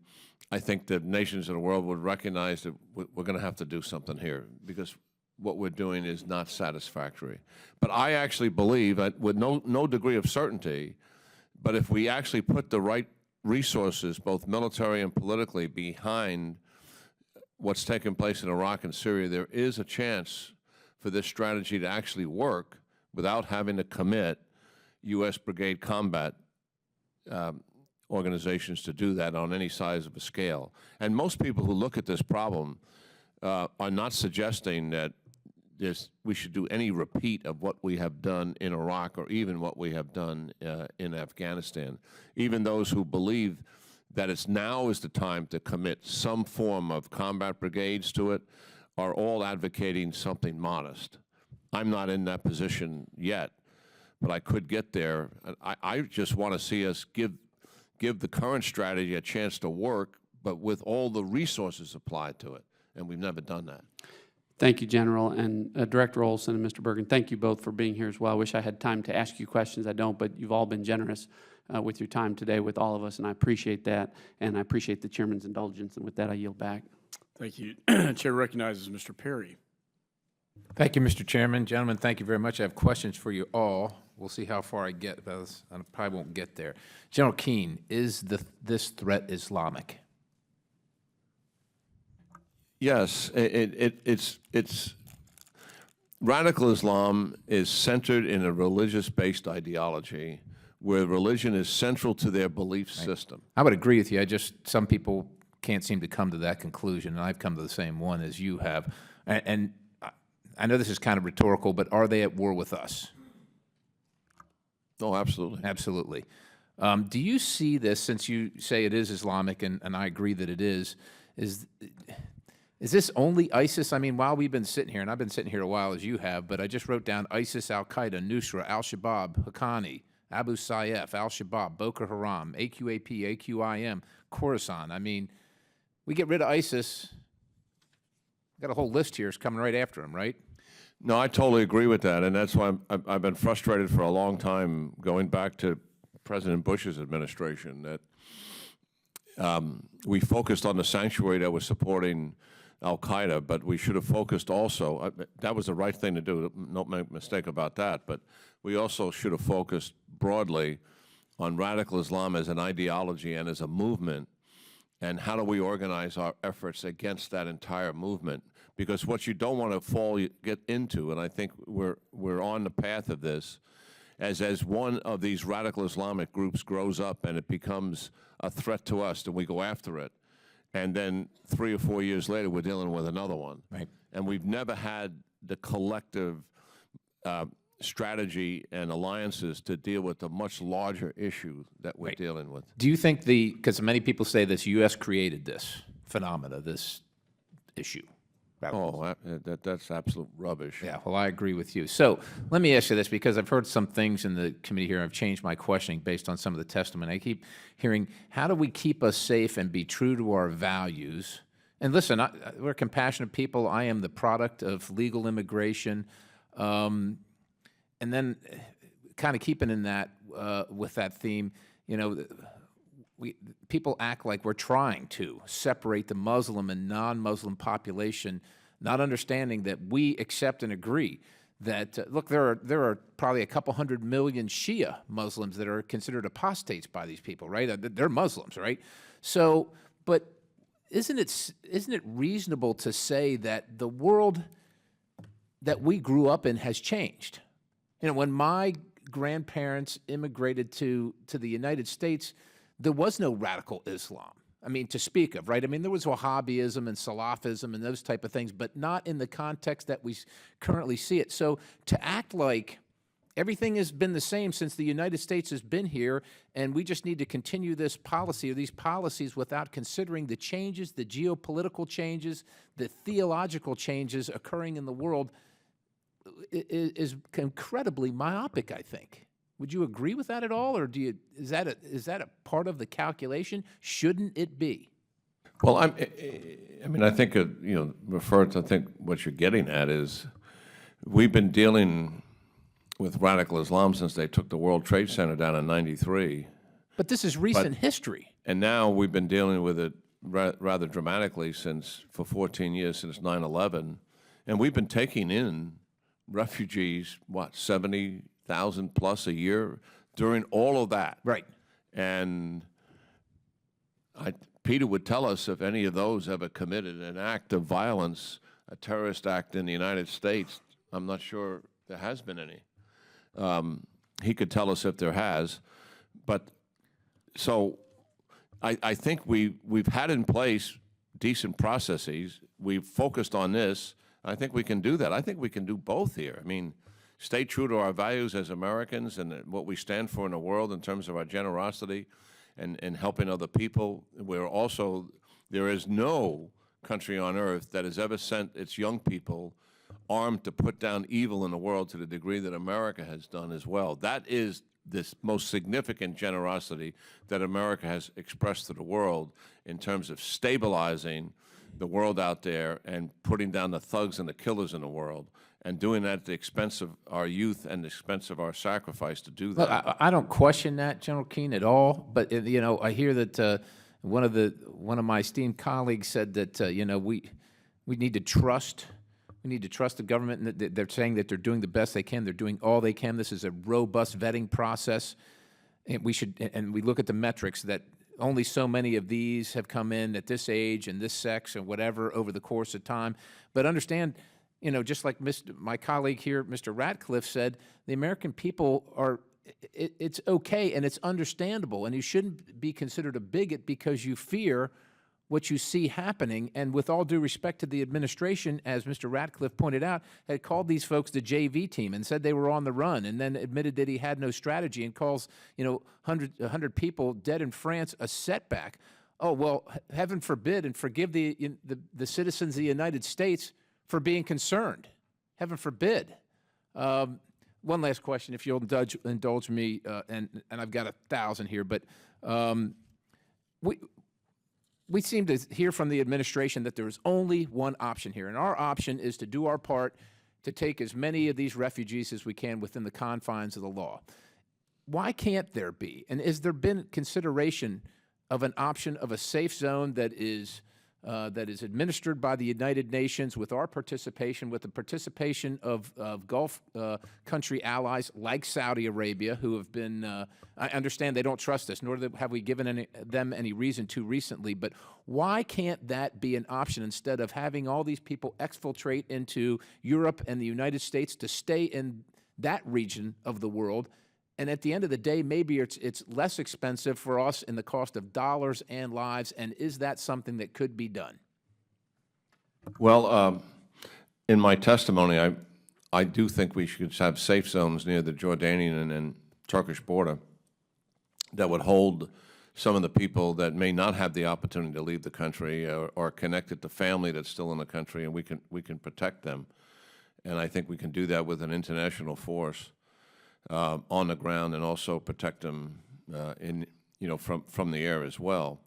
I think the nations of the world would recognize that we're going to have to do something here, because what we're doing is not satisfactory. But I actually believe, with no degree of certainty, but if we actually put the right resources, both military and politically, behind what's taking place in Iraq and Syria, there is a chance for this strategy to actually work without having to commit U.S. brigade combat organizations to do that on any size of a scale. And most people who look at this problem are not suggesting that we should do any repeat of what we have done in Iraq or even what we have done in Afghanistan. Even those who believe that now is the time to commit some form of combat brigades to it are all advocating something modest. I'm not in that position yet, but I could get there. I just want to see us give the current strategy a chance to work, but with all the resources applied to it, and we've never done that. Thank you, General, and Director Olson and Mr. Bergen. Thank you both for being here as well. I wish I had time to ask you questions. I don't, but you've all been generous with your time today with all of us, and I appreciate that, and I appreciate the Chairman's indulgence, and with that, I yield back. Thank you. Chair recognizes Mr. Perry. Thank you, Mr. Chairman. Gentlemen, thank you very much. I have questions for you all. We'll see how far I get, but I probably won't get there. General Keane, is this threat Islamic? Yes, it's radical Islam is centered in a religious-based ideology where religion is central to their belief system. I would agree with you. Some people can't seem to come to that conclusion, and I've come to the same one as you have. And I know this is kind of rhetorical, but are they at war with us? Oh, absolutely. Absolutely. Do you see this, since you say it is Islamic, and I agree that it is this only ISIS? I mean, while we've been sitting here, and I've been sitting here a while as you have, but I just wrote down ISIS, Al-Qaeda, Nusra, Al-Shabaab, Haqqani, Abu Sayyaf, Al-Shabaab, Boko Haram, AQAP, AQIM, Khorasan. I mean, we get rid of ISIS, got a whole list here. It's coming right after him, right? No, I totally agree with that, and that's why I've been frustrated for a long time, going back to President Bush's administration, that we focused on the sanctuary that was supporting Al-Qaeda, but we should have focused also, that was the right thing to do, no mistake about that, but we also should have focused broadly on radical Islam as an ideology and as a movement, and how do we organize our efforts against that entire movement? Because what you don't want to get into, and I think we're on the path of this, as one of these radical Islamic groups grows up and it becomes a threat to us, then we go after it. And then 3 or 4 years later, we're dealing with another one. Right. And we've never had the collective strategy and alliances to deal with the much larger issue that we're dealing with. Do you think because many people say this, U.S. created this phenomena, this issue? Oh, that's absolute rubbish. Yeah, well, I agree with you. So let me ask you this, because I've heard some things in the committee here. I've changed my questioning based on some of the testimony. I keep hearing, how do we keep us safe and be true to our values? And listen, we're compassionate people. I am the product of legal immigration. And then kind of keeping in that, with that theme, you know, people act like we're trying to separate the Muslim and non-Muslim population, not understanding that we accept and agree that, look, there are probably a couple 100 million Shia Muslims that are considered apostates by these people, right? They're Muslims, right? So, but isn't it reasonable to say that the world that we grew up in has changed? You know, when my grandparents immigrated to the United States, there was no radical Islam, I mean, to speak of, right? I mean, there was Wahhabism and Salafism and those type of things, but not in the context that we currently see it. So to act like everything has been the same since the United States has been here, and we just need to continue this policy or these policies without considering the changes, the geopolitical changes, the theological changes occurring in the world is incredibly myopic, I think. Would you agree with that at all, or is that a part of the calculation? Shouldn't it be? Well, I mean, I think refer to what you're getting at is we've been dealing with radical Islam since they took the World Trade Center down in '93. But this is recent history. And now we've been dealing with it rather dramatically for 14 years, since 9/11, and we've been taking in refugees, 70,000 plus a year during all of that. Right. And Peter would tell us if any of those ever committed an act of violence, a terrorist act in the United States. I'm not sure there has been any. He could tell us if there has. But so I think we've had in place decent processes. We've focused on this. I think we can do that. I think we can do both here. I mean, stay true to our values as Americans and what we stand for in the world in terms of our generosity and helping other people. There is no country on earth that has ever sent its young people armed to put down evil in the world to the degree that America has done as well. That is this most significant generosity that America has expressed to the world in terms of stabilizing the world out there and putting down the thugs and the killers in the world, and doing that at the expense of our youth and the expense of our sacrifice to do that. Look, I don't question that, General Keane, at all. But you know, I hear that one of my esteemed colleagues said that we need to trust We need to trust the government, and that they're saying that they're doing the best they can. They're doing all they can. This is a robust vetting process. And we look at the metrics that only so many of these have come in at this age and this sex and whatever over the course of time. But understand, just like my colleague here, Mr. Ratcliffe, said, the American people are, it's okay and it's understandable, and you shouldn't be considered a bigot because you fear what you see happening. And with all due respect to the administration, as Mr. Ratcliffe pointed out, had called these folks the JV team and said they were on the run, and then admitted that he had no strategy, and calls 100 people dead in France a setback. Oh, well, heaven forbid, and forgive the citizens of the United States for being concerned. Heaven forbid. One last question, if you'll indulge me, and I've got 1,000 here, but we seem to hear from the administration that there is only one option here, and our option is to do our part to take as many of these refugees as we can within the confines of the law. Why can't there be? And has there been consideration of an option of a safe zone that is administered by the United Nations with our participation, with the participation of Gulf country allies like Saudi Arabia, who have been, I understand they don't trust us, nor have we given them any reason to recently, but why can't that be an option instead of having all these people exfiltrate into Europe and the United States to stay in that region of the world? And at the end of the day, maybe it's less expensive for us in the cost of dollars and lives, and is that something that could be done? Well, in my testimony, I do think we should have safe zones near the Jordanian and Turkish border that would hold some of the people that may not have the opportunity to leave the country or connected to family that's still in the country, and we can protect them. And I think we can do that with an international force on the ground, and also protect them from the air as well.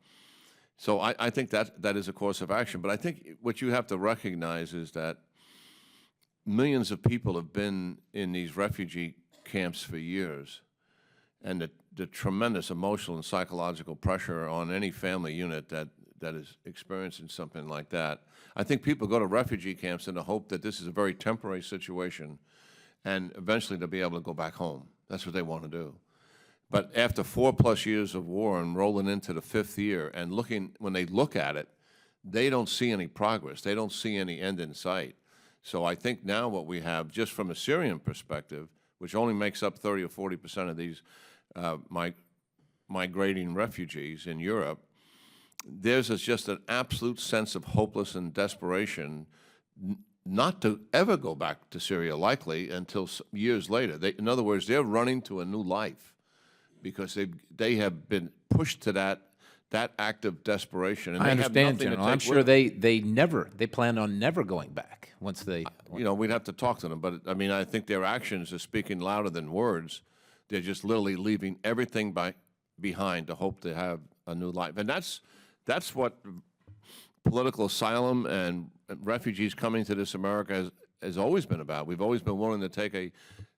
So I think that is a course of action. But I think what you have to recognize is that millions of people have been in these refugee camps for years, and the tremendous emotional and psychological pressure on any family unit that is experiencing something like that. I think people go to refugee camps in the hope that this is a very temporary situation, and eventually they'll be able to go back home. That's what they want to do. But after 4+ years of war and rolling into the 5th year, and when they look at it, they don't see any progress. They don't see any end in sight. So I think now what we have, just from a Syrian perspective, which only makes up 30 or 40% of these migrating refugees in Europe, there's just an absolute sense of hopelessness and desperation not to ever go back to Syria, likely, until years later. In other words, they're running to a new life because they have been pushed to that act of desperation. And I understand, General. I'm sure they plan on never going back once they... we'd have to talk to them, but I mean, I think their actions are speaking louder than words. They're just literally leaving everything behind to hope to have a new life. And that's what political asylum and refugees coming to this America has always been about. We've always been willing to take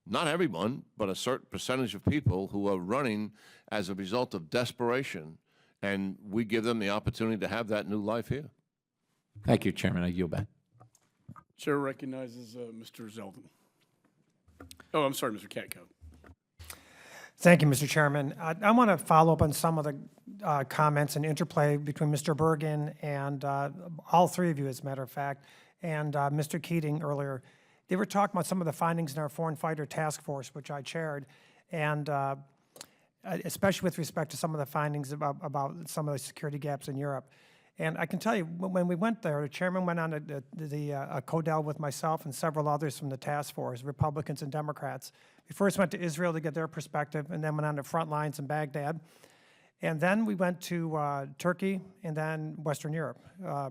not everyone, but a certain percentage of people who are running as a result of desperation, and we give them the opportunity to have that new life here. Thank you, Chairman. I yield back. Chair recognizes Mr. Zeldin. Oh, I'm sorry, Mr. Katko. Thank you, Mr. Chairman. I want to follow up on some of the comments and interplay between Mr. Bergen and all three of you, as a matter of fact, and Mr. Keating earlier. They were talking about some of the findings in our Foreign Fighter Task Force, which I chaired, and especially with respect to some of the findings about some of the security gaps in Europe. And I can tell you, when we went there, the chairman went on a CODEL with myself and several others from the task force, Republicans and Democrats. We first went to Israel to get their perspective, and then went on the front lines in Baghdad. And then we went to Turkey, and then Western Europe,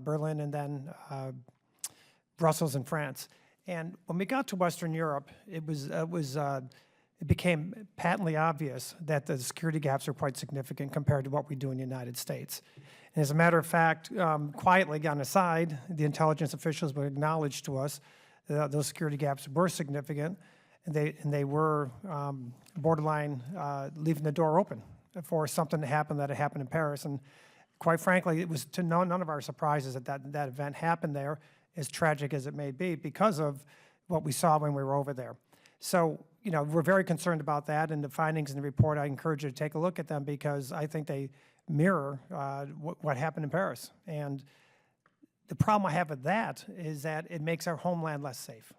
Berlin, and then Brussels and France. And when we got to Western Europe, it became patently obvious that the security gaps are quite significant compared to what we do in the United States. And as a matter of fact, quietly on the side, the intelligence officials would acknowledge to us that those security gaps were significant, and they were borderline leaving the door open for something to happen that had happened in Paris. And quite frankly, it was to none of our surprises that event happened there. as tragic as it may be, because of what we saw when we were over there. So, you know, we're very concerned about that, and the findings in the report, I encourage you to take a look at them, because I think they mirror what happened in Paris. And the problem I have with that is that it makes our homeland less safe,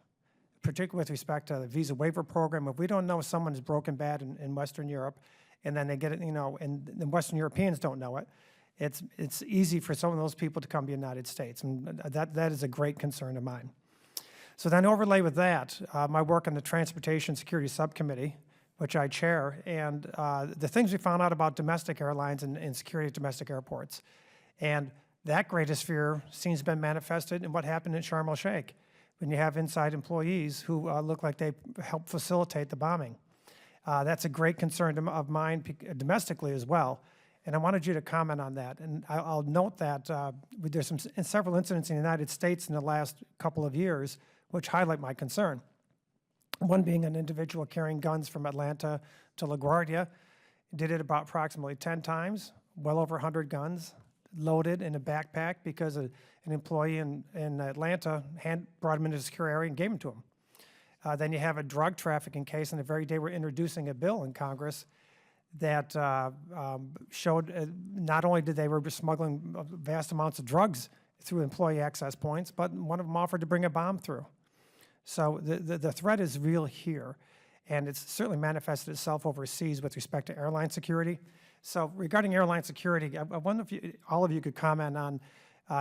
particularly with respect to the visa waiver program. If we don't know someone is broken bad in Western Europe, and then they get it, you know, and the Western Europeans don't know it, it's easy for some of those people to come to the United States, and that is a great concern of mine. So then overlay with that, my work on the Transportation Security Subcommittee, which I chair, and the things we found out about domestic airlines and security at domestic airports. And that greatest fear seems to have been manifested in what happened in Sharm el-Sheikh, when you have inside employees who look like they helped facilitate the bombing. That's a great concern of mine domestically as well. And I wanted you to comment on that. And I'll note that there's several incidents in the United States in the last couple of years which highlight my concern. One being an individual carrying guns from Atlanta to LaGuardia, did it about approximately 10 times, well over 100 guns, loaded in a backpack because an employee in Atlanta brought him into a secure area and gave him to him. Then you have a drug trafficking case, and the very day we're introducing a bill in Congress that showed not only did they were smuggling vast amounts of drugs through employee access points, but one of them offered to bring a bomb through. So the threat is real here, and it's certainly manifested itself overseas with respect to airline security. So regarding airline security, I wonder if all of you could comment on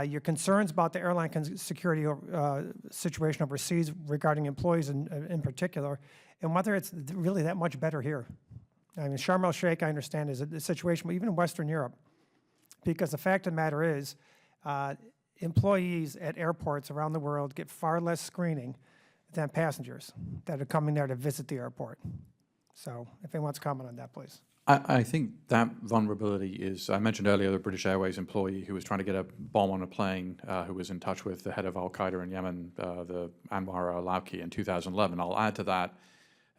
your concerns about the airline security situation overseas regarding employees in particular, and whether it's really that much better here. I mean, Sharm el-Sheikh, I understand, is a situation, even in Western Europe, because the fact of the matter is employees at airports around the world get far less screening than passengers that are coming there to visit the airport. So if anyone wants to comment on that, please. I think that vulnerability is, I mentioned earlier the British Airways employee who was trying to get a bomb on a plane, who was in touch with the head of al-Qaeda in Yemen, the Anwar al-Awlaki, in 2011. I'll add to that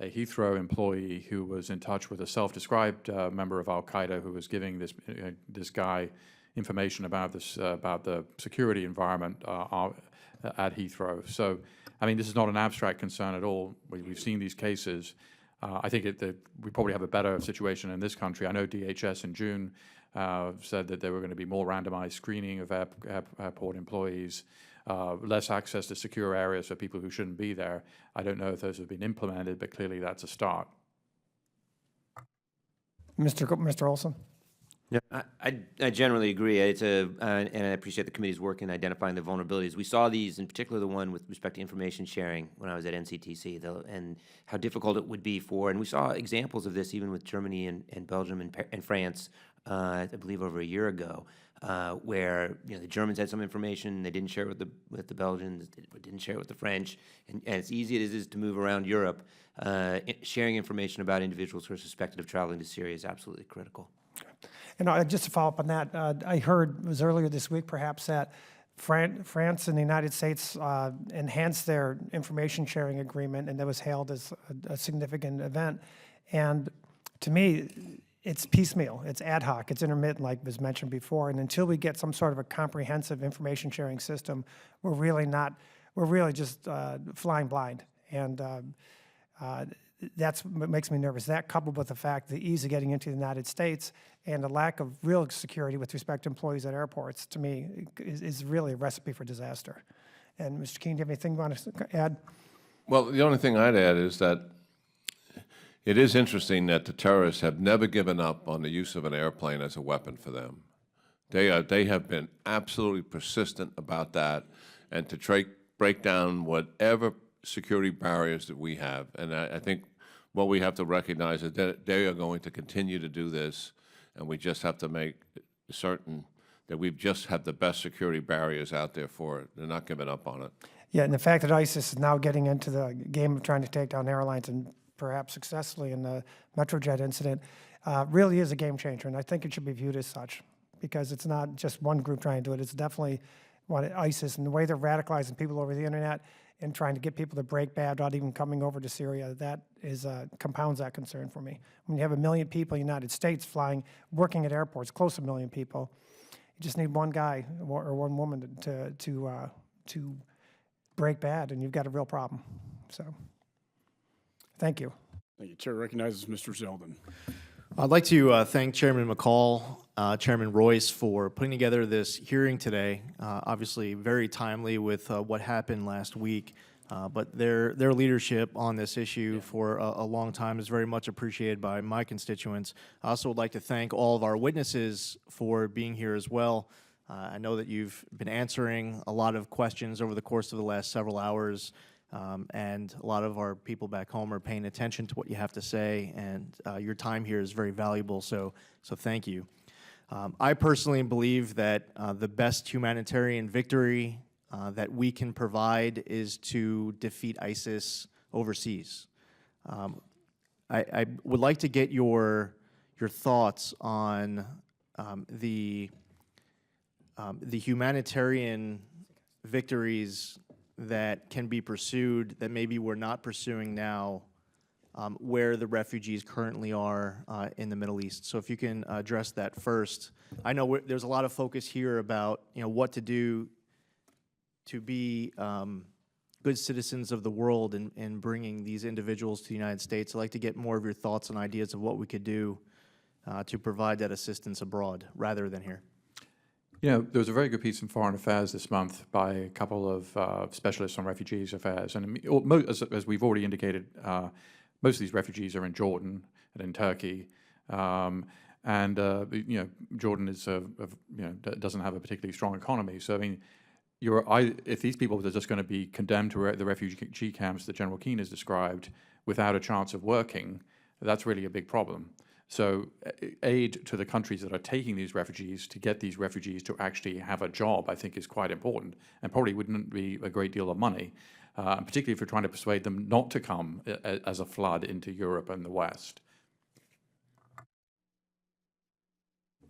a Heathrow employee who was in touch with a self-described member of al-Qaeda who was giving this guy information about the security environment at Heathrow. So, I mean, this is not an abstract concern at all. We've seen these cases. I think we probably have a better situation in this country. I know DHS in June said that there were going to be more randomized screening of airport employees, less access to secure areas for people who shouldn't be there. I don't know if those have been implemented, but clearly that's a start. Mr. Olson? Yeah. I generally agree. And I appreciate the committee's work in identifying the vulnerabilities. We saw these, in particular the one with respect to information sharing when I was at NCTC, and how difficult it would be and we saw examples of this even with Germany and Belgium and France, I believe over a year ago, where the Germans had some information, they didn't share it with the Belgians, didn't share it with the French, and as easy as it is to move around Europe, sharing information about individuals who are suspected of traveling to Syria is absolutely critical. And just to follow up on that, I heard it was earlier this week perhaps that France and the United States enhanced their information sharing agreement, and that was hailed as a significant event. And to me, it's piecemeal, it's ad hoc, it's intermittent, like was mentioned before. And until we get some sort of a comprehensive information sharing system, we're really just flying blind. And that's what makes me nervous. That, coupled with the fact the ease of getting into the United States and the lack of real security with respect to employees at airports, to me, is really a recipe for disaster. And Mr. Keene, do you have anything you want to add? Well, the only thing I'd add is that it is interesting that the terrorists have never given up on the use of an airplane as a weapon for them. They have been absolutely persistent about that, and to break down whatever security barriers that we have. And I think what we have to recognize is that they are going to continue to do this, and we just have to make certain that we've just had the best security barriers out there for it. They're not giving up on it. Yeah, and the fact that ISIS is now getting into the game of trying to take down airlines, and perhaps successfully in the Metrojet incident, really is a game changer, and I think it should be viewed as such, because it's not just one group trying to do it. It's definitely ISIS, and the way they're radicalizing people over the internet and trying to get people to break bad without even coming over to Syria, that is compounds that concern for me. When you have 1 million people in the United States working at airports, close to 1 million people, you just need one guy or one woman to break bad, and you've got a real problem. So, thank you. Thank you. Chair recognizes Mr. Zeldin. I'd like to thank Chairman McCall, Chairman Royce for putting together this hearing today. Obviously, very timely with what happened last week, but their leadership on this issue for a long time is very much appreciated by my constituents. I also would like to thank all of our witnesses for being here as well. I know that you've been answering a lot of questions over the course of the last several hours. And a lot of our people back home are paying attention to what you have to say, and your time here is very valuable, so thank you. I personally believe that the best humanitarian victory that we can provide is to defeat ISIS overseas. I would like to get your thoughts on the humanitarian victories that can be pursued that maybe we're not pursuing now, where the refugees currently are in the Middle East. So if you can address that first. I know there's a lot of focus here about what to do to be good citizens of the world in bringing these individuals to the United States. I'd like to get more of your thoughts and ideas of what we could do to provide that assistance abroad rather than here. There was a very good piece in Foreign Affairs this month by a couple of specialists on refugees affairs. And as we've already indicated, most of these refugees are in Jordan and in Turkey. Jordan is doesn't have a particularly strong economy. So, I mean, if these people are just going to be condemned to the refugee camps that General Keane has described without a chance of working, that's really a big problem. So aid to the countries that are taking these refugees to get these refugees to actually have a job, I think, is quite important, and probably wouldn't be a great deal of money, particularly if you're trying to persuade them not to come as a flood into Europe and the West.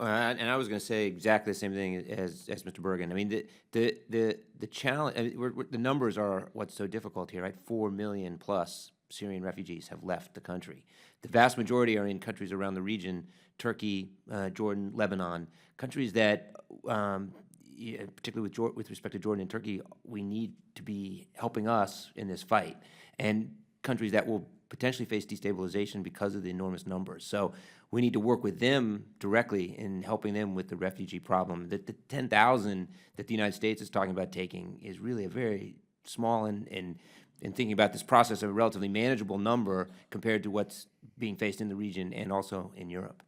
And I was going to say exactly the same thing as Mr. Bergen. I mean, the challenge, I mean, the numbers are what's so difficult here, right? 4 million plus Syrian refugees have left the country. The vast majority are in countries around the region, Turkey, Jordan, Lebanon, countries that, particularly with respect to Jordan and Turkey, we need to be helping us in this fight, and countries that will potentially face destabilization because of the enormous numbers. So we need to work with them directly in helping them with the refugee problem. The 10,000 that the United States is talking about taking is really a very small and thinking about this process, a relatively manageable number compared to what's being faced in the region and also in Europe.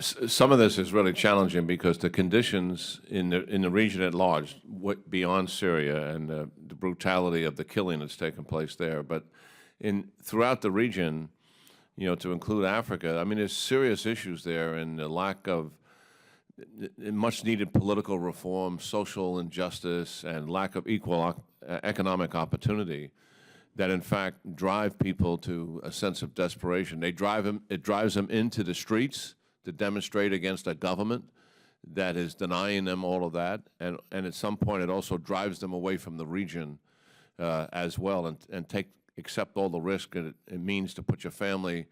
Some of this is really challenging because the conditions in the region at large, beyond Syria and the brutality of the killing that's taken place there, but throughout the region, to include Africa, I mean, there's serious issues there, and the lack of much-needed political reform, social injustice, and lack of equal economic opportunity that, in fact, drive people to a sense of desperation. It drives them into the streets to demonstrate against a government that is denying them all of that, and at some point it also drives them away from the region as well, and accept all the risk that it means to put your family,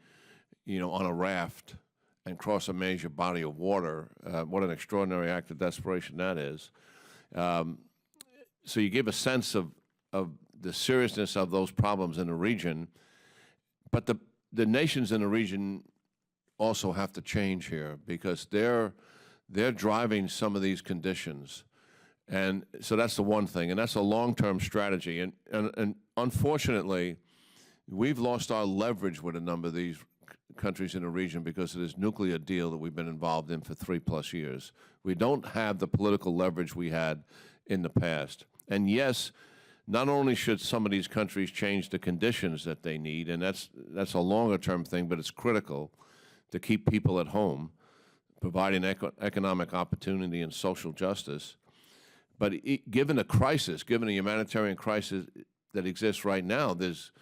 on a raft and cross a major body of water. What an extraordinary act of desperation that is. So you give a sense of the seriousness of those problems in the region, but the nations in the region also have to change here because they're driving some of these conditions. And so that's the one thing, and that's a long-term strategy. And unfortunately, we've lost our leverage with a number of these countries in the region because of this nuclear deal that we've been involved in for 3+ years. We don't have the political leverage we had in the past. And yes, not only should some of these countries change the conditions that they need, and that's a longer-term thing, but it's critical to keep people at home, providing economic opportunity and social justice. But given a crisis, given a humanitarian crisis that exists right now, there's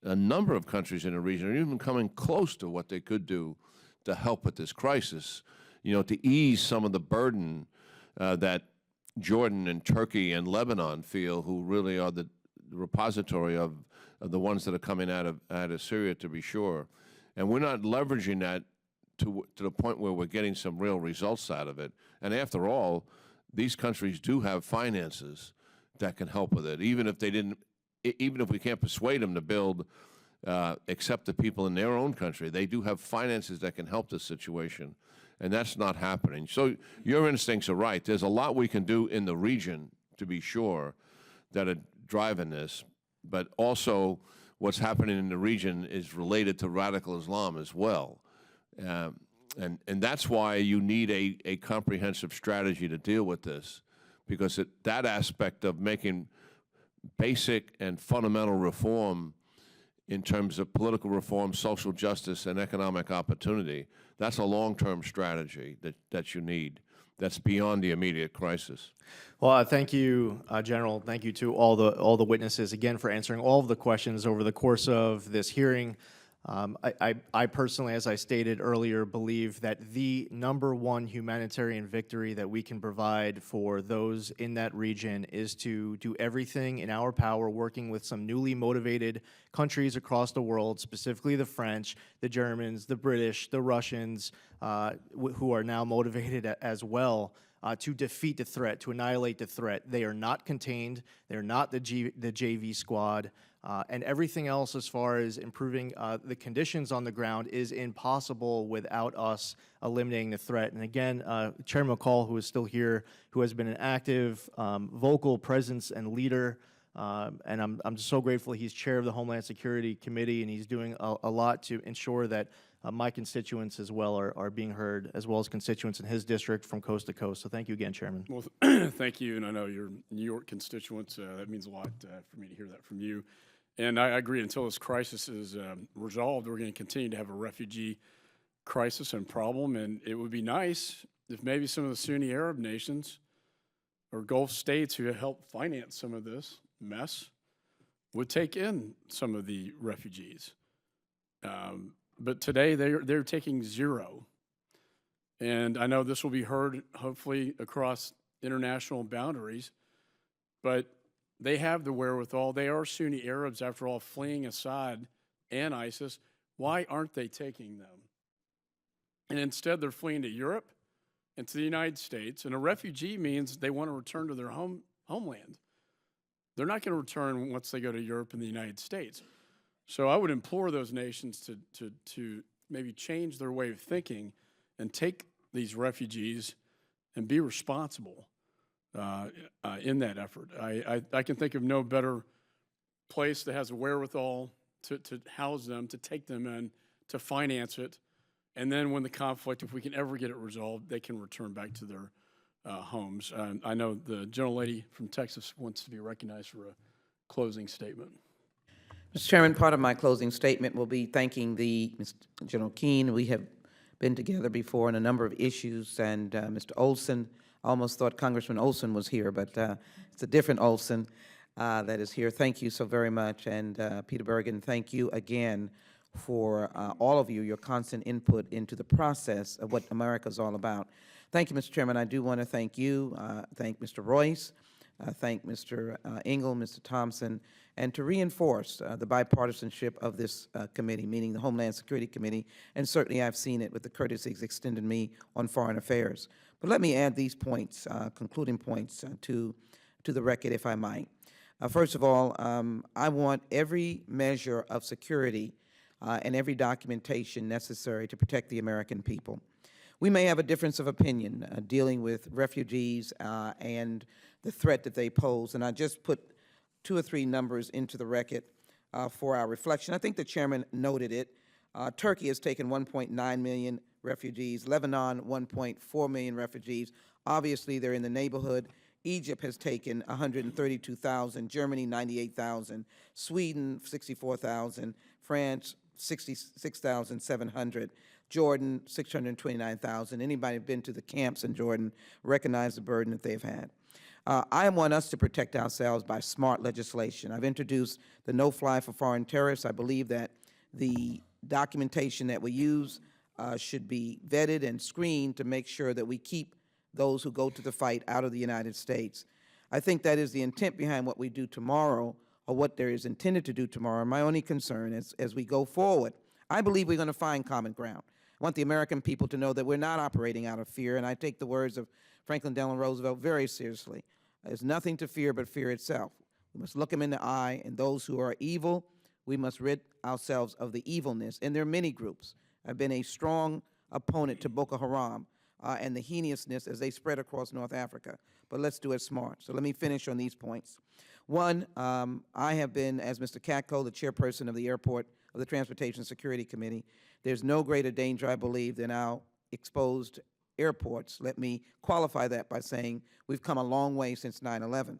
a number of countries in the region are even coming close to what they could do to help with this crisis, to ease some of the burden that Jordan and Turkey and Lebanon feel, who really are the repository of the ones that are coming out of Syria, to be sure. And we're not leveraging that to the point where we're getting some real results out of it. And after all, these countries do have finances that can help with it, even if they didn't, even if we can't persuade them to build, accept the people in their own country. They do have finances that can help this situation, and that's not happening. So your instincts are right. There's a lot we can do in the region, to be sure, that are driving this, but also what's happening in the region is related to radical Islam as well. And that's why you need a comprehensive strategy to deal with this, because that aspect of making basic and fundamental reform in terms of political reform, social justice, and economic opportunity, that's a long-term strategy that you need. That's beyond the immediate crisis. Well, thank you, General. Thank you to all the witnesses again for answering all of the questions over the course of this hearing. I personally, as I stated earlier, believe that the #1 humanitarian victory that we can provide for those in that region is to do everything in our power, working with some newly motivated countries across the world, specifically the French, the Germans, the British, the Russians, who are now motivated as well, to defeat the threat, to annihilate the threat. They are not contained. They're not the JV squad. And everything else as far as improving the conditions on the ground is impossible without us eliminating the threat. And again, Chairman McCall, who is still here, who has been an active, vocal presence and leader, and I'm just so grateful he's chair of the Homeland Security Committee, and he's doing a lot to ensure that my constituents as well are being heard, as well as constituents in his district from coast to coast. So thank you again, Chairman. Well, thank you, and I know your New York constituents, that means a lot for me to hear that from you. And I agree, until this crisis is resolved, we're going to continue to have a refugee crisis and problem, and it would be nice if maybe some of the Sunni Arab nations or Gulf states who help finance some of this mess would take in some of the refugees. But today they're taking 0. And I know this will be heard hopefully across international boundaries, but they have the wherewithal. They are Sunni Arabs, after all, fleeing Assad and ISIS. Why aren't they taking them? And instead they're fleeing to Europe and to the United States. And a refugee means they want to return to their homeland. They're not going to return once they go to Europe and the United States. So I would implore those nations to maybe change their way of thinking and take these refugees and be responsible in that effort. I can think of no better place that has a wherewithal to house them, to take them in, to finance it, and then when the conflict, if we can ever get it resolved, they can return back to their homes. I know the gentlelady from Texas wants to be recognized for a closing statement. Mr. Chairman, part of my closing statement will be thanking General Keane. We have been together before on a number of issues, and Mr. Olson, I almost thought Congressman Olson was here, but it's a different Olson that is here. Thank you so very much. And Peter Bergen, thank you again for all of you, your constant input into the process of what America is all about. Thank you, Mr. Chairman. I do want to thank you, thank Mr. Royce, thank Mr. Engel, Mr. Thompson, and to reinforce the bipartisanship of this committee, meaning the Homeland Security Committee, and certainly I've seen it with the courtesies extended me on foreign affairs. But let me add these points, concluding points, to the record, if I might. First of all, I want every measure of security and every documentation necessary to protect the American people. We may have a difference of opinion dealing with refugees and the threat that they pose, and I just put 2 or 3 numbers into the record for our reflection. I think the chairman noted it. Turkey has taken 1.9 million refugees, Lebanon 1.4 million refugees. Obviously, they're in the neighborhood. Egypt has taken 132,000, Germany 98,000, Sweden 64,000, France 66,700, Jordan 629,000. Anybody been to the camps in Jordan recognize the burden that they've had. I want us to protect ourselves by smart legislation. I've introduced the no-fly for foreign terrorists. I believe that the documentation that we use should be vetted and screened to make sure that we keep those who go to the fight out of the United States. I think that is the intent behind what we do tomorrow, or what there is intended to do tomorrow. My only concern is, as we go forward, I believe we're going to find common ground. I want the American people to know that we're not operating out of fear, and I take the words of Franklin Delano Roosevelt very seriously. There's nothing to fear but fear itself. We must look them in the eye, and those who are evil, we must rid ourselves of the evilness. And there are many groups. I've been a strong opponent to Boko Haram and the heinousness as they spread across North Africa. But let's do it smart. So let me finish on these points. One, I have been, as Mr. Katko, the chairperson of the of the Transportation Security Committee. There's no greater danger, I believe, than our exposed airports. Let me qualify that by saying we've come a long way since 9/11.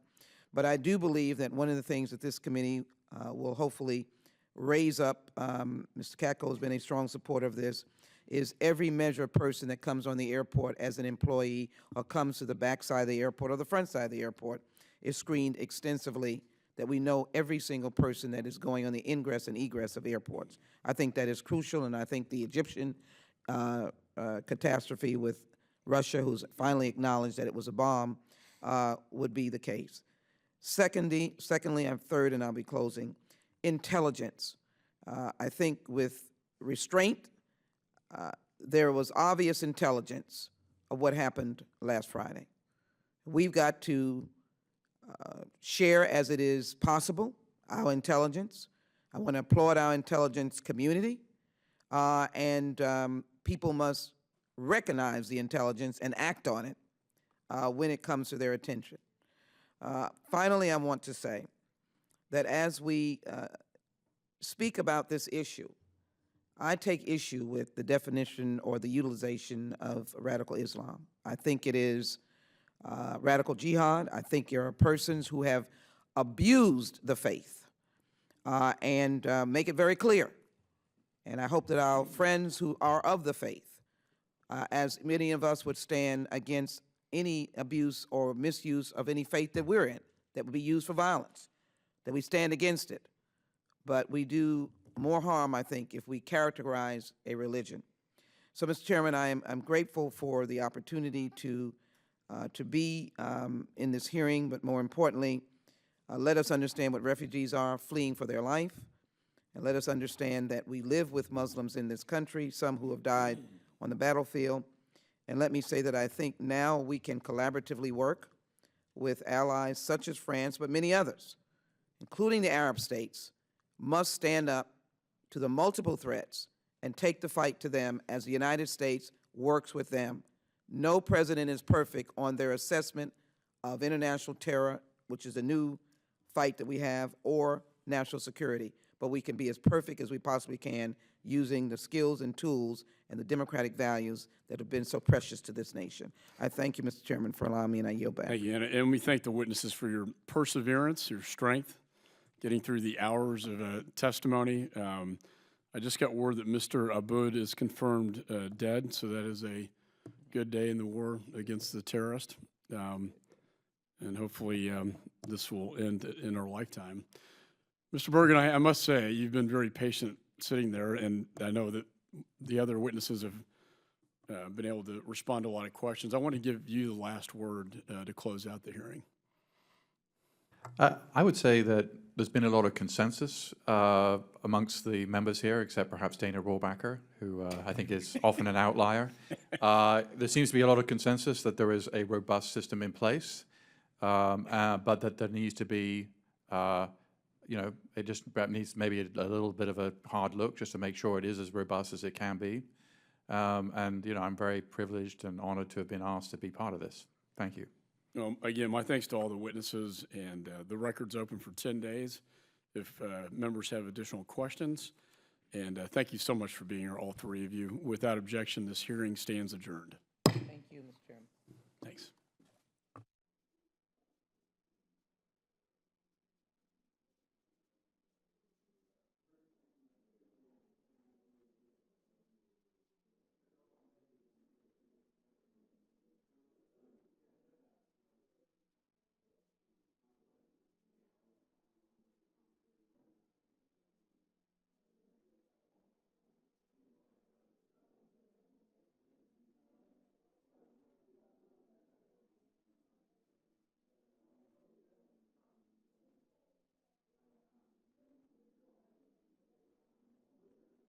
But I do believe that one of the things that this committee will hopefully raise up, Mr. Katko has been a strong supporter of this, is every measure of person that comes on the airport as an employee or comes to the back side of the airport or the front side of the airport is screened extensively, that we know every single person that is going on the ingress and egress of airports. I think that is crucial, and I think the Egyptian catastrophe with Russia, who's finally acknowledged that it was a bomb, would be the case. Secondly, and third, and I'll be closing, intelligence. I think with restraint, there was obvious intelligence of what happened last Friday. We've got to share as it is possible our intelligence. I want to applaud our intelligence community, and people must recognize the intelligence and act on it when it comes to their attention. Finally, I want to say that as we speak about this issue, I take issue with the definition or the utilization of radical Islam. I think it is radical jihad. I think there are persons who have abused the faith and make it very clear. And I hope that our friends who are of the faith, as many of us would stand against any abuse or misuse of any faith that we're in, that would be used for violence, that we stand against it. But we do more harm, I think, if we characterize a religion. So, Mr. Chairman, I'm grateful for the opportunity to be in this hearing, but more importantly, let us understand what refugees are fleeing for their life, and let us understand that we live with Muslims in this country, some who have died on the battlefield. And let me say that I think now we can collaboratively work with allies such as France, but many others, including the Arab states, must stand up to the multiple threats and take the fight to them as the United States works with them. No president is perfect on their assessment of international terror, which is a new fight that we have, or national security, but we can be as perfect as we possibly can using the skills and tools and the democratic values that have been so precious to this nation. I thank you, Mr. Chairman, for allowing me, and I yield back. Thank you, and we thank the witnesses for your perseverance, your strength, getting through the hours of testimony. I just got word that Mr. Aboud is confirmed dead, so that is a good day in the war against the terrorist. And hopefully this will end in our lifetime. Mr. Bergen, I must say, you've been very patient sitting there, and I know that the other witnesses have been able to respond to a lot of questions. I want to give you the last word to close out the hearing. I would say that there's been a lot of consensus amongst the members here, except perhaps Dana Rohrabacher, who I think is often an outlier. There seems to be a lot of consensus that there is a robust system in place, but that there needs to be, it just needs maybe a little bit of a hard look just to make sure it is as robust as it can be. And, I'm very privileged and honored to have been asked to be part of this. Thank you. Again, my thanks to all the witnesses, and the record's open for 10 days if members have additional questions. And thank you so much for being here, all three of you. Without objection, this hearing stands adjourned.